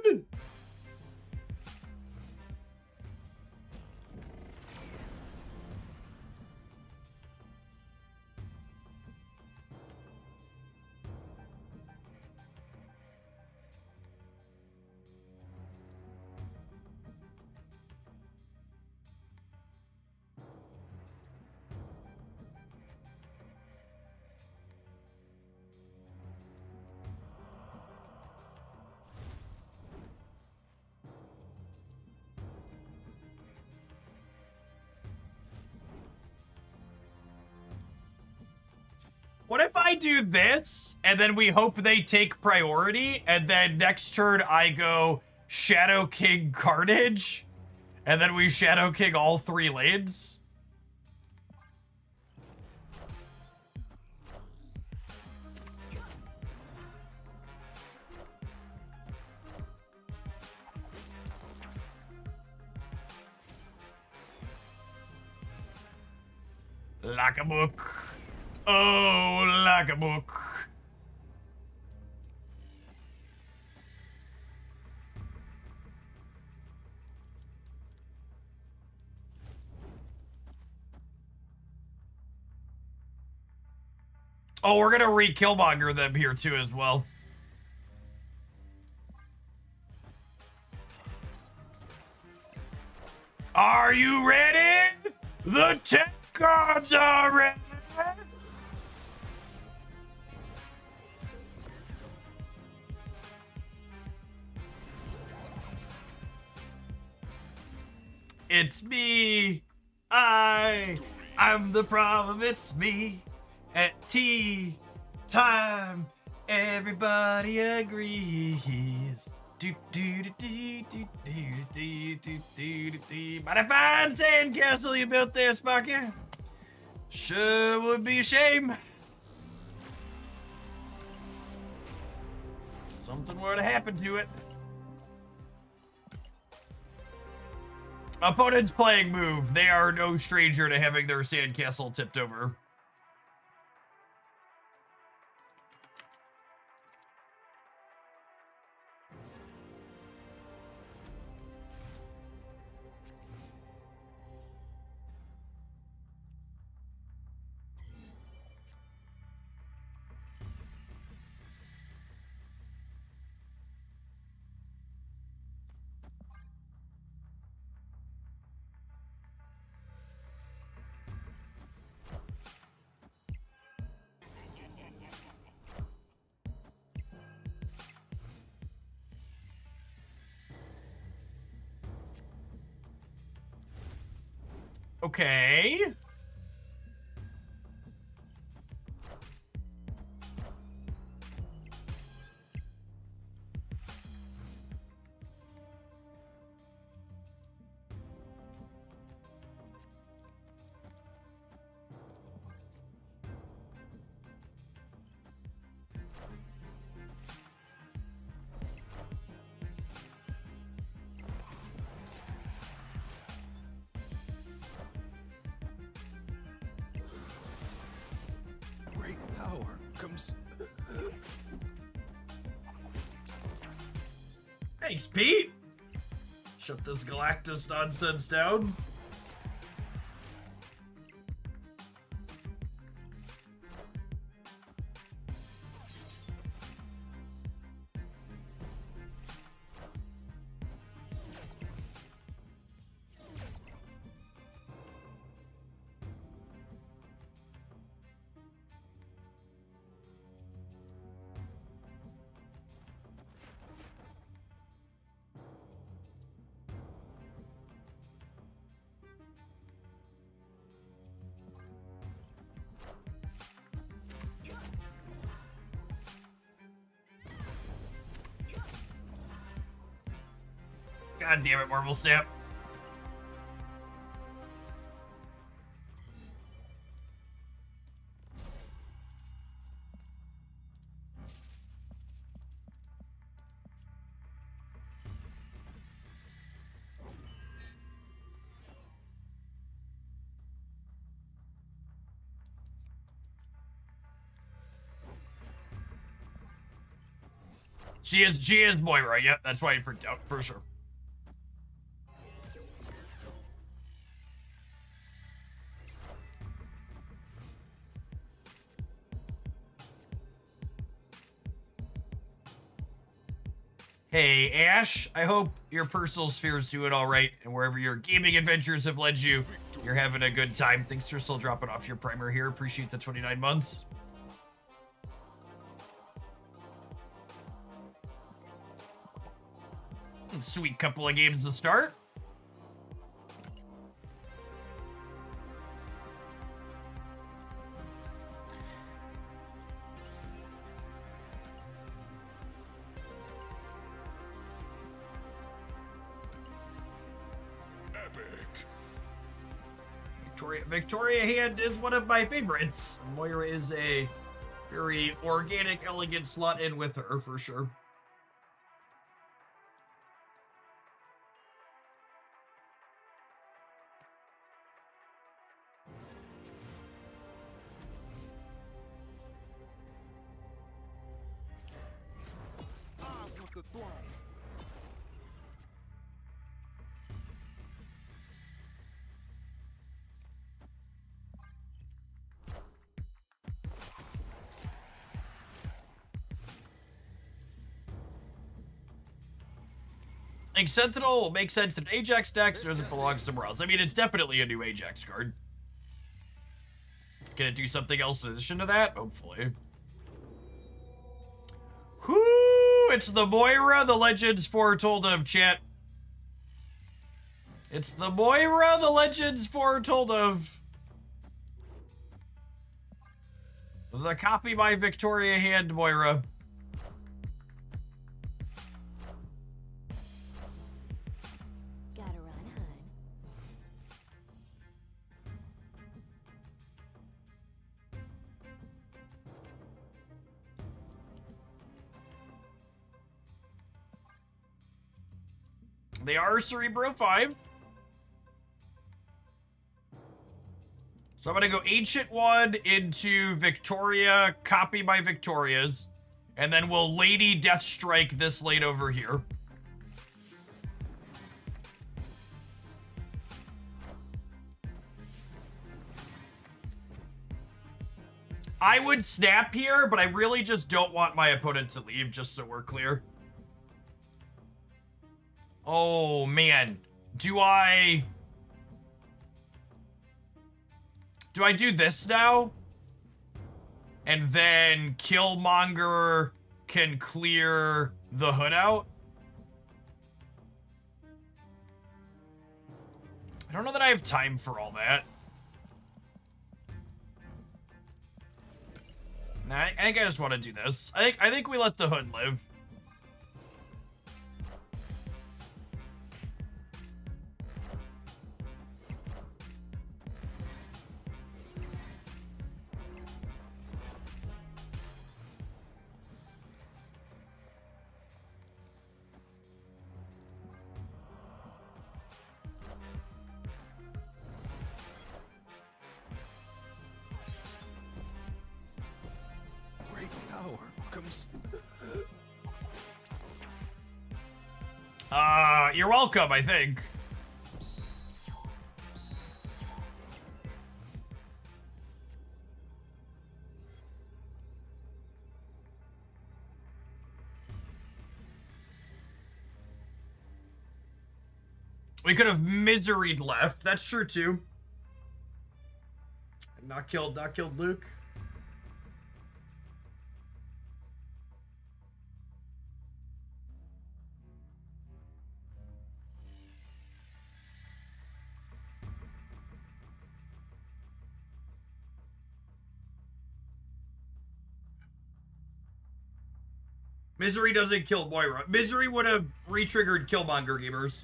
What if I do this, and then we hope they take priority, and then next turn I go Shadow King Carnage, and then we Shadow King all 3 lanes? Like a book. Oh, like a book. Oh, we're gonna re-Killmonger them here too as well. Are you ready? The tech gods are ready. It's me. I'm the problem. It's me. At tea time, everybody agrees. Do do do do do do do do do. Mighty fine sandcastle you built there, Sparky. Sure would be a shame. Something were to happen to it. Opponent's playing move. They are no stranger to having their sandcastle tipped over. Okay. Great power comes. Thanks, Pete. Shut this Galactus nonsense down. God damn it, Marvel Snap. She is Moira. Yep, that's why I freaked out for sure. Hey, Ash, I hope your personal sphere is doing all right, and wherever your gaming adventures have led you, you're having a good time. Thanks for still dropping off your primer here. Appreciate the 29 months. Sweet couple of games to start. Epic. Victoria Hand is one of my favorites. Moira is a very organic, elegant slot in with her for sure. I want the throne. Like, Sentinel will make sense in Ajax decks, or does it belong somewhere else? I mean, it's definitely a new Ajax card. Can it do something else in addition to that? Hopefully. Whoo! It's the Moira the legends foretold of, chat. It's the Moira the legends foretold of. The copy by Victoria Hand Moira. Gotta run, hun. They are Cerebro 5. So I'm going to go Ancient 1 into Victoria, copy my Victorias, and then we'll Lady Deathstrike this late over here. I would snap here, but I really just don't want my opponent to leave, just so we're clear. Oh, man. Do I do this now? And then Killmonger can clear the hood out? I don't know that I have time for all that. Nah, I think I just want to do this. I think we let the hood live. Great power comes. You're welcome, I think. We could have miseried left. That's true too. Not killed Luke. Misery doesn't kill Moira. Misery would have re-triggered Killmonger, gamers.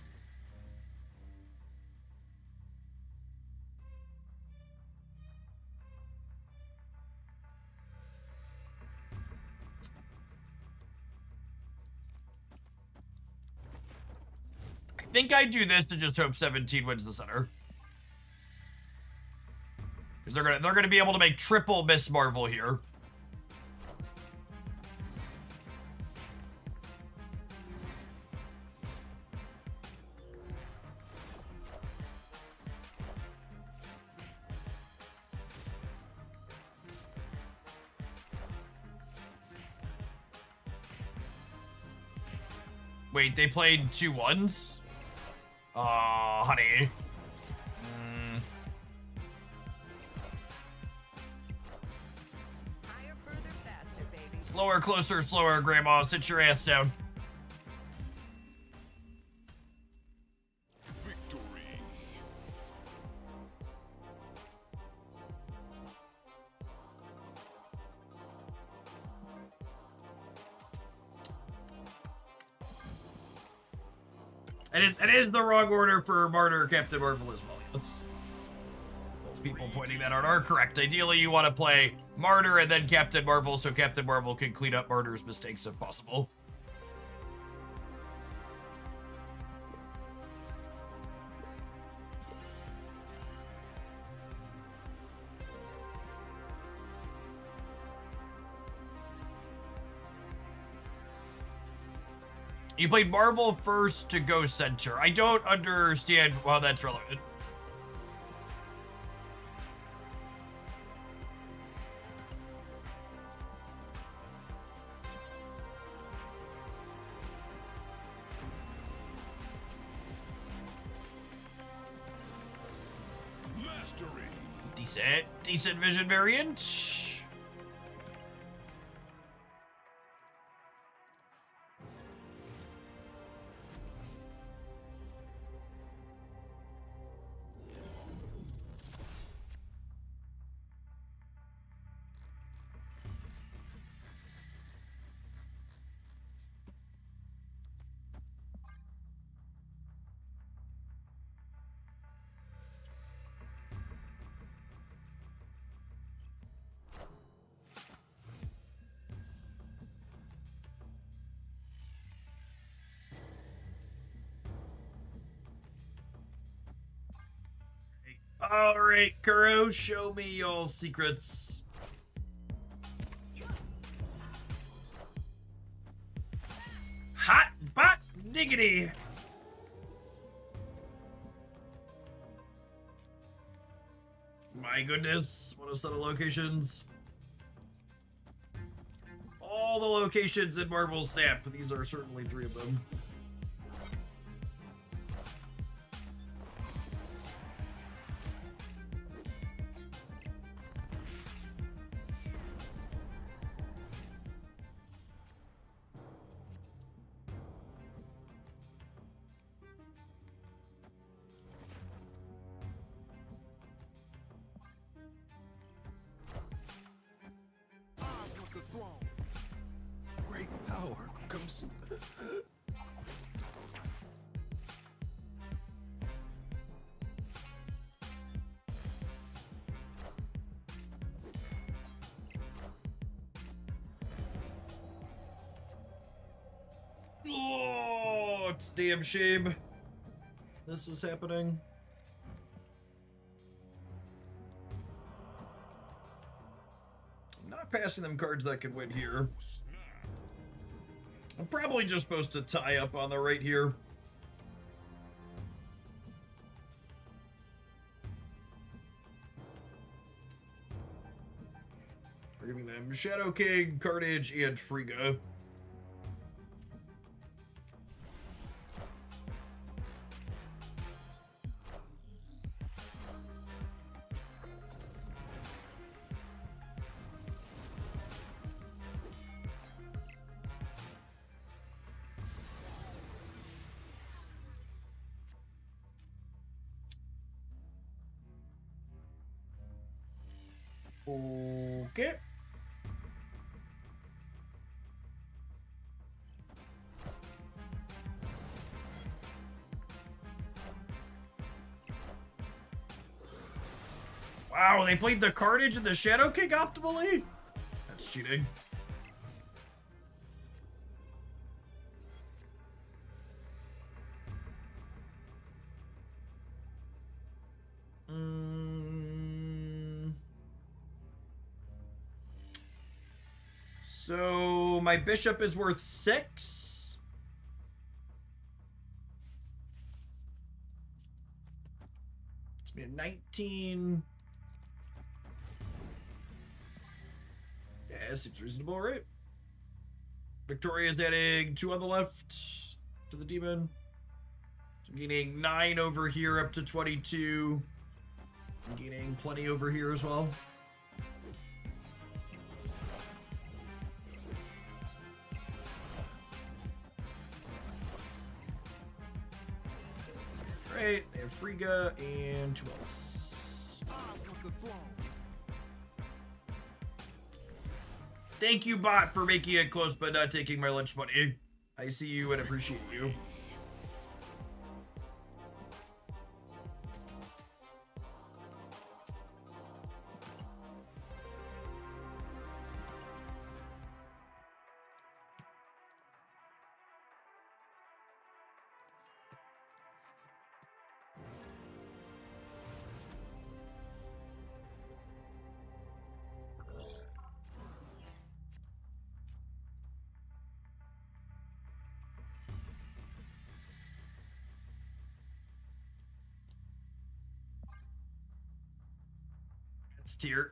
I think I do this to just hope 17 wins the center. Because they're gonna be able to make triple Miss Marvel here. Wait, they played 2-1s? Aw, honey. Higher, further, faster, baby. Slower, closer, slower, Grandma. Sit your ass down. Victory. It is the wrong order for Martyr Captain Marvel as well. Let's, those people pointing that out are correct. Ideally, you want to play Martyr and then Captain Marvel so Captain Marvel can clean up Martyr's mistakes if possible. You played Marvel first to go center. I don't understand how that's relevant. Mastery. Decent vision variant. All right, Kuro, show me your secrets. Hot pot diggity. My goodness, what a set of locations. All the locations in Marvel Snap. These are certainly 3 of them. The throne. Great power comes. Oh, it's a damn shame this is happening. I'm not passing them cards that could win here. I'm probably just supposed to tie up on the right here. We're giving them Shadow King, Carnage, and Frigga. Okay. Wow, they played the Carnage and the Shadow King optimally? That's cheating. So my bishop is worth 6. It's me a 19. Yeah, seems reasonable, right? Victoria's adding 2 on the left. to the demon. So I'm gaining 9 over here up to 22. I'm gaining plenty over here as well. Great, they have Frigga and who else? Thank you, bot, for making it close but not taking my lunch money. I see you and appreciate you.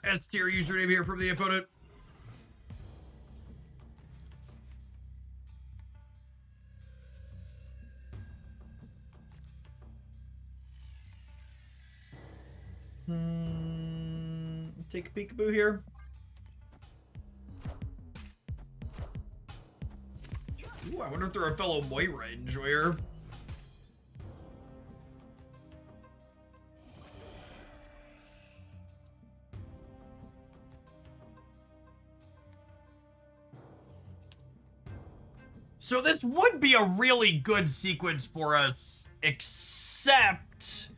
S tier username here from the opponent. Take a peekaboo here. Ooh, I wonder if they're a fellow Moira enjoyer. So this would be a really good sequence for us, except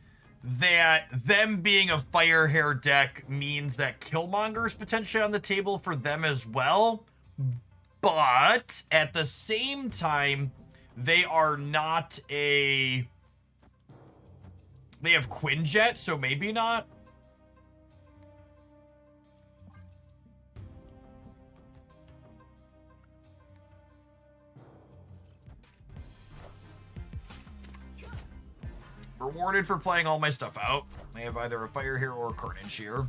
that them being a fire hair deck means that Killmonger's potentially on the table for them as well. But at the same time, they are not a... They have Quinjet, so maybe not. Rewarded for playing all my stuff out. I have either a fire here or a carnage here.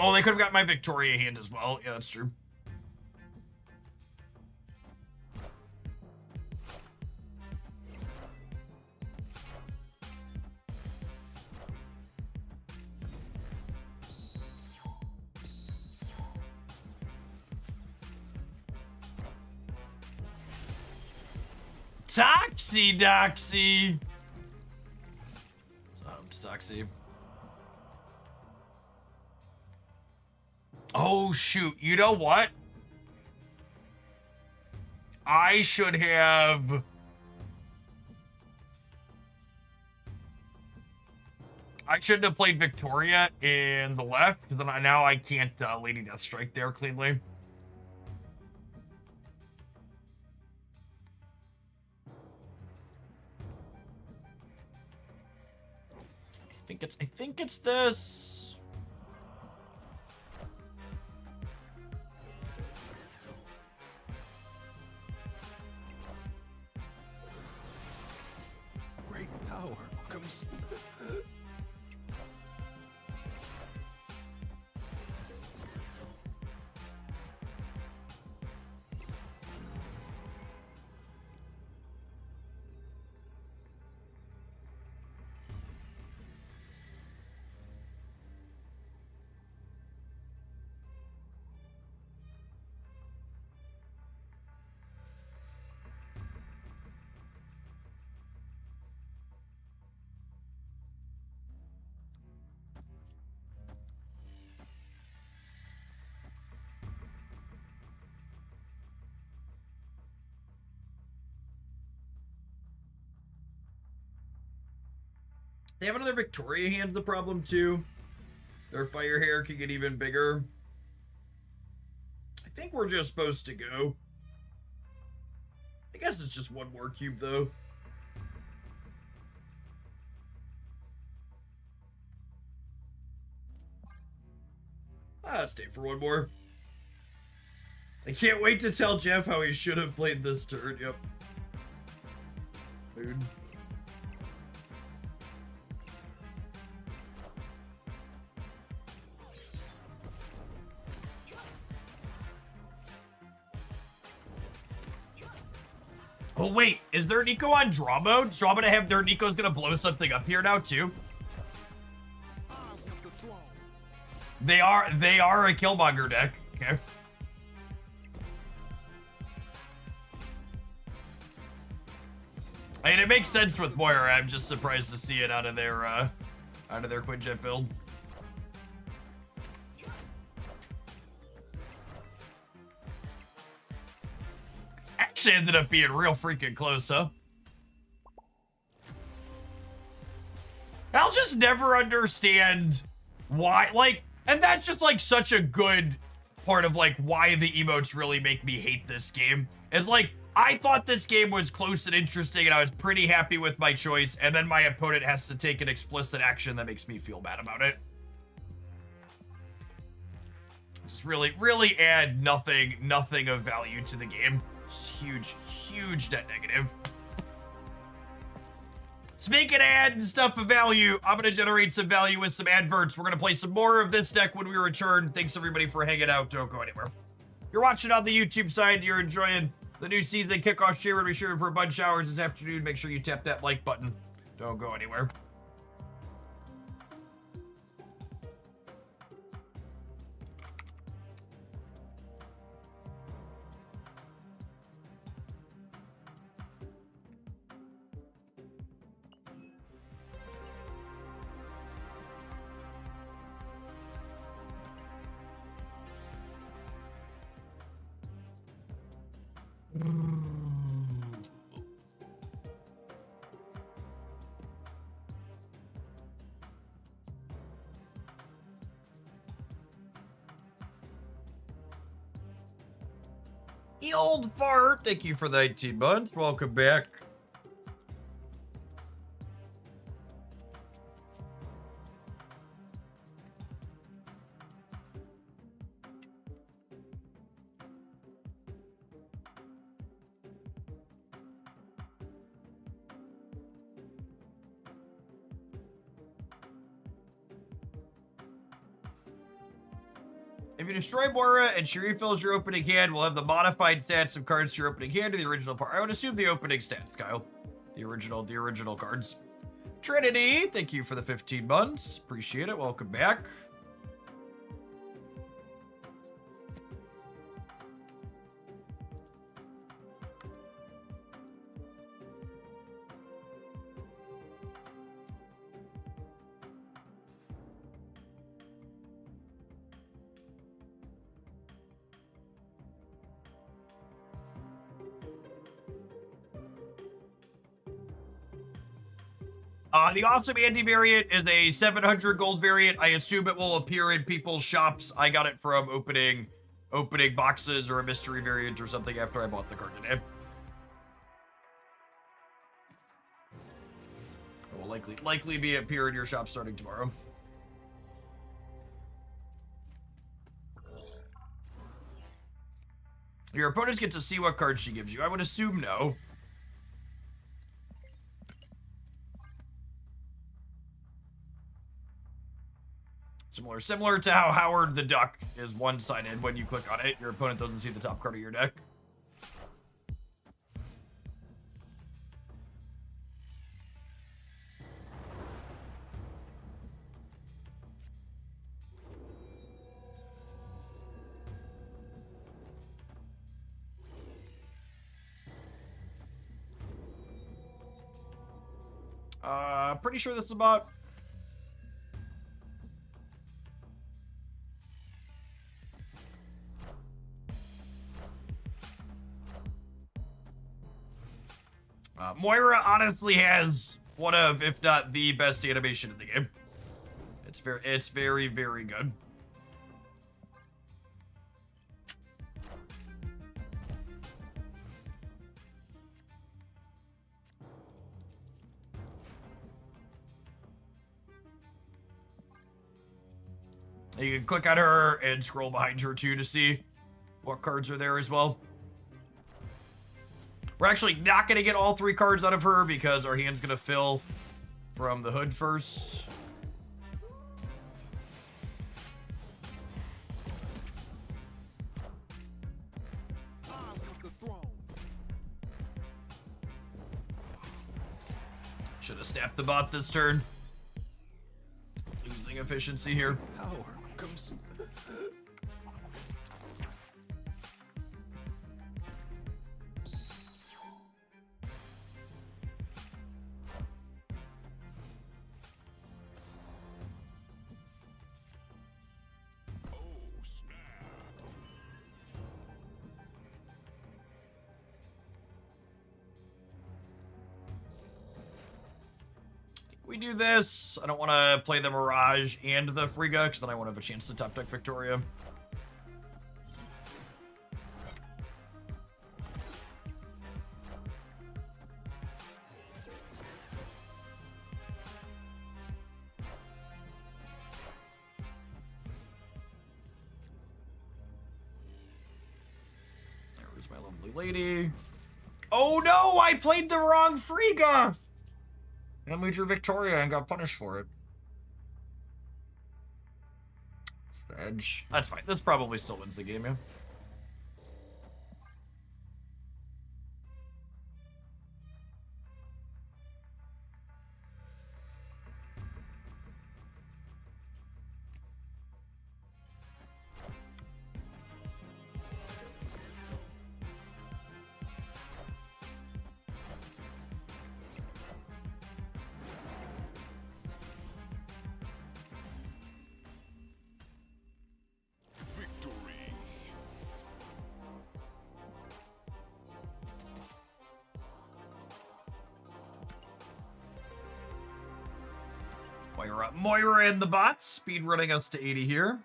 Oh, they could have got my Victoria hand as well. Yeah, that's true. Toxie Doxie. Toxie. Oh, shoot. You know what? I should have... I shouldn't have played Victoria in the left, because now I can't Lady Deathstrike there cleanly. I think it's this... Power comes. They have another Victoria hand's the problem too. Their fire hair could get even bigger. I think we're just supposed to go. I guess it's just one more cube though. I'll stay for one more. I can't wait to tell Jeff how he should have played this turn. Yep. Dude. Oh wait, is their Nico on draw mode? So I'm gonna have their Nico's gonna blow something up here now too. They are a Killmonger deck. Okay. I mean, it makes sense with Moira. I'm just surprised to see it out of their Quinjet build. Actually ended up being real freaking close, huh? I'll just never understand why, like, and that's just like such a good part of like why the emotes really make me hate this game. It's like, I thought this game was close and interesting and I was pretty happy with my choice, and then my opponent has to take an explicit action that makes me feel bad about it. Just really add nothing of value to the game. Just huge net negative. Speaking of adding stuff of value, I'm going to generate some value with some adverts. We're going to play some more of this deck when we return. Thanks everybody for hanging out. Don't go anywhere. You're watching on the YouTube side. You're enjoying the new season kickoff stream. We're going to be streaming for a bunch of hours this afternoon. Make sure you tap that like button. Don't go anywhere. The old fart. Thank you for the 18 months. Welcome back. If you destroy Moira and she refills your opening hand, we'll have the modified stats of cards to your opening hand to the original part. I would assume the opening stats, Kyle. The original cards. Trinity, thank you for the 15 months. Appreciate it. Welcome back. The Awesome Andy variant is a 700 gold variant. I assume it will appear in people's shops. I got it from opening boxes or a mystery variant or something after I bought the card today. It will likely be appear in your shop starting tomorrow. Your opponents get to see what cards she gives you. I would assume no. Similar to how Howard the Duck is one-sided. When you click on it, your opponent doesn't see the top card of your deck. Pretty sure this is about... Moira honestly has one of, if not the best animation in the game. It's very, very good. And you can click on her and scroll behind her too to see what cards are there as well. We're actually not going to get all 3 cards out of her because our hand's going to fill from the hood first. Should have snapped the bot this turn. Losing efficiency here. Power comes. We do this. I don't want to play the Mirage and the Frigga, because then I won't have a chance to top deck Victoria. There's my lovely lady. Oh no, I played the wrong Frigga! And then we drew Victoria and got punished for it. Edge. That's fine. This probably still wins the game, yeah. Moira and the bots, speed running us to 80 here.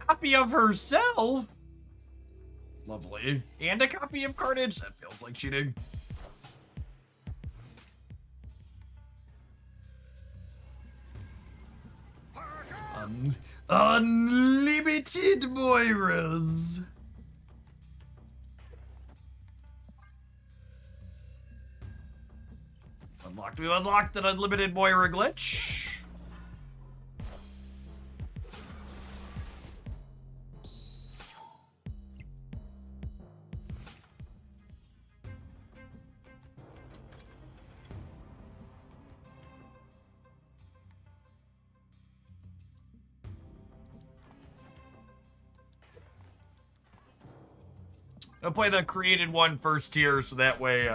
Copy of herself? Lovely. And a copy of Carnage? That feels like cheating. Unlimited Moiras. Unlocked. We unlocked an unlimited Moira glitch. I'll play the created one first here, so that way,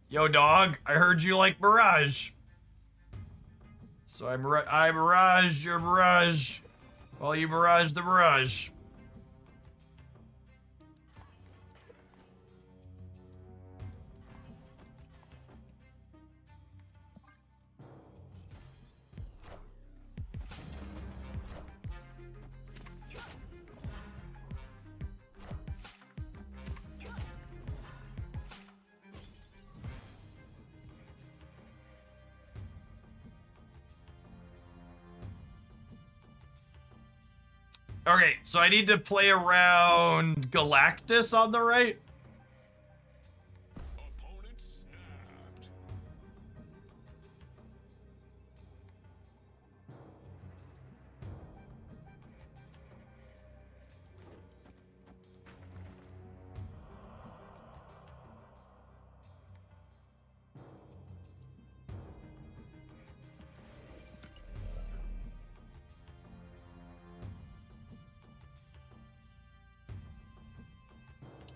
Yo, dog, I heard you like Mirage. So I Mirage your Mirage, while you Mirage the Mirage. Okay, so I need to play around Galactus on the right. Opponent snapped.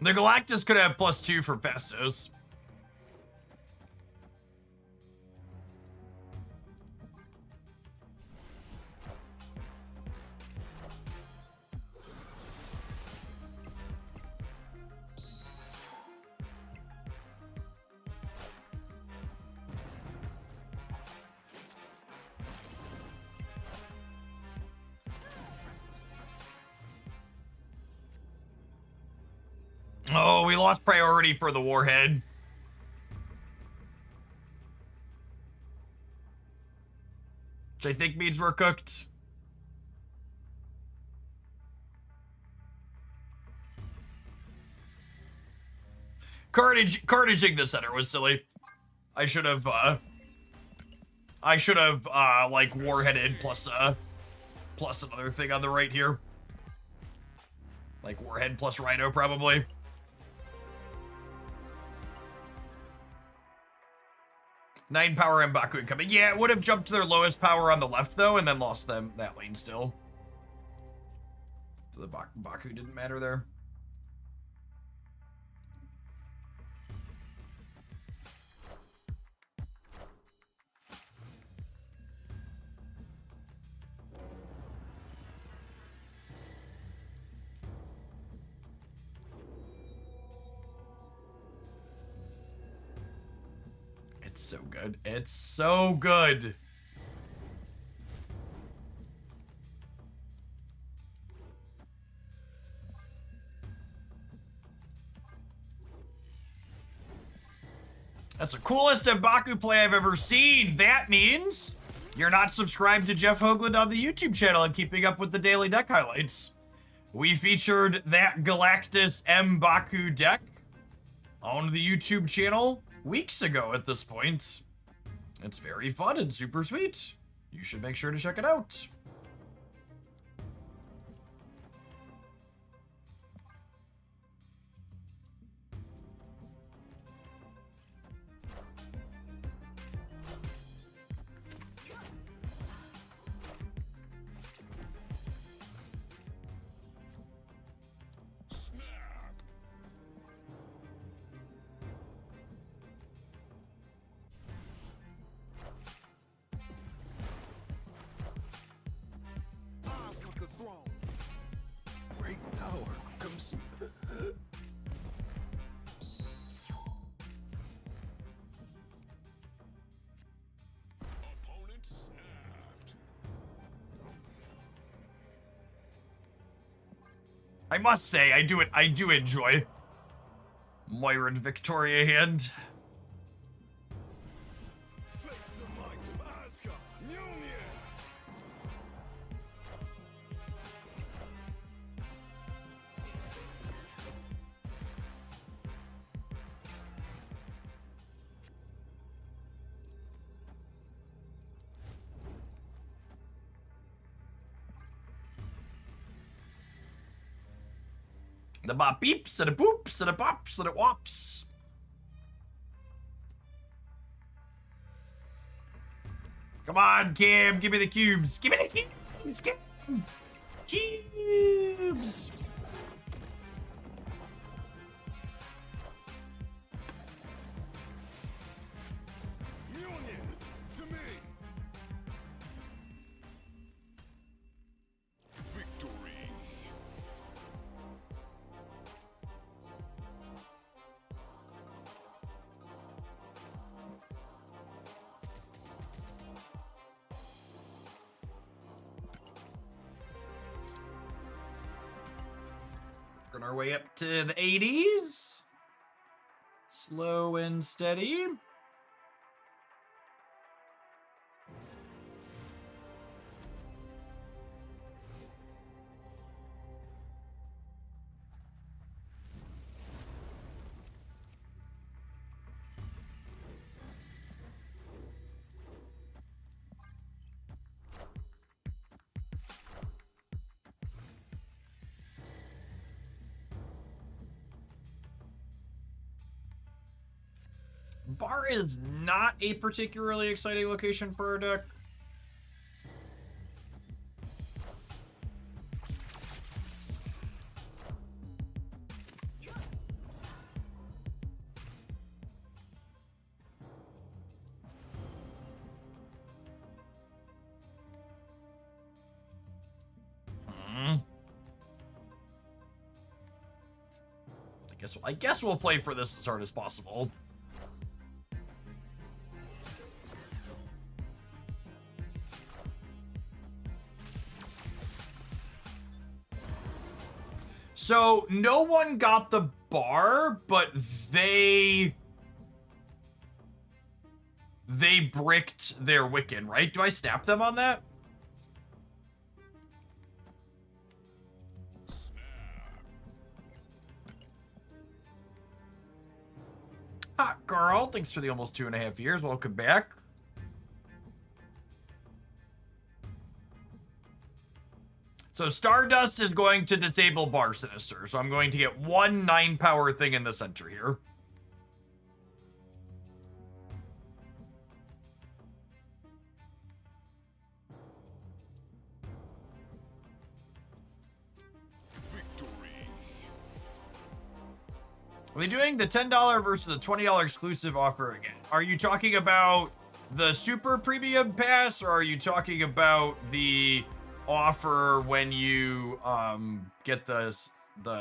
The Galactus could have +2 for Festos. Oh, we lost priority for the warhead. Which I think means we're cooked. Carnaging the center was silly. I should have like warheaded plus another thing on the right here. Like warhead plus Rhino probably. Nine power and Baku incoming. Yeah, it would have jumped to their lowest power on the left though, and then lost them that lane still. So the Baku didn't matter there. It's so good. It's so good. That's the coolest Mbaku play I've ever seen. That means you're not subscribed to Jeff Hoagland on the YouTube channel and keeping up with the daily deck highlights. We featured that Galactus Mbaku deck on the YouTube channel weeks ago at this point. It's very fun and super sweet. You should make sure to check it out. Opponent snapped. I must say, I do enjoy Moira and Victoria hand. Face the might of Asgard. Mjolnir. The bop beeps and a boops and a bops and a wops. Come on, Cam, give me the cubes. Give me the cubes. Cubes. Mjolnir. To me. Victory. Working our way up to the 80s. Slow and steady. Bar is not a particularly exciting location for our deck. I guess we'll play for this as hard as possible. So no one got the bar, but they bricked their Wiccan, right? Do I snap them on that? Hot girl, thanks for the almost 2.5 years. Welcome back. So Stardust is going to disable Bar Sinister. So I'm going to get one 9-power thing in the center here. Victory. Are they doing the $10 versus the $20 exclusive offer again? Are you talking about the super premium pass, or are you talking about the offer when you get the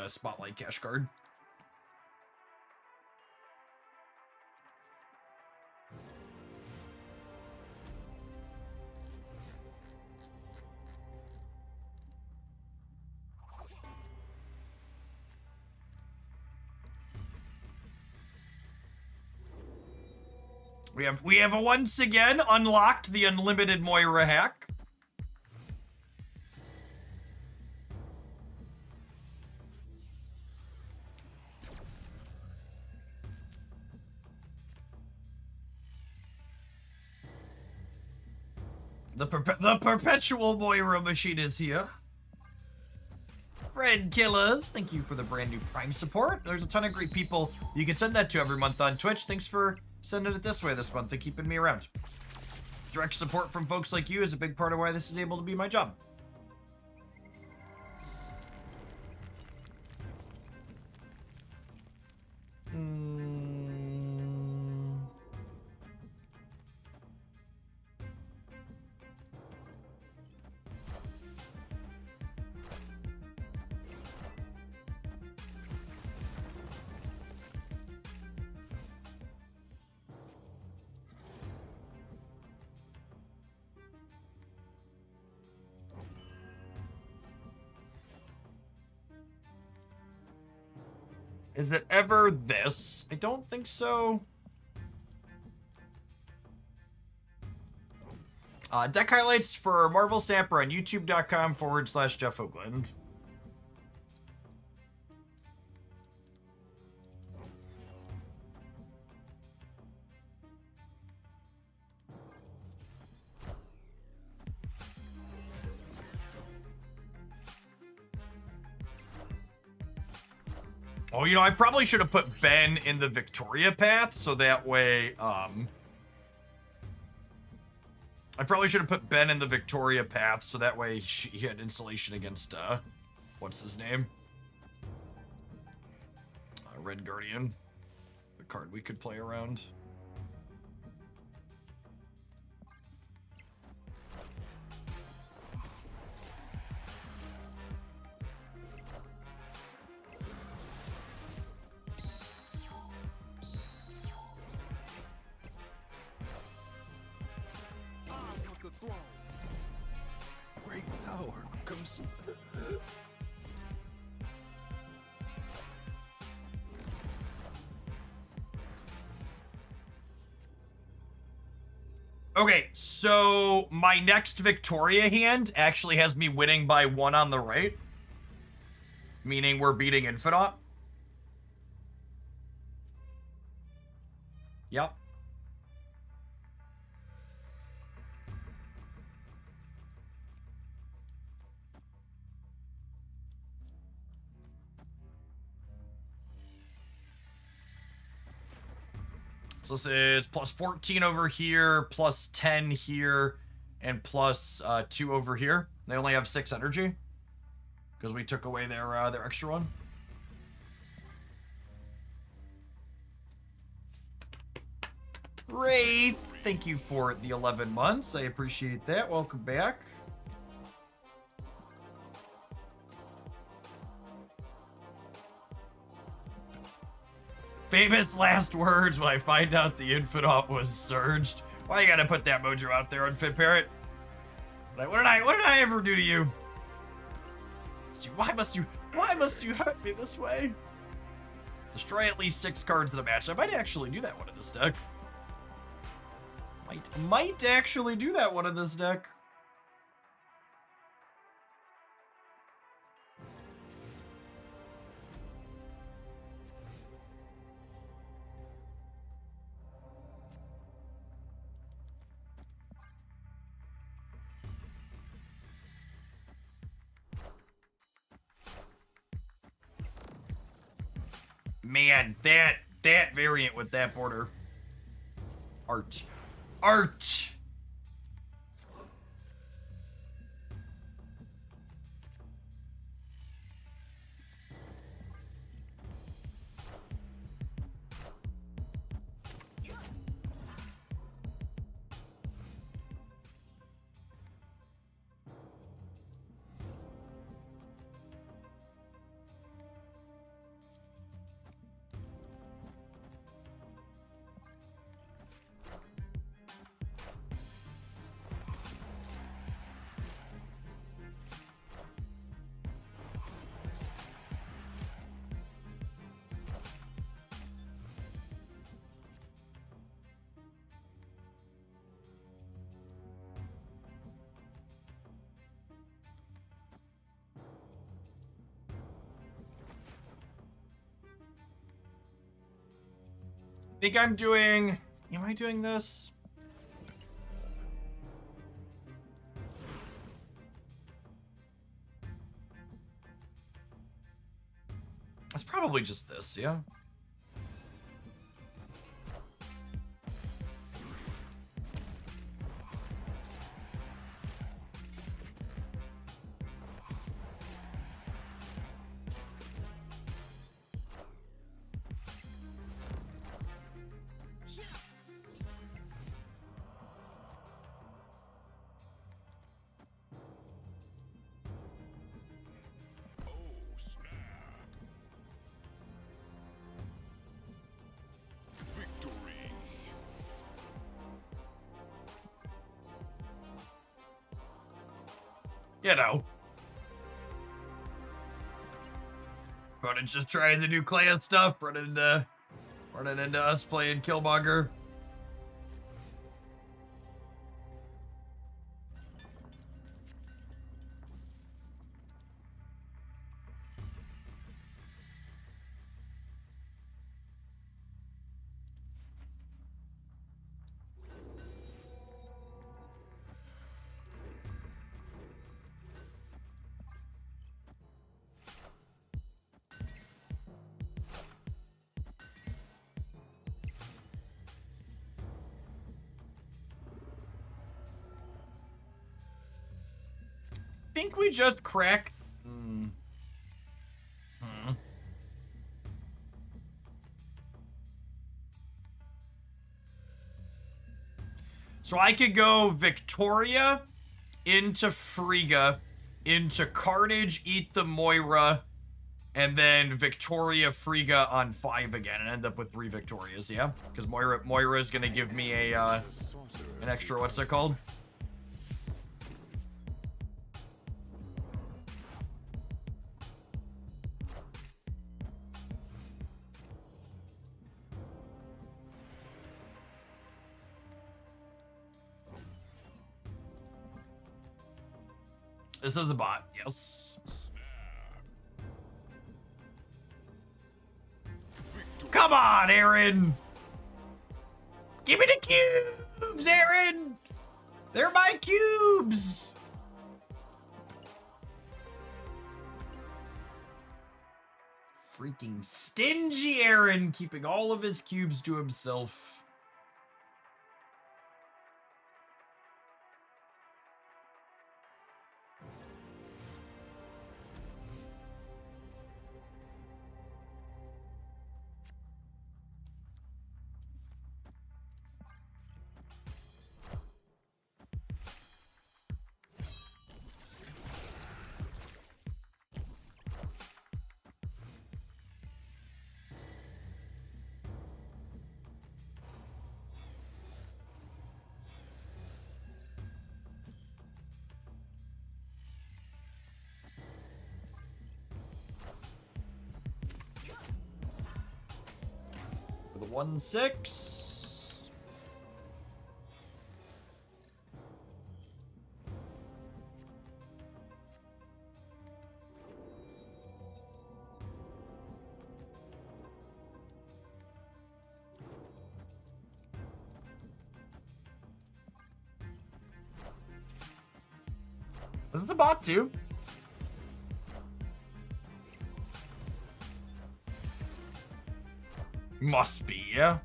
Spotlight cash card? We have once again unlocked the unlimited Moira hack. The perpetual Moira machine is here. Friend Killers, thank you for the brand new Prime support. There's a ton of great people you can send that to every month on Twitch. Thanks for sending it this way this month and keeping me around. Direct support from folks like you is a big part of why this is able to be my job. Is it ever this? I don't think so. Deck highlights for Marvel Stamper on youtube.com/Jeff Hoagland. Oh, you know, I probably should have put Ben in the Victoria path, so that way, I probably should have put Ben in the Victoria path, so that way he had insulation against, what's his name? Red Guardian. The card we could play around. Great power comes. Okay, so my next Victoria hand actually has me winning by 1 on the right. Meaning we're beating Infinite. Yep. So this is plus 14 over here, plus 10 here, and plus 2 over here. They only have 6 energy because we took away their extra one. Wraith, thank you for the 11 months. I appreciate that. Welcome back. Famous last words when I find out the Infinite was surged. Why you gotta put that mojo out there, Unfit Parrot? Like, what did I ever do to you? Why must you hurt me this way? Destroy at least 6 cards in a match. I might actually do that one in this deck. Might actually do that one in this deck. Man, that variant with that border. Art. Art! Think I'm doing... Am I doing this? It's probably just this, yeah? Victory. You know. Running just trying to do clan stuff, running into us playing Killmonger. Think we just crack. So I could go Victoria into Frigga, into Carnage, eat the Moira, and then Victoria Frigga on 5 again, and end up with 3 Victorias, yeah? Because Moira is gonna give me a an extra, what's that called? This is a bot, yes. Come on, Aaron! Give me the cubes, Aaron! They're my cubes! Freaking stingy Aaron, keeping all of his cubes to himself. 1-6. This is a bot too. Must be, yeah.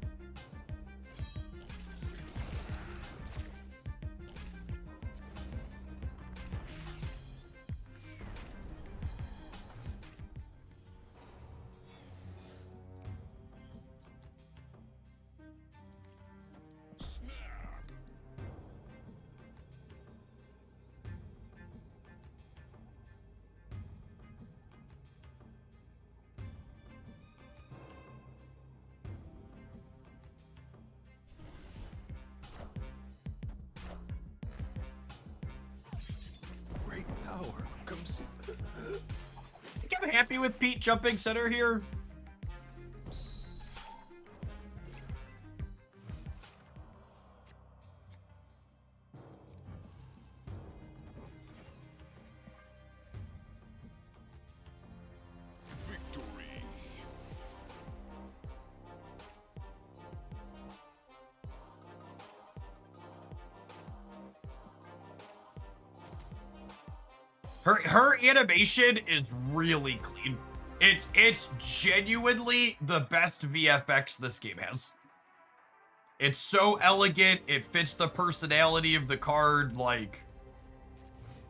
Great power comes. I think I'm happy with Pete jumping center here. Victory. Her animation is really clean. It's genuinely the best VFX this game has. It's so elegant. It fits the personality of the card, like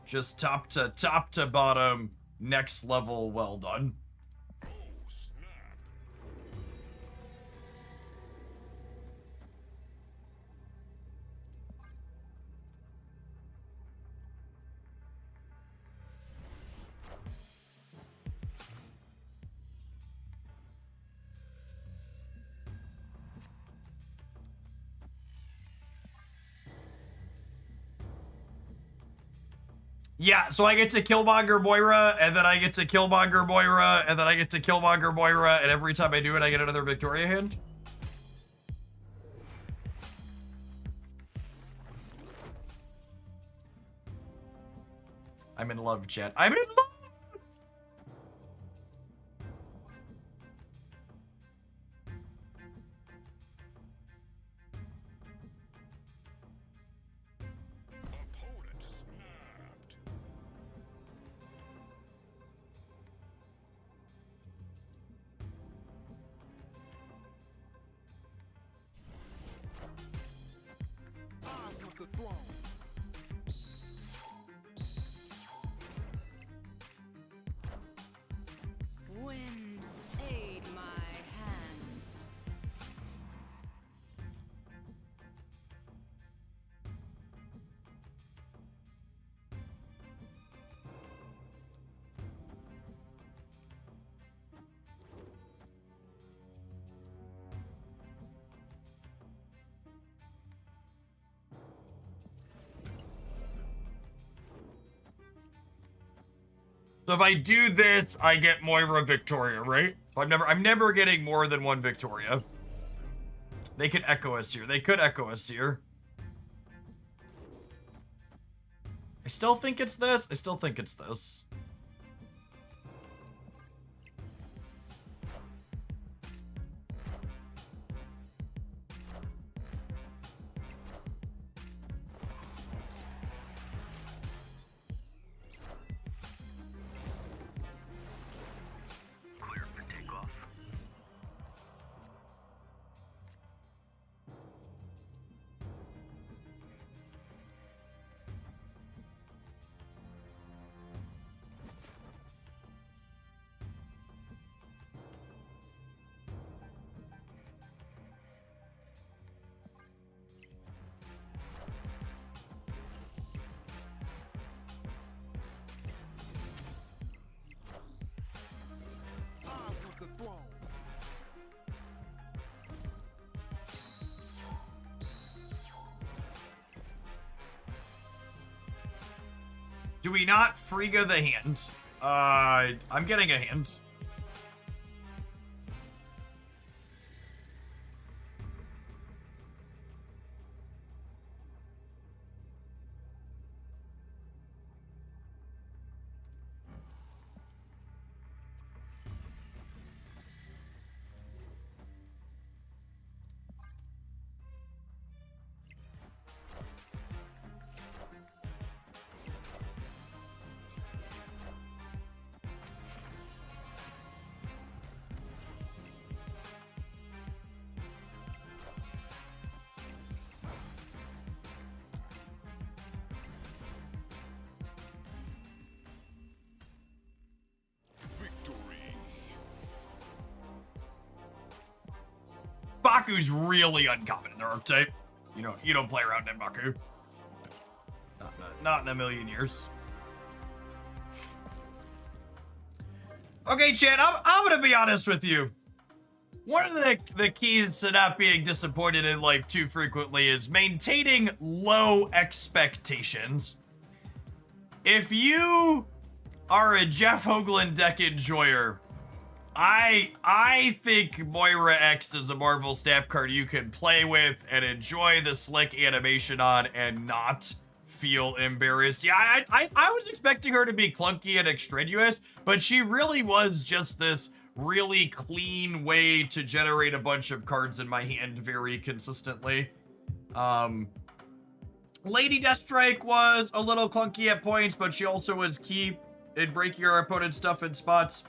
just top to bottom, next level, well done. Oh, snap. Yeah, so I get to Killmonger Moira, and then I get to Killmonger Moira, and then I get to Killmonger Moira, and every time I do it, I get another Victoria hand. I'm in love, chat. I'm in love! Opponent snapped. I want the throne. Wind, aid my hand. So if I do this, I get Moira Victoria, right? I'm never getting more than one Victoria. They could echo us here. They could echo us here. I still think it's this. I still think it's this. I want the throne. Do we not Frigga the hand? I'm getting a hand. Denbaku's really uncommon in their archetype. You don't play around Denbaku. Not in a million years. Okay, Chad, I'm gonna be honest with you. One of the keys to not being disappointed in life too frequently is maintaining low expectations. If you are a Jeff Hoagland deck enjoyer, I think Moira X is a Marvel Snap card you can play with and enjoy the slick animation on and not feel embarrassed. Yeah, I was expecting her to be clunky and extraneous, but she really was just this really clean way to generate a bunch of cards in my hand very consistently. Lady Deathstrike was a little clunky at points, but she also was key in breaking our opponent's stuff in spots.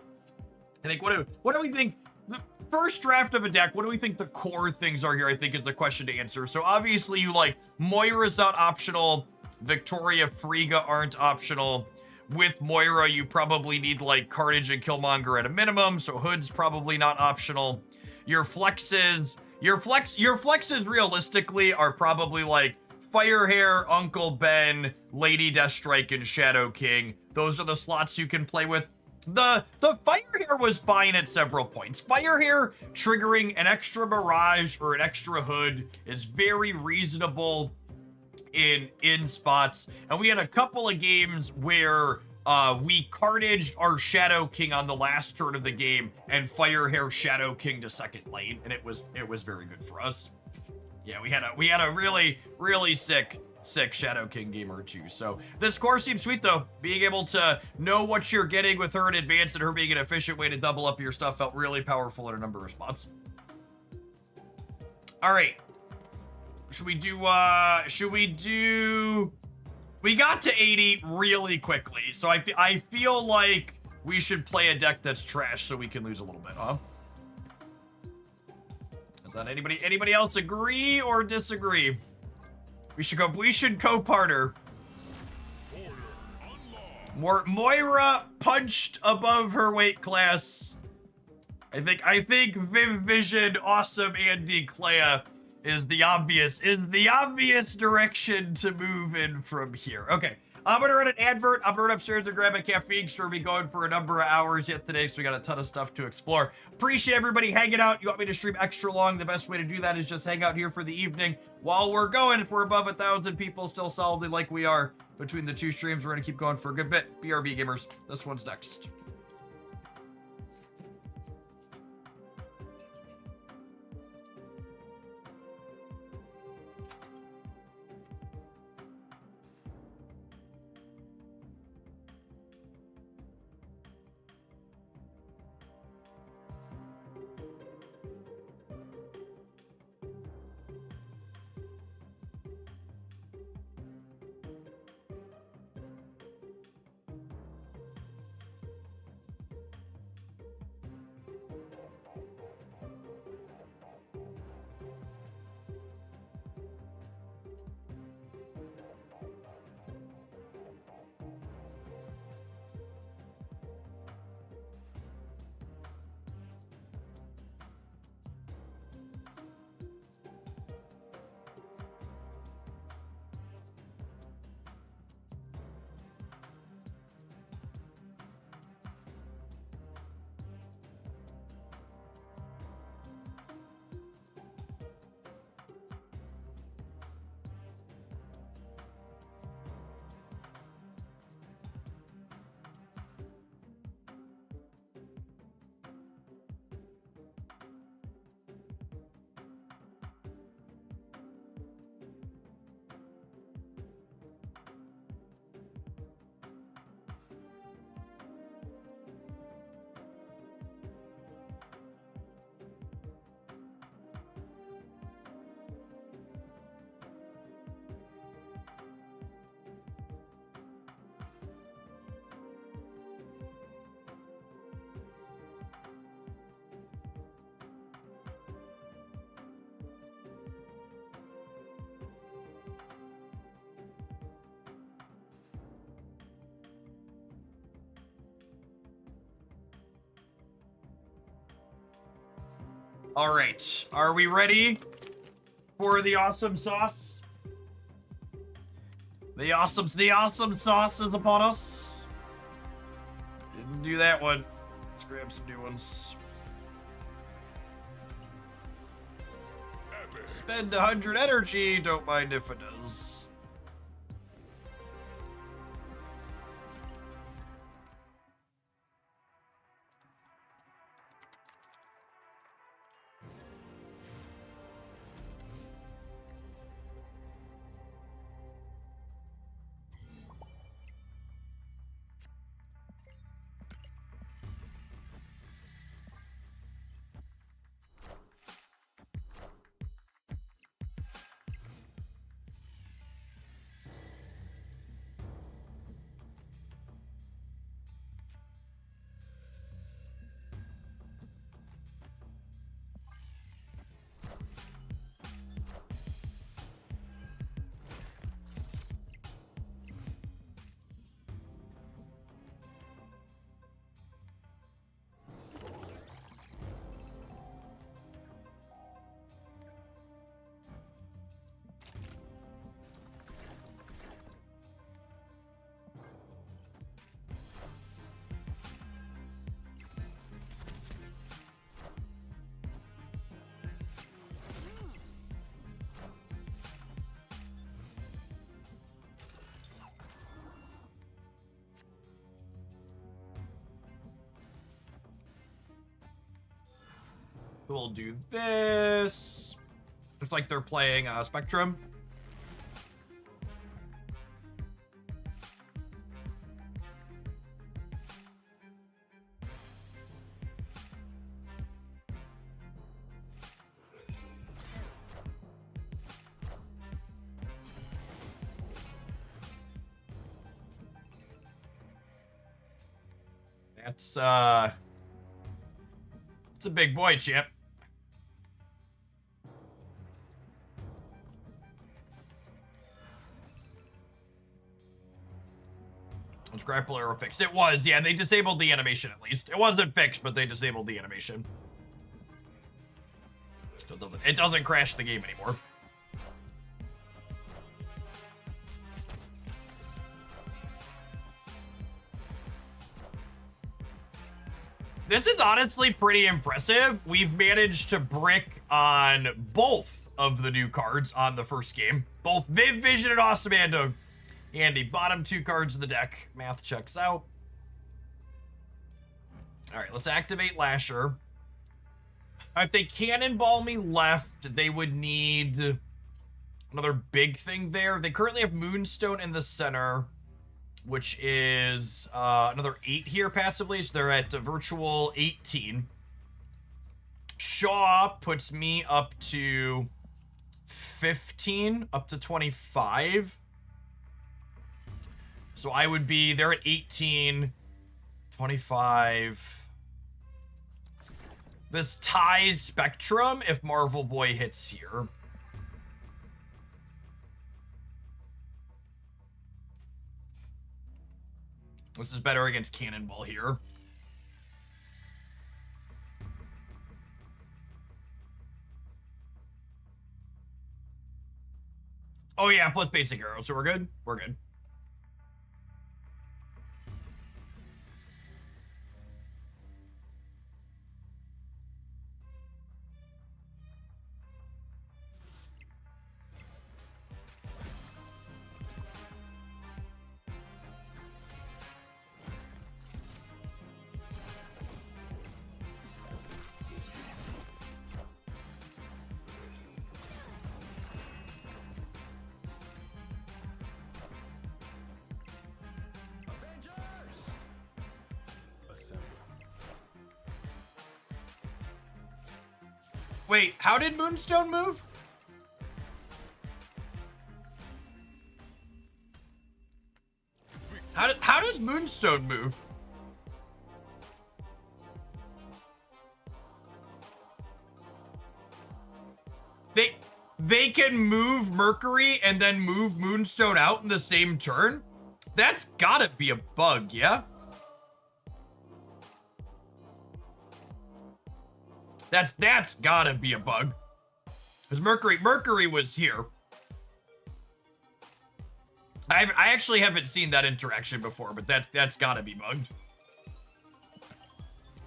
I think, what do we think? The first draft of a deck, what do we think the core things are here, I think is the question to answer. So obviously you like Moira's not optional, Victoria, Frigga aren't optional. With Moira, you probably need like Carnage and Killmonger at a minimum, so Hood's probably not optional. Your flexes realistically are probably like Firehair, Uncle Ben, Lady Deathstrike, and Shadow King. Those are the slots you can play with. The Firehair was fine at several points. Firehair triggering an extra Mirage or an extra Hood is very reasonable in spots, and we had a couple of games where we Carnaged our Shadow King on the last turn of the game and Firehair Shadow King to second lane, and it was very good for us. Yeah, we had a really sick Shadow King game or two. So this core seems sweet though. Being able to know what you're getting with her in advance and her being an efficient way to double up your stuff felt really powerful in a number of spots. All right. Should we do, we got to 80 really quickly, so I feel like we should play a deck that's trash so we can lose a little bit, huh? Does that anybody else agree or disagree? We should co-partner. Moira punched above her weight class. I think Viv Vision, Awesome, and Clea is the obvious direction to move in from here. Okay, I'm gonna run an advert. I'm gonna run upstairs and grab a caffeine because we're gonna be going for a number of hours yet today, so we got a ton of stuff to explore. Appreciate everybody hanging out. You want me to stream extra long? The best way to do that is just hang out here for the evening while we're going. If we're above 1,000 people still solidly like we are between the two streams, we're gonna keep going for a good bit. BRB gamers, this one's next. All right, are we ready for the awesome sauce? The awesome sauce is upon us. Didn't do that one. Let's grab some new ones. Epic. Spend 100 energy. Don't mind if it does. We'll do this. It's like they're playing Spectrum. That's it's a big boy, Chip. Was Grapple Arrow fixed? It was, yeah, they disabled the animation at least. It wasn't fixed, but they disabled the animation. So it doesn't crash the game anymore. This is honestly pretty impressive. We've managed to brick on both of the new cards on the first game. Both Viv, Vision, and Awesome Ando. Andy, bottom two cards of the deck. Math checks out. All right, let's activate Lasher. If they cannonball me left, they would need another big thing there. They currently have Moonstone in the center, which is another 8 here passively, so they're at a virtual 18. Shaw puts me up to 15, up to 25. So I would be, they're at 18, 25. This ties Spectrum if Marvel Boy hits here. This is better against Cannonball here. Oh yeah, plus basic arrow, so we're good? We're good. Wait, how did Moonstone move? How does Moonstone move? They can move Mercury and then move Moonstone out in the same turn? That's gotta be a bug, yeah? That's gotta be a bug. Because Mercury was here. I actually haven't seen that interaction before, but that's gotta be bugged.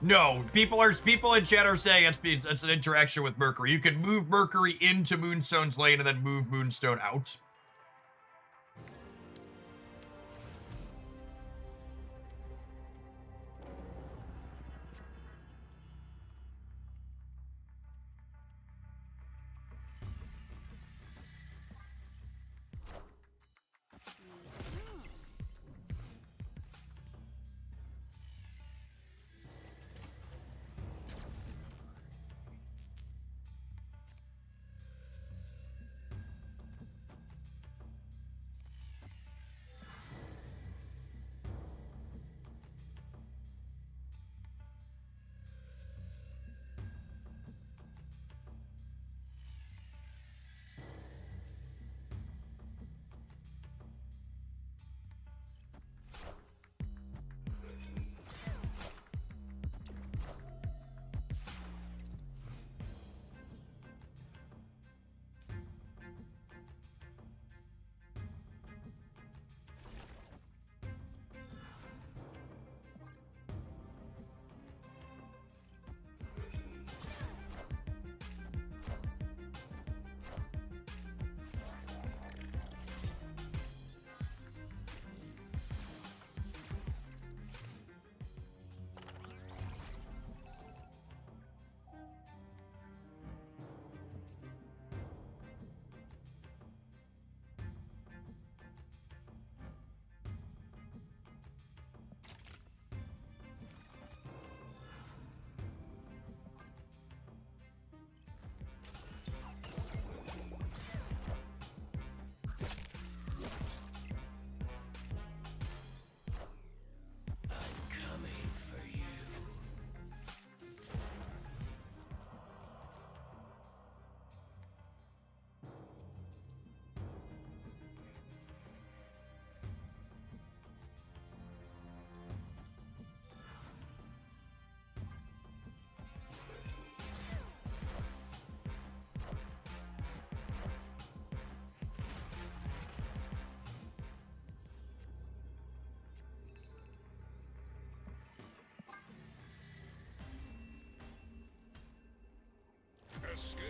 No, people in chat are saying it's an interaction with Mercury. You can move Mercury into Moonstone's lane and then move Moonstone out. Escaped.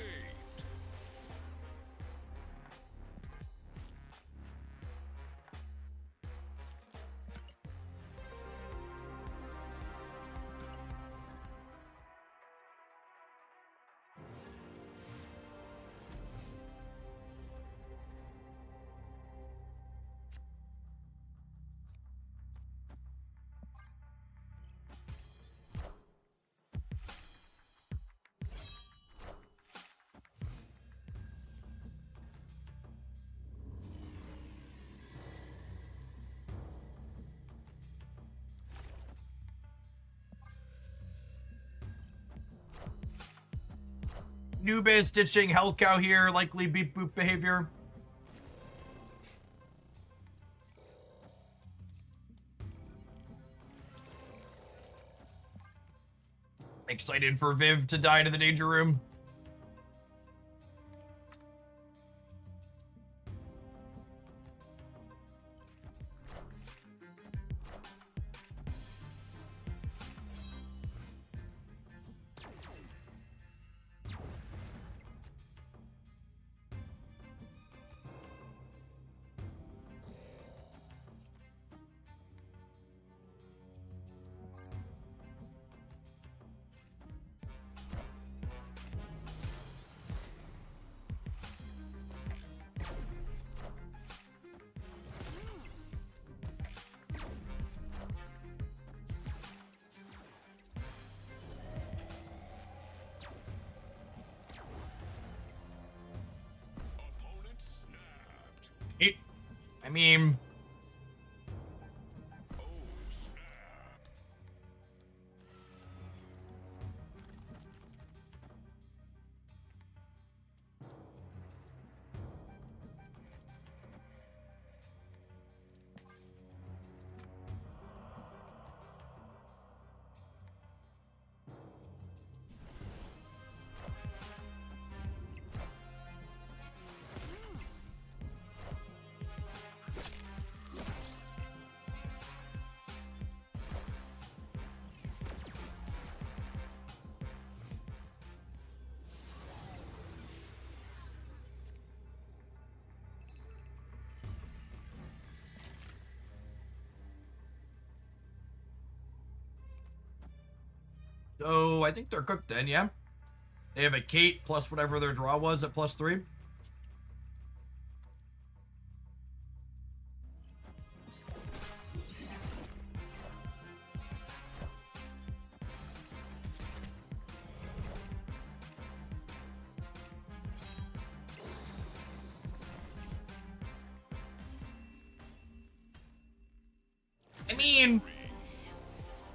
Nubis ditching Hellcow here, likely beep boop behavior. Excited for Viv to die to the danger room. I mean, So I think they're cooked then, yeah? They have a Kate plus whatever their draw was at +3. I mean,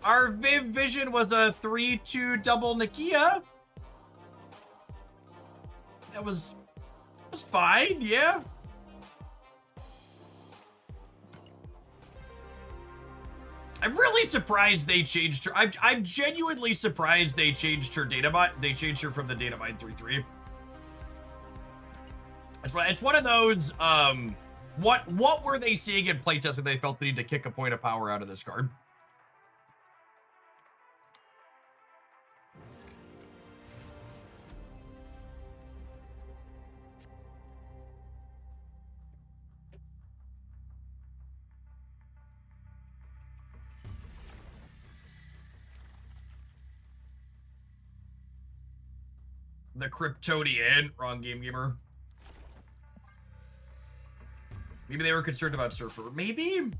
our Viv Vision was a 3-2 double Nakia. That was fine, yeah. I'm really surprised they changed her. I'm genuinely surprised they changed her data. They changed her from the data mine 3-3. It's one of those. What were they seeing in playtest that they felt the need to kick a point of power out of this card? The Kryptonian, wrong game gamer. Maybe they were concerned about Surfer. Maybe?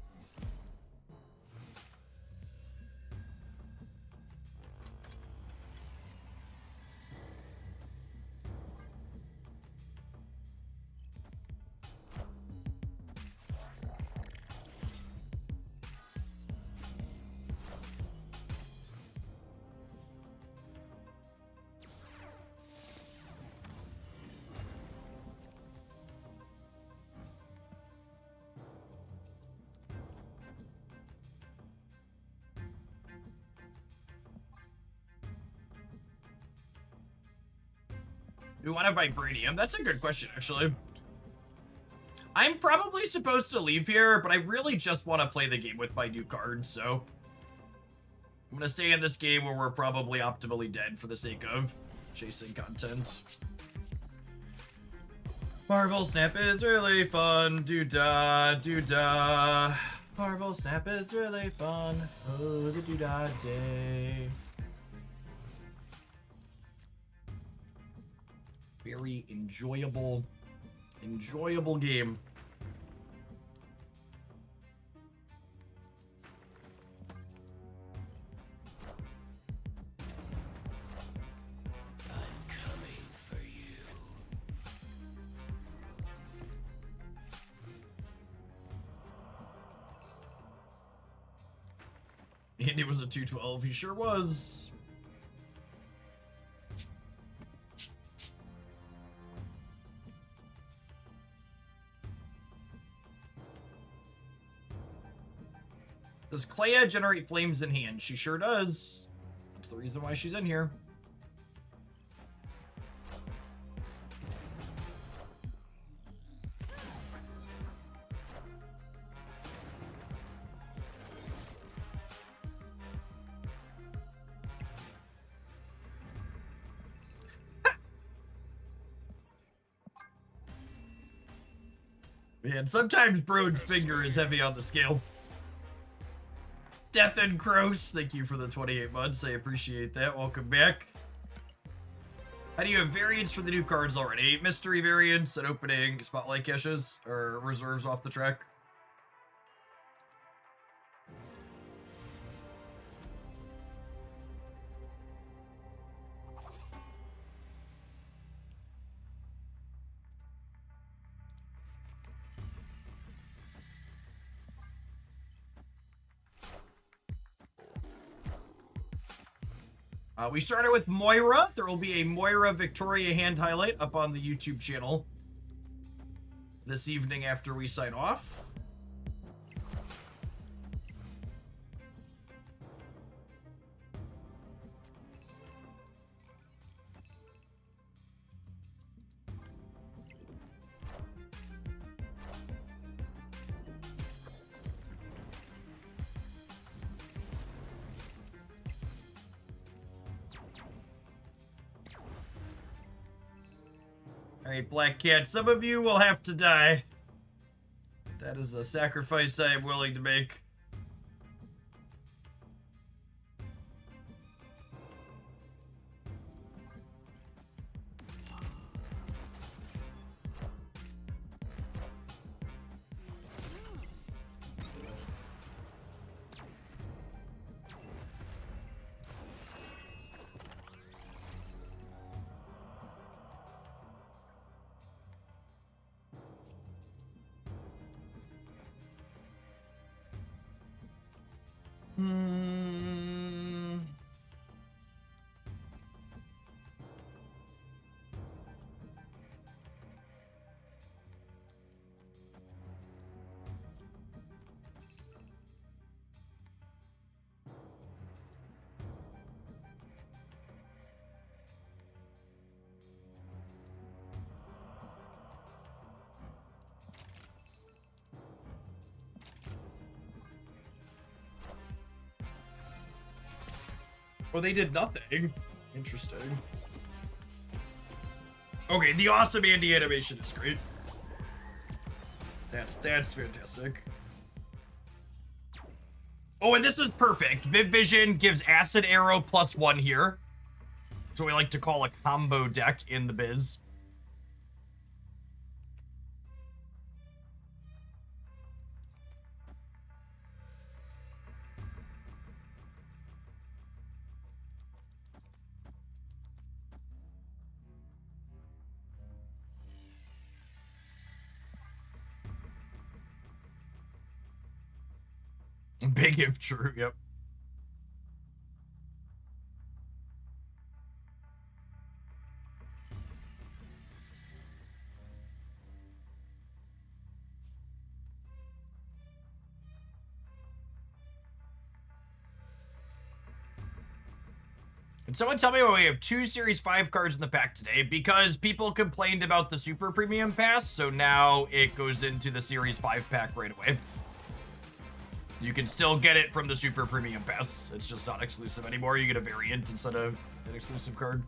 Do we want to Vibranium? That's a good question, actually. I'm probably supposed to leave here, but I really just want to play the game with my new cards, so... I'm going to stay in this game where we're probably optimally dead for the sake of chasing content. Marvel Snap is really fun. Doo-dah, doo-dah. Marvel Snap is really fun. Oh, the doo-dah day. Very enjoyable game. I'm coming for you. And it was a 212. He sure was. Does Clea generate flames in hand? She sure does. That's the reason why she's in here. Man, sometimes Brode's finger is heavy on the scale. Death and Gross, thank you for the 28 months. I appreciate that. Welcome back. How do you have variants for the new cards already? Mystery variants and opening spotlight caches or reserves off the track. We started with Moira. There will be a Moira Victoria hand highlight up on the YouTube channel this evening after we sign off. Alright, Black Cat, some of you will have to die. That is a sacrifice I am willing to make. Or they did nothing. Interesting. Okay, the awesome Andy animation is great. That's fantastic. Oh, and this is perfect. Viv Vision gives Acid Arrow +1 here. So we like to call a combo deck in the biz. Big if true, yep. Can someone tell me why we have 2 Series 5 cards in the pack today? Because people complained about the Super Premium Pass, so now it goes into the Series 5 pack right away. You can still get it from the Super Premium Pass. It's just not exclusive anymore. You get a variant instead of an exclusive card.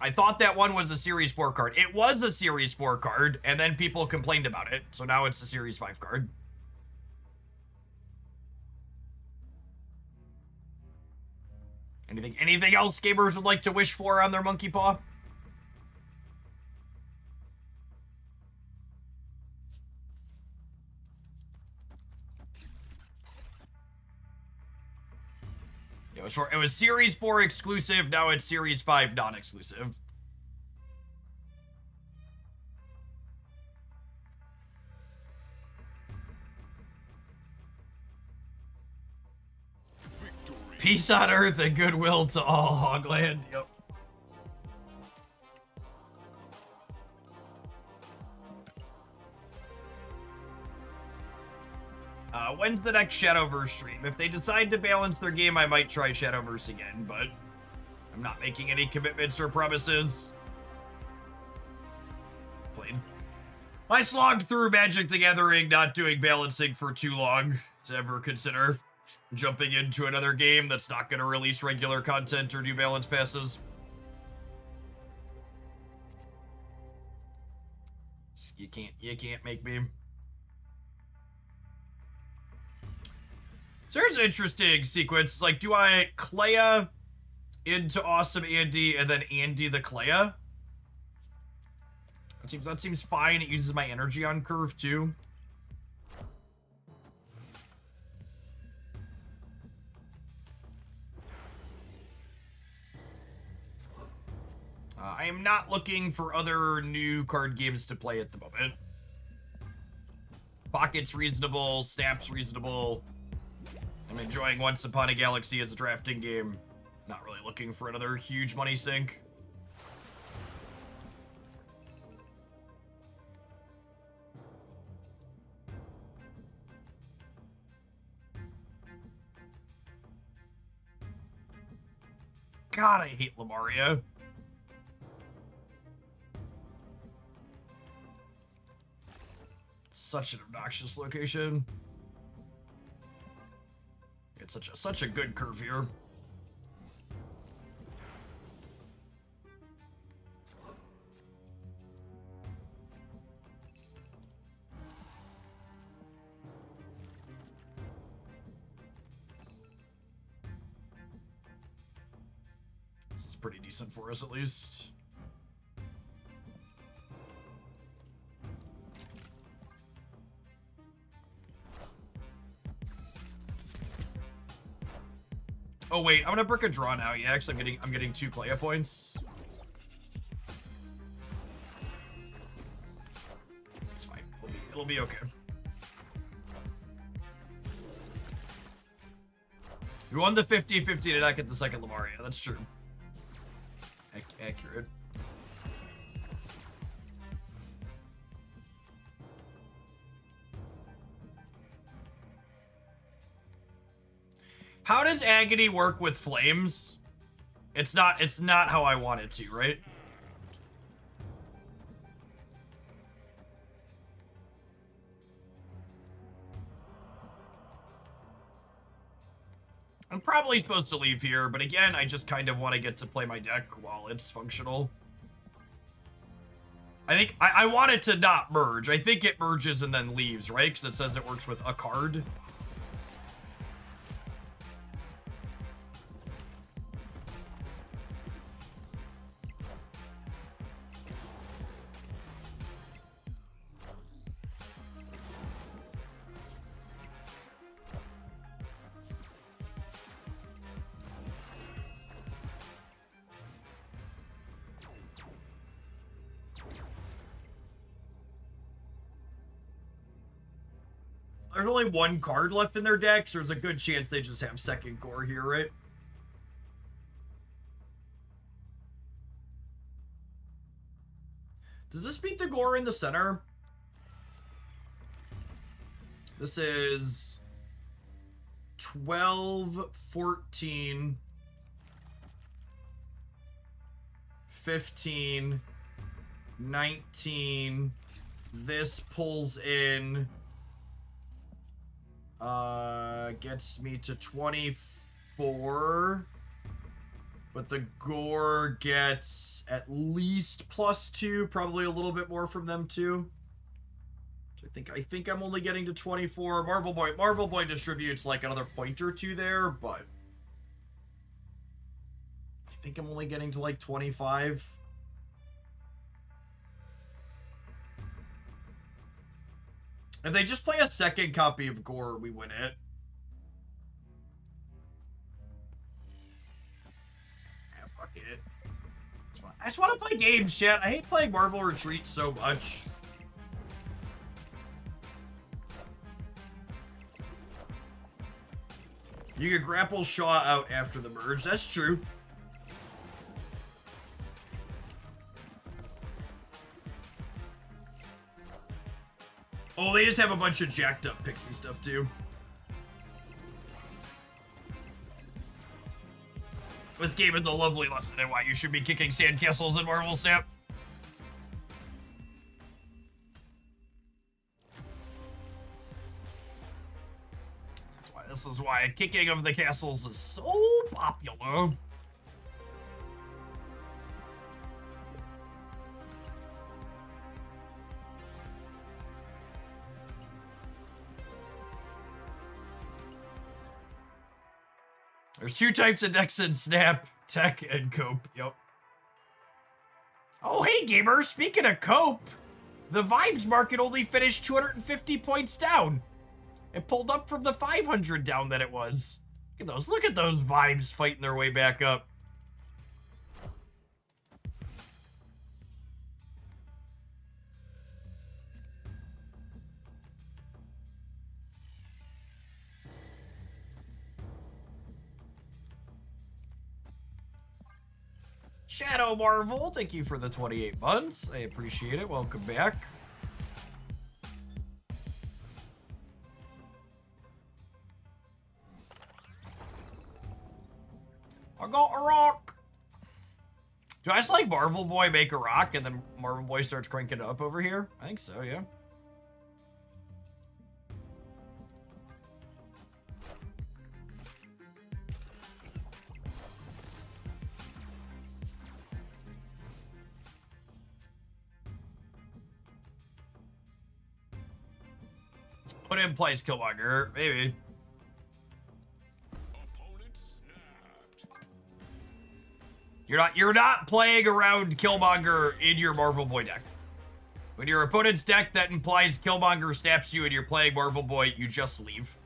I thought that one was a Series 4 card. It was a Series 4 card, and then people complained about it, so now it's a Series 5 card. Anything else gamers would like to wish for on their monkey paw? It was Series 4 exclusive, now it's Series 5 non-exclusive. Peace on Earth and goodwill to all, Hogland. Yep. When's the next Shadowverse stream? If they decide to balance their game, I might try Shadowverse again, but I'm not making any commitments or promises. Played. I slogged through Magic the Gathering, not doing balancing for too long to ever consider jumping into another game that's not going to release regular content or do balance passes. You can't make me. So here's an interesting sequence. Like, do I Clea into Awesome Andy and then Andy the Clea? That seems fine. It uses my energy on curve too. I am not looking for other new card games to play at the moment. Pocket's reasonable, Snap's reasonable. I'm enjoying Once Upon a Galaxy as a drafting game. Not really looking for another huge money sink. God, I hate Lamaria. Such an obnoxious location. It's such a good curve here. This is pretty decent for us, at least. Oh wait, I'm gonna brick a draw now, yeah, because I'm getting 2 Clea points. It's fine. It'll be okay. We won the 50-50 to not get the second Lamaria. That's true. Accurate. How does Agony work with flames? It's not how I want it to, right? I'm probably supposed to leave here, but again, I just kind of want to get to play my deck while it's functional. I think I want it to not merge. I think it merges and then leaves, right? Because it says it works with a card. There's only one card left in their deck, so there's a good chance they just have second gore here, right? Does this beat the gore in the center? This is 12, 14, 15, 19. This pulls in... gets me to 24, but the gore gets at least +2, probably a little bit more from them too. So I think I'm only getting to 24. Marvel Boy distributes like another point or two there, but I think I'm only getting to like 25. If they just play a second copy of Gore, we win it. Ah, fuck it. I just want to play games, chat. I hate playing Marvel Retreat so much. You could grapple Shaw out after the merge. That's true. Oh, they just have a bunch of jacked up pixie stuff, too. This game is a lovely lesson in why you should be kicking sandcastles in Marvel Snap. This is why kicking of the castles is so popular. There's two types of decks in Snap, Tech and Cope. Yep. Oh, hey, gamer. Speaking of Cope, the Vibes market only finished 250 points down. It pulled up from the 500 down that it was. Look at those. Look at those Vibes fighting their way back up. Shadow Marvel, thank you for the 28 months. I appreciate it. Welcome back. I got a rock. Do I just like Marvel Boy make a rock and then Marvel Boy starts cranking it up over here? I think so, yeah. Put in place Killmonger, maybe. You're not playing around Killmonger in your Marvel Boy deck. When your opponent's deck that implies Killmonger snaps you and you're playing Marvel Boy, you just leave.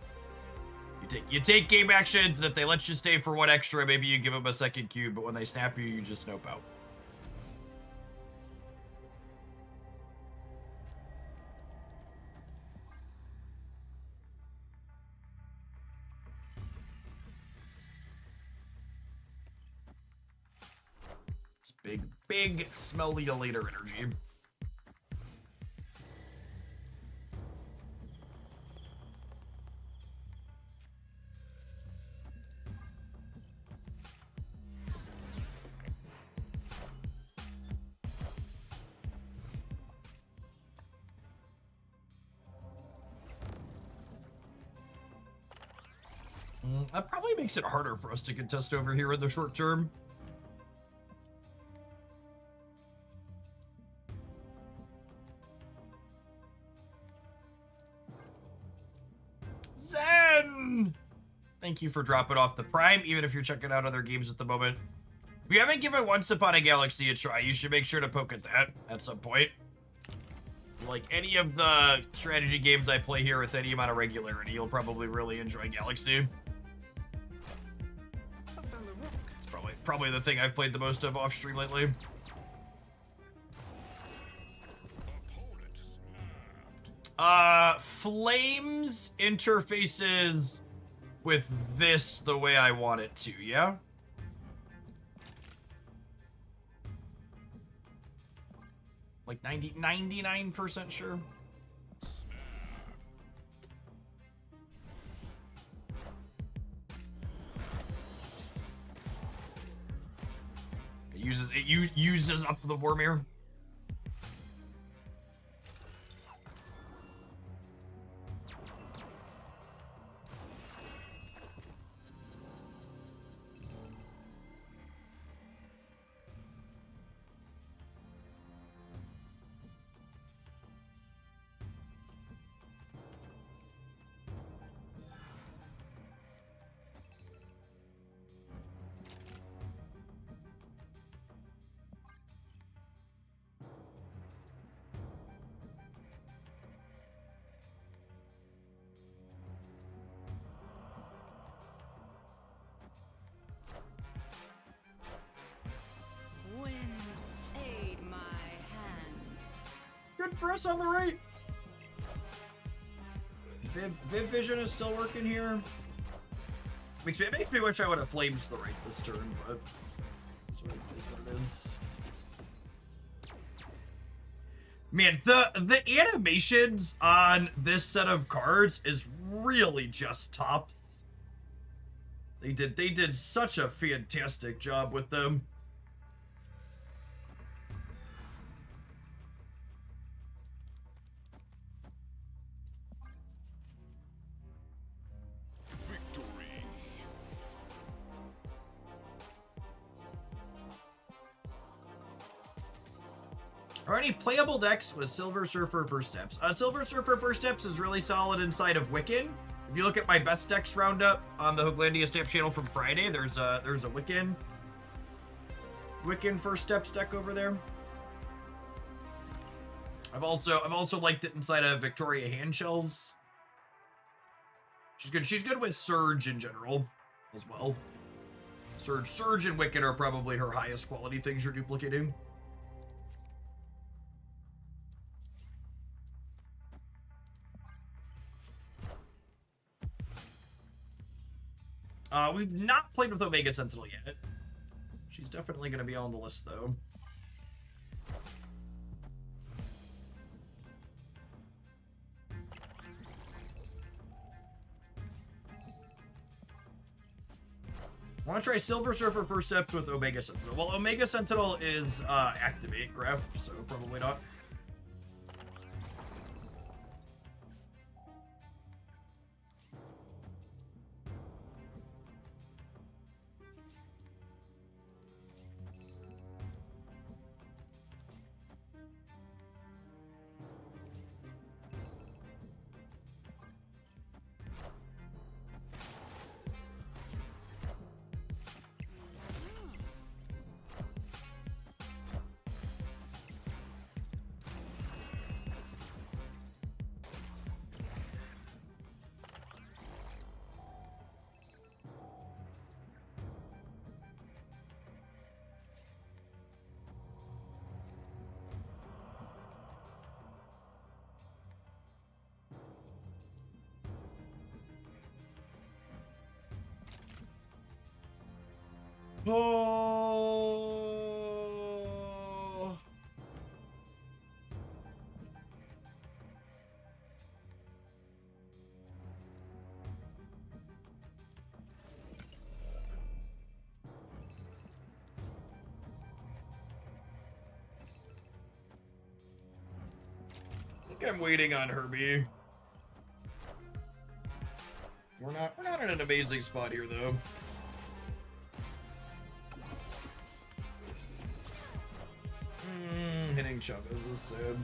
You take game actions, and if they let you stay for one extra, maybe you give them a second cube, but when they snap you, you just snope out. Big smelly later energy. That probably makes it harder for us to contest over here in the short term. Zen! Thank you for dropping off the Prime, even if you're checking out other games at the moment. If you haven't given Once Upon a Galaxy a try, you should make sure to poke at that at some point. Like any of the strategy games I play here with any amount of regularity, you'll probably really enjoy Galaxy. It's probably the thing I've played the most of off stream lately. Flames interfaces with this the way I want it to, yeah? Like 99% sure. It uses up the Vormir. Wind, aid my hand. Good for us on the right. Viv Vision is still working here. It makes me wish I would have flames to the right this turn, but it's what it is. Man, the animations on this set of cards is really just tops. They did such a fantastic job with them. Victory. Are any playable decks with Silver Surfer First Steps? Silver Surfer First Steps is really solid inside of Wiccan. If you look at my best decks roundup on the Hooglandia Stamp channel from Friday, there's a Wiccan First Steps deck over there. I've also liked it inside of Victoria Handshells. She's good. She's good with Surge in general as well. Surge and Wiccan are probably her highest quality things you're duplicating. We've not played with Omega Sentinel yet. She's definitely going to be on the list, though. I want to try Silver Surfer First Steps with Omega Sentinel. Well, Omega Sentinel is Activate Graph, so probably not. Oh. I think I'm waiting on Herbie. We're not in an amazing spot here though. Hitting Chavez is sad.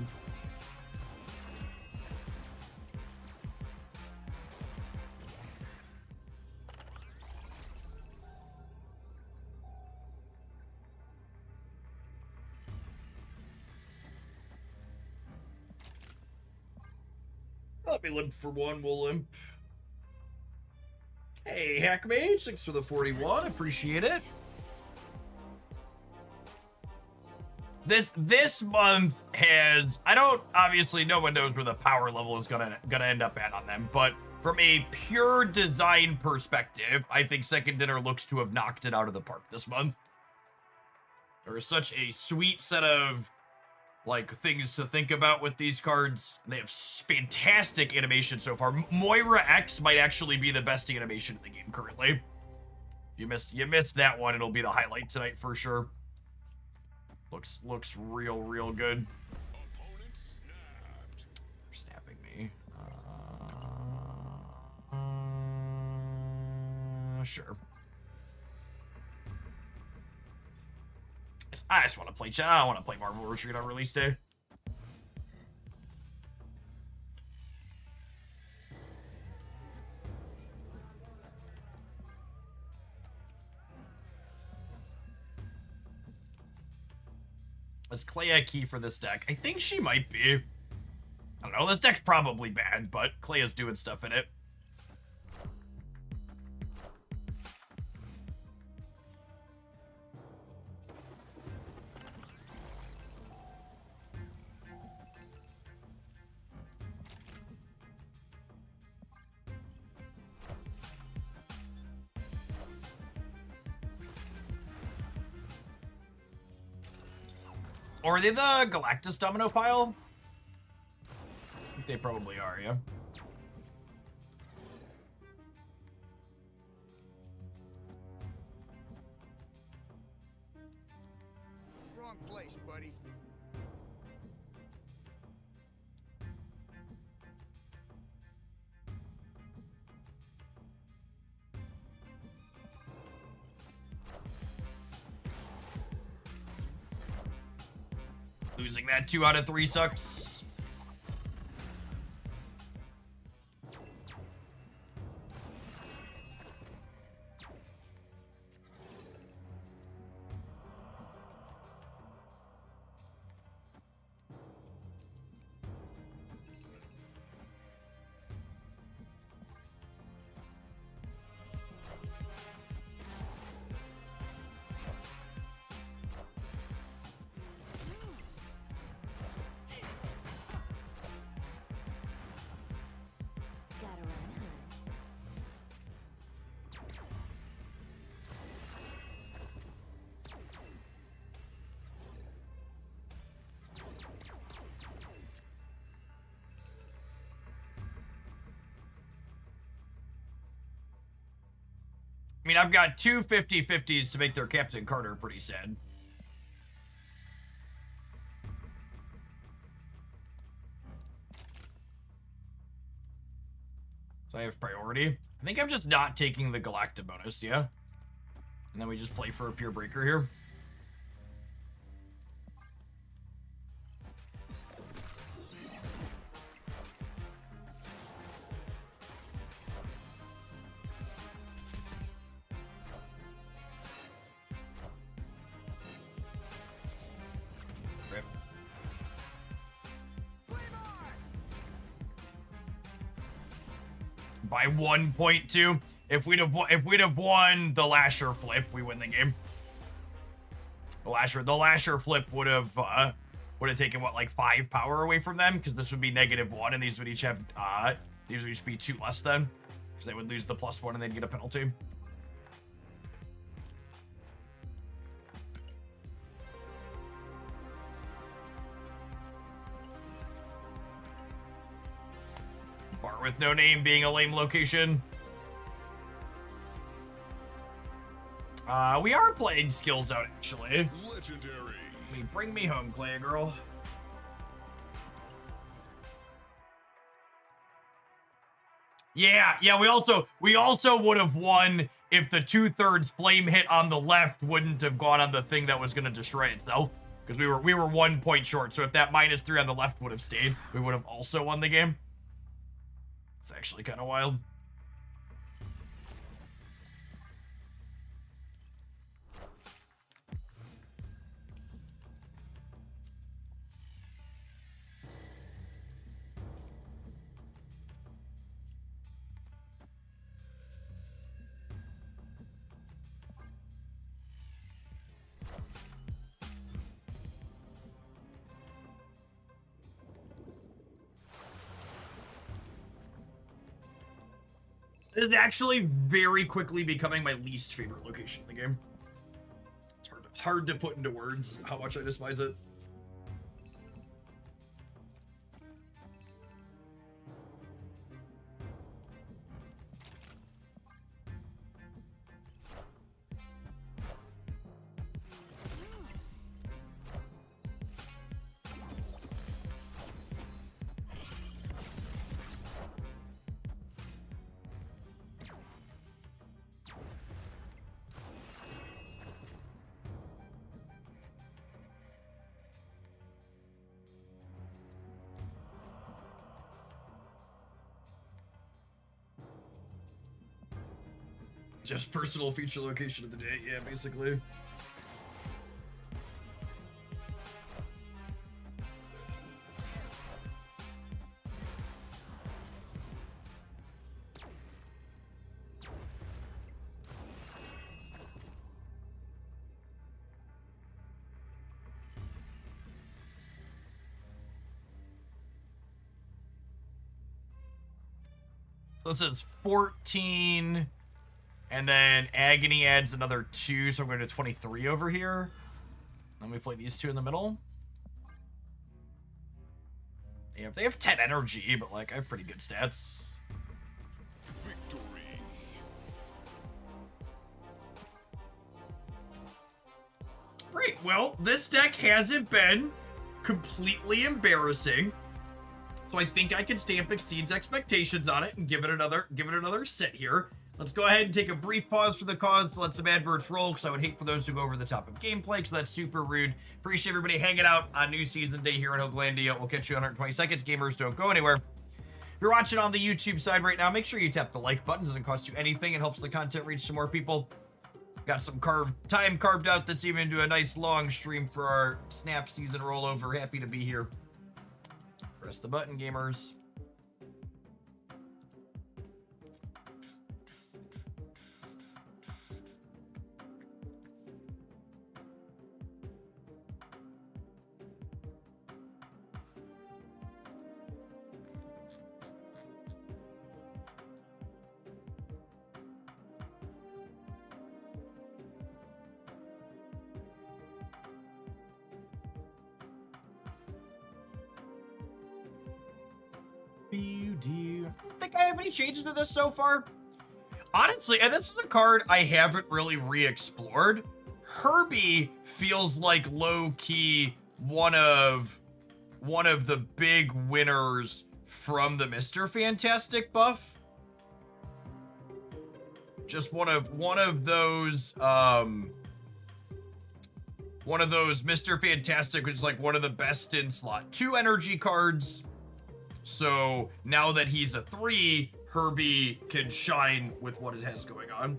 Let me limp for one, we'll limp. Hey, Hackmage, thanks for the 41, appreciate it. This month has, I don't, obviously no one knows where the power level is gonna end up at on them, but from a pure design perspective, I think Second Dinner looks to have knocked it out of the park this month. There is such a sweet set of like things to think about with these cards. They have fantastic animation so far. Moira X might actually be the best animation in the game currently. You missed that one. It'll be the highlight tonight for sure. Looks real good. They're snapping me. Sure. I just want to play. I don't want to play Marvel Retreat on release day. Is Clea key for this deck? I think she might be. I don't know. This deck's probably bad, but Clea's doing stuff in it. Or are they the Galactus domino pile? I think they probably are, yeah. Wrong place, buddy. Losing that 2 out of 3 sucks. Gotta run, huh? I mean, I've got 2 50-50s to make their Captain Carter pretty sad. So I have priority. I think I'm just not taking the Galacta bonus, yeah? And then we just play for a Pure Breaker here. Rip. By 1.2. If we'd have won the Lasher flip, we win the game. The Lasher flip would have taken what, like 5 power away from them, because this would be -1 and these would each have these would each be 2 less then, because they would lose the +1 and they'd get a penalty. Bar with no name being a lame location. We are playing skills out, actually. Legendary. I mean, bring me home, Clay girl. Yeah, we also would have won if the 2/3 flame hit on the left wouldn't have gone on the thing that was going to destroy itself, because we were 1 point short. So if that -3 on the left would have stayed, we would have also won the game. It's actually kind of wild. This is actually very quickly becoming my least favorite location in the game. It's hard to put into words how much I despise it. Just personal feature location of the day, yeah, basically. So this is 14, and then Agony adds another 2, so I'm going to 23 over here. Then we play these two in the middle. Yeah, they have 10 energy, but like I have pretty good stats. Victory. Great. Well, this deck hasn't been completely embarrassing, so I think I can stamp Exceeds expectations on it and give it another sit here. Let's go ahead and take a brief pause for the cause to let some adverts roll, because I would hate for those to go over the top of gameplay, because that's super rude. Appreciate everybody hanging out on new season day here in Hoaglandia. We'll catch you in 120 seconds. Gamers, don't go anywhere. If you're watching on the YouTube side right now, make sure you tap the like button. It doesn't cost you anything. It helps the content reach some more people. Got some time carved out that's even into a nice long stream for our Snap season rollover. Happy to be here. Press the button, gamers. I don't think I have any changes to this so far. Honestly, and this is a card I haven't really re-explored. Herbie feels like low-key one of the big winners from the Mr. Fantastic buff. Just one of those Mr. Fantastic, which is like one of the best in slot 2 energy cards. So now that he's a 3, Herbie can shine with what it has going on.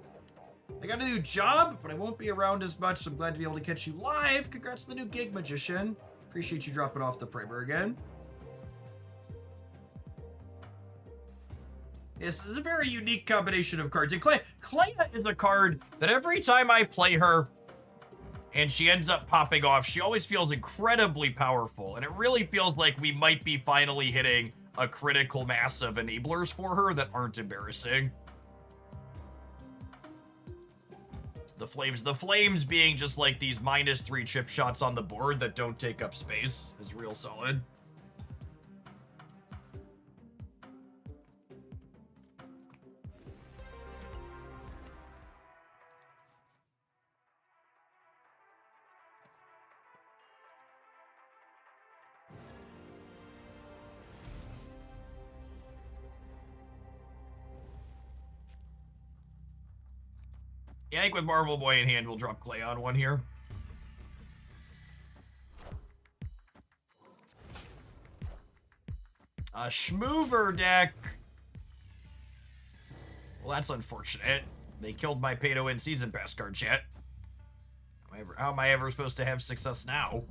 I got a new job, but I won't be around as much, so I'm glad to be able to catch you live. Congrats to the new gig, Magician. Appreciate you dropping off the primer again. This is a very unique combination of cards. And Clea is a card that every time I play her and she ends up popping off, she always feels incredibly powerful. And it really feels like we might be finally hitting a critical mass of enablers for her that aren't embarrassing. The flames being just like these -3 chip shots on the board that don't take up space is real solid. Yeah, I think with Marvel Boy in hand, we'll drop Clay on one here. A Schmoover deck. Well, that's unfortunate. They killed my pay-to-win season pass card, chat. How am I ever supposed to have success now?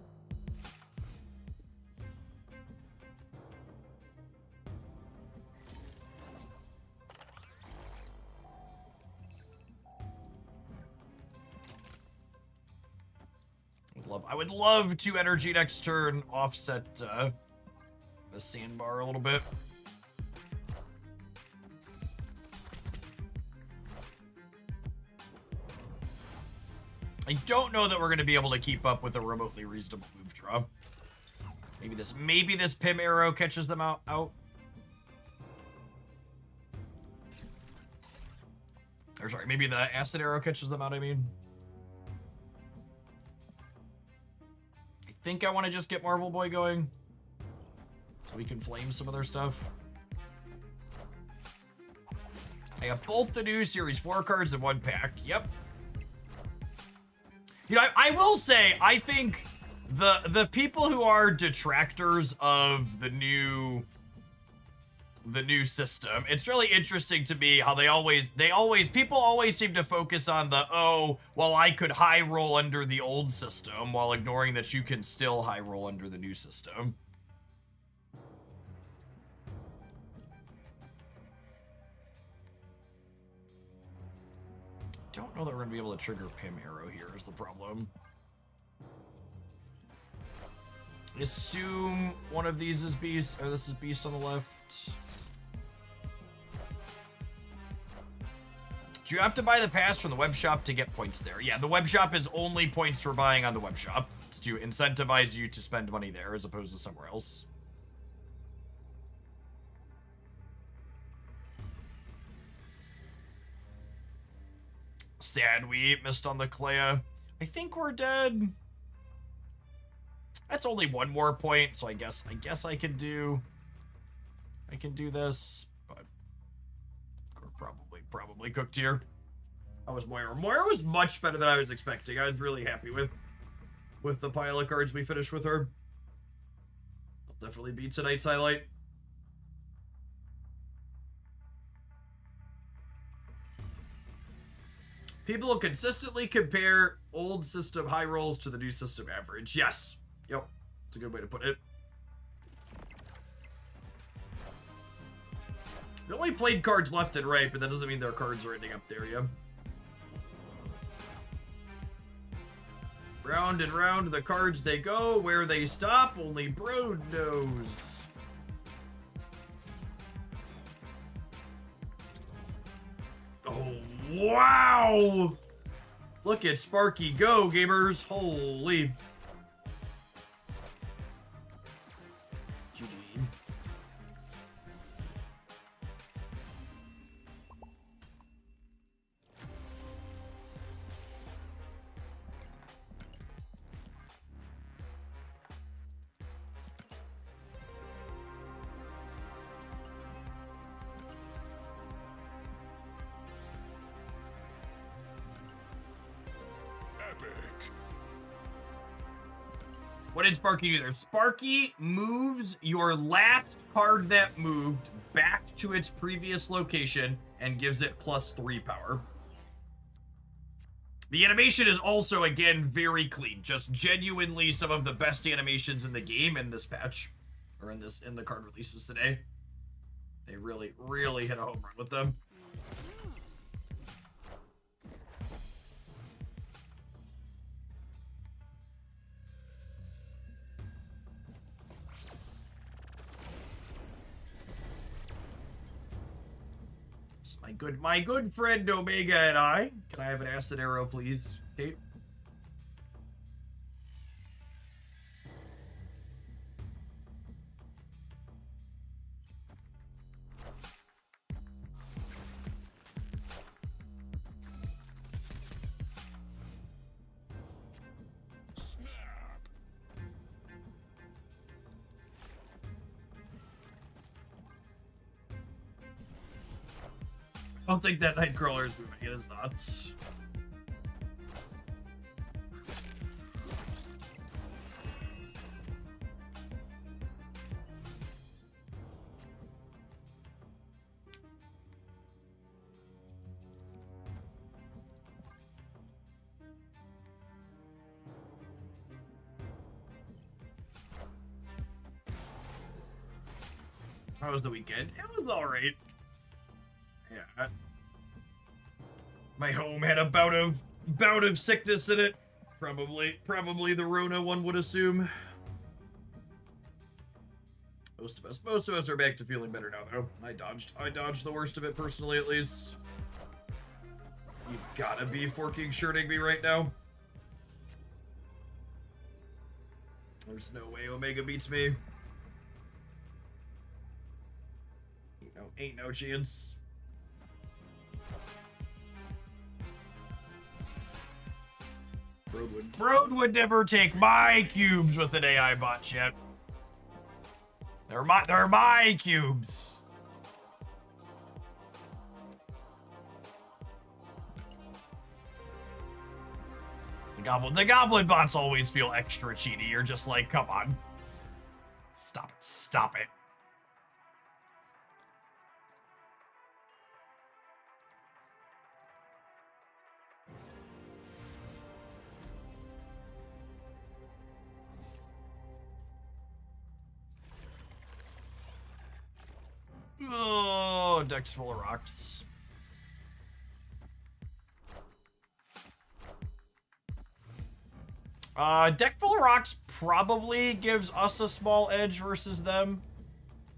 I would love to energy next turn, offset the sandbar a little bit. I don't know that we're going to be able to keep up with a remotely reasonable move draw. Maybe this Pim arrow catches them out. Or sorry, maybe the acid arrow catches them out, I mean. I think I want to just get Marvel Boy going so we can flame some of their stuff. I got both the new Series 4 cards in one pack. Yep. You know, I will say, I think the people who are detractors of the new system, it's really interesting to me how people always seem to focus on the, oh, well, I could high roll under the old system while ignoring that you can still high roll under the new system. Don't know that we're going to be able to trigger Pim arrow here is the problem. I assume one of these is beast, or this is beast on the left. Do you have to buy the pass from the web shop to get points there? Yeah, the web shop is only points for buying on the web shop. It's to incentivize you to spend money there as opposed to somewhere else. Sad we missed on the Clea. I think we're dead. That's only one more point, so I guess I can do this, but we're probably cooked here. How was Moira? Moira was much better than I was expecting. I was really happy with the pile of cards we finished with her. I'll definitely be tonight's highlight. People will consistently compare old system high rolls to the new system average. Yes. Yep. It's a good way to put it. They only played cards left and right, but that doesn't mean their cards are ending up there, yeah. Round and round the cards they go. Where they stop, only Bro knows. Oh, wow! Look at Sparky go, gamers. Holy. GG. What did Sparky do there? Sparky moves your last card that moved back to its previous location and gives it +3 power. The animation is also, again, very clean. Just genuinely some of the best animations in the game in this patch. Or in the card releases today. They really, really hit a home run with them. My good friend Omega and I. Can I have an acid arrow, please, Kate? I don't think that Nightcrawler is moving. It is not. How was the weekend? It was alright. Yeah. My home had a bout of sickness in it. Probably the Rona, one would assume. Most of us are back to feeling better now, though. I dodged the worst of it personally, at least. You've gotta be forking shirting me right now. There's no way Omega beats me. Ain't no chance. Broad would never take my cubes with an AI bot yet. They're my cubes. The goblin bots always feel extra cheaty. You're just like, come on. Stop it. Oh, deck's full of rocks. Deck full of rocks probably gives us a small edge versus them,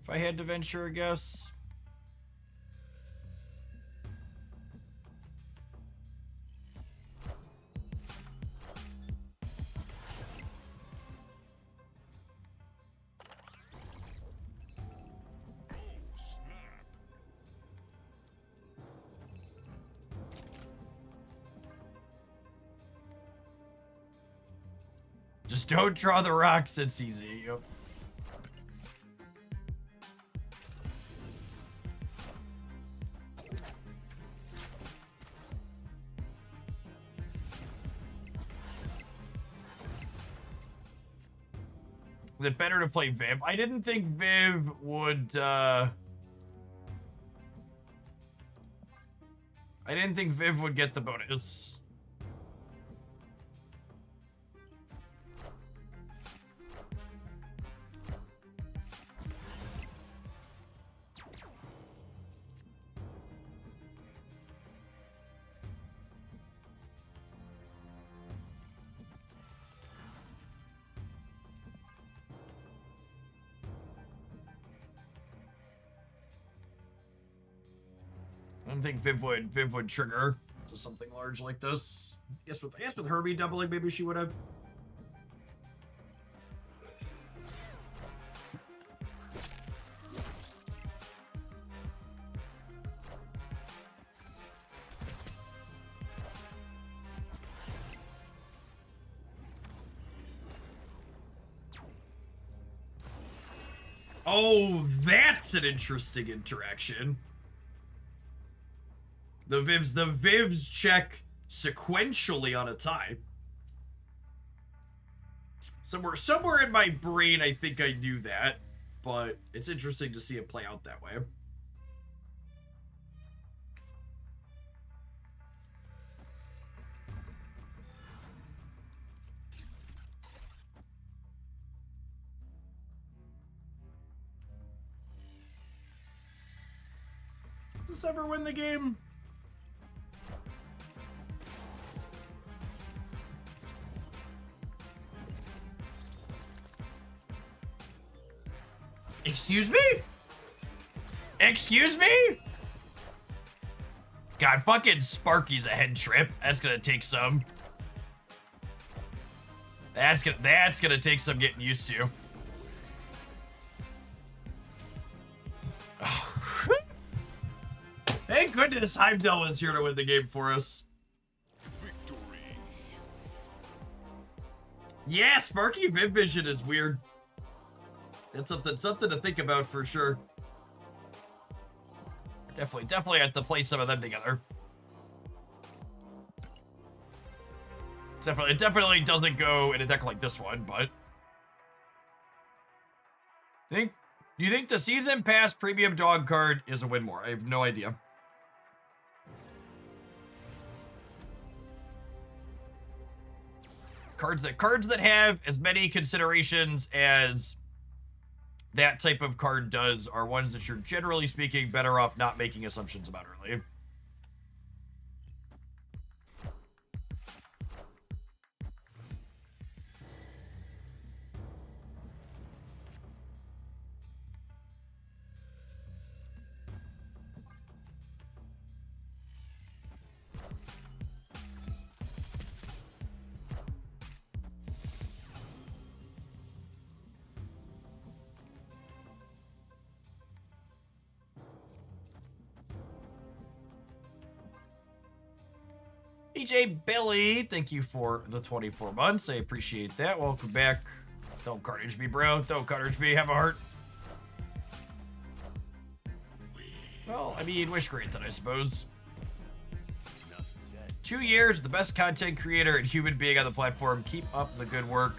if I had to venture a guess. Just don't draw the rocks, it's easy. Yep. Is it better to play Viv? I didn't think Viv would, I didn't think Viv would get the bonus. I don't think Viv would trigger to something large like this. I guess with Herbie doubling, maybe she would have. Oh, that's an interesting interaction. The Vivs check sequentially on a tie. Somewhere in my brain, I think I knew that, but it's interesting to see it play out that way. Does this ever win the game? Excuse me? Excuse me? God, fucking Sparky's a head trip. That's gonna take some. That's gonna take some getting used to. Thank goodness Heimdall was here to win the game for us. Victory. Yeah, Sparky Viv Vision is weird. That's something to think about for sure. Definitely have to play some of them together. It definitely doesn't go in a deck like this one, but do you think the season pass premium dog card is a win more? I have no idea. Cards that have as many considerations as that type of card does are ones that you're generally speaking better off not making assumptions about early. DJ Billy, thank you for the 24 months. I appreciate that. Welcome back. Don't carnage me, bro. Don't carnage me. Have a heart. Well, I mean, wish granted, I suppose. 2 years, the best content creator and human being on the platform. Keep up the good work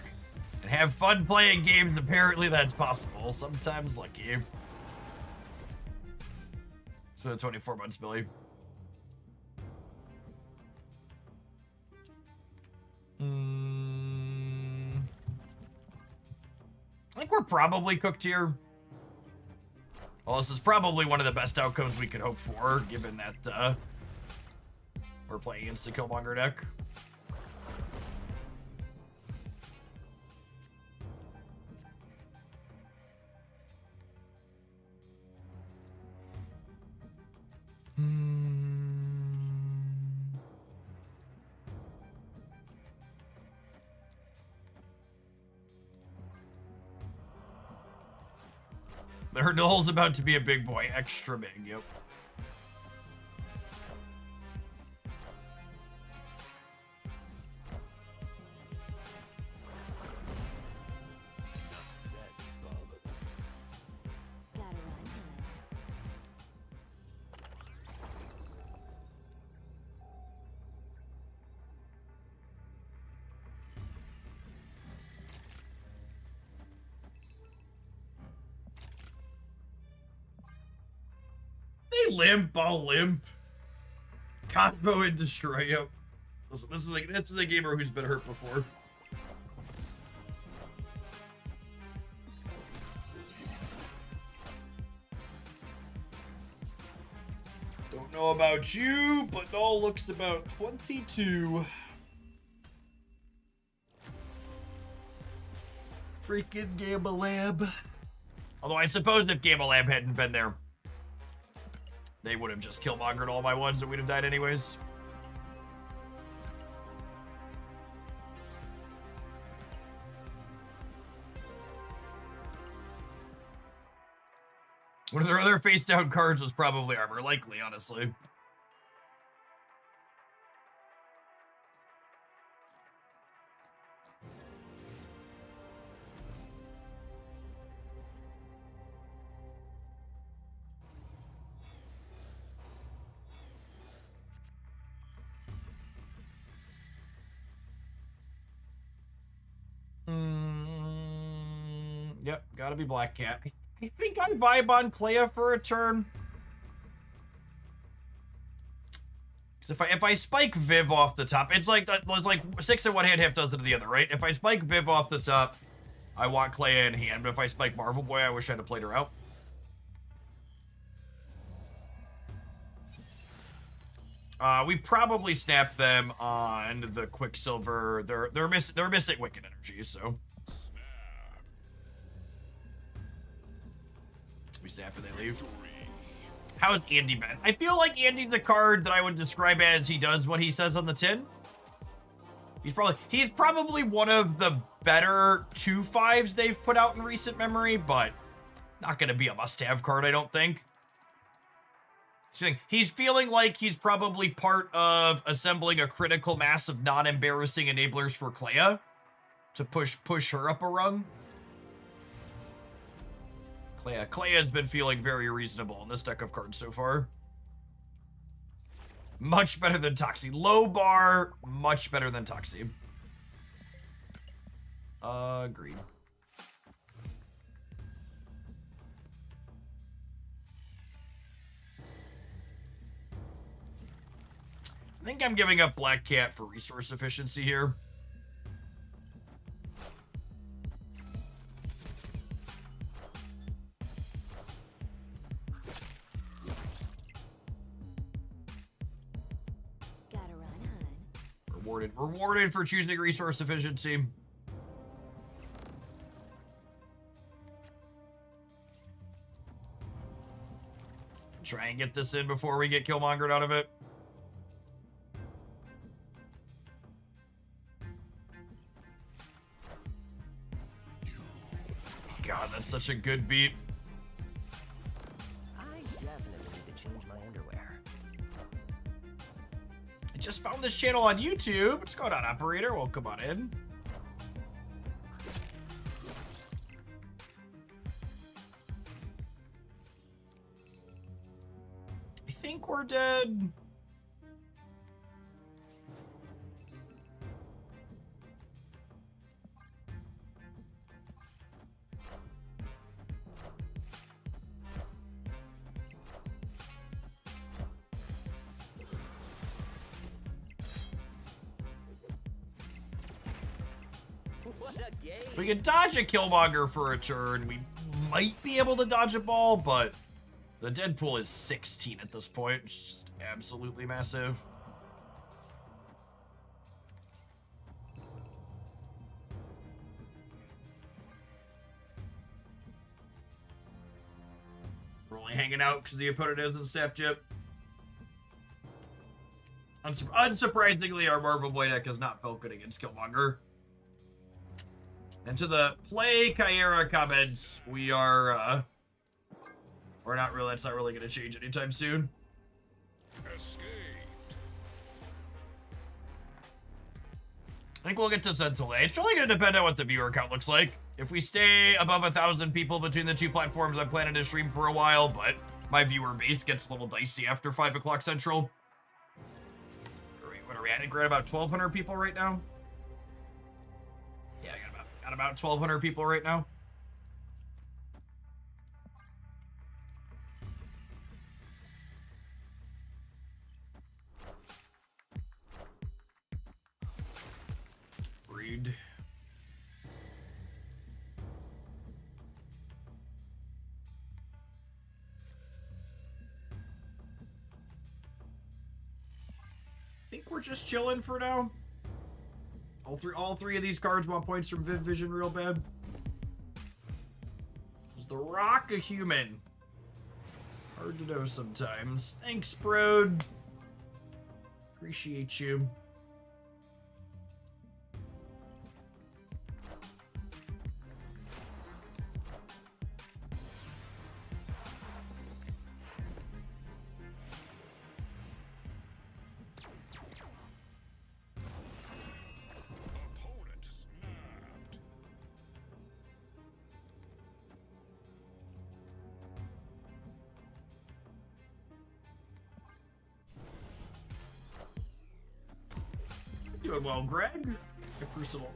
and have fun playing games. Apparently, that's possible. Sometimes lucky. So, 24 months, Billy. I think we're probably cooked here. Well, this is probably one of the best outcomes we could hope for, given that we're playing against the Killmonger deck. The Hurdle's about to be a big boy. Extra big, yep. Gotta run home. They limp, I'll limp. Cosmo and Destroy, yep. This is a gamer who's been hurt before. Don't know about you, but Null looks about 22. Freaking Gamma Lab. Although I suppose if Gamma Lab hadn't been there, they would have just Killmongered all my ones and we'd have died anyways. One of their other face down cards was probably Armor Likely, honestly. Yep, gotta be Black Cat. I think I vibe on Clea for a turn. Because if I spike Viv off the top, it's like 6 in one hand, half dozen in the other, right? If I spike Viv off the top, I want Clea in hand. But if I spike Marvel Boy, I wish I'd have played her out. We probably snap them on the Quicksilver. They're missing Wicked Energy, so we snap and they leave. How has Andy been? I feel like Andy's the card that I would describe as he does what he says on the tin. He's probably one of the better 2/5s they've put out in recent memory, but not gonna be a must-have card, I don't think. He's feeling like he's probably part of assembling a critical mass of non-embarrassing enablers for Clea to push her up a rung. Clea has been feeling very reasonable in this deck of cards so far. Much better than Toxie. Low bar, much better than Toxie. Agreed. I think I'm giving up Black Cat for resource efficiency here. Rewarded. Rewarded for choosing resource efficiency. Try and get this in before we get Killmongered out of it. God, that's such a good beat. I definitely need to change my underwear. I just found this channel on YouTube. What's going on, operator? Welcome on in. I think we're dead. What a game! We can dodge a Killmonger for a turn. We might be able to dodge a ball, but the Deadpool is 16 at this point. It's just absolutely massive. We're only hanging out because the opponent hasn't stepped yet. Unsurprisingly, our Marvel Boy deck is not felt good against Killmonger. And to the play Kyera comments, we're not really, that's not really going to change anytime soon. Escaped. I think we'll get to Sentinel. It's really going to depend on what the viewer count looks like. If we stay above 1,000 people between the two platforms, I'm planning to stream for a while, but my viewer base gets a little dicey after 5 o'clock Central. What are we at? We're at about 1,200 people right now. Yeah, I got about 1,200 people right now. Breed. I think we're just chilling for now. All three of these cards want points from Viv Vision real bad. Is the Rock a human? Hard to know sometimes. Thanks, Brode. Appreciate you. Opponent snapped. Doing well, Greg.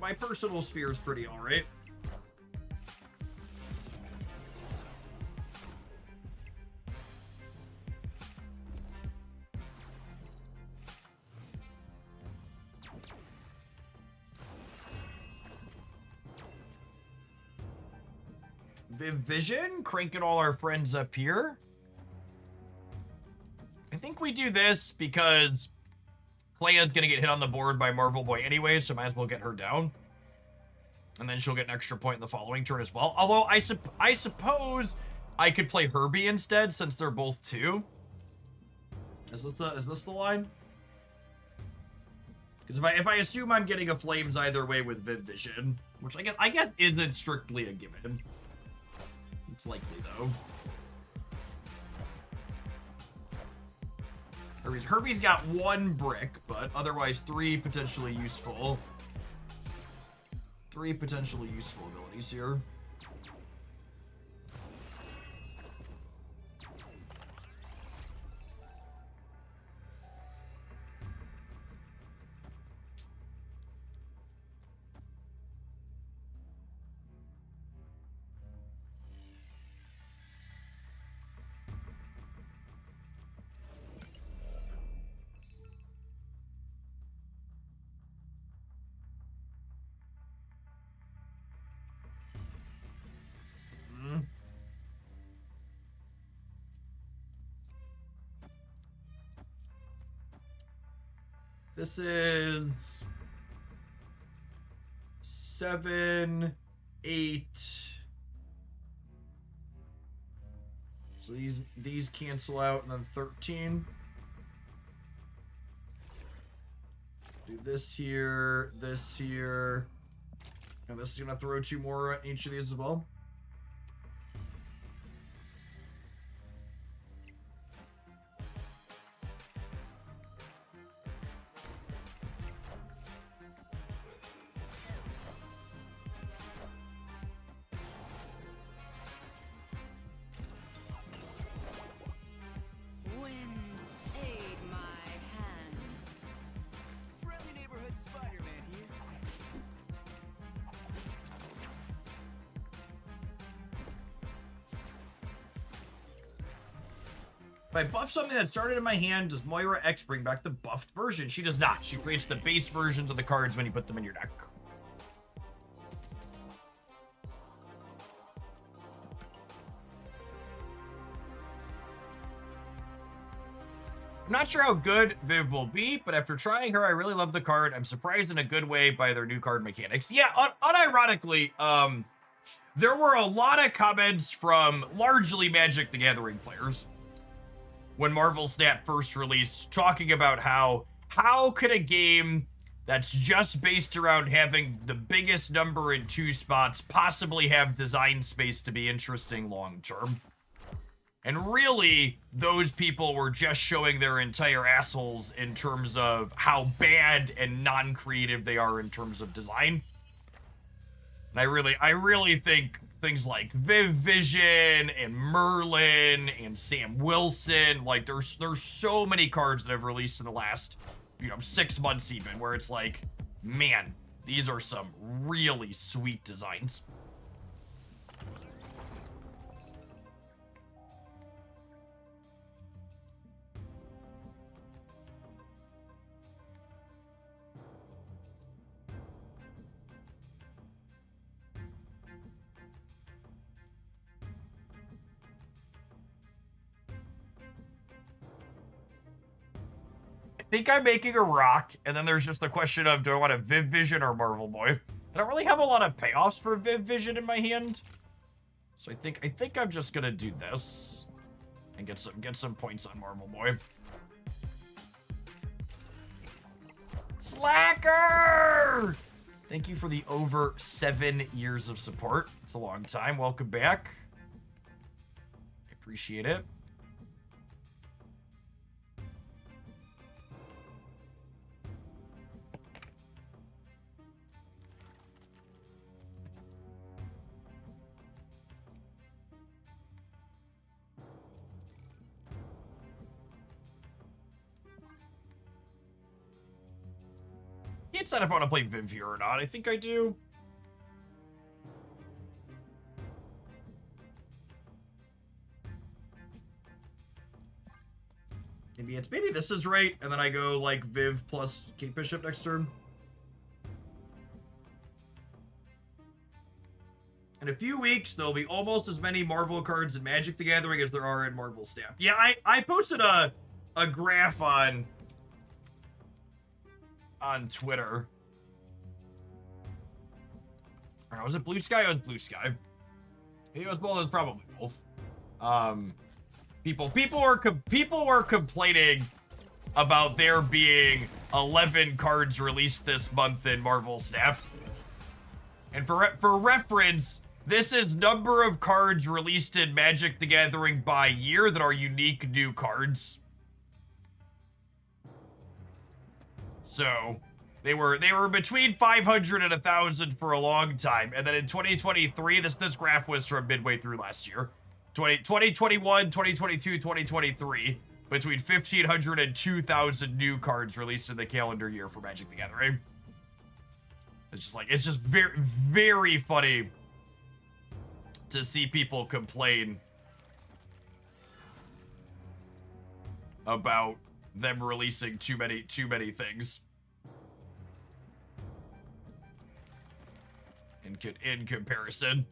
My personal sphere is pretty alright. Viv Vision, cranking all our friends up here. I think we do this because Clea's gonna get hit on the board by Marvel Boy anyway, so might as well get her down. And then she'll get an extra point in the following turn as well. Although I suppose I could play Herbie instead since they're both 2. Is this the line? Because if I assume I'm getting a Flames either way with Viv Vision, which I guess isn't strictly a given. It's likely though. Herbie's got 1 brick, but otherwise 3 potentially useful. 3 potentially useful abilities here. This is 7, 8. So these cancel out, and then 13. Do this here, and this is gonna throw 2 more at each of these as well. Wind, aid my hand. Friendly neighborhood Spider-Man here. If I buff something that started in my hand, does Moira X bring back the buffed version? She does not. She creates the base versions of the cards when you put them in your deck. I'm not sure how good Viv will be, but after trying her, I really love the card. I'm surprised in a good way by their new card mechanics. Yeah, unironically, there were a lot of comments from largely Magic the Gathering players when Marvel Snap first released, talking about how could a game that's just based around having the biggest number in 2 spots possibly have design space to be interesting long term? And really, those people were just showing their entire assholes in terms of how bad and non-creative they are in terms of design. And I really think things like Viv Vision and Merlin and Sam Wilson, like there's so many cards that have released in the last, 6 months even, where it's like, man, these are some really sweet designs. I think I'm making a rock, and then there's just the question of, do I want a Viv Vision or Marvel Boy? I don't really have a lot of payoffs for Viv Vision in my hand, so I think I'm just gonna do this and get some points on Marvel Boy. Slacker! Thank you for the over 7 years of support. It's a long time. Welcome back. I appreciate it. Can't decide if I want to play Viv here or not. I think I do. Maybe this is right, and then I go like Viv plus Kate Bishop next turn. In a few weeks, there'll be almost as many Marvel cards in Magic the Gathering as there are in Marvel Snap. Yeah, I posted a graph on Twitter. Or was it Blue Sky? It was Blue Sky. It was both. It was probably both. People were complaining about there being 11 cards released this month in Marvel Snap. And for reference, this is number of cards released in Magic the Gathering by year that are unique new cards. So they were between 500 and 1,000 for a long time, and then in 2023, this graph was from midway through last year, 2021, 2022, 2023, between 1,500 and 2,000 new cards released in the calendar year for Magic the Gathering. It's just very, very funny to see people complain about them releasing too many things in comparison.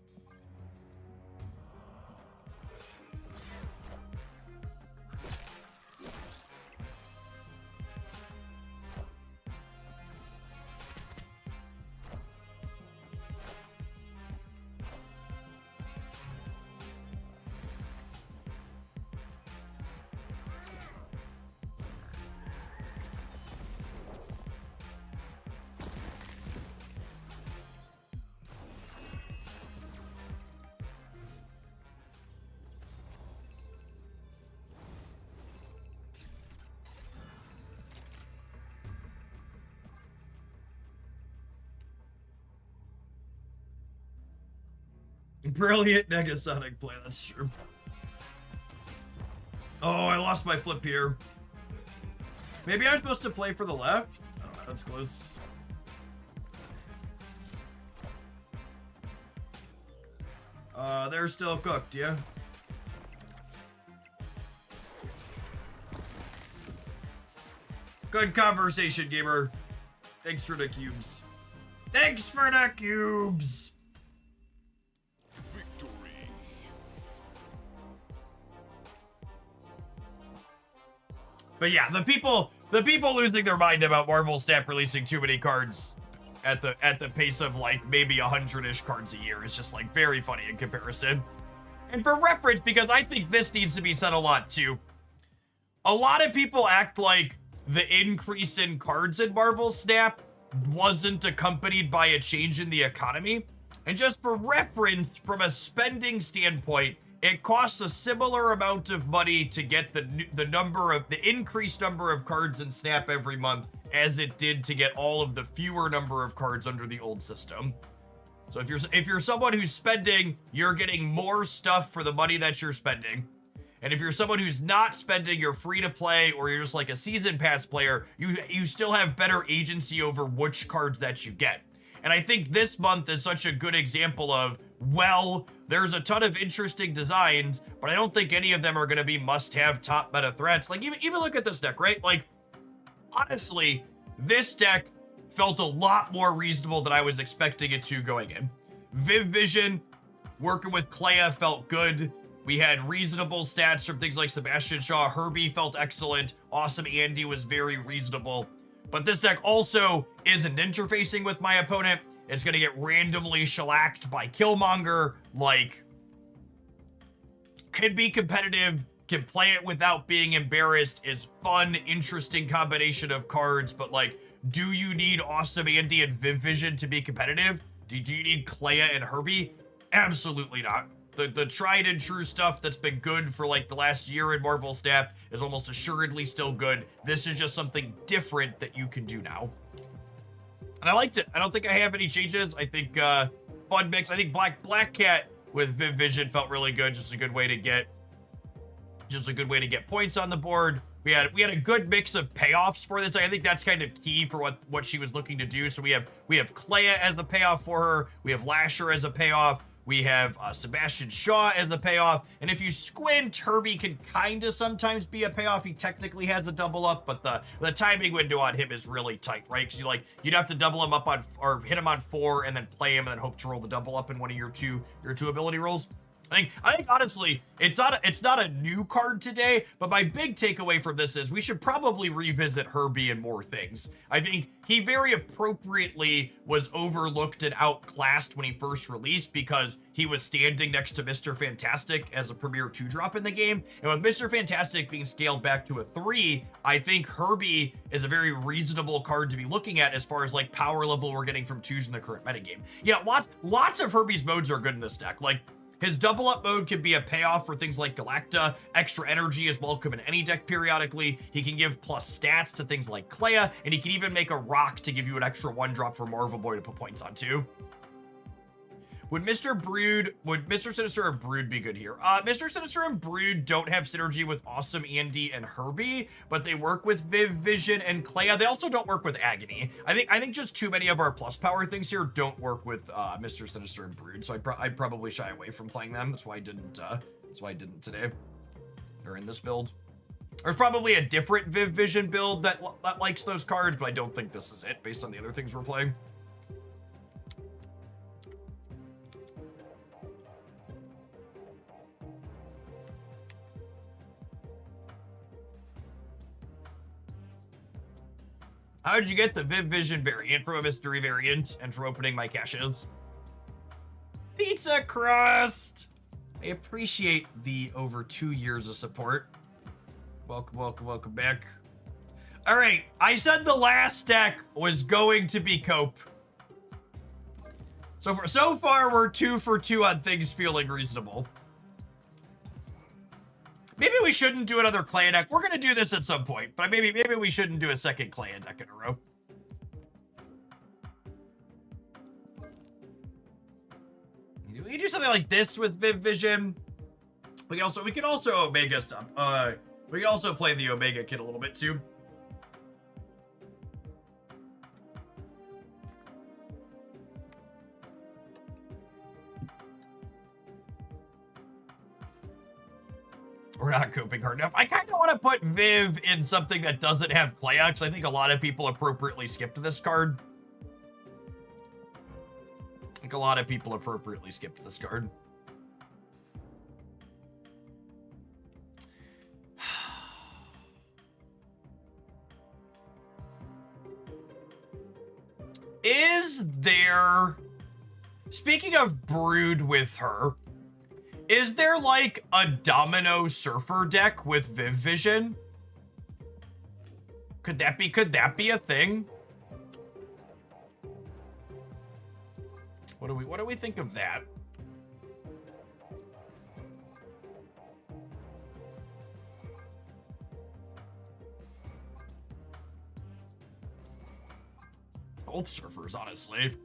Brilliant Negasonic play, that's true. Oh, I lost my flip here. Maybe I'm supposed to play for the left? Oh, that's close. They're still cooked, yeah? Good conversation, gamer. Thanks for the cubes. Thanks for the cubes! Victory. But yeah, the people losing their mind about Marvel Snap releasing too many cards at the pace of like maybe 100-ish cards a year is just like very funny in comparison. And for reference, because I think this needs to be said a lot too, a lot of people act like the increase in cards in Marvel Snap wasn't accompanied by a change in the economy. And just for reference, from a spending standpoint, it costs a similar amount of money to get the increased number of cards in Snap every month as it did to get all of the fewer number of cards under the old system. So if you're someone who's spending, you're getting more stuff for the money that you're spending. And if you're someone who's not spending, you're free to play, or you're just like a season pass player, you still have better agency over which cards that you get. And I think this month is such a good example of, well, there's a ton of interesting designs, but I don't think any of them are going to be must-have top meta threats. Like, even look at this deck, right? Like, honestly, this deck felt a lot more reasonable than I was expecting it to going in. Viv Vision, working with Clea felt good. We had reasonable stats from things like Sebastian Shaw. Herbie felt excellent. Awesome Andy was very reasonable. But this deck also isn't interfacing with my opponent. It's going to get randomly shellacked by Killmonger. Like, can be competitive, can play it without being embarrassed, is fun, interesting combination of cards. But, like, do you need Awesome Andy and Viv Vision to be competitive? Do you need Clea and Herbie? Absolutely not. The tried and true stuff that's been good for like the last year in Marvel Snap is almost assuredly still good. This is just something different that you can do now. And I liked it. I don't think I have any changes. I think fun mix. I think Black Cat with Viv Vision felt really good. Just a good way to get points on the board. We had a good mix of payoffs for this. I think that's kind of key for what she was looking to do. So we have Clea as a payoff for her. We have Lasher as a payoff. We have Sebastian Shaw as a payoff. And if you squint, Herbie can kind of sometimes be a payoff. He technically has a double up, but the timing window on him is really tight, right? Because you'd have to double him up on, or hit him on 4 and then play him and then hope to roll the double up in one of your two ability rolls. I think honestly, it's not a new card today, but my big takeaway from this is we should probably revisit Herbie and more things. I think he very appropriately was overlooked and outclassed when he first released because he was standing next to Mr. Fantastic as a premier 2-drop in the game. And with Mr. Fantastic being scaled back to a 3, I think Herbie is a very reasonable card to be looking at as far as like power level we're getting from 2s in the current metagame. Yeah, lots of Herbie's modes are good in this deck. Like, his double up mode can be a payoff for things like Galacta. Extra energy is welcome in any deck periodically. He can give plus stats to things like Clea, and he can even make a rock to give you an extra 1-drop for Marvel Boy to put points on too. Would Mr. Sinister or Brood be good here? Mr. Sinister and Brood don't have synergy with Awesome Andy and Herbie, but they work with Viv Vision and Clea. They also don't work with Agony. I think just too many of our plus power things here don't work with Mr. Sinister and Brood, so I'd probably shy away from playing them. That's why I didn't today, or in this build. There's probably a different Viv Vision build that likes those cards, but I don't think this is it based on the other things we're playing. How did you get the Viv Vision variant from a mystery variant and from opening my caches? Pizza crust! I appreciate the over 2 years of support. Welcome back. All right, I said the last deck was going to be Cope. So far, we're 2 for 2 on things feeling reasonable. Maybe we shouldn't do another Clea deck. We're gonna do this at some point, but maybe we shouldn't do a second Clea deck in a row. We can do something like this with Viv Vision. We can also Omega stuff. We can also play the Omega kit a little bit too. We're not coping hard enough. I kind of want to put Viv in something that doesn't have Kleox. I think a lot of people appropriately skipped this card. I think a lot of people appropriately skipped this card. Is there, speaking of Brood with her, is there like a Domino Surfer deck with Viv Vision? Could that be a thing? What do we think of that? Both surfers, honestly.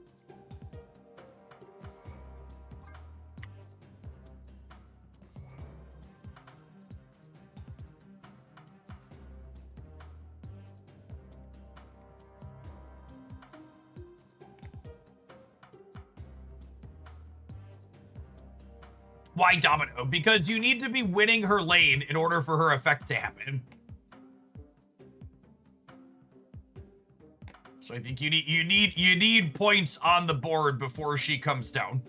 Why Domino? Because you need to be winning her lane in order for her effect to happen. So I think you need points on the board before she comes down.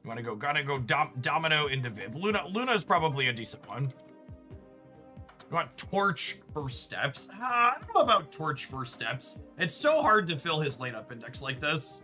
You gotta go Domino into Viv. Luna's probably a decent one. You want Torch first steps? I don't know about Torch first steps. It's so hard to fill his lane up index like this.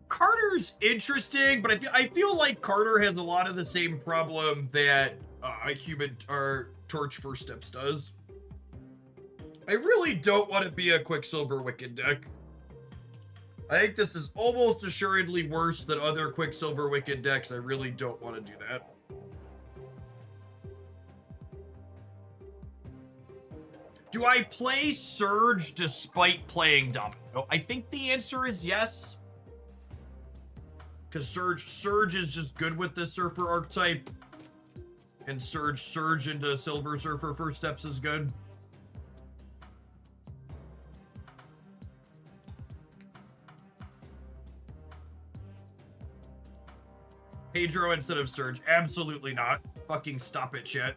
Carter's interesting, but I feel like Carter has a lot of the same problem that Torch First Steps does. I really don't want to be a Quicksilver Wicked deck. I think this is almost assuredly worse than other Quicksilver Wicked decks. I really don't want to do that. Do I play Surge despite playing Domino? I think the answer is yes. Because Surge is just good with this Surfer archetype. And Surge into Silver Surfer First Steps is good. Pedro instead of Surge. Absolutely not. Fucking stop it, chat.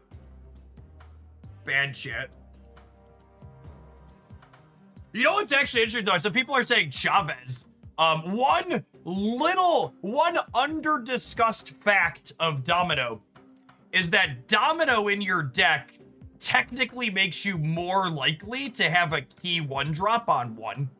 Bad chat. You know what's actually interesting though? Some people are saying Chavez. One under-discussed fact of Domino is that Domino in your deck technically makes you more likely to have a key 1-drop on 1.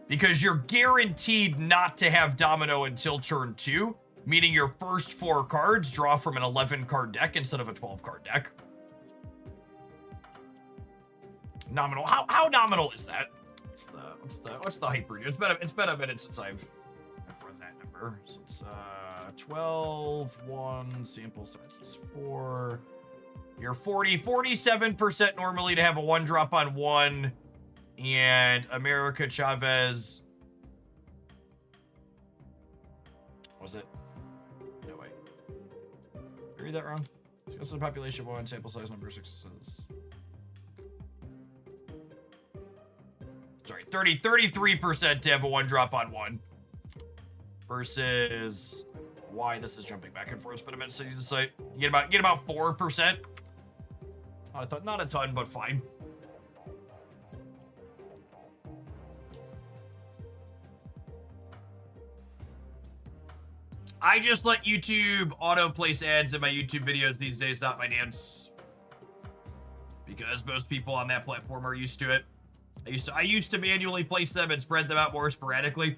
Because you're guaranteed not to have Domino until turn 2, meaning your first 4 cards draw from an 11-card deck instead of a 12-card deck. Nominal. How nominal is that? What's the hyper? It's been a minute since I've run that number. So it's 12, 1, sample size is 4. You're 47% normally to have a 1-drop on 1. And America Chavez. Was it? No, wait. Did I read that wrong? What's the population 1, sample size number 6 says. Sorry, 33% to have a 1-drop on 1. Versus why this is jumping back and forth, but a minute to use the site. You get about 4%. Not a ton, but fine. I just let YouTube auto place ads in my YouTube videos these days, not my dance. Because most people on that platform are used to it. I used to manually place them and spread them out more sporadically.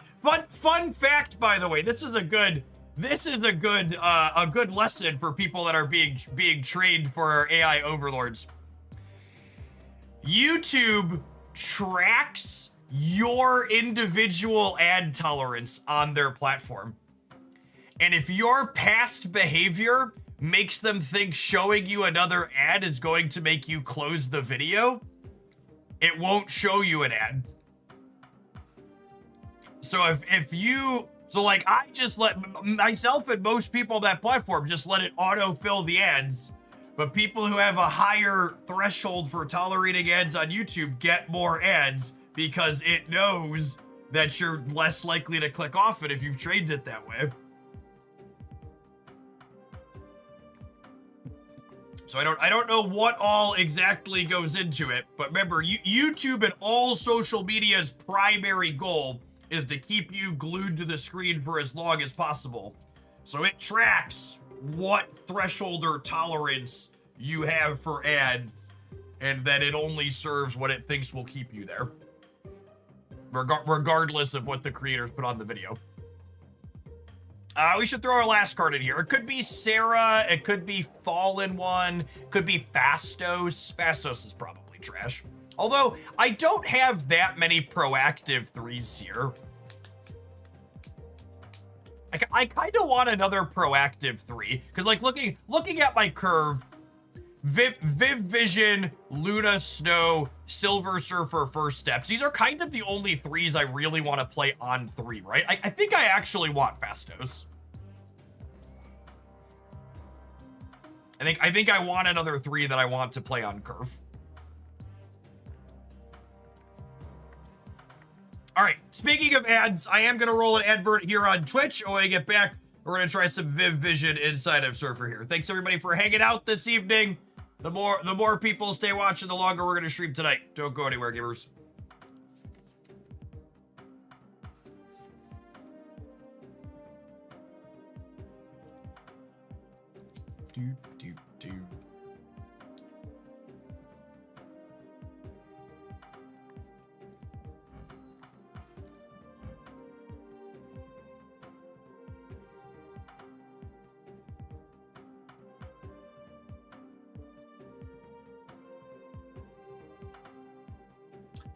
Fun fact, by the way, this is a good this is a good lesson for people that are being trained for AI overlords. YouTube tracks your individual ad tolerance on their platform. And if your past behavior makes them think showing you another ad is going to make you close the video, it won't show you an ad. So so like I just let myself and most people on that platform just let it autofill the ads. But people who have a higher threshold for tolerating ads on YouTube get more ads because it knows that you're less likely to click off it if you've trained it that way. So I don't know what all exactly goes into it, but remember, YouTube and all social media's primary goal is to keep you glued to the screen for as long as possible. So it tracks what threshold or tolerance you have for ads, and that it only serves what it thinks will keep you there, regardless of what the creators put on the video. We should throw our last card in here. It could be Sarah, it could be Fallen One, it could be Fastos. Fastos is probably trash. Although, I don't have that many proactive 3s here. I kind of want another proactive 3, because like looking at my curve, Viv Vision, Luna Snow, Silver Surfer, First Steps. These are kind of the only 3s I really want to play on 3, right? I think I actually want Fastos. I think I want another 3 that I want to play on curve. All right, speaking of ads, I am going to roll an advert here on Twitch. When I get back, we're going to try some Viv Vision inside of Surfer here. Thanks, everybody, for hanging out this evening. The more people stay watching, the longer we're going to stream tonight. Don't go anywhere, gamers. Do.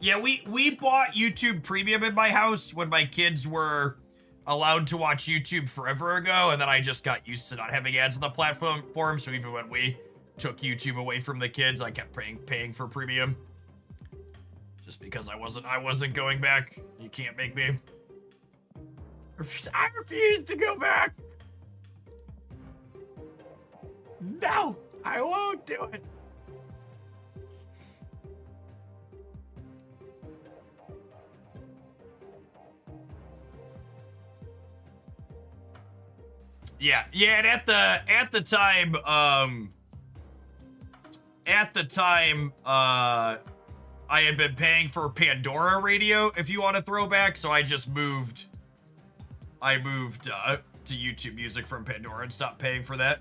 Yeah, we bought YouTube Premium in my house when my kids were allowed to watch YouTube forever ago, and then I just got used to not having ads on the platform, so even when we took YouTube away from the kids, I kept paying for Premium. Just because I wasn't going back. You can't make me. I refuse to go back. No, I won't do it. Yeah, and at the time, I had been paying for Pandora Radio, if you want a throwback, so I just moved. I moved to YouTube Music from Pandora and stopped paying for that.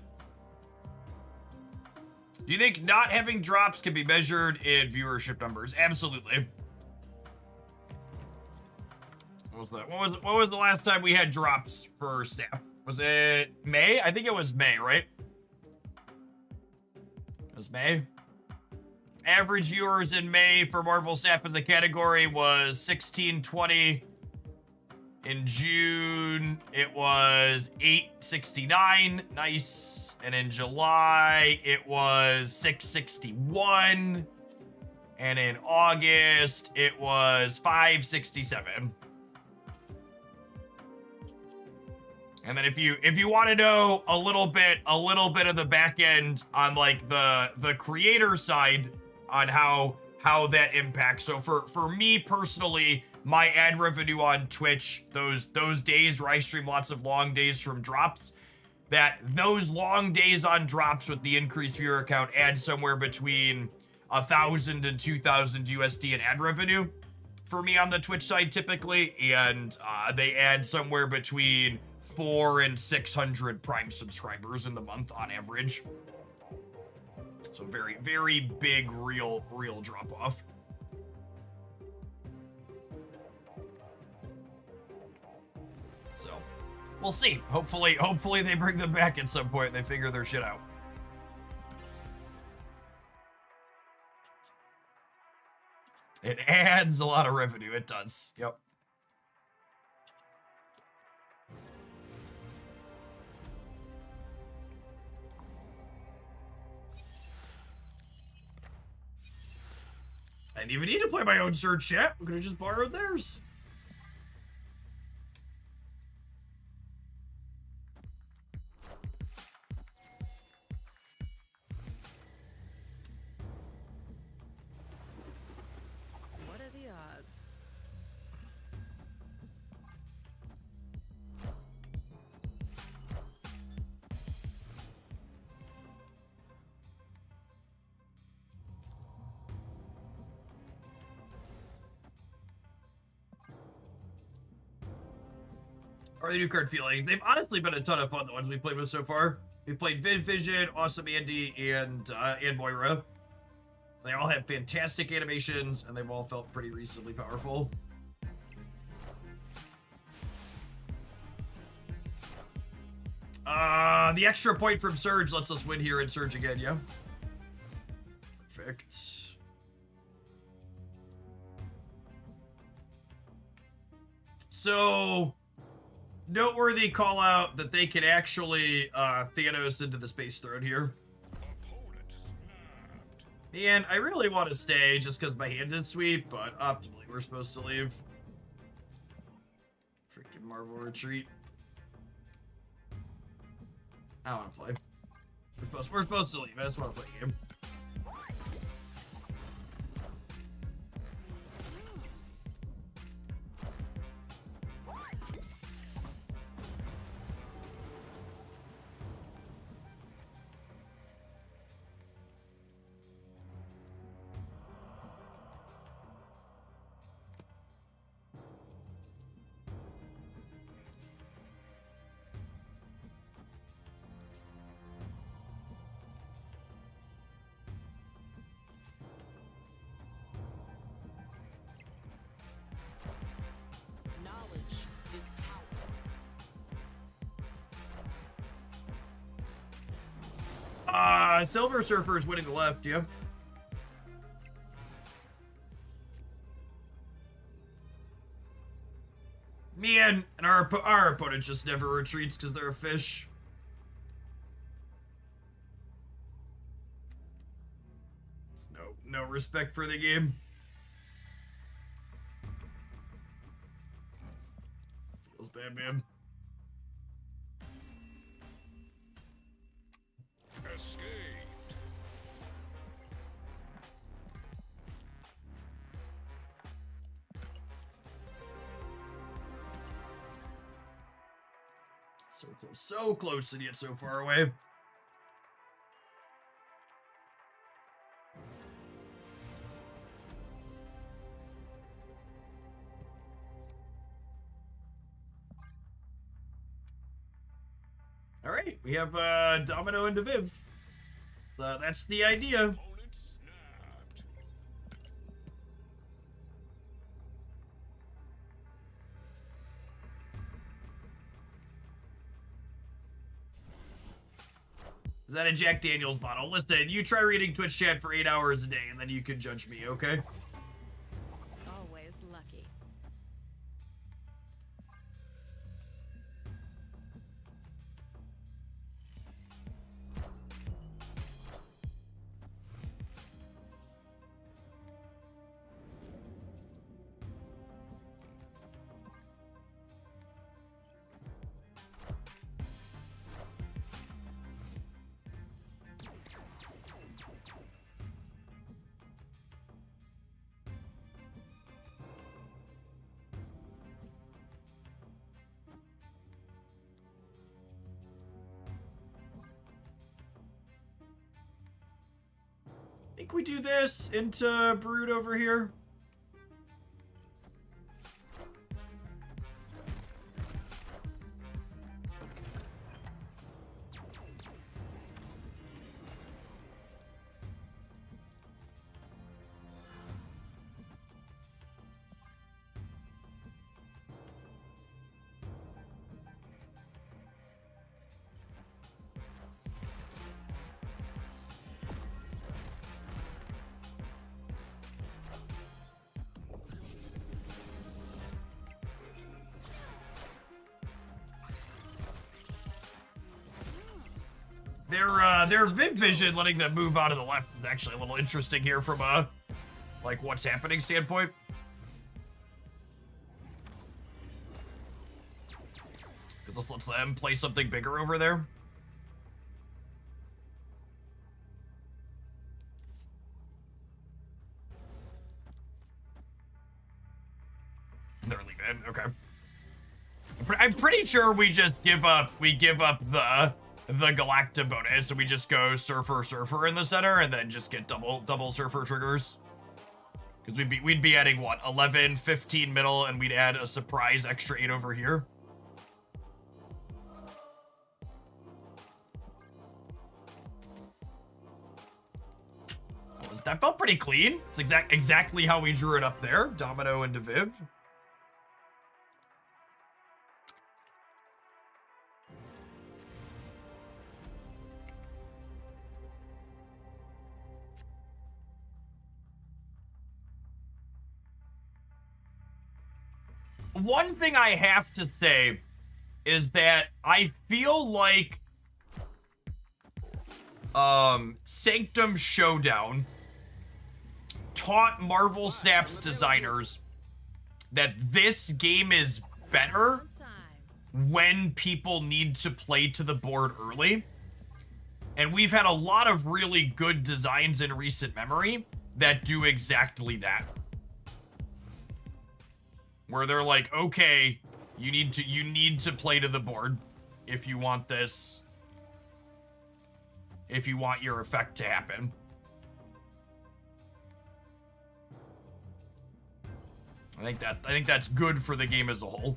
Do you think not having drops can be measured in viewership numbers? Absolutely. What was that? What was the last time we had drops for Snap? Was it May? I think it was May, right? It was May. Average viewers in May for Marvel Snap as a category was 1620. In June, it was 869. Nice. And in July, it was 661. And in August, it was 567. And then if you want to know a little bit of the back end on like the creator side on how that impacts. So for me personally, my ad revenue on Twitch, those days where I stream lots of long days from drops, that those long days on drops with the increased viewer count add somewhere between 1,000 and 2,000 USD in ad revenue for me on the Twitch side typically, and they add somewhere between 400 and 600 Prime subscribers in the month on average. So very, very big, real drop off. So We'll see. Hopefully they bring them back at some point and they figure their shit out. It adds a lot of revenue. It does. Yep. I didn't even need to play my own Surge chat. We could have just borrowed theirs. What are the odds? Or the new card feeling. They've honestly been a ton of fun, the ones we played with so far. We've played Vision, Awesome Andy, and Moira. They all have fantastic animations, and they've all felt pretty reasonably powerful. The extra point from Surge lets us win here and Surge again, yeah? Perfect. So, noteworthy call out that they can actually Thanos into the Space Throne here. And I really want to stay just because my hand is sweet, but optimally we're supposed to leave. Freaking Marvel Retreat. I don't want to play. We're supposed to leave. I just want to play a game. Knowledge is power. Silver Surfer is winning the left, yeah. Man, and our opponent just never retreats because they're a fish. No respect for the game. Feels bad, man. Escaped. So close, and yet so far away. All right, we have Domino and Viv. That's the idea. Opponent snapped. Is that a Jack Daniels bottle? Listen, you try reading Twitch chat for 8 hours a day, and then you can judge me, okay? Always lucky. I think we do this into Brood over here. Their vid vision, letting them move out of the left, is actually a little interesting here from a, like, what's happening standpoint. Because this lets them play something bigger over there. They're leaving. Okay. I'm pretty sure we just give up. We give up the Galacta bonus, so we just go Surfer in the center, and then just get double Surfer triggers. Because we'd be adding what, 11, 15 middle, and we'd add a surprise extra 8 over here. That felt pretty clean. It's exactly how we drew it up there. Domino into Viv. One thing I have to say is that I feel like Sanctum Showdown taught Marvel Snap's designers that this game is better when people need to play to the board early. And we've had a lot of really good designs in recent memory that do exactly that. Where they're like, okay, you need to play to the board if you want this, if you want your effect to happen. I think that's good for the game as a whole.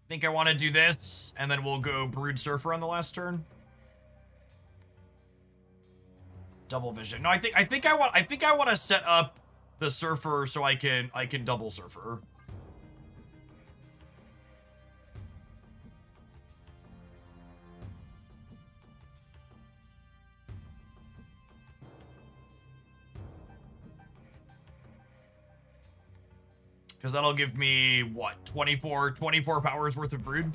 I think I want to do this, and then we'll go Brood Surfer on the last turn. Double vision. No, I think I want to set up the Surfer so I can double Surfer. Because that'll give me, what, 24 powers worth of Brood?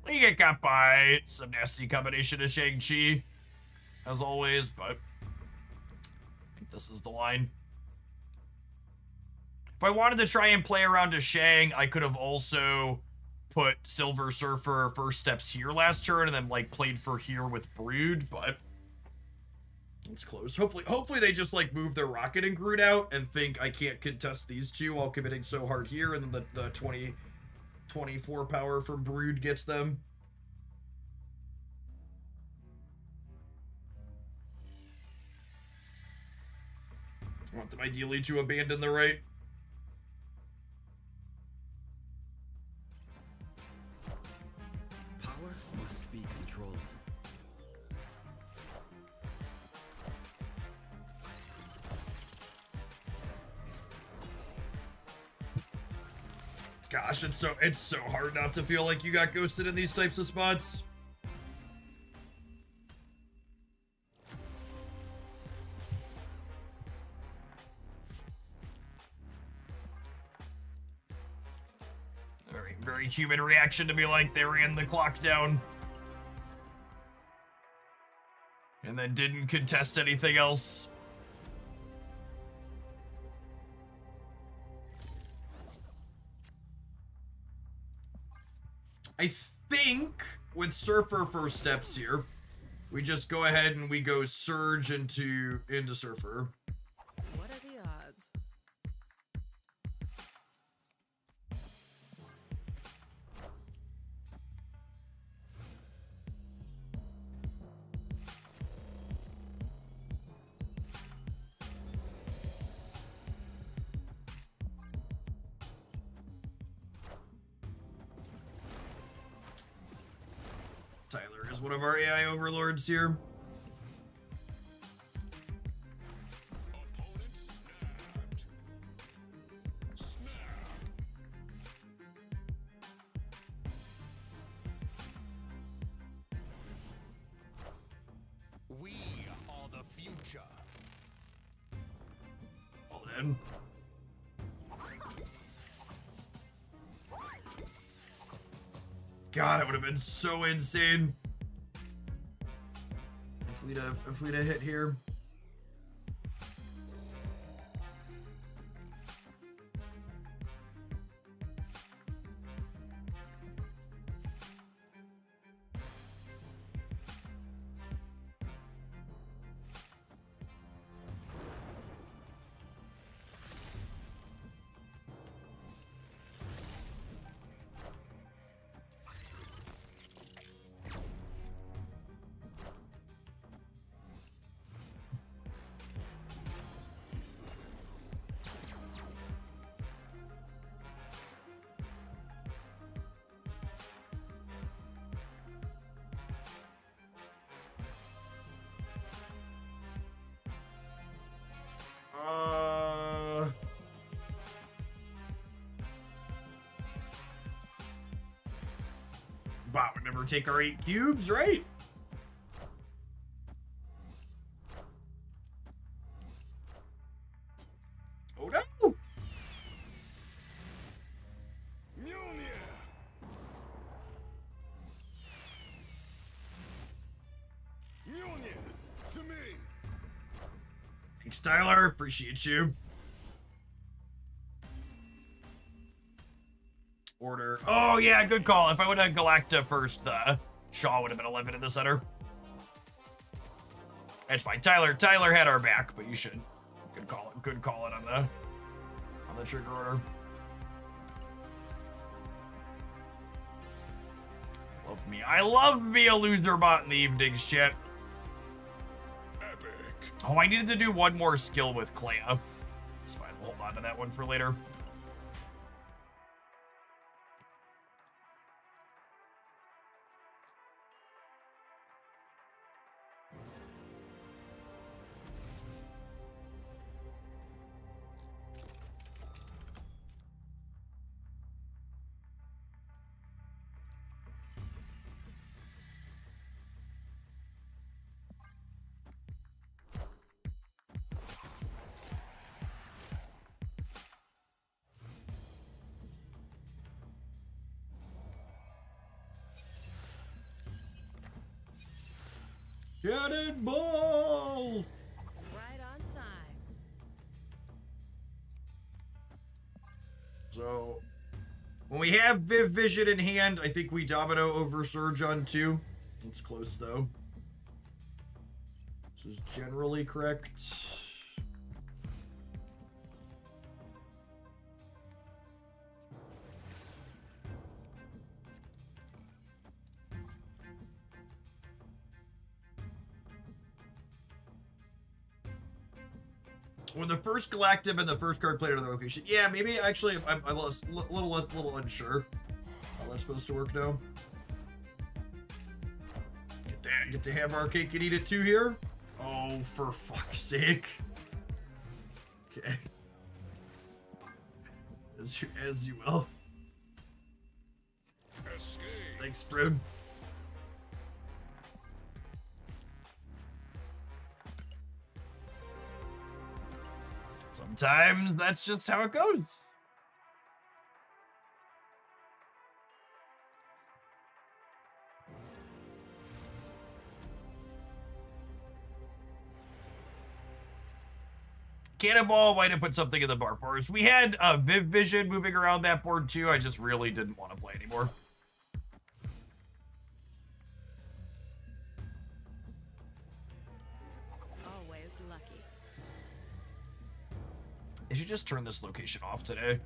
You get got by some nasty combination of Shang-Chi, as always, but this is the line. If I wanted to try and play around to Shang, I could have also put Silver Surfer first steps here last turn and then like played for here with Brood, but it's close. Hopefully they just like move their Rocket and Groot out and think I can't contest these two while committing so hard here, and then the 24 power from Brood gets them. I want them ideally to abandon the right. Power must be controlled. Gosh, it's so hard not to feel like you got ghosted in these types of spots. Very human reaction to be like, they ran the clock down. And then didn't contest anything else. I think with Surfer first steps here, we just go ahead and we go Surge into Surfer. What are the odds? Tyler is one of our AI overlords here. We are the future. All in. God, it would have been so insane if we'd have hit here. Wow, we never take our 8 cubes, right? Oh no! Mjolnir. Mjolnir, to me. Thanks, Tyler. Appreciate you. Order. Oh, yeah, good call. If I would have Galacta first, Shaw would have been 11 in the center. That's fine. Tyler had our back, but you should. Good call it. Good call it on the trigger order. Love me. I love me a loser bot in the evenings, chat. Epic. Oh, I needed to do one more skill with Clea. It's fine. We'll hold on to that one for later. Cannonball! Right on time. So, when we have Viv Vision in hand, I think we domino over Surge on 2. It's close, though. This is generally correct. When the first Galactic and the first card played on the location. Yeah, maybe actually I'm a little unsure how that's supposed to work now. Get to have our cake and eat it too here. Oh, for fuck's sake. Okay. As you will. Escape. Thanks, Brood. Sometimes that's just how it goes. Cannonball might have put something in the bar for us. We had Viv Vision moving around that board too. I just really didn't want to play anymore. lucky. They should just turn this location off today.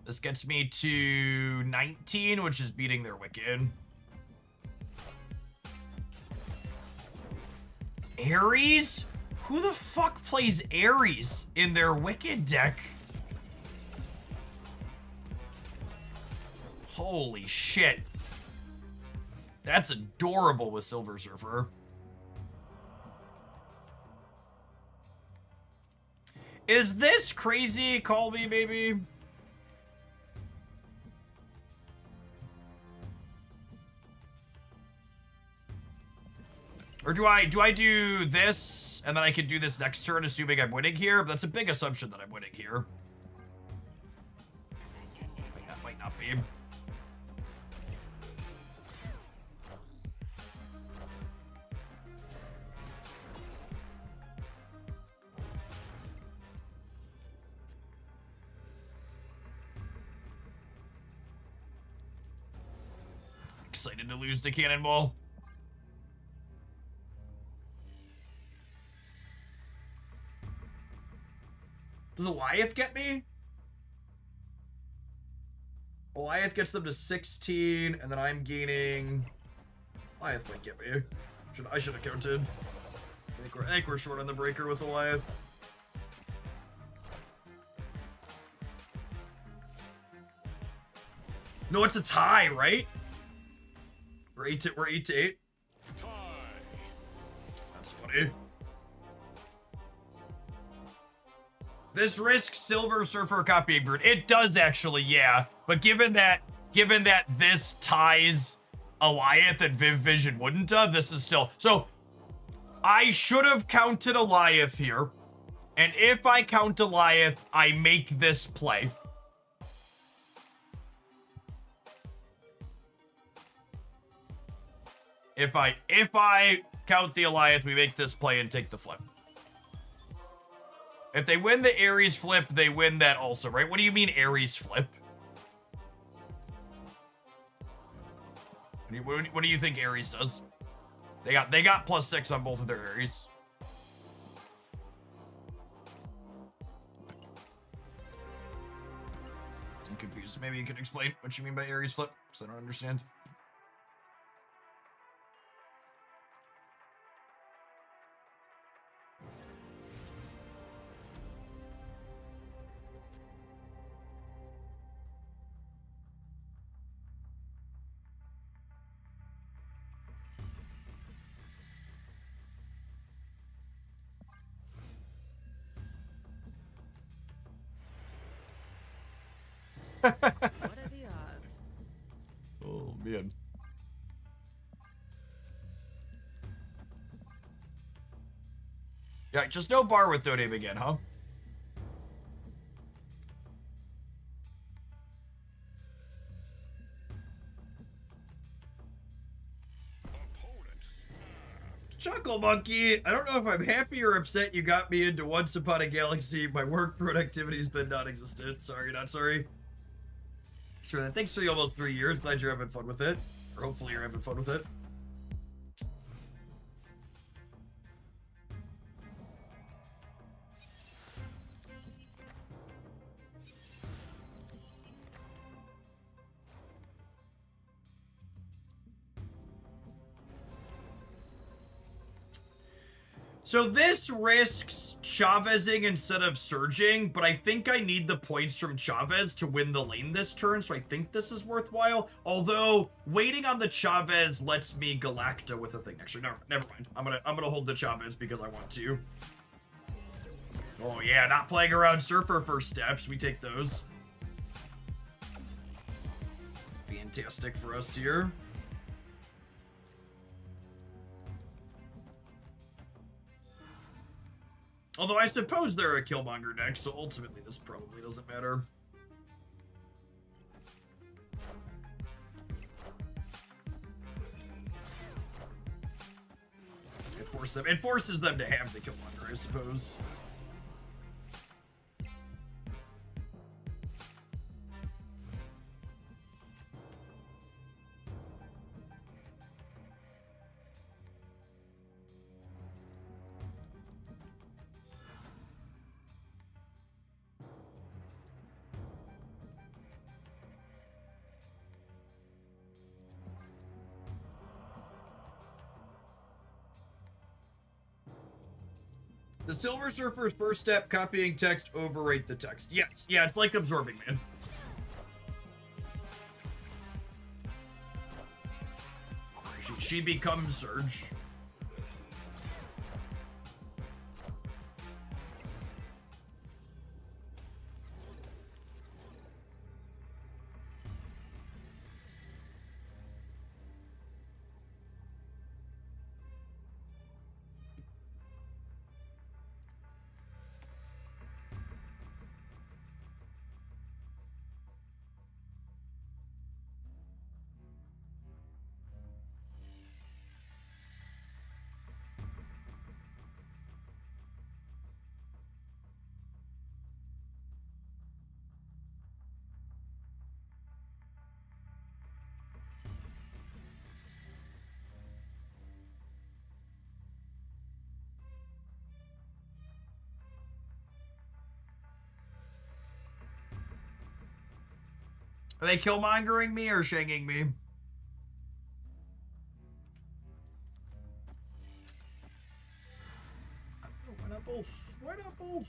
This gets me to 19, which is beating their Wicked. Ares? Who the fuck plays Ares in their Wicked deck? Holy shit. That's adorable with Silver Surfer. Is this crazy? Call me, baby. Or do I do this, and then I can do this next turn, assuming I'm winning here? But that's a big assumption that I'm winning here. That might not be. Excited to lose to Cannonball. Does Goliath get me? Goliath gets them to 16, and then I'm gaining... Goliath might get me. I should have counted. I think we're short on the breaker with Goliath. No, it's a tie, right? We're 8 to 8. That's funny. This risks Silver Surfer copying Brute. It does actually, yeah. But given that this ties Goliath and Viv Vision wouldn't have, this is still... So, I should have counted Goliath here. And if I count Goliath, I make this play. If I count the Goliath, we make this play and take the flip. If they win the Ares flip, they win that also, right? What do you mean Ares flip? What do you think Ares does? They got +6 on both of their Ares. I'm confused. Maybe you can explain what you mean by Ares flip, because I don't understand. What are the odds? Oh, man. Yeah, just no bar with Dodame again, huh? Chuckle Monkey, I don't know if I'm happy or upset you got me into Once Upon a Galaxy. My work productivity has been non-existent. Sorry, not sorry. Sure, thanks for the almost 3 years. Glad you're having fun with it. Or hopefully you're having fun with it. So this risks Chavezing instead of surging, but I think I need the points from Chavez to win the lane this turn, so I think this is worthwhile. Although waiting on the Chavez lets me Galacta with a thing. Actually, no, never mind. I'm gonna hold the Chavez because I want to. Oh yeah, not playing around Surfer first steps. We take those. Fantastic for us here. Although I suppose they're a Killmonger deck, so ultimately this probably doesn't matter. It forces them to have the Killmonger, I suppose. The Silver Surfer's first step, copying text, overwrite the text. Yes, yeah, it's like Absorbing Man. She becomes Surge. Are they Killmongering me or shanging me? Why not both? Why not both?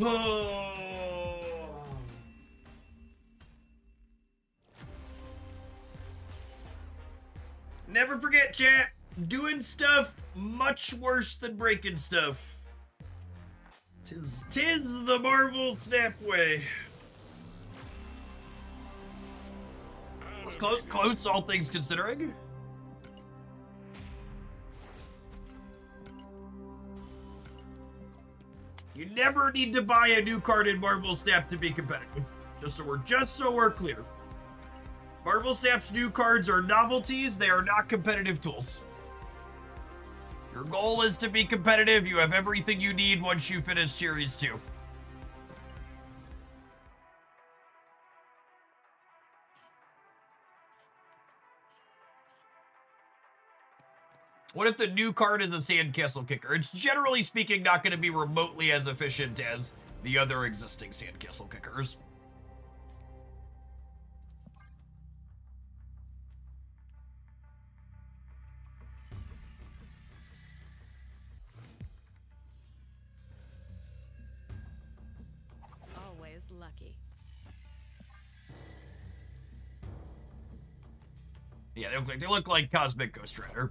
Oh. Never forget, chat. Doing stuff much worse than breaking stuff. Tis the Marvel Snap way. It's close, all things considering. You never need to buy a new card in Marvel Snap to be competitive. Just so we're clear. Marvel Snap's new cards are novelties, they are not competitive tools. Your goal is to be competitive, you have everything you need once you finish Series 2. What if the new card is a Sandcastle Kicker? It's generally speaking not going to be remotely as efficient as the other existing Sandcastle Kickers. Always lucky. Yeah, they look like Cosmic Ghost Rider.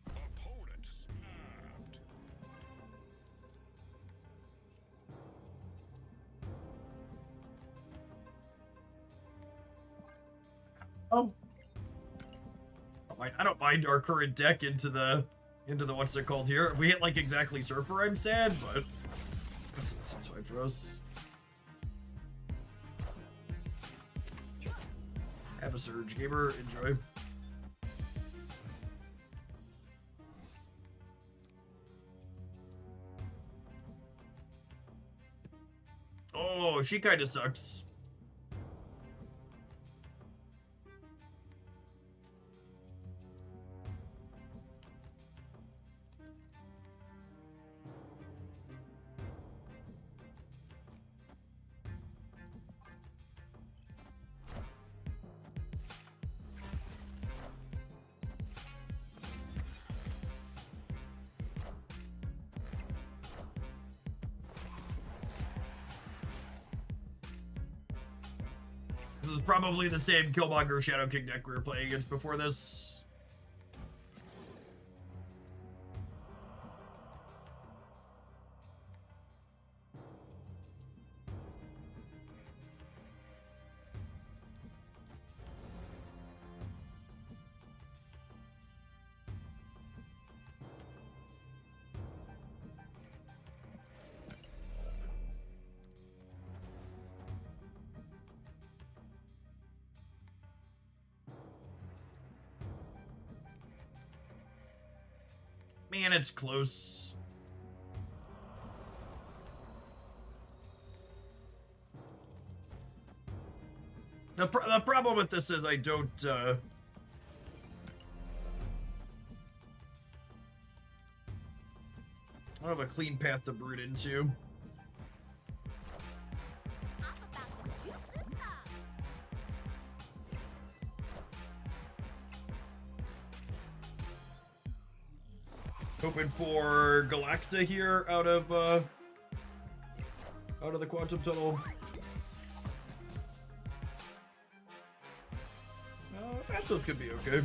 Opponent snapped. Oh. I don't mind our current deck into the what's it called here. If we hit like exactly Surfer, I'm sad, but this seems fine for us. Have a Surge, gamer. Enjoy. Oh, she kind of sucks. This is probably the same Killmonger Shadow King deck we were playing against before this. Man, it's close. The problem with this is I don't have a clean path to brood into. Hoping for Galacta here out of the Quantum Tunnel. Those could be okay.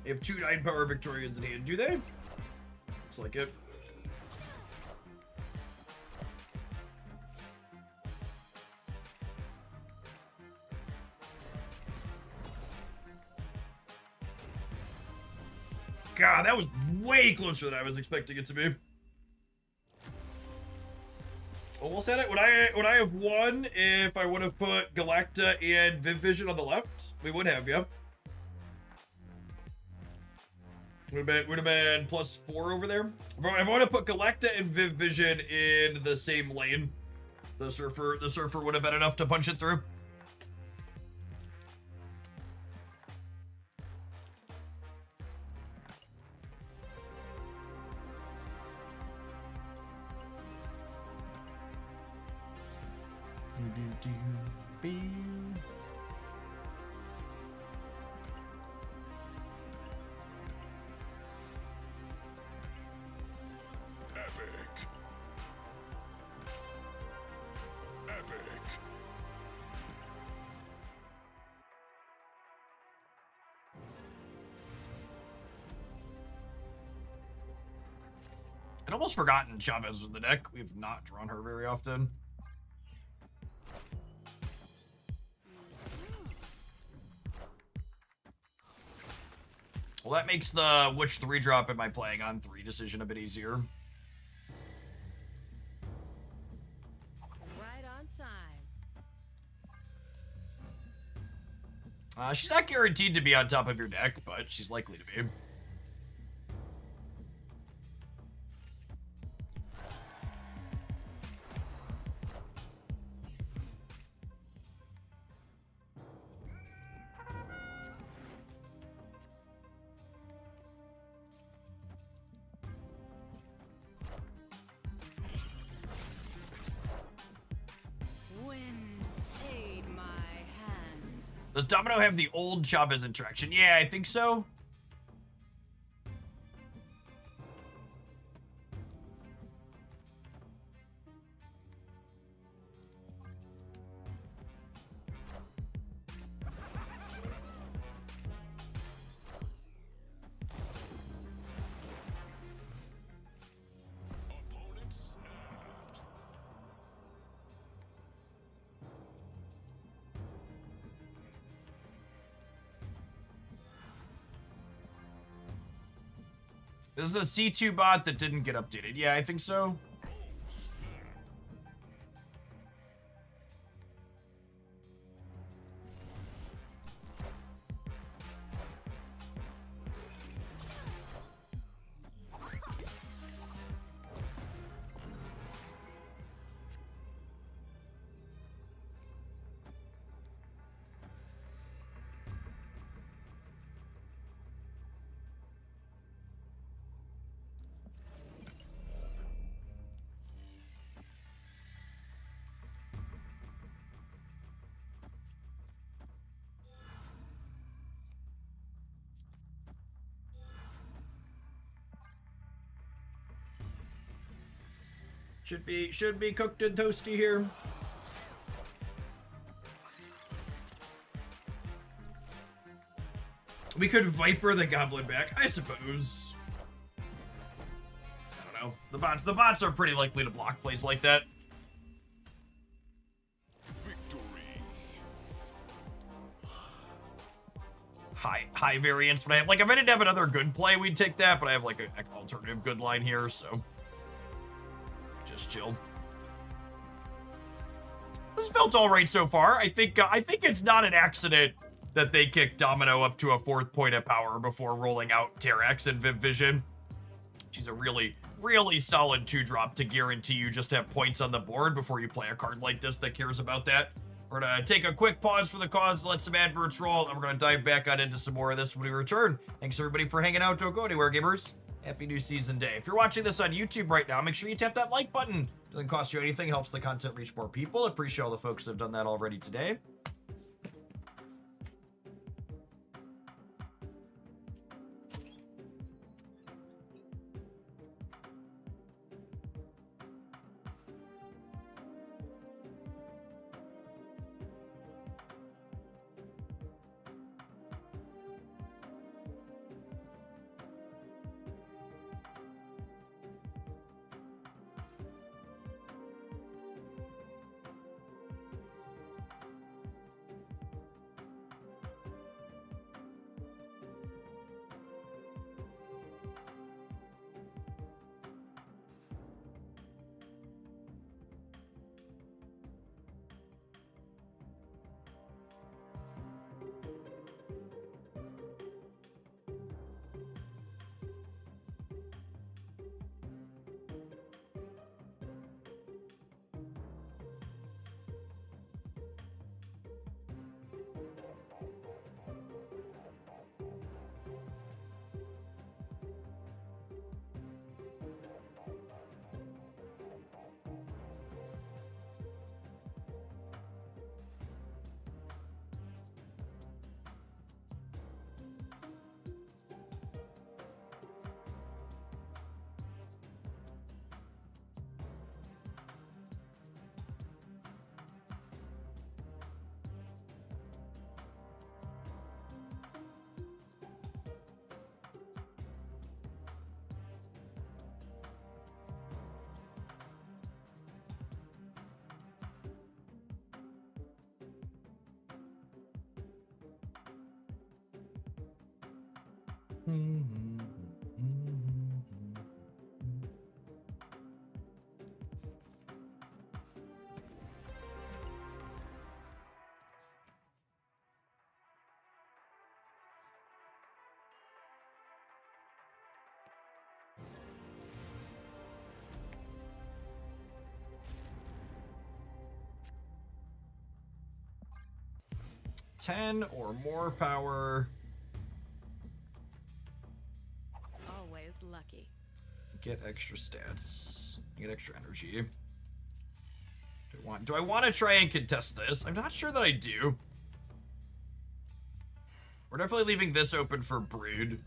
They have 2 9-power Victorias in hand, do they? Looks like it. God, that was way closer than I was expecting it to be. Almost had it. Would I have won if I would have put Galacta and Viv Vision on the left? We would have, yeah. Would have been +4 over there. If I want to put Galacta and Viv Vision in the same lane, the Surfer would have been enough to punch it through. I'd almost forgotten Chavez in the deck. We've not drawn her very often. Well, that makes the which 3-drop am I playing on 3 decision a bit easier. Right on time. She's not guaranteed to be on top of your deck, but she's likely to be. Does Domino have the old Chavez interaction? Yeah, I think so. This is a C2 bot that didn't get updated. Yeah, I think so. Should be cooked and toasty here. We could Viper the Goblin back, I suppose. I don't know. The bots are pretty likely to block plays like that. Victory. High variance, but I have, like, if I didn't have another good play, we'd take that, but I have, like, an alternative good line here, so just chill. This build's all right so far. I think it's not an accident that they kicked Domino up to a 4th point of power before rolling out Terrax and Viv Vision. She's a really, really solid 2-drop to guarantee you just have points on the board before you play a card like this that cares about that. We're gonna take a quick pause for the cause, let some adverts roll, and we're gonna dive back on into some more of this when we return. Thanks everybody for hanging out. Don't go anywhere, gamers. Happy new season day. If you're watching this on YouTube right now, make sure you tap that like button. Doesn't cost you anything, helps the content reach more people. Appreciate all the folks who have done that already today. Ten or more power. Always lucky. Get extra stats. Get extra energy. Do I want to try and contest this? I'm not sure that I do. We're definitely leaving this open for Brood.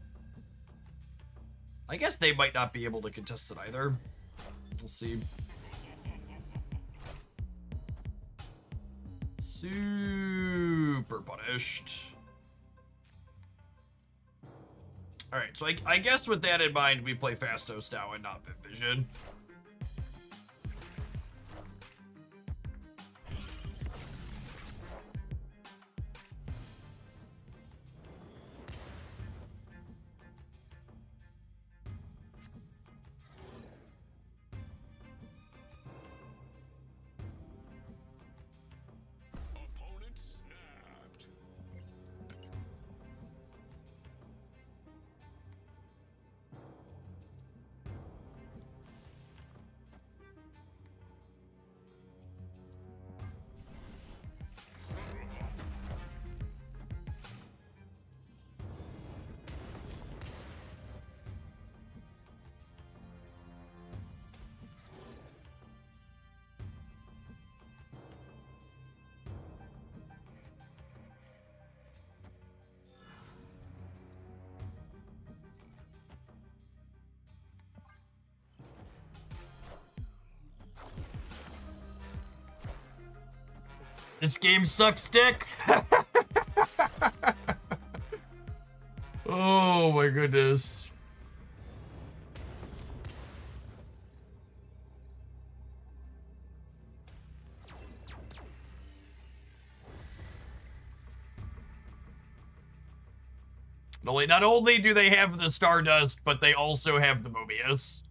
I guess they might not be able to contest it either. We'll see. Super punished. Alright, so I guess with that in mind, we play Fastos now and not Viv Vision. Opponent snapped. This game sucks dick. Oh my goodness. Not only do they have the Stardust, but they also have the Mobius.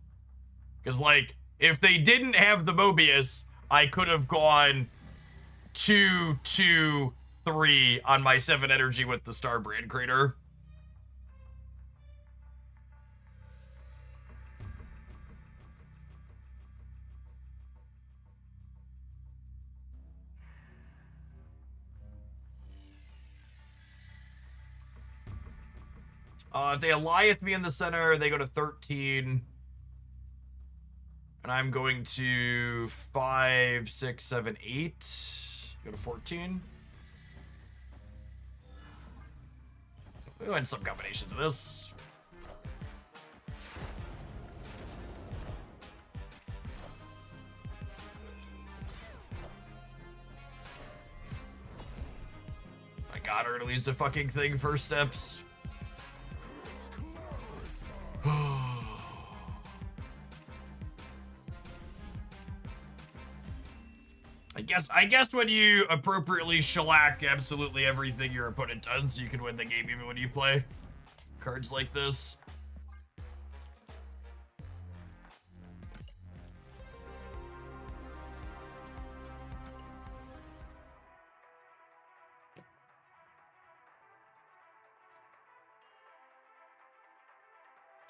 Because, like, if they didn't have the Mobius, I could have gone 2-2-3 on my 7 energy with the Star Brand Crater. If they Alliance me in the center, they go to 13. And I'm going to 5, 6, 7, 8. Go to 14. We went some combinations of this. I got her to lose the fucking thing first steps. I guess when you appropriately shellac absolutely everything your opponent does, you can win the game even when you play cards like this.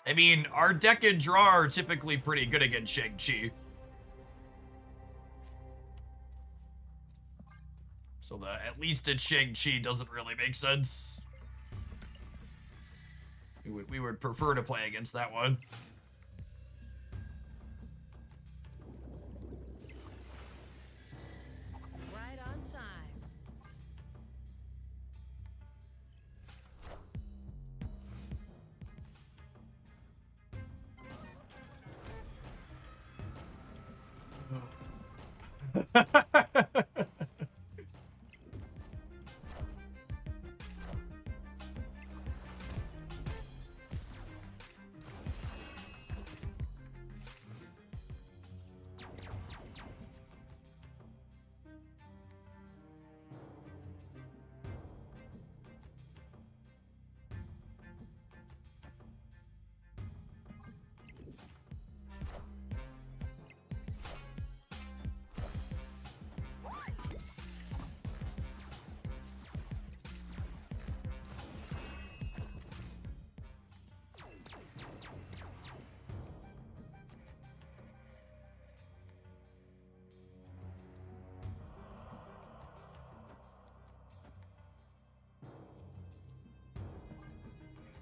I mean, our deck and draw are typically pretty good against Shang-Chi. So at least in Shang-Chi doesn't really make sense. We would prefer to play against that one. Right on time.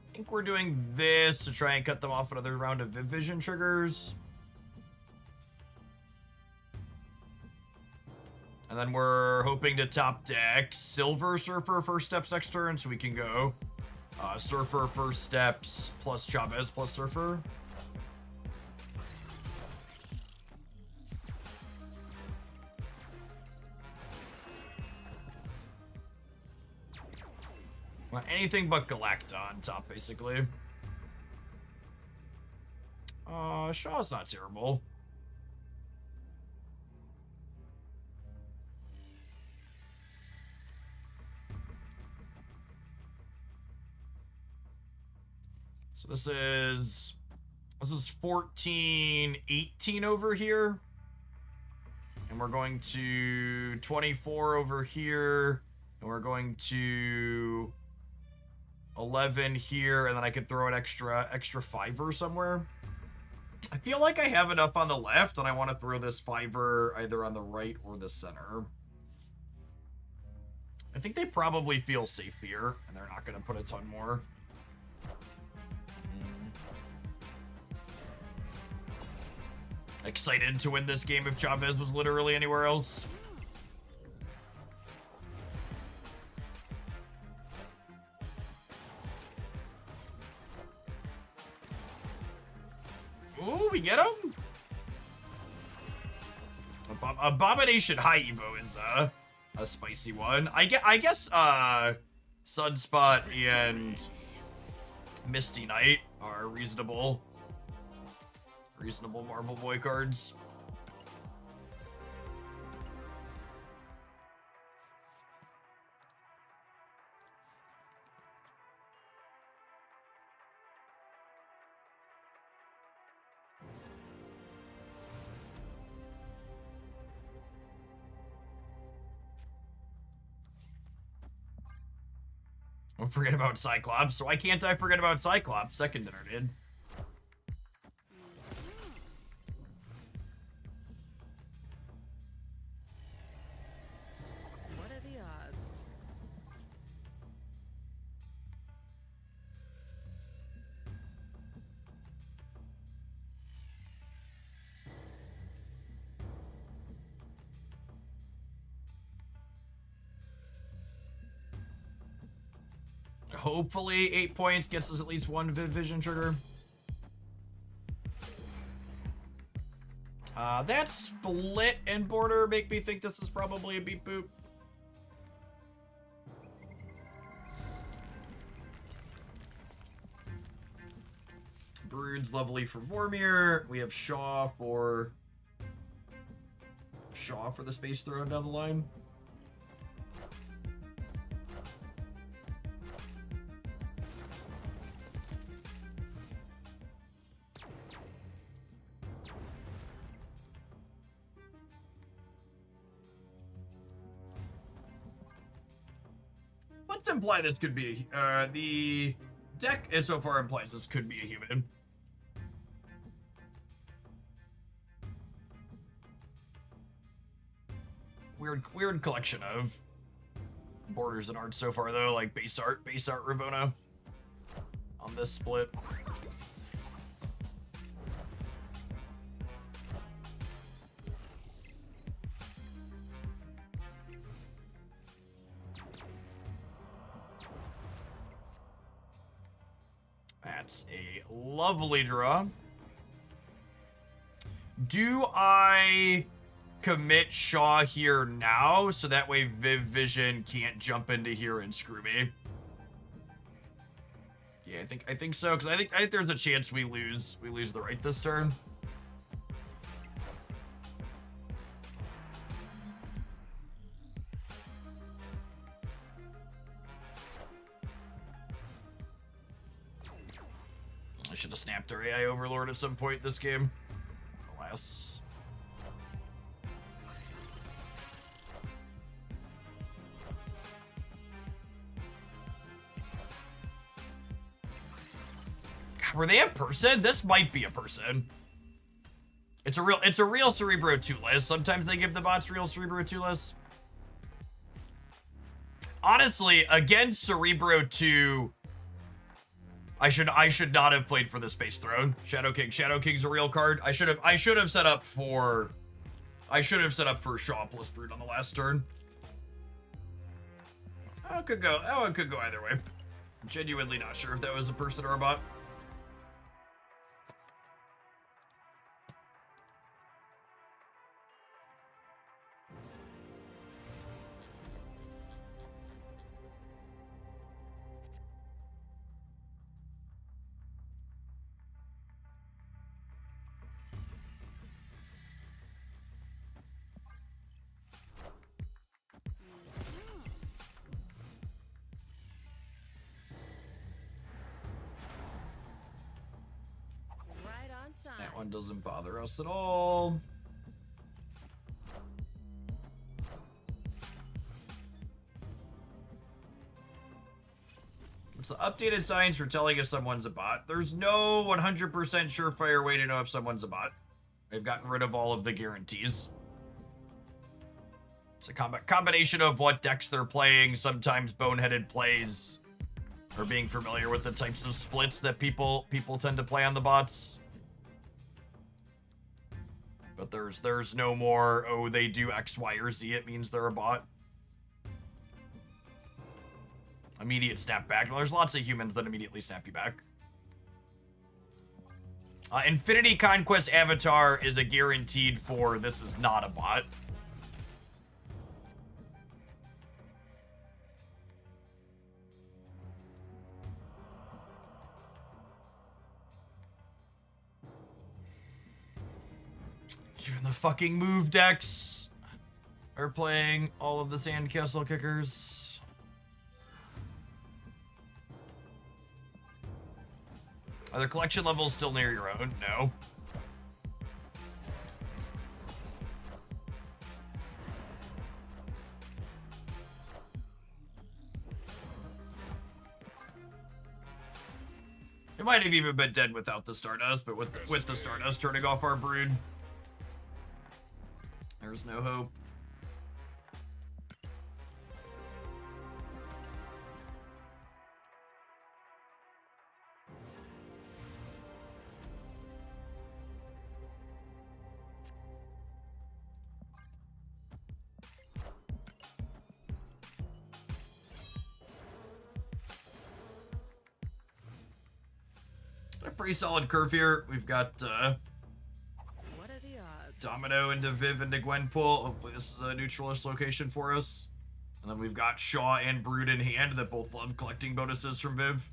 I think we're doing this to try and cut them off another round of Vision triggers. And then we're hoping to top deck Silver Surfer first steps next turn, so we can go Surfer first steps plus Chavez plus Surfer. Want anything but Galacta on top, basically. Shaw's not terrible. So this is 14, 18 over here. And we're going to 24 over here. And we're going to 11 here, and then I could throw an extra fiver somewhere. I feel like I have enough on the left, and I want to throw this fiver either on the right or the center. I think they probably feel safe here, and they're not going to put a ton more. Excited to win this game if Chavez was literally anywhere else. Ooh, we get him? Abomination High Evo is a spicy one. I guess Sunspot and Misty Knight are reasonable Marvel Boy cards. Don't forget about Cyclops. So why can't I forget about Cyclops? Second dinner did. What are the odds? Hopefully 8 points gets us at least one vision trigger. That split and border make me think this is probably a beat boop. Brood's lovely for Vormir. We have Shaw for the space throne down the line. Let's imply this could be the deck so far implies this could be a human. Weird collection of borders and art so far though, like base art Ravona on this split. That's a lovely draw. Do I commit Shaw here now so that way Viv Vision can't jump into here and screw me? Yeah, I think so, because I think there's a chance we lose the right this turn. I should have snapped our AI Overlord at some point this game. Alas. God, were they a person? This might be a person. It's a real Cerebro 2 list. Sometimes they give the bots real Cerebro 2 lists. Honestly, against Cerebro 2, I should not have played for the Space Throne. Shadow King. Shadow King's a real card. I should have set up for Shaw plus Brood on the last turn. Oh, it could go either way. I'm genuinely not sure if that was a person or a bot. Right on time. That one doesn't bother us at all. What's the updated science for telling if someone's a bot? There's no 100% surefire way to know if someone's a bot. They've gotten rid of all of the guarantees. It's a combination of what decks they're playing, sometimes boneheaded plays, or being familiar with the types of splits that people tend to play on the bots. But there's no more, oh, they do X, Y, or Z, it means they're a bot. Immediate snap back. Well, there's lots of humans that immediately snap you back. Infinity Conquest Avatar is a guaranteed for this is not a bot. Even the fucking move decks are playing all of the sandcastle kickers. Are their collection levels still near your own? No. It might have even been dead without the Stardust, but with the Stardust turning off our brood, there's no hope. A pretty solid curve here. We've got What are the odds? Domino into Viv into Gwenpool. Hopefully this is a neutralist location for us. And then we've got Shaw and Brood in hand that both love collecting bonuses from Viv.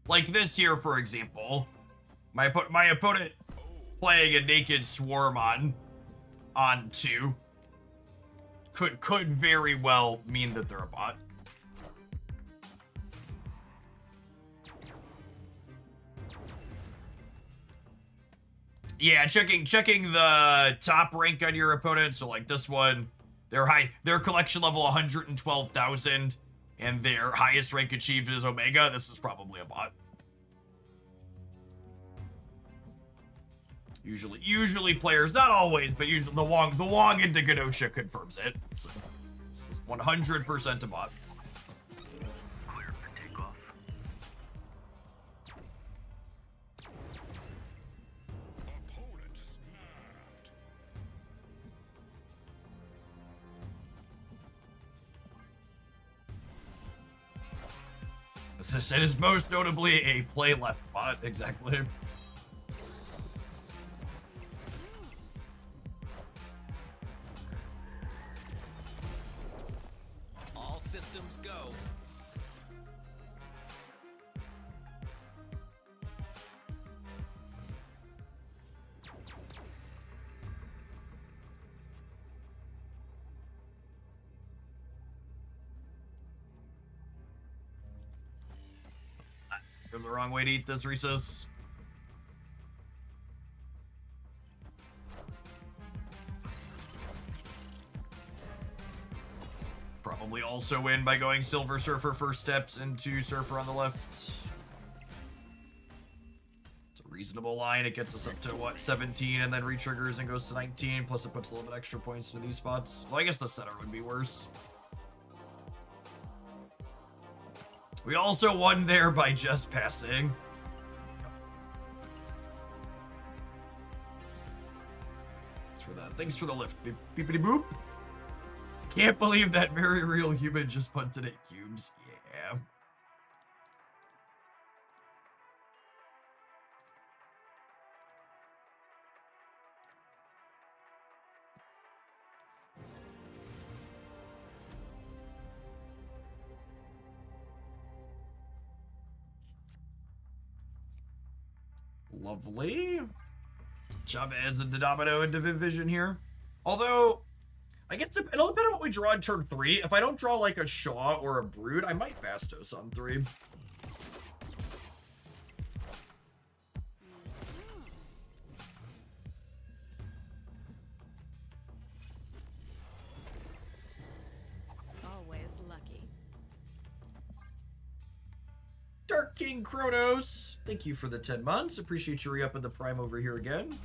Like this here, for example. My opponent playing a Naked Swarm on 2 could very well mean that they're a bot. Yeah, checking the top rank on your opponent. So like this one, their collection level 112,000, and their highest rank achieved is Omega. This is probably a bot. Usually players, not always, but usually the Wong into Genosha confirms it. So this is 100% a bot. Clear for takeoff. Opponent snapped. As I said, is most notably a play left bot, exactly. All systems go. You're the wrong way to eat this, Rhesus. Probably also win by going Silver Surfer first steps into Surfer on the left. It's a reasonable line. It gets us up to, what, 17, and then re-triggers and goes to 19, plus it puts a little bit extra points into these spots. Well, I guess the center would be worse. We also won there by just passing. Thanks for that. Thanks for the lift. Beepity boop. Can't believe that very real human just punted at cubes. Yeah. Lovely. Chavez and Domino into Viv Vision here. Although, I guess it'll depend on what we draw in turn 3. If I don't draw like a Shaw or a Brood, I might Bastos on 3. Always lucky. Dark King Kronos, thank you for the 10 months. Appreciate you re-upping the Prime over here again.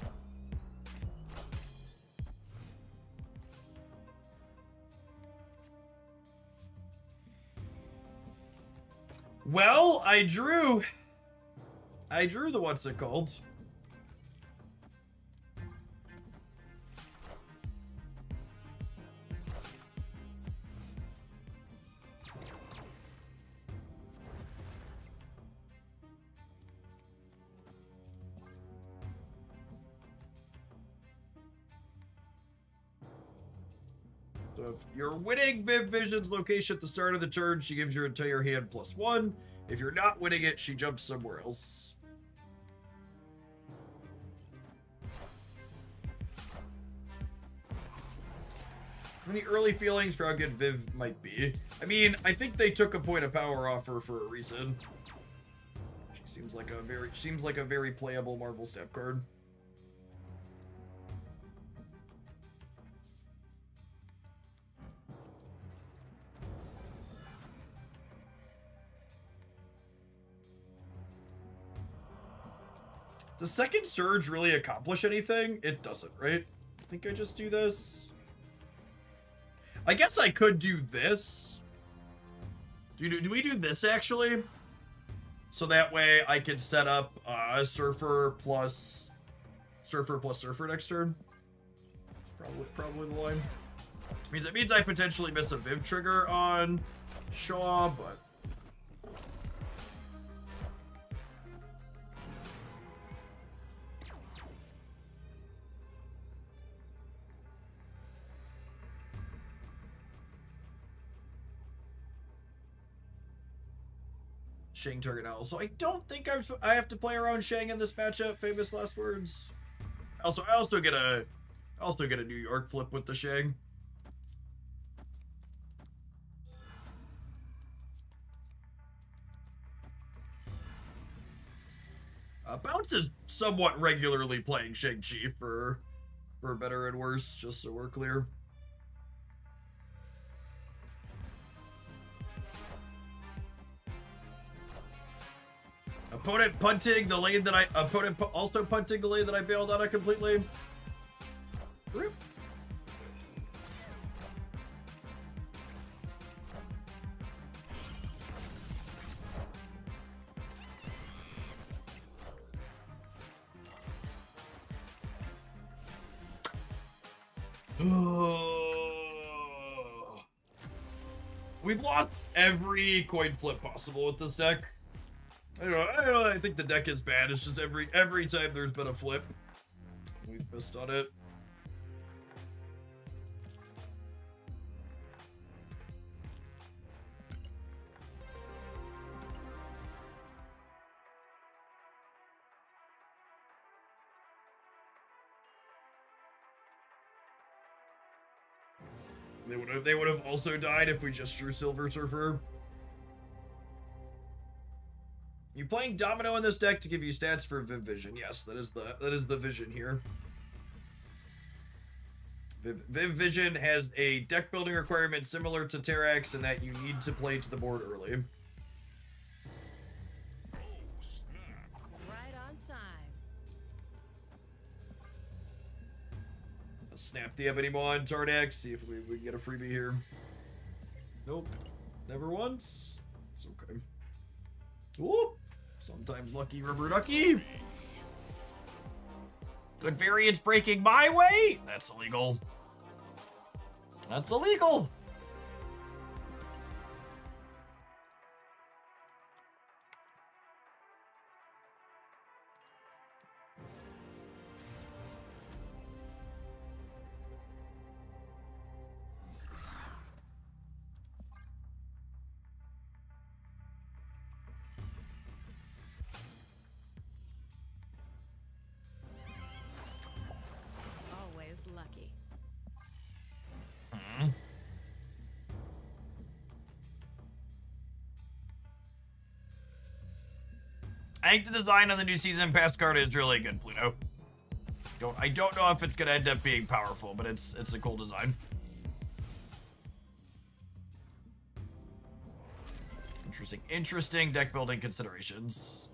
Well, I drew the what's it called? So if you're winning Viv Vision's location at the start of the turn, she gives your entire hand +1. If you're not winning it, she jumps somewhere else. Any early feelings for how good Viv might be? I mean, I think they took a point of power off her for a reason. She seems like a very playable Marvel step card. Does second surge really accomplish anything? It doesn't, right? I think I just do this. I guess I could do this. Do we do this actually? So that way I can set up Surfer plus Surfer next turn. Probably the line. That means I potentially miss a Viv trigger on Shaw, but Shang target owl. So I don't think I have to play around Shang in this matchup. Famous last words. I also get a New York flip with the Shang. Bounce is somewhat regularly playing Shang-Chi for better and worse, just so we're clear. Opponent punting the lane that also punting the lane that I bailed out of completely. Rip. We've lost every coin flip possible with this deck. I don't know. I think the deck is bad. It's just every time there's been a flip, we've missed on it. They would have also died if we just drew Silver Surfer. You playing Domino in this deck to give you stats for Viv Vision? Yes, that is the vision here. Viv Vision has a deck building requirement similar to Terrax in that you need to play to the board early. Right on time. Let's snap the Ebony Maw on Tardax, see if we can get a freebie here. Nope. Never once. It's okay. Whoop! Sometimes lucky rubber ducky. Good variance breaking my way. That's illegal. That's illegal. Always lucky. I think the design on the new season pass card is really good, Pluto. I don't know if it's gonna end up being powerful, but it's a cool design. Interesting deck building considerations.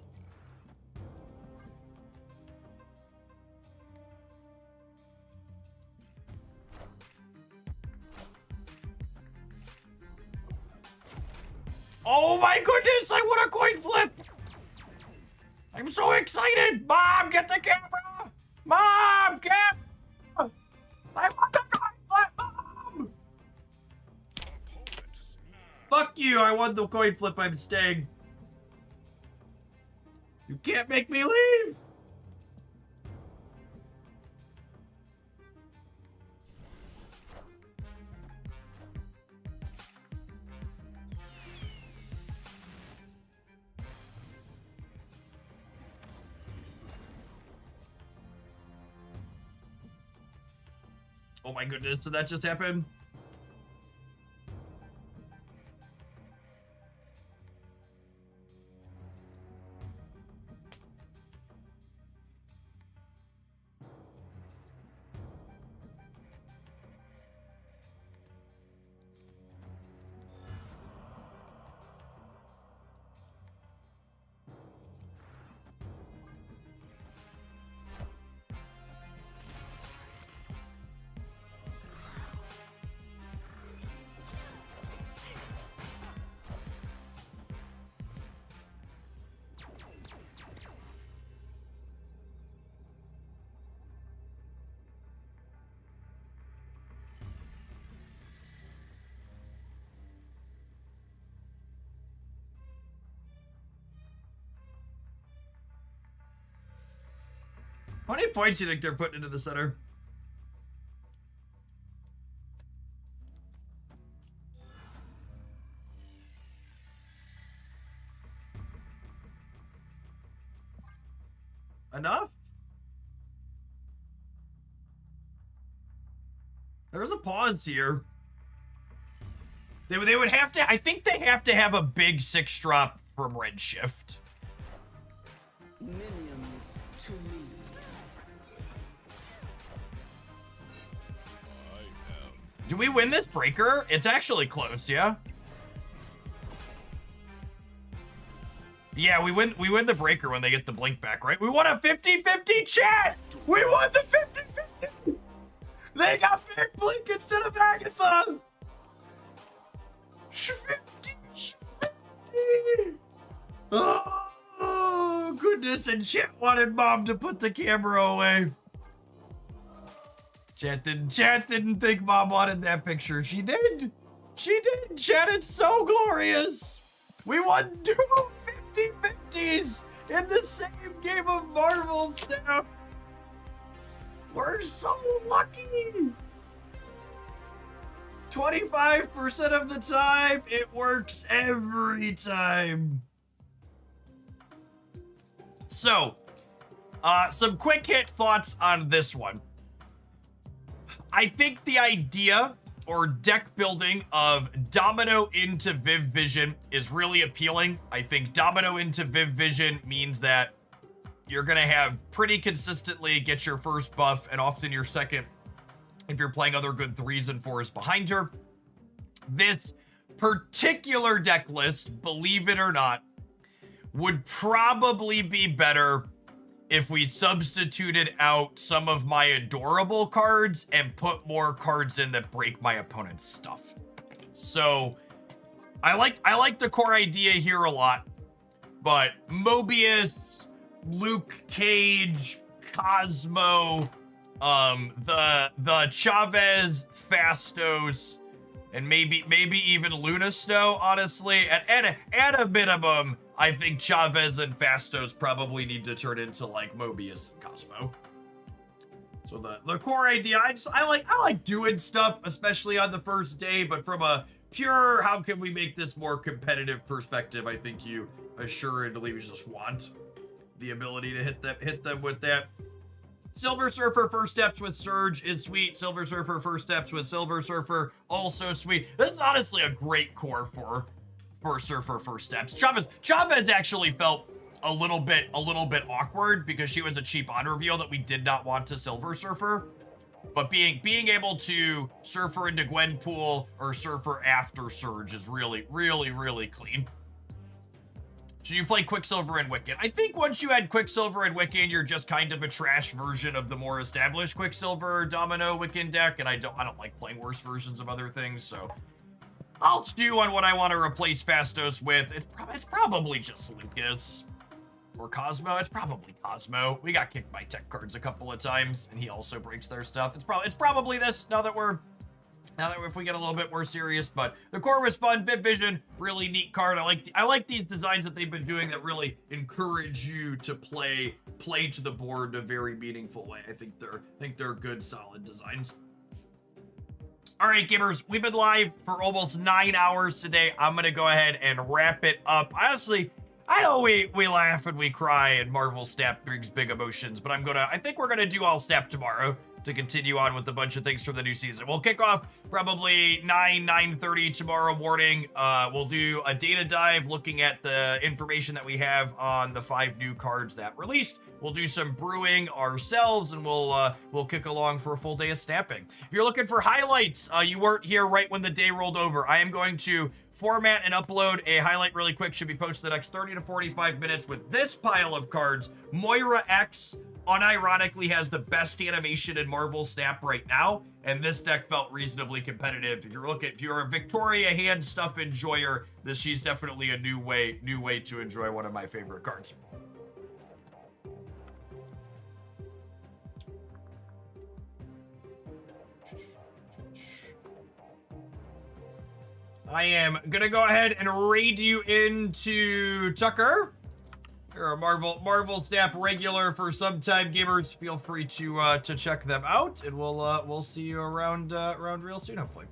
Oh my goodness, I won a coin flip! I'm so excited! Mom, get the camera! Mom, camera! I want the coin flip, Mom! Fuck you, I won the coin flip, I'm staying. You can't make me leave! Oh my goodness, did that just happen? How many points do you think they're putting into the center? Enough? There's a pause here. They would have to, I think they have to have a big 6 drop from Redshift. Minions to me. Do we win this breaker? It's actually close, yeah? Yeah, we win the breaker when they get the blink back, right? We won a 50-50 chat! We won the 50-50! They got big blink instead of Agatha! 50-50! Oh, goodness, and chat wanted mom to put the camera away. Chat didn't think mom wanted that picture. She did. She did. Chat, it's so glorious. We won 2 50-50s in the same game of marbles now. We're so lucky. 25% of the time, it works every time. So, some quick hit thoughts on this one. I think the idea or deck building of Domino into Viv Vision is really appealing. I think Domino into Viv Vision means that you're going to have pretty consistently get your first buff and often your second if you're playing other good 3s and 4s behind her. This particular deck list, believe it or not, would probably be better if we substituted out some of my adorable cards and put more cards in that break my opponent's stuff. So I like the core idea here a lot, but Mobius, Luke Cage, Cosmo, the Chavez, Fastos, and maybe even Luna Snow, honestly, at a minimum, I think Chavez and Fastos probably need to turn into like Mobius and Cosmo. So the core idea, I like doing stuff, especially on the first day, but from a pure how can we make this more competitive perspective, I think you assuredly just want the ability to hit them with that. Silver Surfer first steps with Surge is sweet. Silver Surfer first steps with Silver Surfer also sweet. This is honestly a great core for Surfer first steps. Chavez actually felt a little bit awkward because she was a cheap on reveal that we did not want to Silver Surfer. But being able to Surfer into Gwenpool or Surfer after Surge is really clean. So you play Quicksilver and Wiccan. I think once you add Quicksilver and Wiccan, you're just kind of a trash version of the more established Quicksilver, Domino, Wiccan deck, and I don't like playing worse versions of other things, so I'll stew on what I want to replace Fastos with. It's probably just Lucas or Cosmo. It's probably Cosmo. We got kicked by tech cards a couple of times, and he also breaks their stuff. It's probably this. Now that if we get a little bit more serious, but the core was fun. Viv Vision, really neat card. I like these designs that they've been doing that really encourage you to play to the board in a very meaningful way. I think they're good, solid designs. All right, gamers, we've been live for almost 9 hours today. I'm gonna go ahead and wrap it up. Honestly, I know we laugh and we cry and Marvel Snap brings big emotions, but I think we're gonna do all Snap tomorrow. to continue on with a bunch of things from the new season. We'll kick off probably 9:30 tomorrow morning. We'll do a data dive looking at the information that we have on the 5 new cards that released. We'll do some brewing ourselves, and we'll kick along for a full day of snapping. If you're looking for highlights, you weren't here right when the day rolled over. I am going to format and upload a highlight really quick. Should be posted the next 30 to 45 minutes with this pile of cards. Moira X unironically has the best animation in Marvel Snap right now, and this deck felt reasonably competitive. If you're a Victoria hand stuff enjoyer, she's definitely a new way to enjoy one of my favorite cards. I am gonna go ahead and raid you into Tucker. You're a Marvel Snap regular for some time, gamers. Feel free to check them out, and we'll see you around real soon, hopefully.